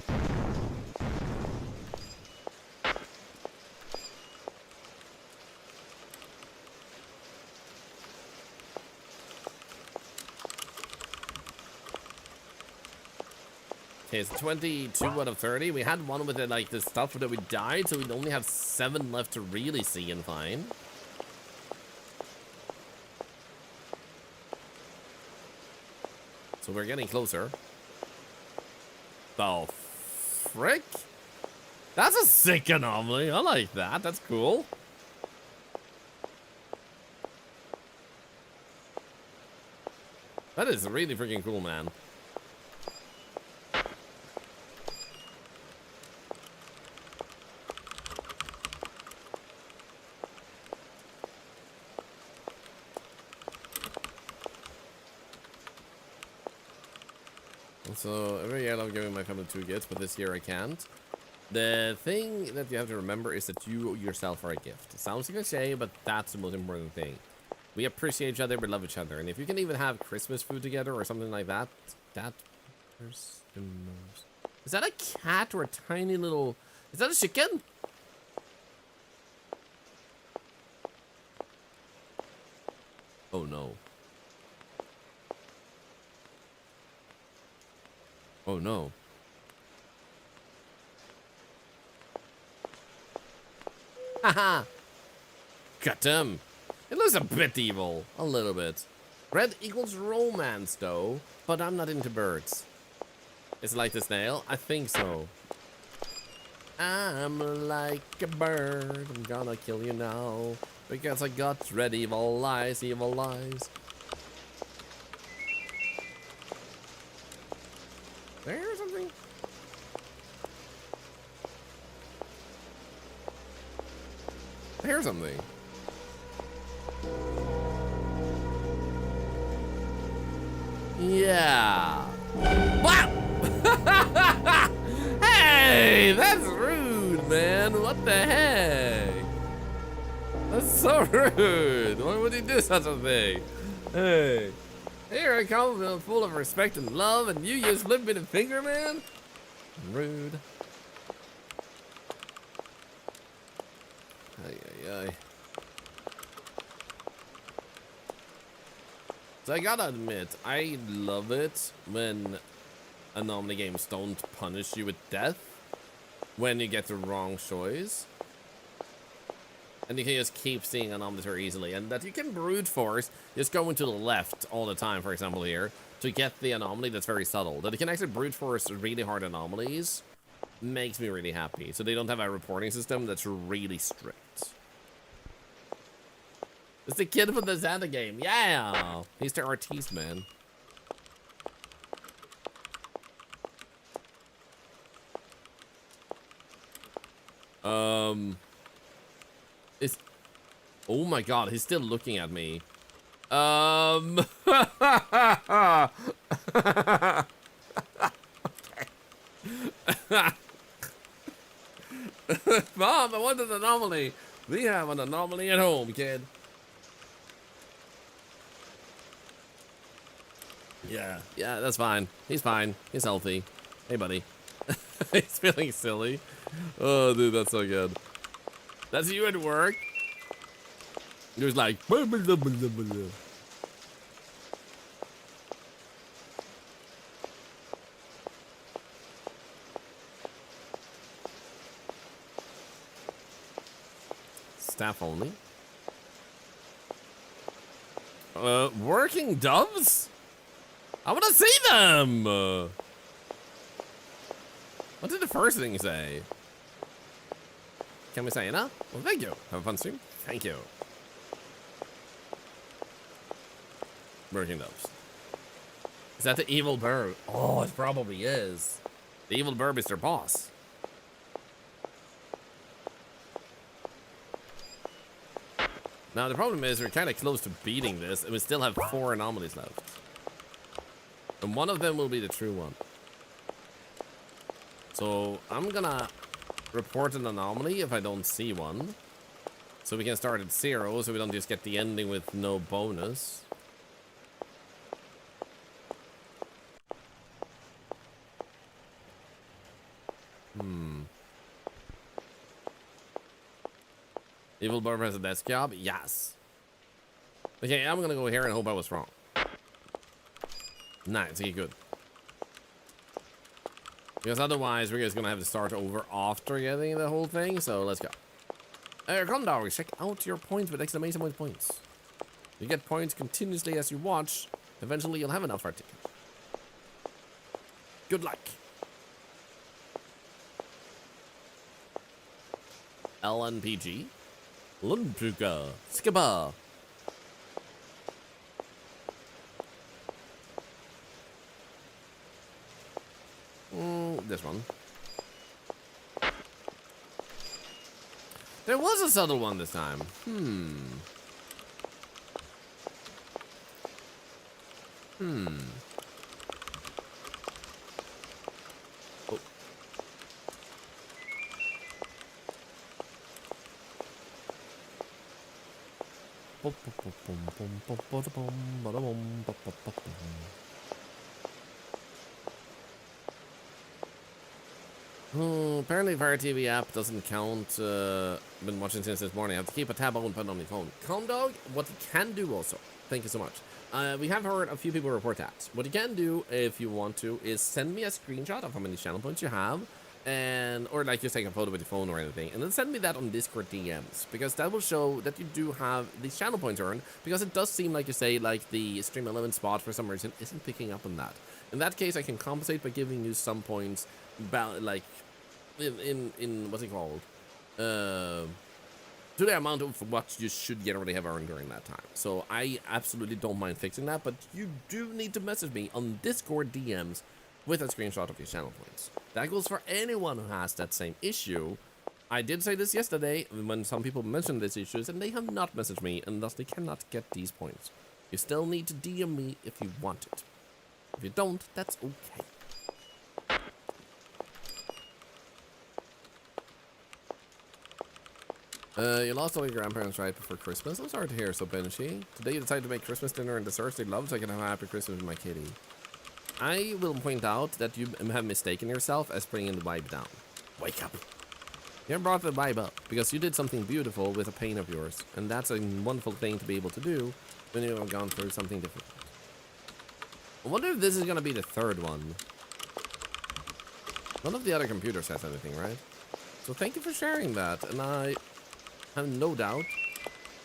Okay, it's 22 out of 30. We had one with it, like the stuff that we died, so we only have 7 left to really see and find. So we're getting closer. The frick? That's a sick anomaly. I like that. That's cool. That is really freaking cool, man. So every year I love giving my family 2 gifts, but this year I can't. The thing that you have to remember is that you yourself are a gift. It sounds cliche, but that's the most important thing. We appreciate each other, we love each other, and if you can even have Christmas food together or something like that, there's the most. Is that a cat or a tiny little? Is that a chicken? Oh no. Oh no. Haha! Got him! It looks a bit evil. A little bit. Red equals romance, though, but I'm not into birds. Is it like the snail? I think so. I'm like a bird. I'm gonna kill you now. Because I got red evil lies, evil lies. There's something. Here's something. Yeah. Wow! Hey, that's rude, man. What the heck? That's so rude. Why would he do such a thing? Hey. Here I come, full of respect and love, and you just flip me the finger, man? Rude. Ay, ay, ay. So I gotta admit, I love it when anomaly games don't punish you with death when you get the wrong choice. And you can just keep seeing anomalies very easily. And that you can brute force, just going to the left all the time, for example here, to get the anomaly that's very subtle. That you can actually brute force really hard anomalies makes me really happy. So they don't have a reporting system that's really strict. It's the kid from the Zelda game. Yeah! He's the artiste, man. Is... Oh my god, he's still looking at me. Mom, I want an anomaly. We have an anomaly at home, kid. Yeah, that's fine. He's fine. He's healthy. Hey, buddy. He's feeling silly. Oh, dude, that's so good. That's you at work? He was like... Staff only? Working doves? I want to see them! What did the first thing say? Can we say enough? Well, thank you. Have a fun stream. Thank you. Working doves. Is that the evil bird? Oh, it probably is. The evil bird is their boss. Now, the problem is we're kind of close to beating this, and we still have 4 anomalies left. And one of them will be the true one. So, I'm gonna report an anomaly if I don't see one. So we can start at 0, so we don't just get the ending with no bonus. Evil Barb has a desk job? Yes. Okay, I'm gonna go here and hope I was wrong. Nice, okay, good. Because otherwise, we're just gonna have to start over after getting the whole thing, so let's go. Come down, check out your points with exclamation points. You get points continuously as you watch. Eventually, you'll have enough for a ticket. Good luck. LNPG. Lundruga. Skipper. This one. There was a subtle one this time. Apparently Fire TV app doesn't count. Been watching since this morning. I have to keep a tab open on my phone. Calm dog, what you can do also. Thank you so much. We have heard a few people report that. What you can do if you want to is send me a screenshot of how many channel points you have and or like just take a photo with your phone or anything, and then send me that on Discord DMs, because that will show that you do have these channel points earned, because it does seem like you say like the stream element spot for some reason isn't picking up on that. In that case, I can compensate by giving you some points, like in what's it called, to the amount of what you should generally have earned during that time. So I absolutely don't mind fixing that, but you do need to message me on Discord DMs with a screenshot of your channel points. That goes for anyone who has that same issue. I did say this yesterday when some people mentioned these issues, and they have not messaged me, and thus they cannot get these points. You still need to DM me if you want it. If you don't, that's okay. You lost all your grandparents right before Christmas. I'm sorry to hear so, Benushi. Today you decided to make Christmas dinner and desserts they love so I can have a happy Christmas with my kitty. I will point out that you have mistaken yourself as bringing the vibe down. Wake up. You brought the vibe up because you did something beautiful with a pain of yours, and that's a wonderful thing to be able to do when you have gone through something different. I wonder if this is going to be the third one. None of the other computers has anything, right? So thank you for sharing that, and I have no doubt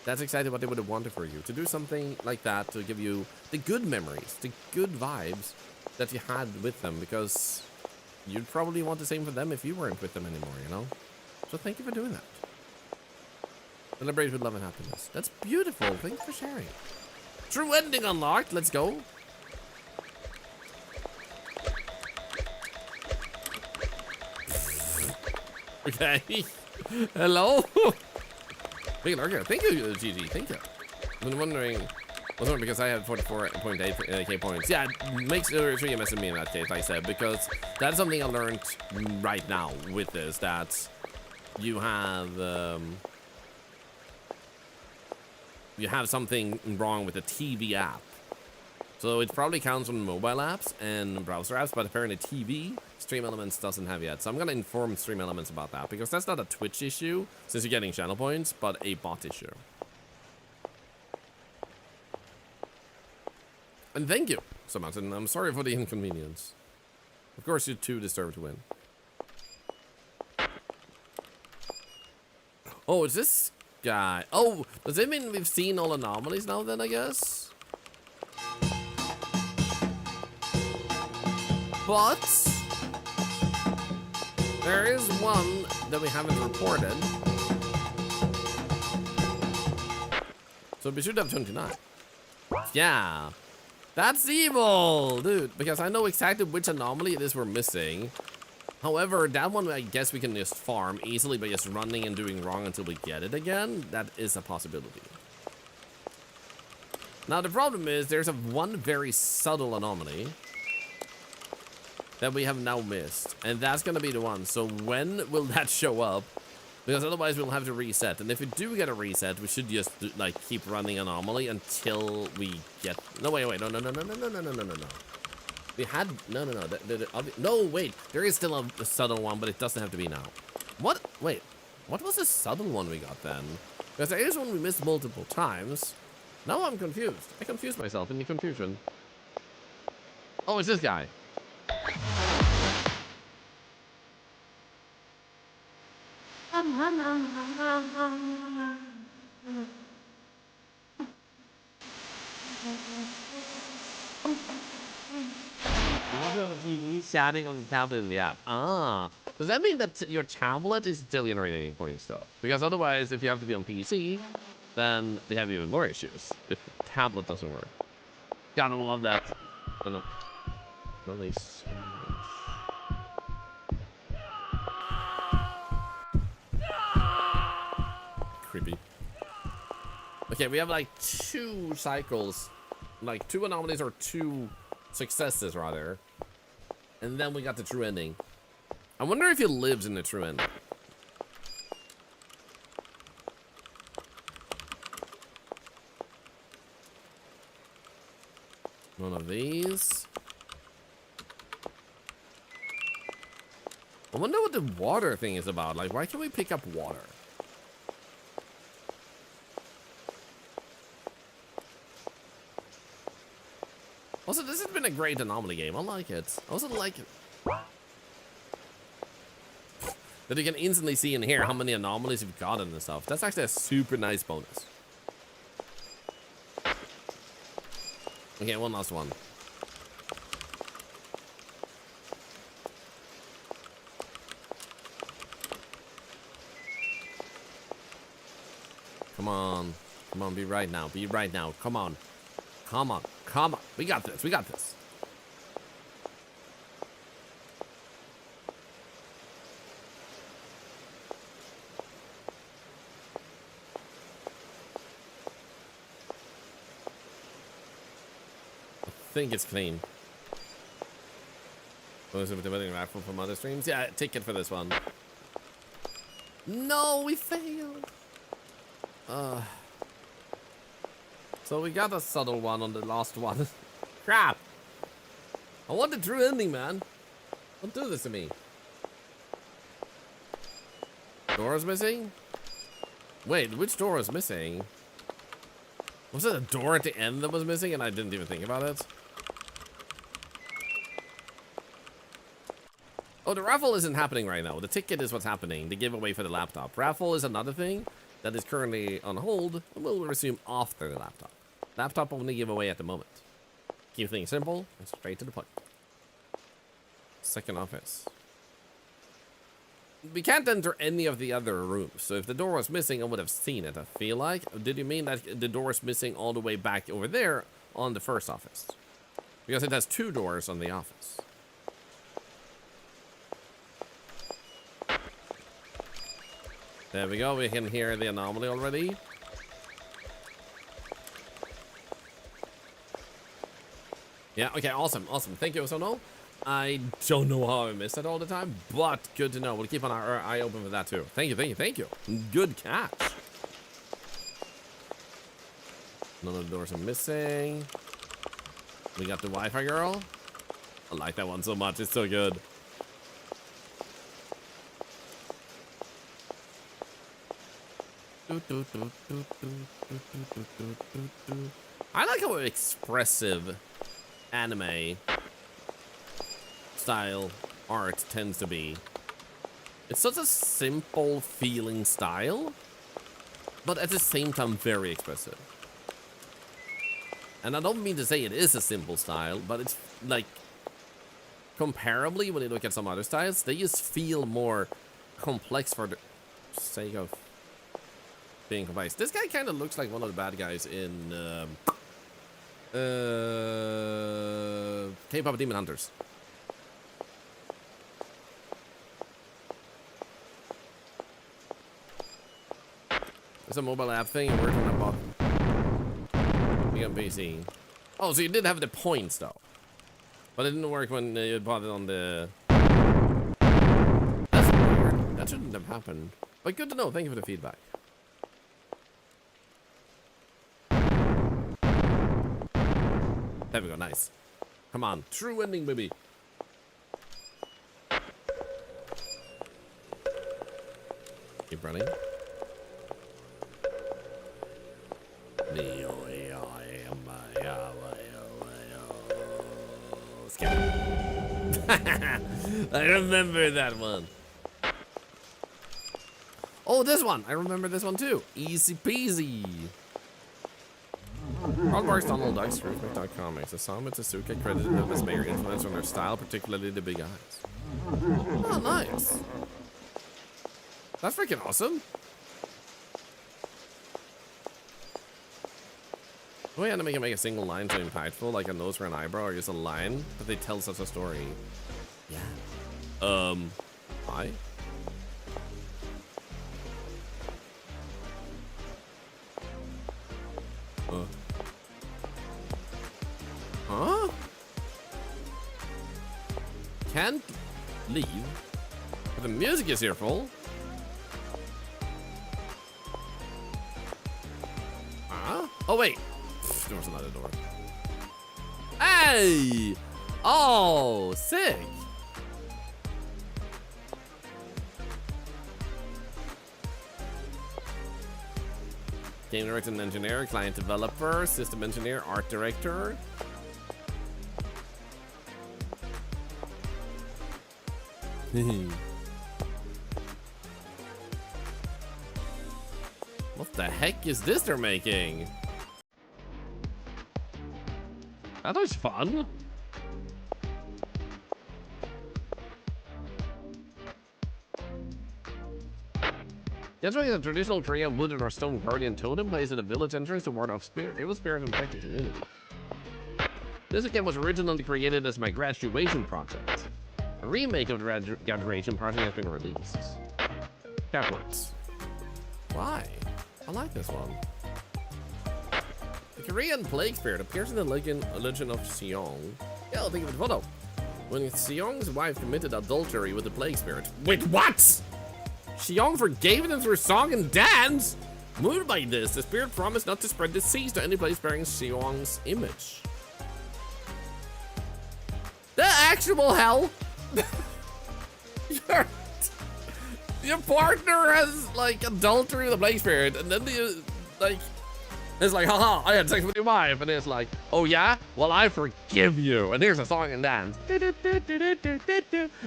that's exactly what they would have wanted for you. To do something like that, to give you the good memories, the good vibes that you had with them, because you'd probably want the same for them if you weren't with them anymore, you know? So thank you for doing that. Celebrate with love and happiness. That's beautiful. Thank you for sharing. True ending unlocked. Let's go. Okay. Hello. Big lurker. Thank you, GG. Thank you. I've been wondering. Was it because I had 44.8k points? Yeah, make sure you message me in that case, like I said, because that's something I learned right now with this, that you have something wrong with the TV app. So it probably counts on mobile apps and browser apps, but apparently TV Stream Elements doesn't have yet. So I'm gonna inform Stream Elements about that, because that's not a Twitch issue since you're getting channel points, but a bot issue. And thank you so much, and I'm sorry for the inconvenience. Of course, you too deserve to win. Oh, is this guy? Oh, does it mean we've seen all anomalies now then, I guess? But there is one that we haven't reported. So we should have 29. Yeah. That's evil, dude, because I know exactly which anomaly it is we're missing. However, that one I guess we can just farm easily by just running and doing wrong until we get it again. That is a possibility. Now the problem is there's one very subtle anomaly that we have now missed, and that's gonna be the one. So when will that show up? Because otherwise we'll have to reset, and if we do get a reset, we should just like keep running anomaly until we get. No, wait, no. We had no, wait. There is still a subtle one, but it doesn't have to be now. What? Wait, what was the subtle one we got then? Because there is one we missed multiple times. Now I'm confused. I confused myself in the confusion. Oh, it's this guy. Standing on the tablet in the app. Ah, does that mean that your tablet is still generating pointing stuff? Because otherwise, if you have to be on PC, then they have even more issues if the tablet doesn't work. Gotta love that. I don't know. Release. Creepy. Okay, we have like 2 cycles, like 2 anomalies or 2 successes rather, and then we got the true ending. I wonder if he lives in the true ending. One of these. I wonder what the water thing is about. Like, why can't we pick up water? Also, this has been a great anomaly game. I like it. I also like it. That you can instantly see and hear how many anomalies you've gotten and stuff. That's actually a super nice bonus. Okay, one last one. Come on. Come on, be right now. Be right now. Come on. Come on. Come on. We got this. We got this. I think it's clean. Was it the wedding raffle from other streams? Yeah, ticket for this one. No, we failed. So we got a subtle one on the last one. Crap. I want the true ending, man. Don't do this to me. Door's missing? Wait, which door is missing? Was it a door at the end that was missing and I didn't even think about it? Oh, the raffle isn't happening right now. The ticket is what's happening. The giveaway for the laptop. Raffle is another thing that is currently on hold and will resume after the laptop. Laptop only giveaway at the moment. Keep things simple and straight to the point. Second office. We can't enter any of the other rooms, so if the door was missing, I would have seen it, I feel like. Did you mean that the door is missing all the way back over there on the first office? Because it has two doors on the office. There we go, we can hear the anomaly already. Yeah, okay, awesome, awesome. Thank you, Sono. I don't know how I miss it all the time, but good to know. We'll keep our eye open for that too. Thank you, thank you, thank you. Good catch. None of the doors are missing. We got the Wi-Fi girl. I like that one so much, it's so good. I like how expressive anime style art tends to be. It's such a simple feeling style, but at the same time very expressive. And I don't mean to say it is a simple style, but it's like comparably when you look at some other styles, they just feel more complex for the sake of being complex. This guy kind of looks like one of the bad guys in K-pop Demon Hunters. It's a mobile app thing. It worked when I bought it on PC. Oh, so you did have the points though, but it didn't work when you bought it on the. That's weird. That shouldn't have happened. But good to know. Thank you for the feedback. There we go. Nice. Come on. True ending, baby. Keep running. I remember that one. Oh, this one. I remember this one too. Easy peasy. Hardbar's Donald Duck's Rooftop Comics. Osamu Tezuka credited him as major influence on their style, particularly the big eyes. Oh, nice. That's freaking awesome. The way to make a single line so impactful, like a nose or an eyebrow, or just a line, but they tell such a story. Yeah. Hi? Huh? Can't leave, but the music is here full. Huh? Oh, wait. There was another door. Hey! Oh, sick. Game director and engineer, client developer, system engineer, art director. the heck is this they're making? That was fun. Yesterday, the traditional Korean wooden or stone guardian totem placed in a village entrance to ward off evil spirits infected the community. This again was originally created as my graduation project. A remake of the graduation project has been released. Capworks. Why? I like this one. The Korean plague spirit appears in the legend of Seong. Yeah, I'll think of it photo. When Seong's wife committed adultery with the plague spirit. Wait, what? Seong forgave them through song and dance? Moved by this, the spirit promised not to spread disease to any place bearing Seong's image. The actual hell? Your partner has, like, adultery with the plague spirit, and then it's like, haha, I had sex with your wife, and it's like, oh yeah? Well, I forgive you, and here's a song and dance. And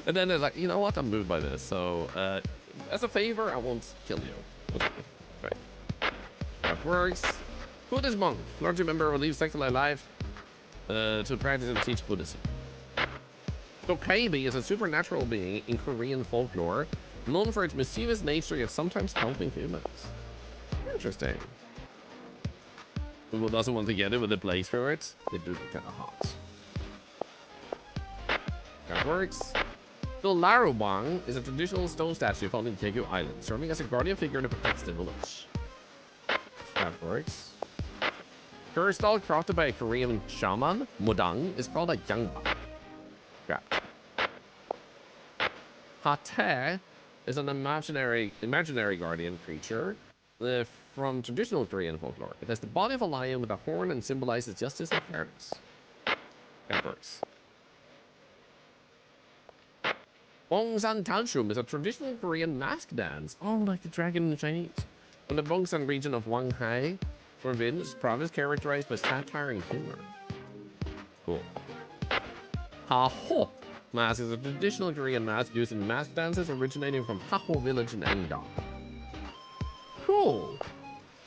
then it's like, you know what? I'm moved by this, so, as a favor, I won't kill you. Right. That works. Buddhist monk. Clergy member will leave secular life to practice and teach Buddhism. Dokaebi is a supernatural being in Korean folklore, known for its mischievous nature yet sometimes helping humans. Interesting. Who doesn't want to get it with the plague spirits? They do look kind of hot. That works. Thorlar is a traditional stone statue found in Jeju Island, serving as a guardian figure that protects the village. That works. Curse doll crafted by a Korean shaman, Modang, is called a Yangba. Yeah. Hate is an imaginary guardian creature from traditional Korean folklore. It has the body of a lion with a horn and symbolizes justice and fairness. That works. Bongsan Tanshum is a traditional Korean mask dance. Oh, like the dragon in the Chinese. From the Bongsan region of Wanghai province characterized by satire and humor. Cool. Ha-ho mask is a traditional Korean mask used in mask dances originating from Ha-ho village in Engdong. Cool.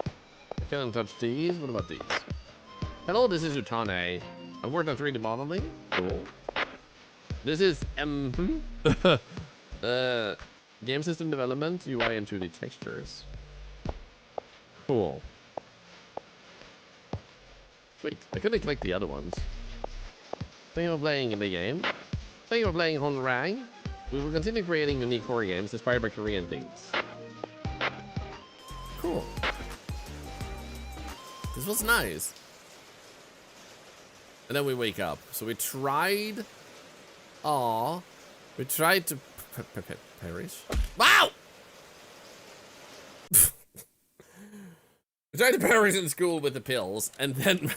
I can't touch these. What about these? Hello, this is Utane. I've worked on 3D modeling. Cool. This is game system development, UI and 2D textures. Cool. Wait, I couldn't click the other ones. Thank you for playing in the game. Thank you for playing Honrang. We will continue creating unique horror games inspired by Korean themes. Cool. This was nice. And then we wake up. So we tried... Aw. We tried to perish. Wow! We tried to perish in school with the pills, and then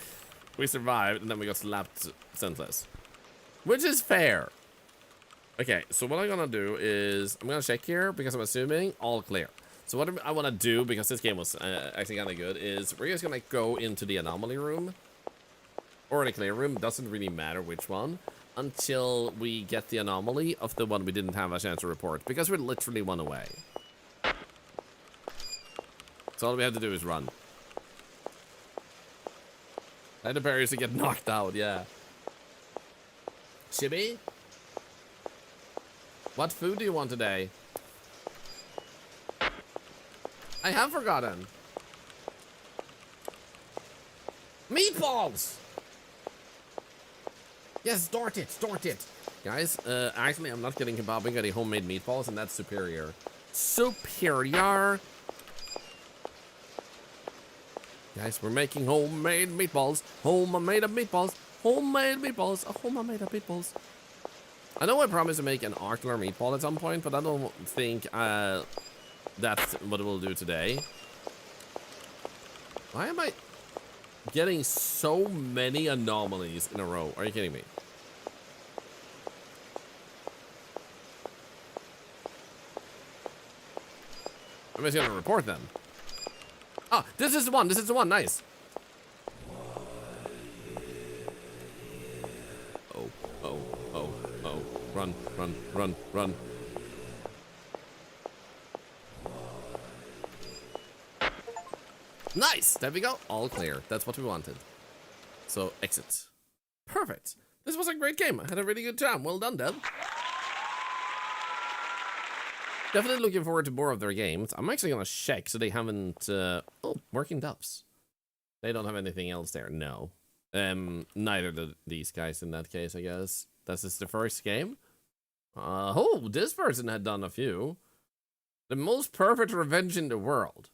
we survived, and then we got slapped senseless. Which is fair. Okay, so what I'm gonna do is, I'm gonna check here, because I'm assuming all clear. So what I want to do, because this game was actually kind of good, is we're just gonna go into the anomaly room. Or the clear room, doesn't really matter which one. Until we get the anomaly of the one we didn't have a chance to report. Because we're literally one away. So all we have to do is run. And the barriers to get knocked out, yeah. Chibi? What food do you want today? I have forgotten. Meatballs! Yes, start it. Guys, actually, I'm not getting kebab, I'm getting homemade meatballs, and that's superior. Superior! Guys, we're making homemade meatballs. Homemade meatballs. Homemade meatballs. Homemade meatballs. I know I promised to make an ocular meatball at some point, but I don't think that's what we'll do today. Why am I getting so many anomalies in a row? Are you kidding me? I'm just gonna report them. Ah, this is the one. This is the one. Nice. Oh. Run. Nice! There we go. All clear. That's what we wanted. So, exit. Perfect. This was a great game. I had a really good time. Well done, Deb. Definitely looking forward to more of their games. I'm actually gonna check so they haven't... oh, working doves. They don't have anything else there. No. Neither do these guys in that case, I guess. This is the first game. Oh, this person had done a few. The most perfect revenge in the world.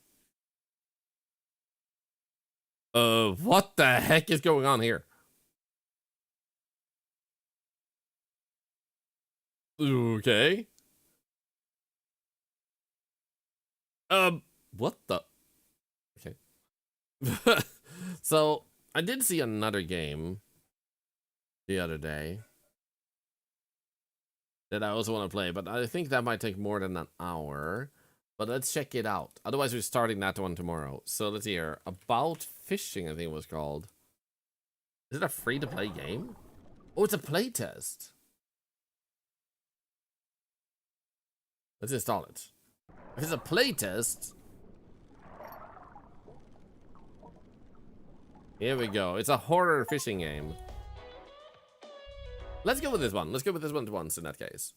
What the heck is going on here? Okay. What the? Okay. So, I did see another game the other day that I also want to play, but I think that might take more than an hour. But let's check it out. Otherwise, we're starting that one tomorrow. So let's see here. About Fishing, I think it was called. Is it a free-to-play game? Oh, it's a playtest. Let's install it. If it's a playtest... Here we go. It's a horror fishing game. Let's go with this one. Let's go with this one once in that case.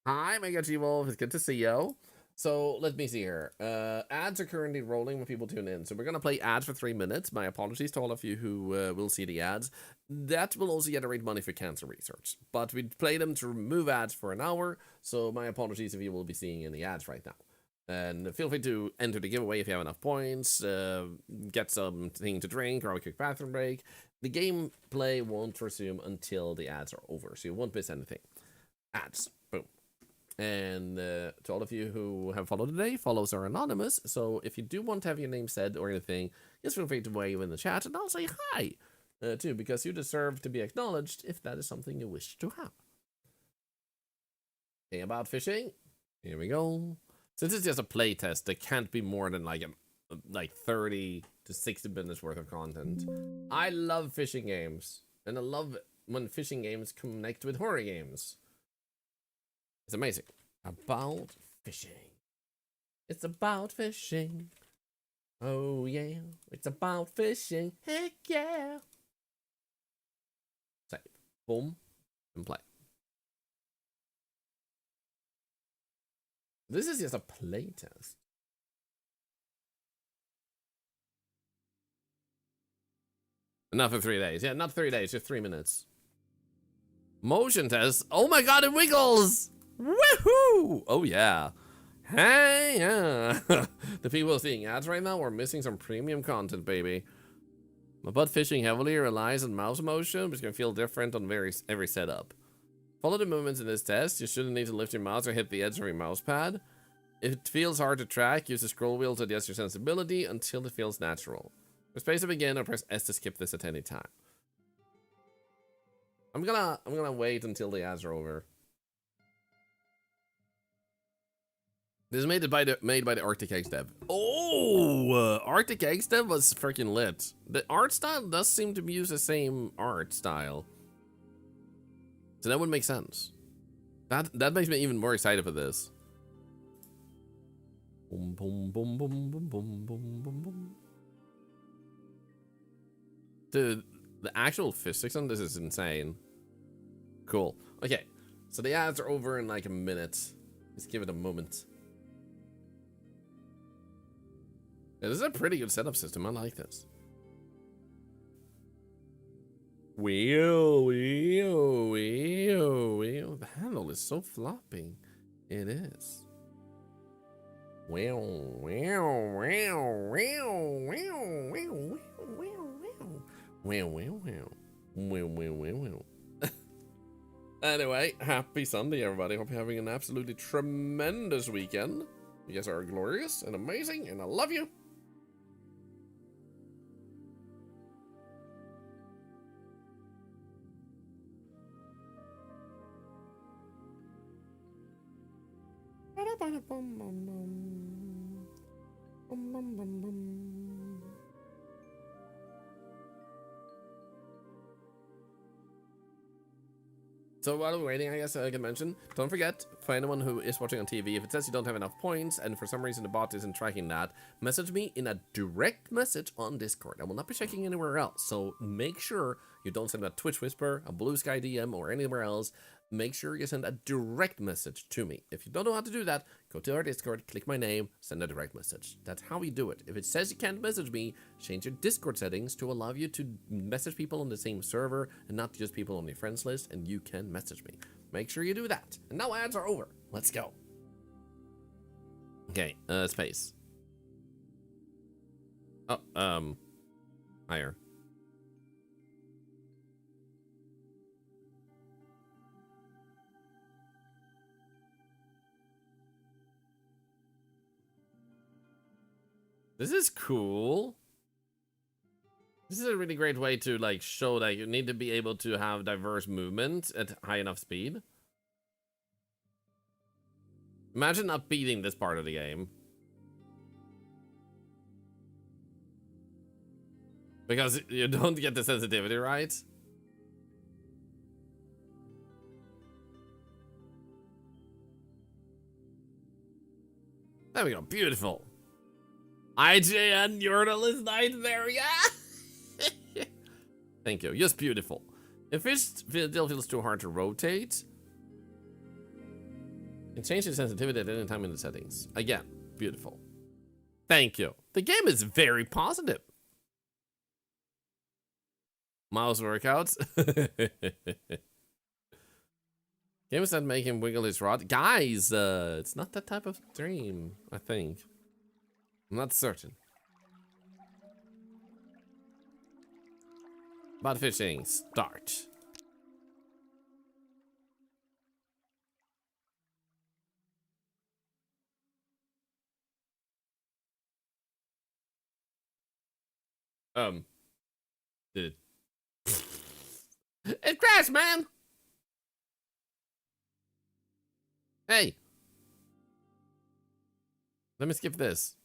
Hi, Mega G-Wolf. It's good to see you. So, let me see here. Ads are currently rolling when people tune in. So, we're going to play ads for 3 minutes. My apologies to all of you who will see the ads. That will also generate money for cancer research. But we play them to remove ads for an hour. So, my apologies if you will be seeing any ads right now. And feel free to enter the giveaway if you have enough points. Get something to drink or a quick bathroom break. The gameplay won't resume until the ads are over. So, you won't miss anything. Ads. Boom. And to all of you who have followed today, follows are anonymous. So if you do want to have your name said or anything, just feel free to wave in the chat and I'll say hi too, because you deserve to be acknowledged if that is something you wish to have. Okay, About Fishing. Here we go. Since it's just a play test, there can't be more than like 30 to 60 minutes worth of content. I love fishing games, and I love when fishing games connect with horror games. It's amazing. About Fishing. It's about fishing. Oh yeah. It's about fishing. Heck yeah. Save. Boom. And play. This is just a playtest. Not for 3 days. Yeah, not 3 days, just 3 minutes. Motion test. Oh my god, it wiggles! Woohoo! Oh yeah. Hey, yeah. The people seeing ads right now are missing some premium content, baby. But fishing heavily relies on mouse motion, which can feel different on every setup. Follow the movements in this test. You shouldn't need to lift your mouse or hit the edge of your mouse pad. If it feels hard to track, use the scroll wheel to adjust your sensibility until it feels natural. Press space to begin or press S to skip this at any time. I'm gonna wait until the ads are over. This is made by the Arctic Eggs dev. Oh, Arctic Eggs dev was freaking lit. The art style does seem to use the same art style, so that would make sense. That makes me even more excited for this. Boom, boom, boom, boom, boom, boom, boom, boom, boom. Dude, the actual physics on this is insane. Cool. Okay, so the ads are over in like a minute. Let's give it a moment. Yeah, this is a pretty good setup system. I like this. Wheel. The handle is so floppy. It is. Anyway, happy Sunday, everybody. Hope you're having an absolutely tremendous weekend. You guys are glorious and amazing, and I love you. So while we're waiting, I guess I can mention, don't forget, for anyone who is watching on TV, if it says you don't have enough points, and for some reason the bot isn't tracking that, message me in a direct message on Discord. I will not be checking anywhere else, so make sure you don't send a Twitch Whisper, a Blue Sky DM, or anywhere else. Make sure you send a direct message to me. If you don't know how to do that, go to our Discord, click my name, send a direct message. That's how we do it. If it says you can't message me, change your Discord settings to allow you to message people on the same server and not just people on your friends list, and you can message me. Make sure you do that. And now ads are over. Let's go. Okay, space. Oh, higher. This is cool. This is a really great way to like show that you need to be able to have diverse movement at high enough speed. Imagine not beating this part of the game. Because you don't get the sensitivity right. There we go, beautiful. IGN Yordle's Nightmare, yeah! Thank you, just beautiful. If it still feels too hard to rotate, you can change the sensitivity at any time in the settings. Again, beautiful. Thank you. The game is very positive. Mouse workouts. Game is not making him wiggle his rod. Guys, it's not that type of stream, I think. I'm not certain. But fishing, start. Did it? It crashed, man! Hey! Let me skip this.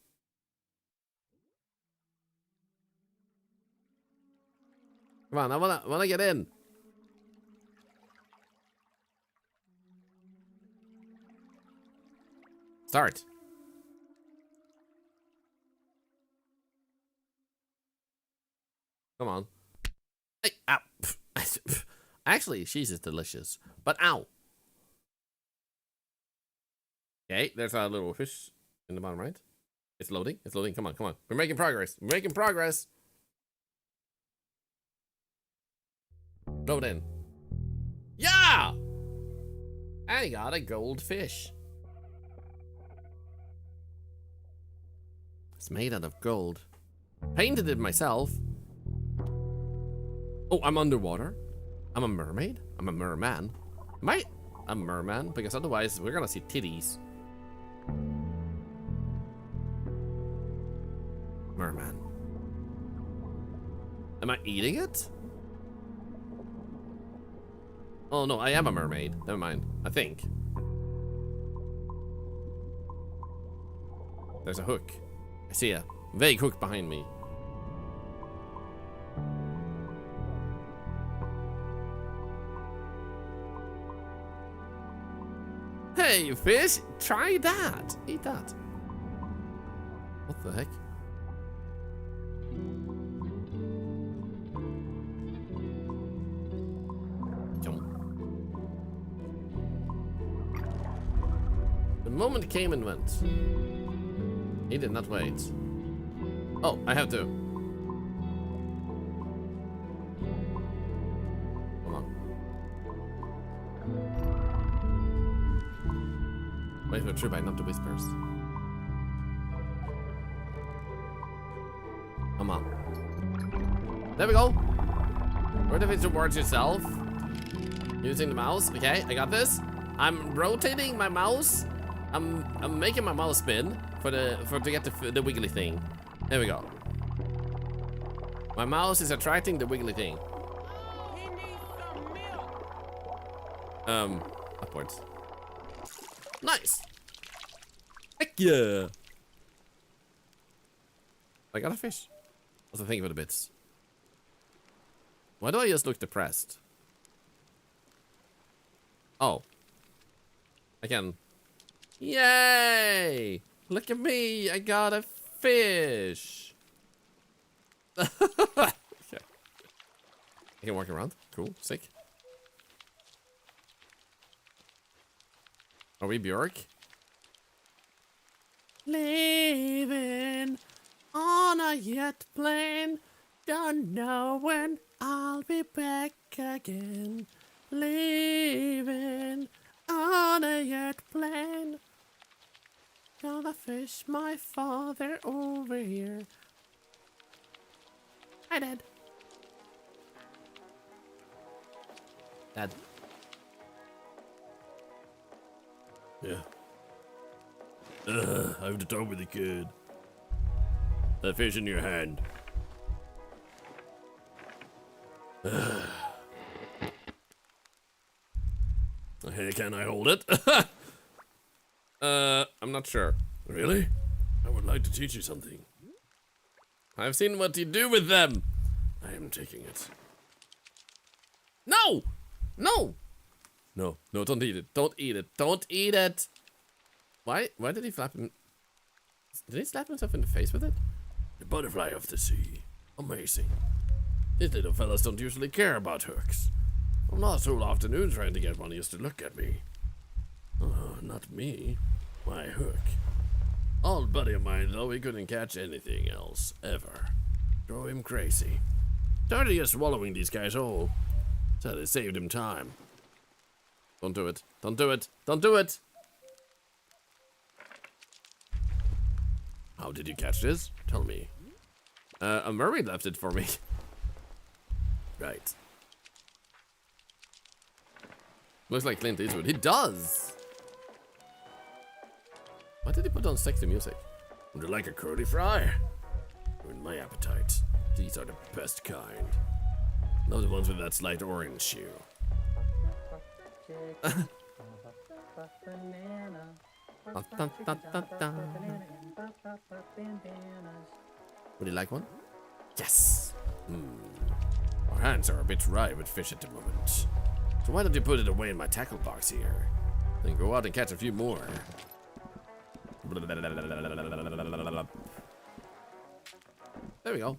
Come on, I wanna get in. Start. Come on. Hey, ow. Actually, cheese is delicious, but ow. Okay, there's a little fish in the bottom right. It's loading. It's loading. Come on, come on. We're making progress. We're making progress. Load in. Yeah! I got a goldfish. It's made out of gold. Painted it myself. Oh, I'm underwater. I'm a mermaid. I'm a merman. Am I a merman? Because otherwise we're gonna see titties. Merman. Am I eating it? Oh no, I am a mermaid. Never mind. I think. There's a hook. I see a vague hook behind me. Hey, fish! Try that! Eat that. What the heck? The moment came and went. He did not wait. Oh, I have to. Hold on. Wait for a true bite, not the whispers. Come on. There we go. Rotate towards yourself. Using the mouse. Okay, I got this. I'm rotating my mouse. I'm making my mouse spin to get the wiggly thing. There we go. My mouse is attracting the wiggly thing. Upwards. Nice. Heck yeah. I got a fish. What's the thing about the bits? Why do I just look depressed? Oh. I can. Yay! Look at me! I got a fish! Okay. I can walk around. Cool. Sick. Are we Bjork? Leaving on a jet plane. Don't know when I'll be back again. Leaving on a jet plane. Gonna fish my father over here. Hi, Dad. Dad. Yeah. I have to talk with the kid. That fish in your hand. Hey, can I hold it? I'm not sure. Really? I would like to teach you something. I've seen what you do with them. I am taking it. No! No! No. No, don't eat it. Don't eat it. Don't eat it! Why did he flap him? Did he slap himself in the face with it? The butterfly of the sea. Amazing. These little fellas don't usually care about hooks. I'm not all afternoon trying to get one used to look at me. Oh, not me. My hook. Old buddy of mine, though, he couldn't catch anything else, ever. Drove him crazy. Tired of just swallowing these guys whole. So they saved him time. Don't do it. Don't do it. Don't do it! How did you catch this? Tell me. A mermaid left it for me. Right. Looks like Clint Eastwood. He does! Why did he put on sexy music? Would you like a curly fry? Ruined my appetite. These are the best kind. Not the ones with that slight orange hue. Would you like one? Yes! Our hands are a bit dry with fish at the moment. So why don't you put it away in my tackle box here? Then go out and catch a few more. There we go.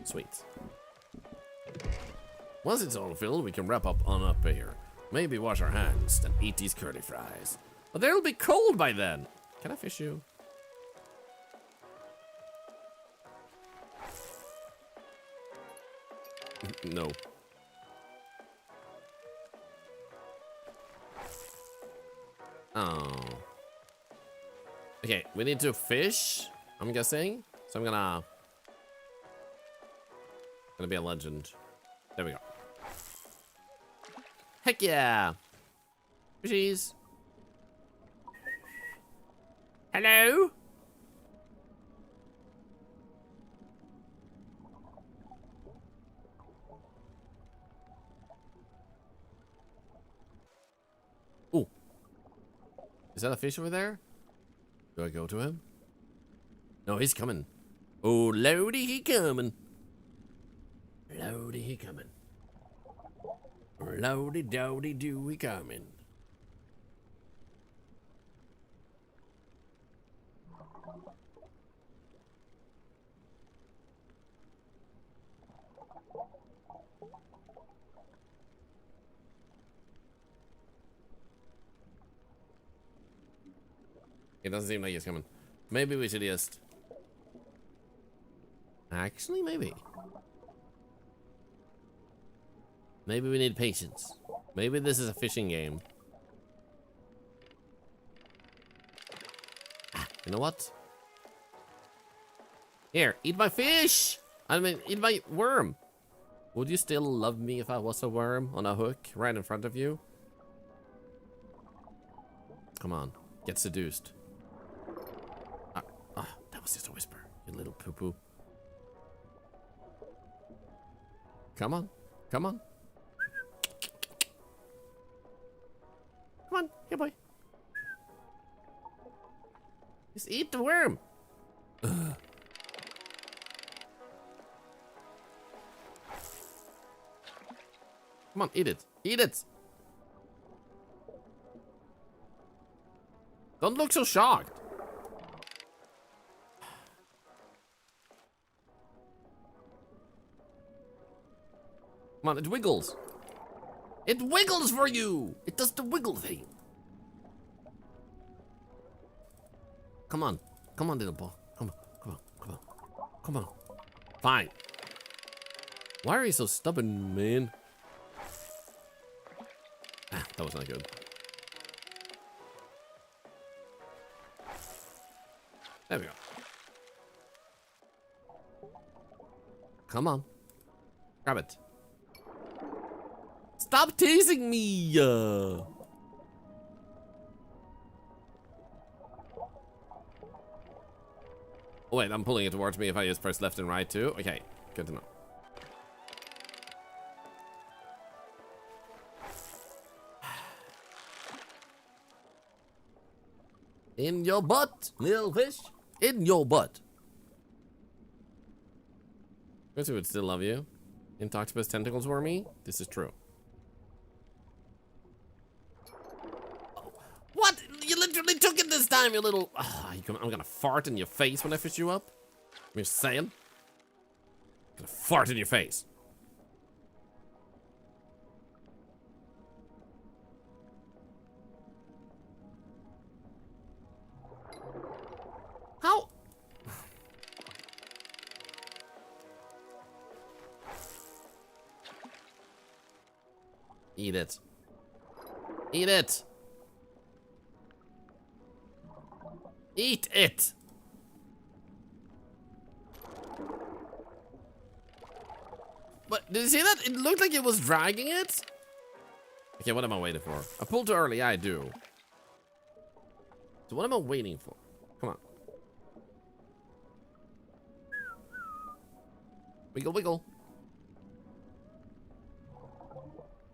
Sweet. Once it's all filled, we can wrap up on up here. Maybe wash our hands, then eat these curly fries. But they'll be cold by then. Can I fish you? No. Oh. Okay, we need to fish, I'm guessing. So I'm gonna be a legend. There we go. Heck yeah! Fishies. Hello? Ooh. Is that a fish over there? Do I go to him? No, he's coming. Oh, lordy, he coming. Lordy, he coming. Lordy, dowdy, do he coming. It doesn't seem like he's coming. Maybe we should just... Actually, maybe. Maybe we need patience. Maybe this is a fishing game. Ah, you know what? Here, eat my fish! I mean, eat my worm! Would you still love me if I was a worm on a hook right in front of you? Come on, get seduced. That was just a whisper, you little poo-poo. Come on, come on. Come on, here boy. Just eat the worm. Ugh. Come on, eat it. Eat it. Don't look so shocked. Come on, it wiggles. It wiggles for you. It does the wiggle thing. Come on. Come on, little boy. Come on. Come on. Come on. Come on. Fine. Why are you so stubborn, man? Ah, that was not good. There we go. Come on. Grab it. Stop teasing me! Oh wait, I'm pulling it towards me if I just press left and right too. Okay, good to know. In your butt, little fish. In your butt. Chrissy would still love you. Intoctopus tentacles were me. This is true. What? You literally took it this time, you little... I'm gonna fart in your face when I fish you up. I'm just saying. I'm gonna fart in your face. How? Eat it. Eat it. Eat it. But did you see that? It looked like it was dragging it. Okay, what am I waiting for? I pulled too early. I do. So what am I waiting for? Come on. Wiggle, wiggle.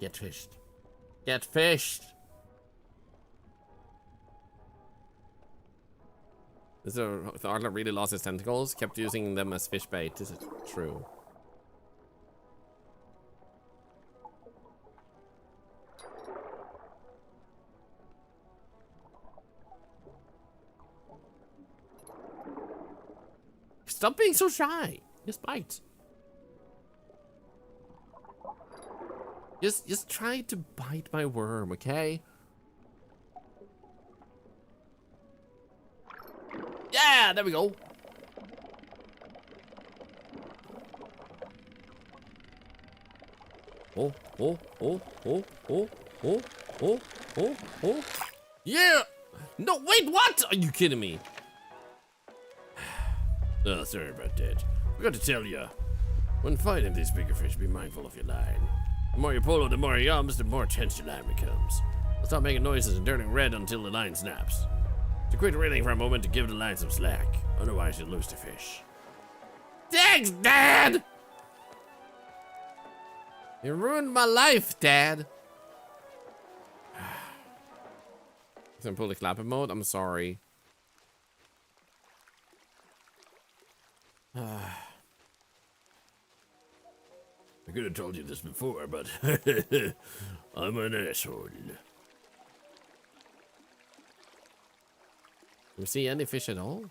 Get fished. Get fished. Thorlar really lost his tentacles, kept using them as fish bait. Is it true? Stop being so shy. Just bite. Just try to bite my worm, okay? Yeah, there we go. Oh, oh, oh, oh, oh, oh, oh, oh, oh. Yeah! No, wait, what? Are you kidding me? Oh, sorry about that. Forgot to tell you. When fighting these bigger fish, be mindful of your line. The more you pull or the more he yums, the more tense your line becomes. Stop making noises and turning red until the line snaps. So quit reeling for a moment to give the line some slack. Otherwise, you'll lose the fish. Thanks, Dad! You ruined my life, Dad. Can I pull the clapping mode? I'm sorry. I could have told you this before, but I'm an asshole. Do we see any fish at all?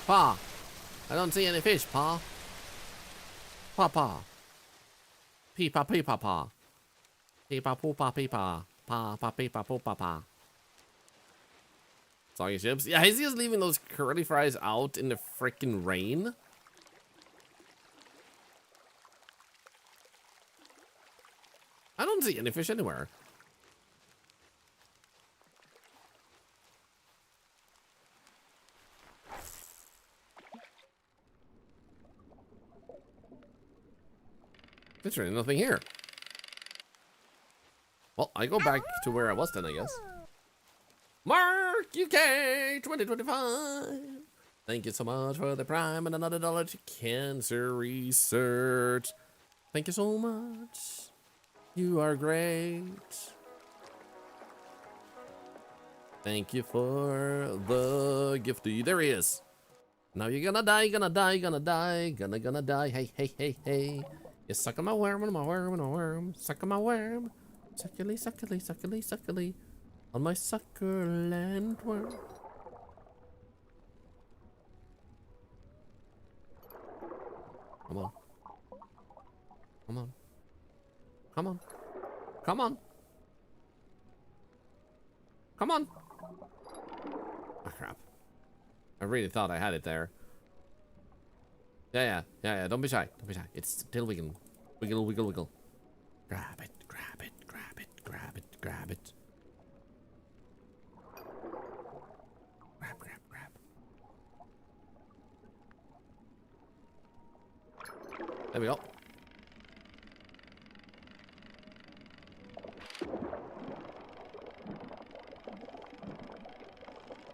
Pa! I don't see any fish, Pa. Pa. Pee-pa, pee-pa, pa. Pee-pa, poo-pa, pee-pa. Pa, pee-pa, poo-pa, pa. Soggy ships. Yeah, he's just leaving those curly fries out in the freaking rain. I don't see any fish anywhere. There's really nothing here. Well, I go back to where I was then, I guess. Mark UK 2025. Thank you so much for the prime and another $1 to cancer research. Thank you so much. You are great. Thank you for the gifty. There he is. Now you're gonna die, gonna die, gonna die, gonna die. Hey. You suck on my worm, on my worm, on my worm. Suck on my worm. Suckily, suckily, suckily, suckily. On my succulent worm. Come on. Come on. Come on. Come on. Come on. Oh, crap. I really thought I had it there. Yeah. Don't be shy. Don't be shy. It's still wiggling. Wiggle, wiggle, wiggle. Grab it, grab it, grab it, grab it, grab it. Grab, grab, grab. There we go.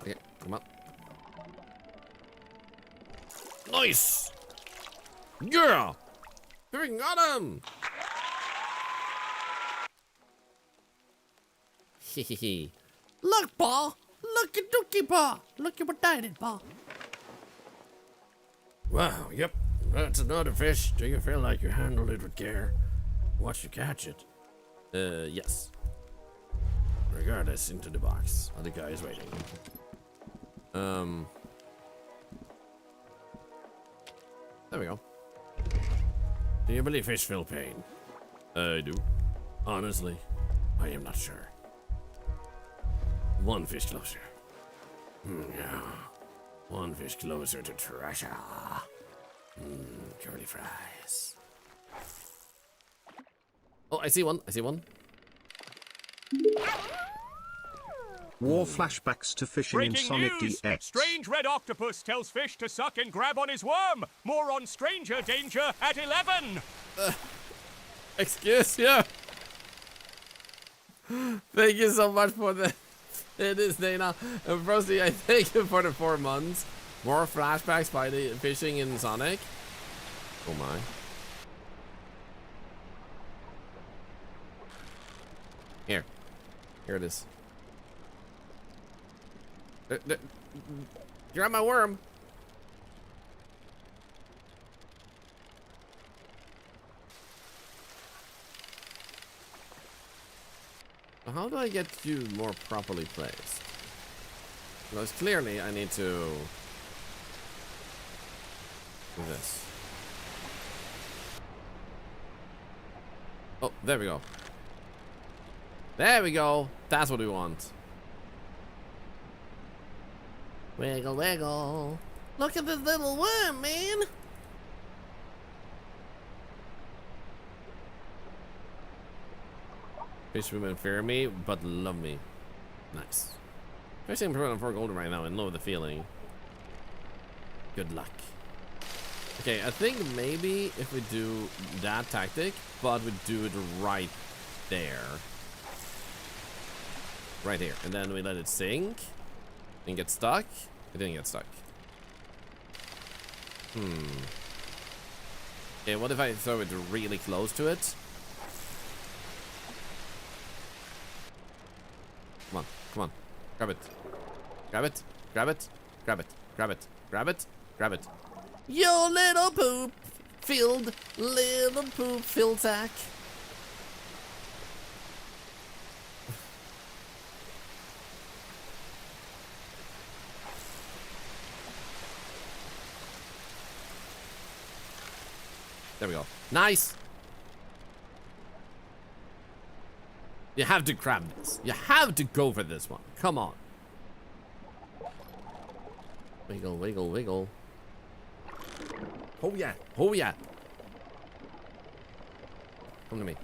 Okay, come on. Nice! Yeah! Freaking got him! Hehehe. Look, Pa! Look at Dookie, Pa! Look at what I did, Pa! Wow, yep. That's another fish. Do you feel like you handled it with care? Watch you catch it. Yes. Regardless, into the box. Other guy is waiting. There we go. Do you believe fish feel pain? I do. Honestly, I am not sure. One fish closer. Yeah. One fish closer to treasure. Curly fries. Oh, I see one. I see one. War flashbacks to fishing in Breaking Sonic news! DX. Strange red octopus tells fish to suck and grab on his worm. More on Stranger Danger at 11. Excuse you. Thank you so much for the. It is Dana. And Frosty, I thank you for the 4 months. More flashbacks by the fishing in Sonic. Oh my. Here. Here it is. Grab my worm. How do I get you more properly placed? Because clearly I need to do this. Oh, there we go. There we go. That's what we want. Wiggle, wiggle. Look at this little worm, man. Fish women fear me, but love me. Nice. Fishing for 4 gold right now and love the feeling. Good luck. Okay, I think maybe if we do that tactic, but we do it right there. Right here. And then we let it sink. And get stuck. It didn't get stuck. Okay, what if I throw it really close to it? Come on, come on. Grab it. Grab it. Grab it. Grab it. Grab it. Grab it. Grab it. Yo, little poop filled. Little poop filled sack. There we go. Nice. You have to grab this. You have to go for this one. Come on. Wiggle, wiggle, wiggle. Oh yeah. Oh yeah. Come to me.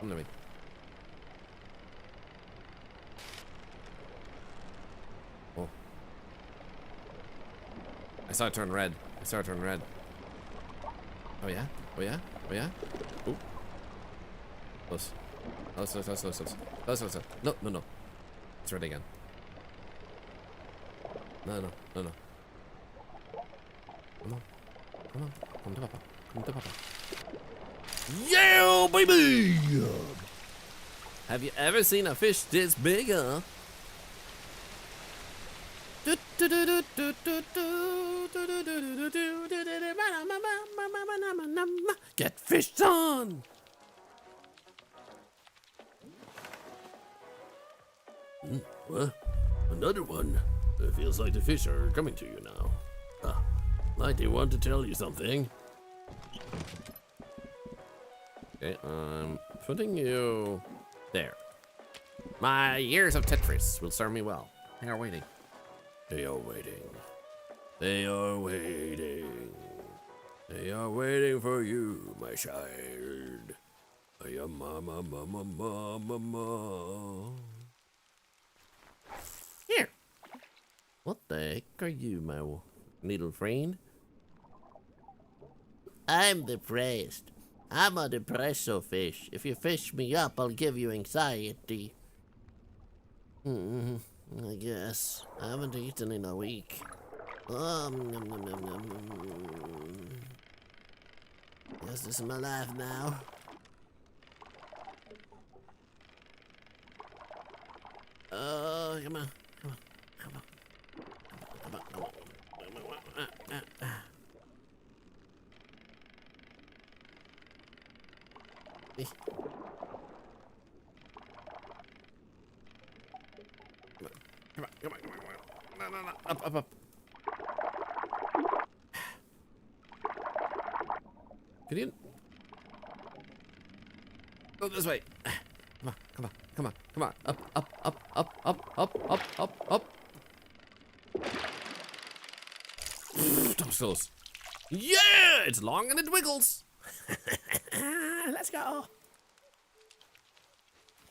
Come to me. Oh. I saw it turn red. I saw it turn red. Oh yeah? Oh yeah? Oh yeah? Ooh. Close. Close, close, close, close, close. Close, close, close. No, no, no. It's red again. No, no, no, no. Come on. Come on. Come to Papa. Come to Papa. Yeah, baby! Have you ever seen a fish this big, huh? Get fished on! What? Another one? It feels like the fish are coming to you now. I do want to tell you something. Okay, I'm putting you there. My years of Tetris will serve me well. They are waiting. They are waiting. They are waiting. They are waiting for you, my child. I am mama, mama, mama, mama. Here. What the heck are you, my little friend? I'm depressed. I'm a depresso fish. If you fish me up, I'll give you anxiety. I guess. I haven't eaten in a week. Nom, nom, nom, nom, nom. Guess this is my life now. Oh, come on. Come on. Come on. Come on. Come on. Come on. No. Up. Can you go this way? Come on. Up. That was close. Yeah, it's long and it wiggles. Let's go.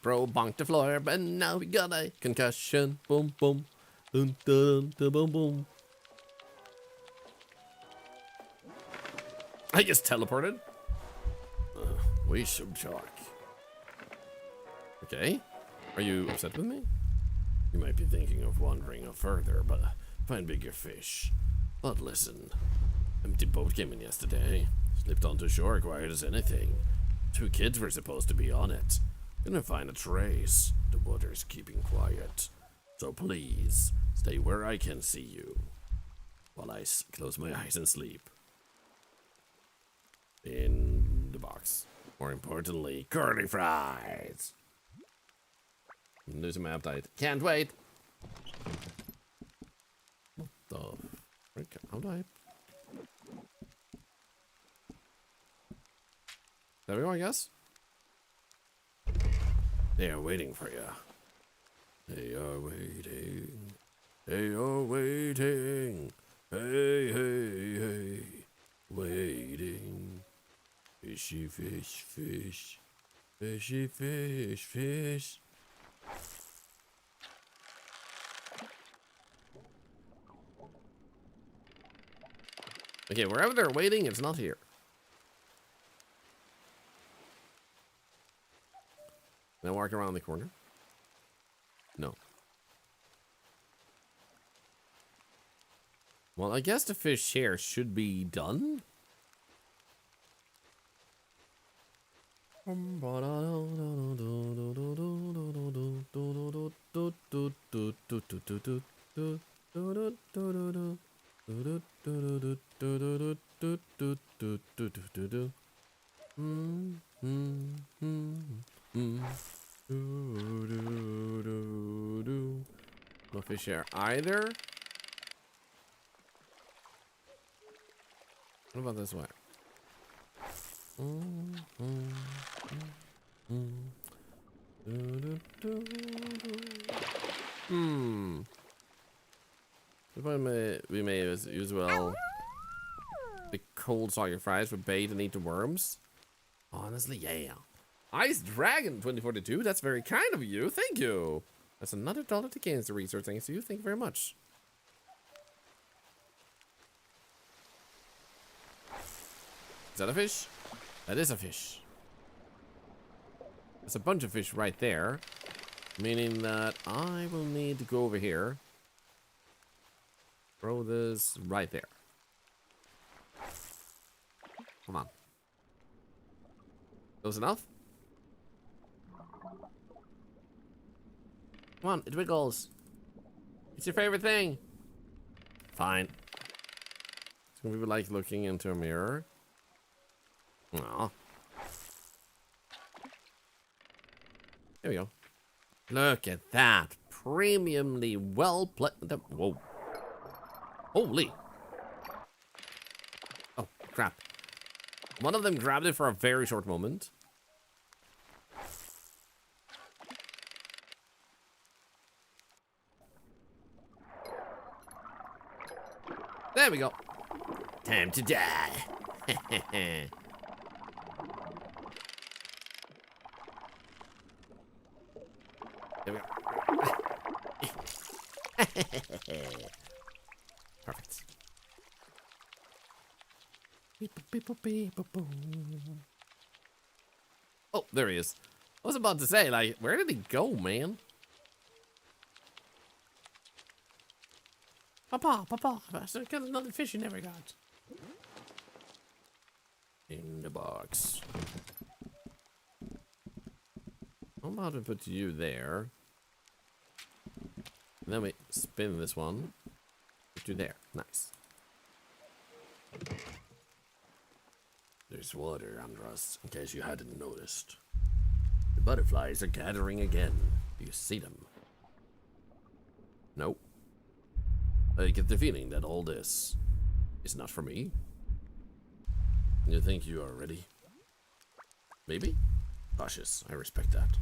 Bro bonked the floor, but now we got a concussion. Boom, boom. Dun, dun, dun, boom, boom. I just teleported. We should talk. Okay. Are you upset with me? You might be thinking of wandering further, but find bigger fish. But listen, empty boat came in yesterday. Slipped onto shore quiet as anything. 2 kids were supposed to be on it. Didn't find a trace. The water's keeping quiet. So please, stay where I can see you. While I close my eyes and sleep. In the box. More importantly, curly fries. I'm losing my appetite. Can't wait. What the frick? How do I? There we go, I guess. They are waiting for you. They are waiting. They are waiting. Hey. Waiting. Fishy fish. Fishy fish. Okay, wherever they're waiting, it's not here. Can I walk around the corner? No. Well, I guess the fish here should be done. No fish here either. What about this way? We may as well the cold soggy fries for bait and eat the worms. Honestly, yeah. Ice Dragon 2042, that's very kind of you. Thank you. That's another $1 to cancer research. Thanks to you. Thank you very much. Is that a fish? That is a fish. There's a bunch of fish right there. Meaning that I will need to go over here. Throw this right there. Come on. Close enough? Come on, it wiggles. It's your favorite thing. Fine. It's gonna be like looking into a mirror. Aw. There we go. Look at that. Premiumly well played. Whoa. Holy. Oh, crap. One of them grabbed it for a very short moment. There we go. Time to die. There we go. Perfect. Oh, there he is. I was about to say, like, where did he go, man? Papa, I got another fish you never got. In the box. I'm about to put you there. And then we spin this one. Put you there. Nice. There's water under us, in case you hadn't noticed. The butterflies are gathering again. Do you see them? Nope. I get the feeling that all this is not for me. You think you are ready? Maybe? Cautious, I respect that.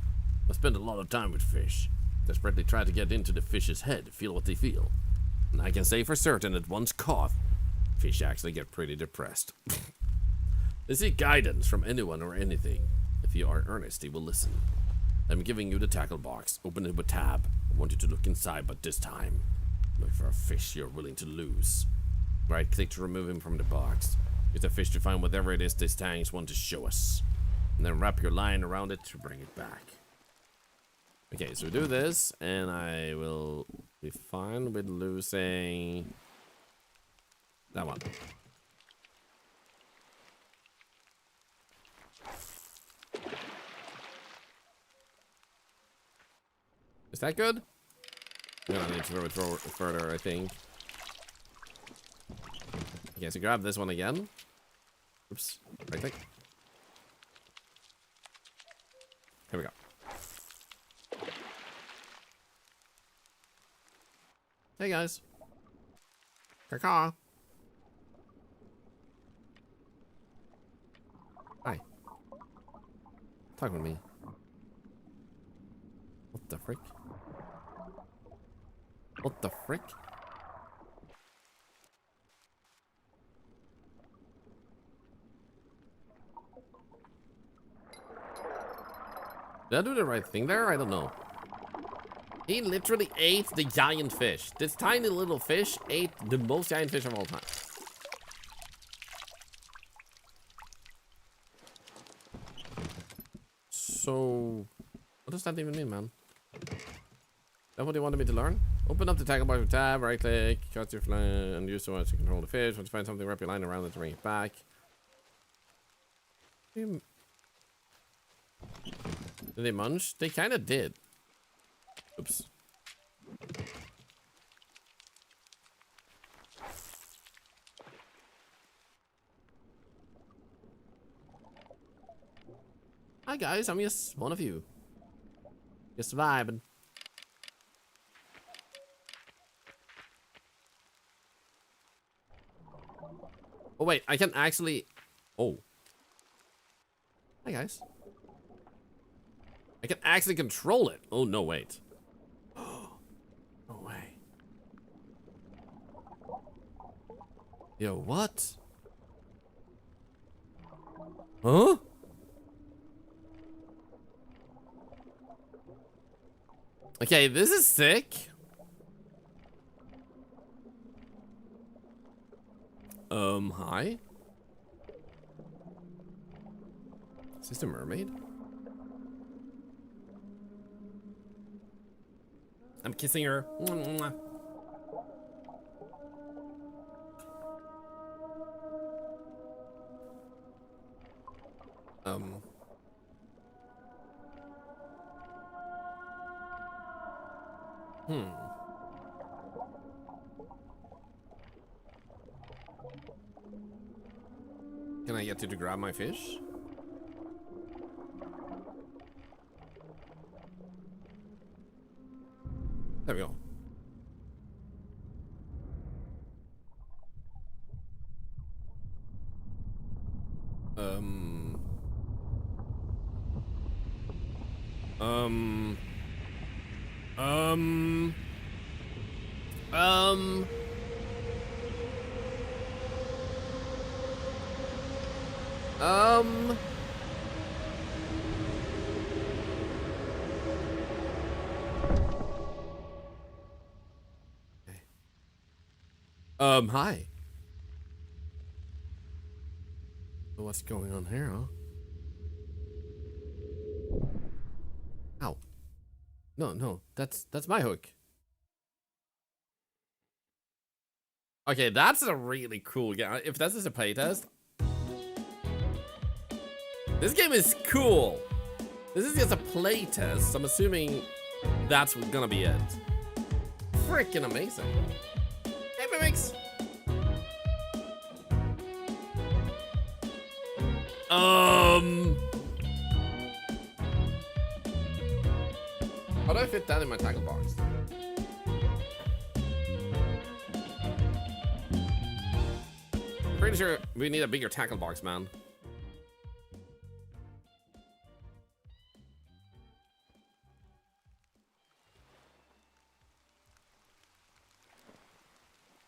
I spend a lot of time with fish. Desperately try to get into the fish's head, feel what they feel. And I can say for certain that once caught, fish actually get pretty depressed. They seek guidance from anyone or anything. If you are earnest, they will listen. I'm giving you the tackle box. Open it with tab. I want you to look inside, but this time, look for a fish you're willing to lose. Right click to remove him from the box. Use the fish to find whatever it is these tangs want to show us. And then wrap your line around it to bring it back. Okay, so we do this, and I will be fine with losing that one. Is that good? I'm gonna need to throw it further, I think. Okay, so grab this one again. Oops, right click. Here we go. Hey guys. Caw. Hi. Talk with me. What the frick? What the frick? Did I do the right thing there? I don't know. He literally ate the giant fish. This tiny little fish ate the most giant fish of all time. So, what does that even mean, man? Is that what you wanted me to learn? Open up the tackle box with tab, right click, cut your fly, and use the one to control the fish. Once you find something, wrap your line around it to bring it back. Did they munch? They kind of did. Oops. Hi guys, I'm just one of you. Just vibing. Oh wait, I can actually... Oh. Hi guys. I can actually control it. Oh no, wait. No way. Yo, what? Huh? Okay, this is sick. Hi? Is this a mermaid? I'm kissing her. Mwah. Can I get you to grab my fish? There we go. Um. Hi. What's going on here, huh? Ow. No, that's my hook. Okay, that's a really cool game. If this is a playtest, this game is cool. This is just a playtest, so I'm assuming that's gonna be it. Freaking amazing. Hey, Mimix. How do I fit that in my tackle box? Pretty sure we need a bigger tackle box, man.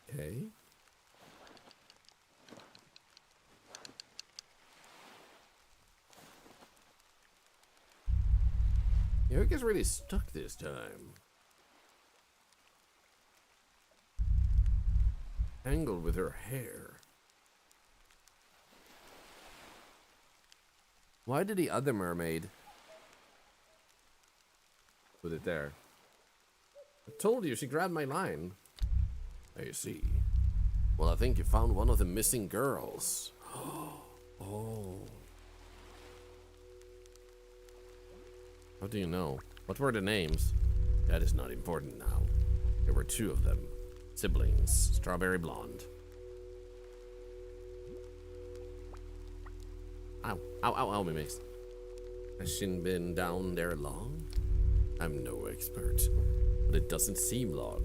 Okay. The hook is really stuck this time. Tangled with her hair. Why did the other mermaid put it there? I told you she grabbed my line. I see. Well, I think you found one of the missing girls. Oh. How do you know? What were the names? That is not important now. There were 2 of them. Siblings. Strawberry blonde. Ow, me mix. Has she been down there long? I'm no expert, but it doesn't seem long.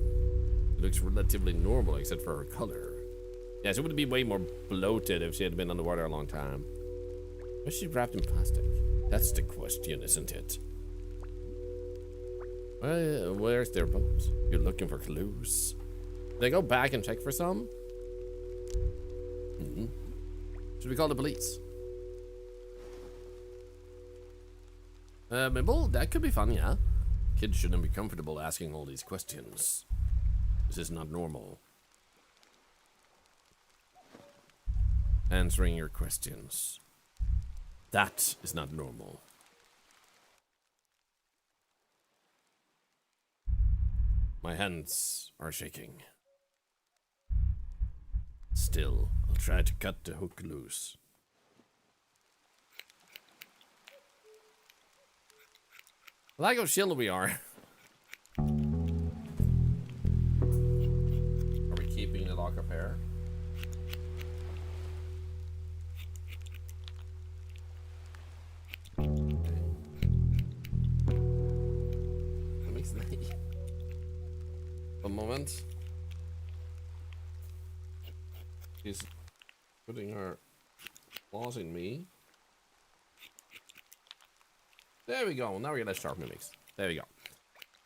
It looks relatively normal except for her color. Yeah, she would be way more bloated if she had been underwater a long time. Was she wrapped in plastic? That's the question, isn't it? Well, where's their boat? You're looking for clues. Did I go back and check for some? Should we call the police? Mibble, that could be fun, yeah. Kids shouldn't be comfortable asking all these questions. This is not normal. Answering your questions. That is not normal. My hands are shaking. Still, I'll try to cut the hook loose. I like how chill we are. Are we keeping the lock of hair? A moment. She's putting her claws in me. There we go. Now we get a sharp mimics. There we go.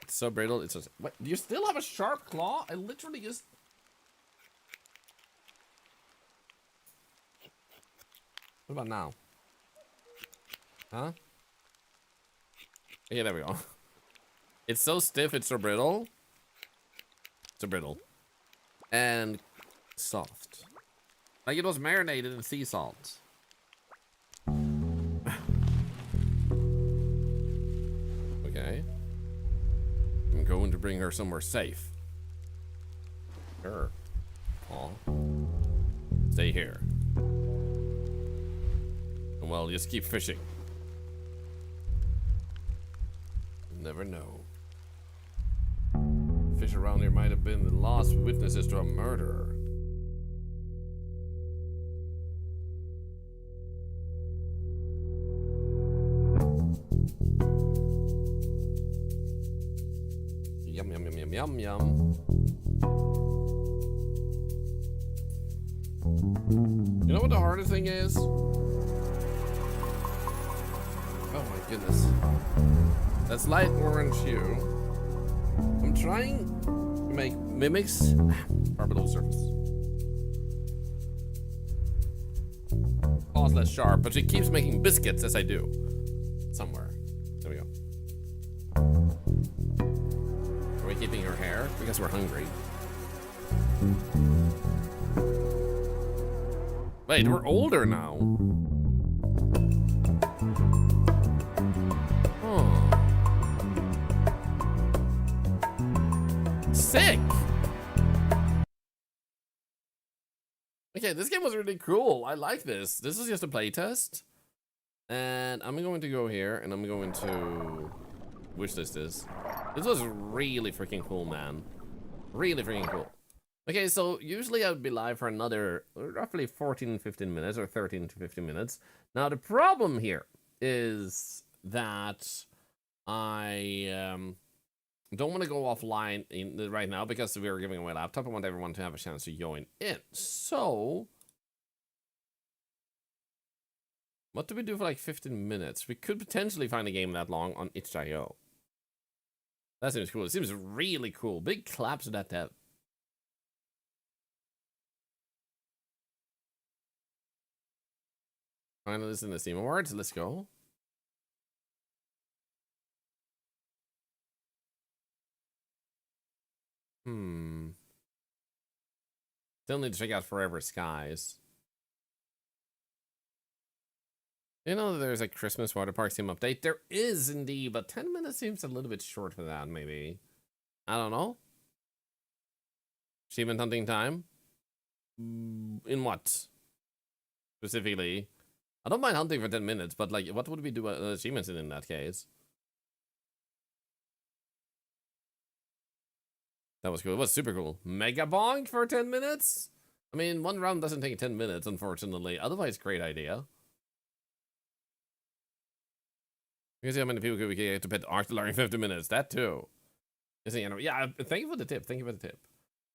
It's so brittle. It's just. What? Do you still have a sharp claw? I literally just. What about now? Huh? Yeah, there we go. It's so stiff. It's so brittle. So brittle. And soft. Like it was marinated in sea salt. Okay. I'm going to bring her somewhere safe. Sure. Aw. Stay here. And well, just keep fishing. You'll never know. Fish around here might have been the lost witnesses to a murder. Yum, yum, yum. You know what the hardest thing is? Oh my goodness. That's light orange hue. I'm trying to make mimics far below surface. Oh, it's less sharp, but she keeps making biscuits as I do. Somewhere. There we go. Are we keeping her hair? Because we're hungry. Wait, we're older now. Oh. Sick! Okay, this game was really cool. I like this. This is just a playtest. And I'm going to go here and I'm going to wishlist this. This was really freaking cool, man. Really freaking cool. Okay, so usually I would be live for another roughly 14-15 minutes or 13 to 15 minutes. Now the problem here is that I don't want to go offline right now because we're giving away a laptop. I want everyone to have a chance to join in. So what do we do for like 15 minutes? We could potentially find a game that long on itch.io. That seems cool. It seems really cool. Big claps to that dev. Finalists in the Steam Awards. Let's go. Still need to check out Forever Skies. You know, there's a Christmas water park team update. There is indeed, but 10 minutes seems a little bit short for that, maybe. I don't know. Achievement hunting time? In what? Specifically? I don't mind hunting for 10 minutes, but like, what would we do achievements in that case? That was cool. It was super cool. Mega bonk for 10 minutes? I mean, one round doesn't take 10 minutes, unfortunately. Otherwise, great idea. You can see how many people we can get to pet Thorlar in 50 minutes. That too. Yeah, thank you for the tip. Thank you for the tip.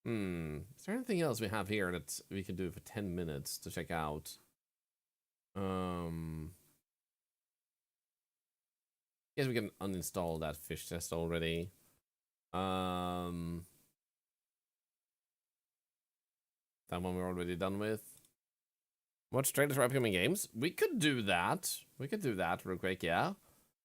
Is there anything else we have here that we can do for 10 minutes to check out? Guess we can uninstall that fish test already. That one we're already done with. Watch trailers for upcoming games. We could do that. We could do that real quick, yeah.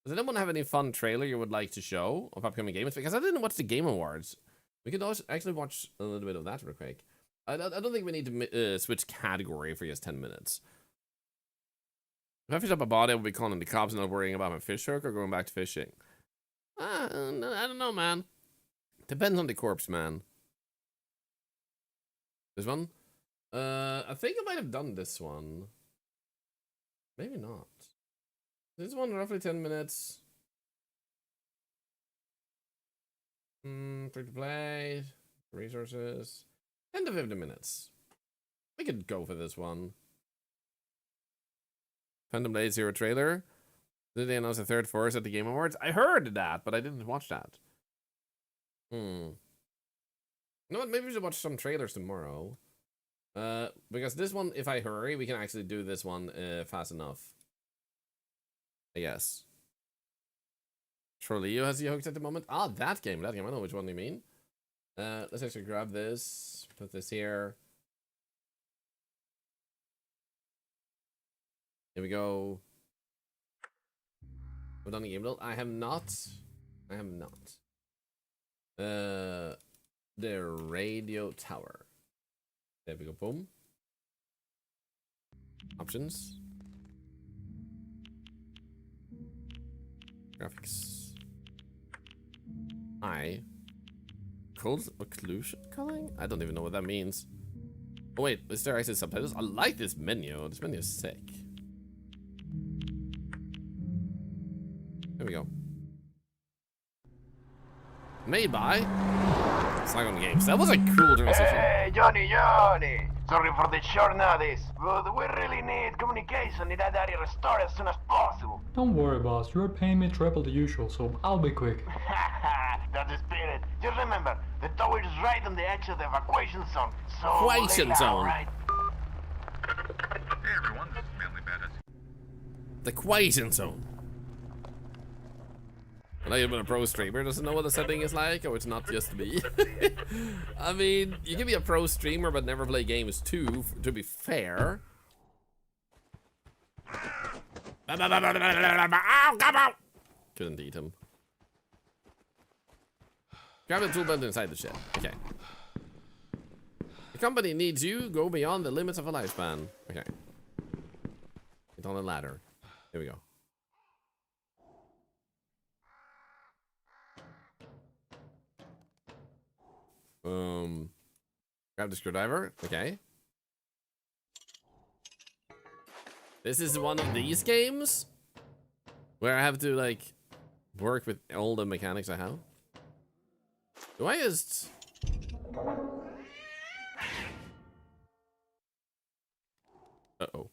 Does anyone have any fun trailer you would like to show of upcoming games? Because I didn't watch the Game Awards. We could also actually watch a little bit of that real quick. I don't think we need to switch category for just 10 minutes. If I fish up a body, I will be calling the cops and not worrying about my fish hook or going back to fishing. I don't know, man. Depends on the corpse, man. This one? I think I might have done this one. Maybe not. This one, roughly 10 minutes. Free to play. Resources. 10 to 50 minutes. We could go for this one. Phantom Blade Zero trailer. Did they announce a third force at the Game Awards? I heard that, but I didn't watch that. You know what? Maybe we should watch some trailers tomorrow. Because this one, if I hurry, we can actually do this one fast enough. I guess. Troleo has you hooked at the moment. Ah, that game. I know which one you mean. Let's actually grab this. Put this here. Here we go. We've done the game build. I have not. The radio tower. There we go. Boom. Options. Graphics. Cold occlusion culling? I don't even know what that means. Oh wait, is there actually subtitles? I like this menu. This menu is sick. There we go. Made by Saigon Games. That was a cool transition. Hey, Johnny! Sorry for the short notice, but we really need communication in that area restored as soon as possible. Don't worry, boss. You're paying me triple the usual, so I'll be quick. That's the spirit. good. Just remember, the tower is right on the edge of the evacuation zone. So Evacuation lay low, zone. right? Hey everyone, this is Manly Bandit. The equation zone. Not even a pro streamer doesn't know what the setting is like, or it's not just me. I mean, you can be a pro streamer but never play games too, to be fair. Couldn't eat him. Grab the tool belt inside the ship. Okay. The company needs you. Go beyond the limits of a lifespan. Okay. Get on the ladder. Here we go. Grab the screwdriver. Okay. This is one of these games where I have to like work with all the mechanics I have. Do I just... Uh-oh.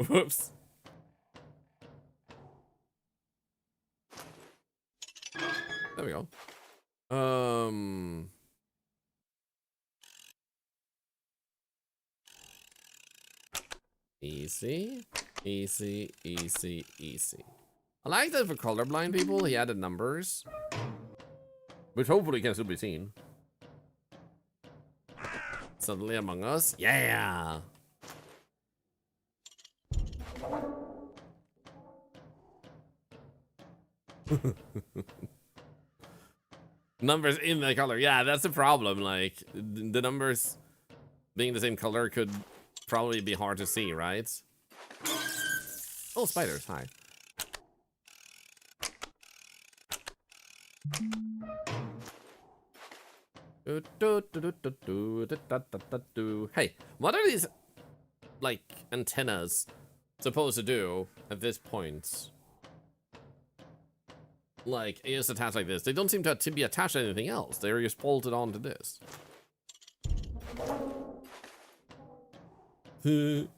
Whoops. There we go. Easy, easy, easy, easy. I like that for colorblind people, he added numbers, which hopefully can still be seen. Suddenly Among Us, yeah. Numbers in the color, yeah, that's the problem. Like the numbers being the same color could probably be hard to see, right? Oh, spiders, hi. Hey, what are these, like, antennas supposed to do at this point? Like, it is attached like this. They don't seem to be attached to anything else. They're just bolted onto this. What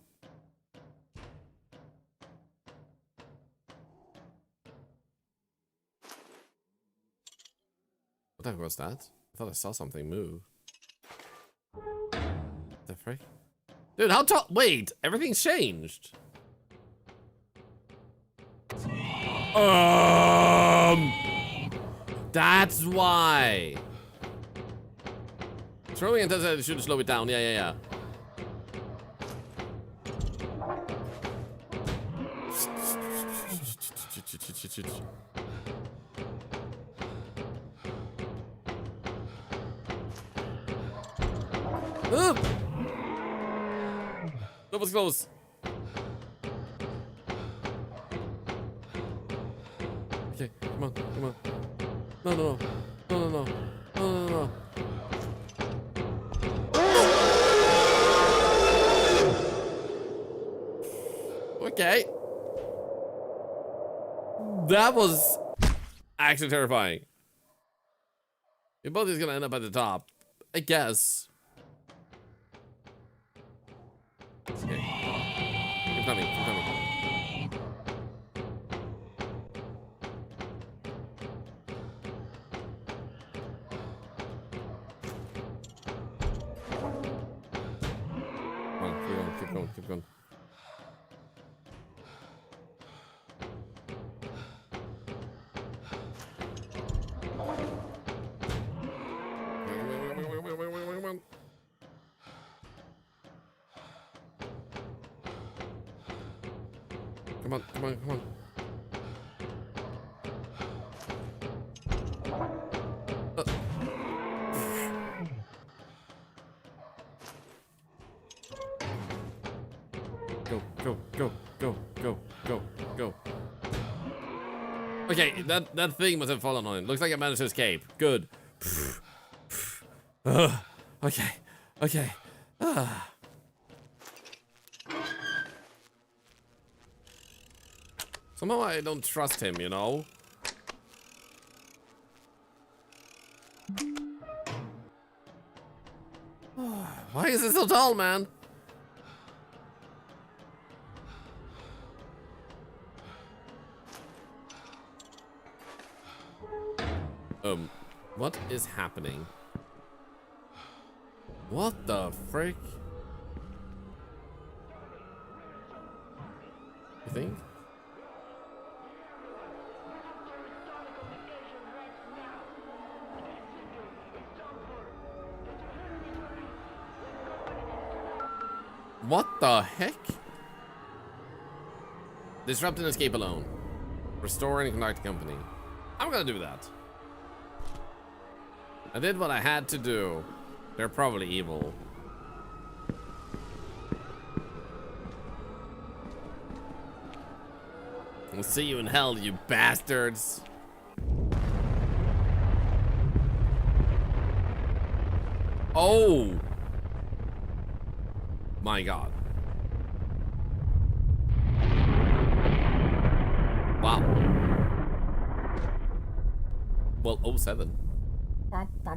the heck was that? I thought I saw something move. What the frick? Dude, how tall? Wait, everything's changed. That's why. Throwing antenna should slow it down. Yeah. That was close. Okay, come on. No. Okay. That was actually terrifying. Your boat is gonna end up at the top, I guess. Okay. Keep coming. Come on, keep going. Come on. Go. Okay, that thing must have fallen on him. Looks like I managed to escape. Good. Okay. Somehow I don't trust him, you know? Why is it so tall, man? What is happening? What the frick? You think? What the heck? Disrupt and escape alone. Restore and contact the company. I'm gonna do that. I did what I had to do. They're probably evil. We'll see you in hell, you bastards. Oh my god. Wow. Well, 07. Thanks to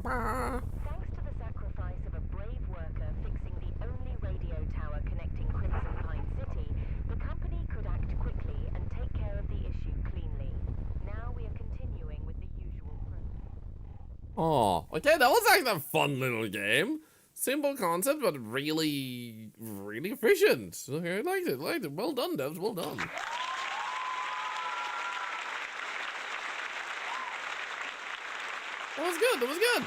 the sacrifice of a brave worker fixing the only radio tower connecting Crimson Pine City, the company could act quickly and take care of the issue cleanly. Now we are continuing with the usual process. Oh, okay, that was actually a fun little game. Simple concept, but really, really efficient. Okay, I liked it. Well done, devs, well done. That was good.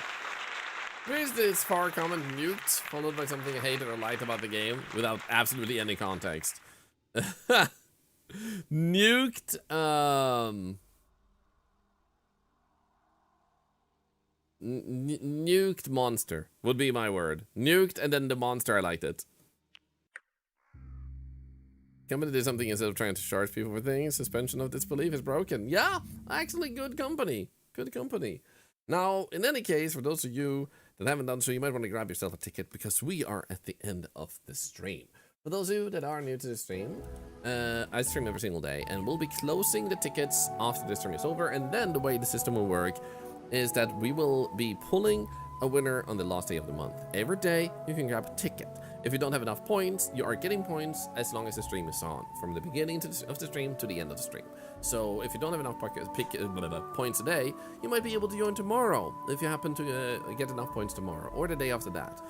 Here's this far comment, nuked, followed by something I hated or liked about the game, without absolutely any context. Nuked, nuked monster would be my word. Nuked, and then the monster, I liked it. Company did something instead of trying to charge people for things. Suspension of disbelief is broken. Yeah, actually good company. Good company. Now, in any case, for those of you that haven't done so, you might want to grab yourself a ticket because we are at the end of the stream. For those of you that are new to the stream, I stream every single day, and we'll be closing the tickets after the stream is over. And then the way the system will work is that we will be pulling a winner on the last day of the month. Every day, you can grab a ticket. If you don't have enough points, you are getting points as long as the stream is on, from the beginning of the stream to the end of the stream. So if you don't have enough points a day, you might be able to join tomorrow if you happen to get enough points tomorrow, or the day after that.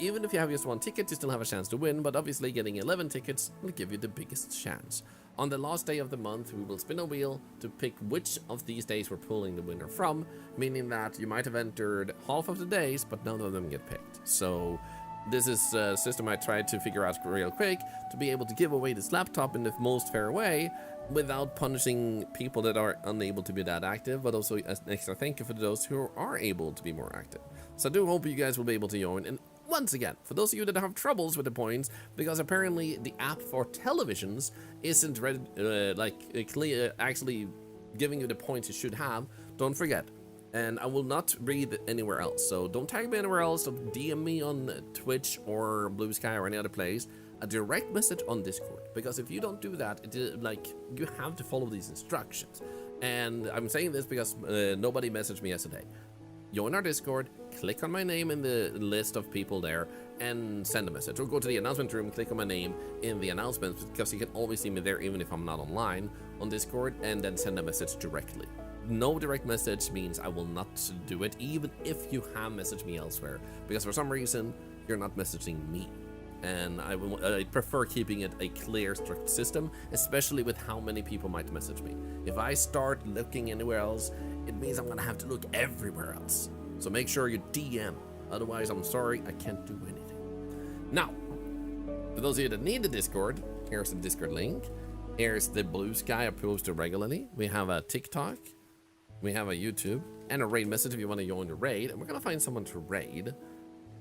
Even if you have just one ticket, you still have a chance to win, but obviously getting 11 tickets will give you the biggest chance. On the last day of the month, we will spin a wheel to pick which of these days we're pulling the winner from, meaning that you might have entered half of the days, but none of them get picked. So this is a system I tried to figure out real quick to be able to give away this laptop in the most fair way without punishing people that are unable to be that active, but also an extra thank you for those who are able to be more active. So I do hope you guys will be able to join. And once again, for those of you that have troubles with the points, because apparently the app for televisions isn't actually giving you the points you should have, don't forget. And I will not read anywhere else, so don't tag me anywhere else. So DM me on Twitch or Blue Sky or any other place. A direct message on Discord, because if you don't do that, you have to follow these instructions. And I'm saying this because nobody messaged me yesterday. Join our Discord, click on my name in the list of people there, and send a message. Or go to the announcement room, click on my name in the announcements, because you can always see me there even if I'm not online on Discord, and then send a message directly. No direct message means I will not do it, even if you have messaged me elsewhere, because for some reason you're not messaging me. And I prefer keeping it a clear, strict system, especially with how many people might message me. If I start looking anywhere else, it means I'm gonna have to look everywhere else. So make sure you DM, otherwise I'm sorry, I can't do anything. Now, for those of you that need the Discord, here's the Discord link. Here's the Blue Sky I post regularly. We have a TikTok, we have a YouTube, and a raid message if you want to join the raid. And we're gonna find someone to raid.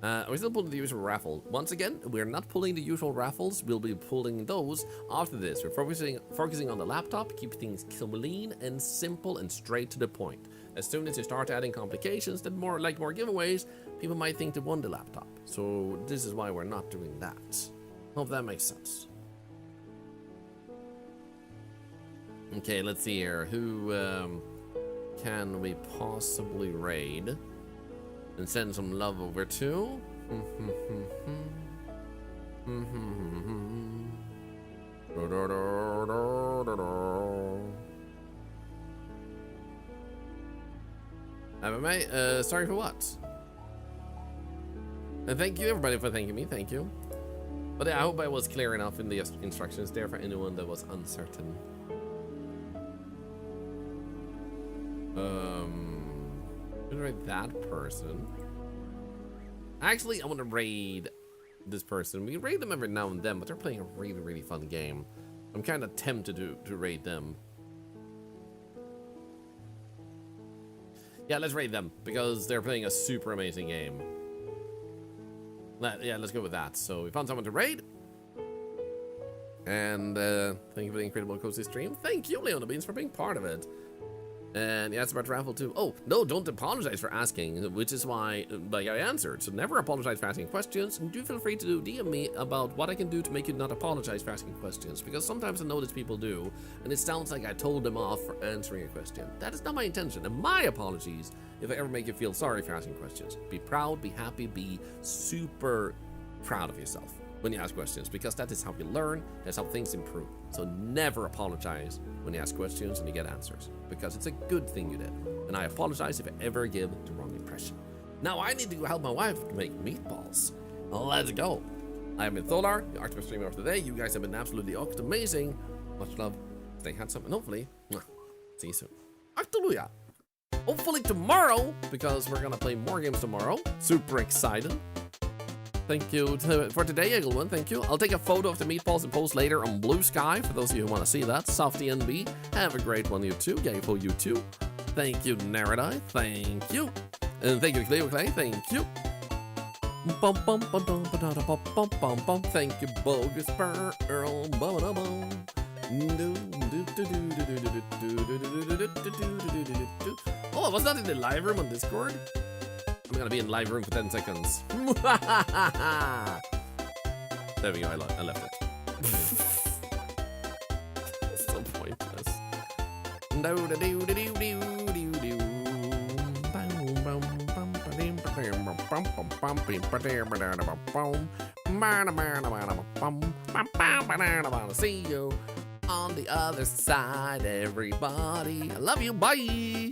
We're still pulling the usual raffle. Once again, we're not pulling the usual raffles. We'll be pulling those after this. We're focusing on the laptop, keep things clean and simple and straight to the point. As soon as you start adding complications, that more giveaways, people might think they won the laptop. So this is why we're not doing that. Hope that makes sense. Okay, let's see here. Who can we possibly raid and send some love over to? MMA, sorry for what? And thank you everybody for thanking me, thank you. But yeah, I hope I was clear enough in the instructions there for anyone that was uncertain. I'm gonna raid that person. Actually, I want to raid this person. We raid them every now and then, but they're playing a really, really fun game. I'm kind of tempted to raid them. Yeah, let's raid them because they're playing a super amazing game. Yeah, let's go with that. So we found someone to raid. And thank you for the incredible cozy stream. Thank you, Leona Beans, for being part of it. And yeah, it's about raffle too. Oh, no, don't apologize for asking, which is why I answered. So never apologize for asking questions. And do feel free to DM me about what I can do to make you not apologize for asking questions. Because sometimes I notice people do, and it sounds like I told them off for answering a question. That is not my intention. And my apologies if I ever make you feel sorry for asking questions. Be proud, be happy, be super proud of yourself when you ask questions, because that is how you learn, that's how things improve. So never apologize when you ask questions and you get answers, because it's a good thing you did. And I apologize if I ever give the wrong impression. Now I need to go help my wife make meatballs. Let's go. I have been Thorlar, the Octopus streamer of the day. You guys have been absolutely amazing. Much love, stay handsome, and hopefully, see you soon. Octaluya. Hopefully tomorrow, because we're gonna play more games tomorrow. Super excited. Thank you for today, Eagleman. Thank you. I'll take a photo of the meatballs and post later on Blue Sky for those of you who want to see that. Softy NB, have a great one, you too. Gayful, you too. Thank you, Naradai. Thank you. And thank you, Cleo Clay. Thank you. Thank you, Bogus Pearl. Oh, I was not in the live room on Discord. I'm gonna be in live room for 10 seconds. There we go, I left it. It's so pointless. See you on the other side, everybody. I love you, bye.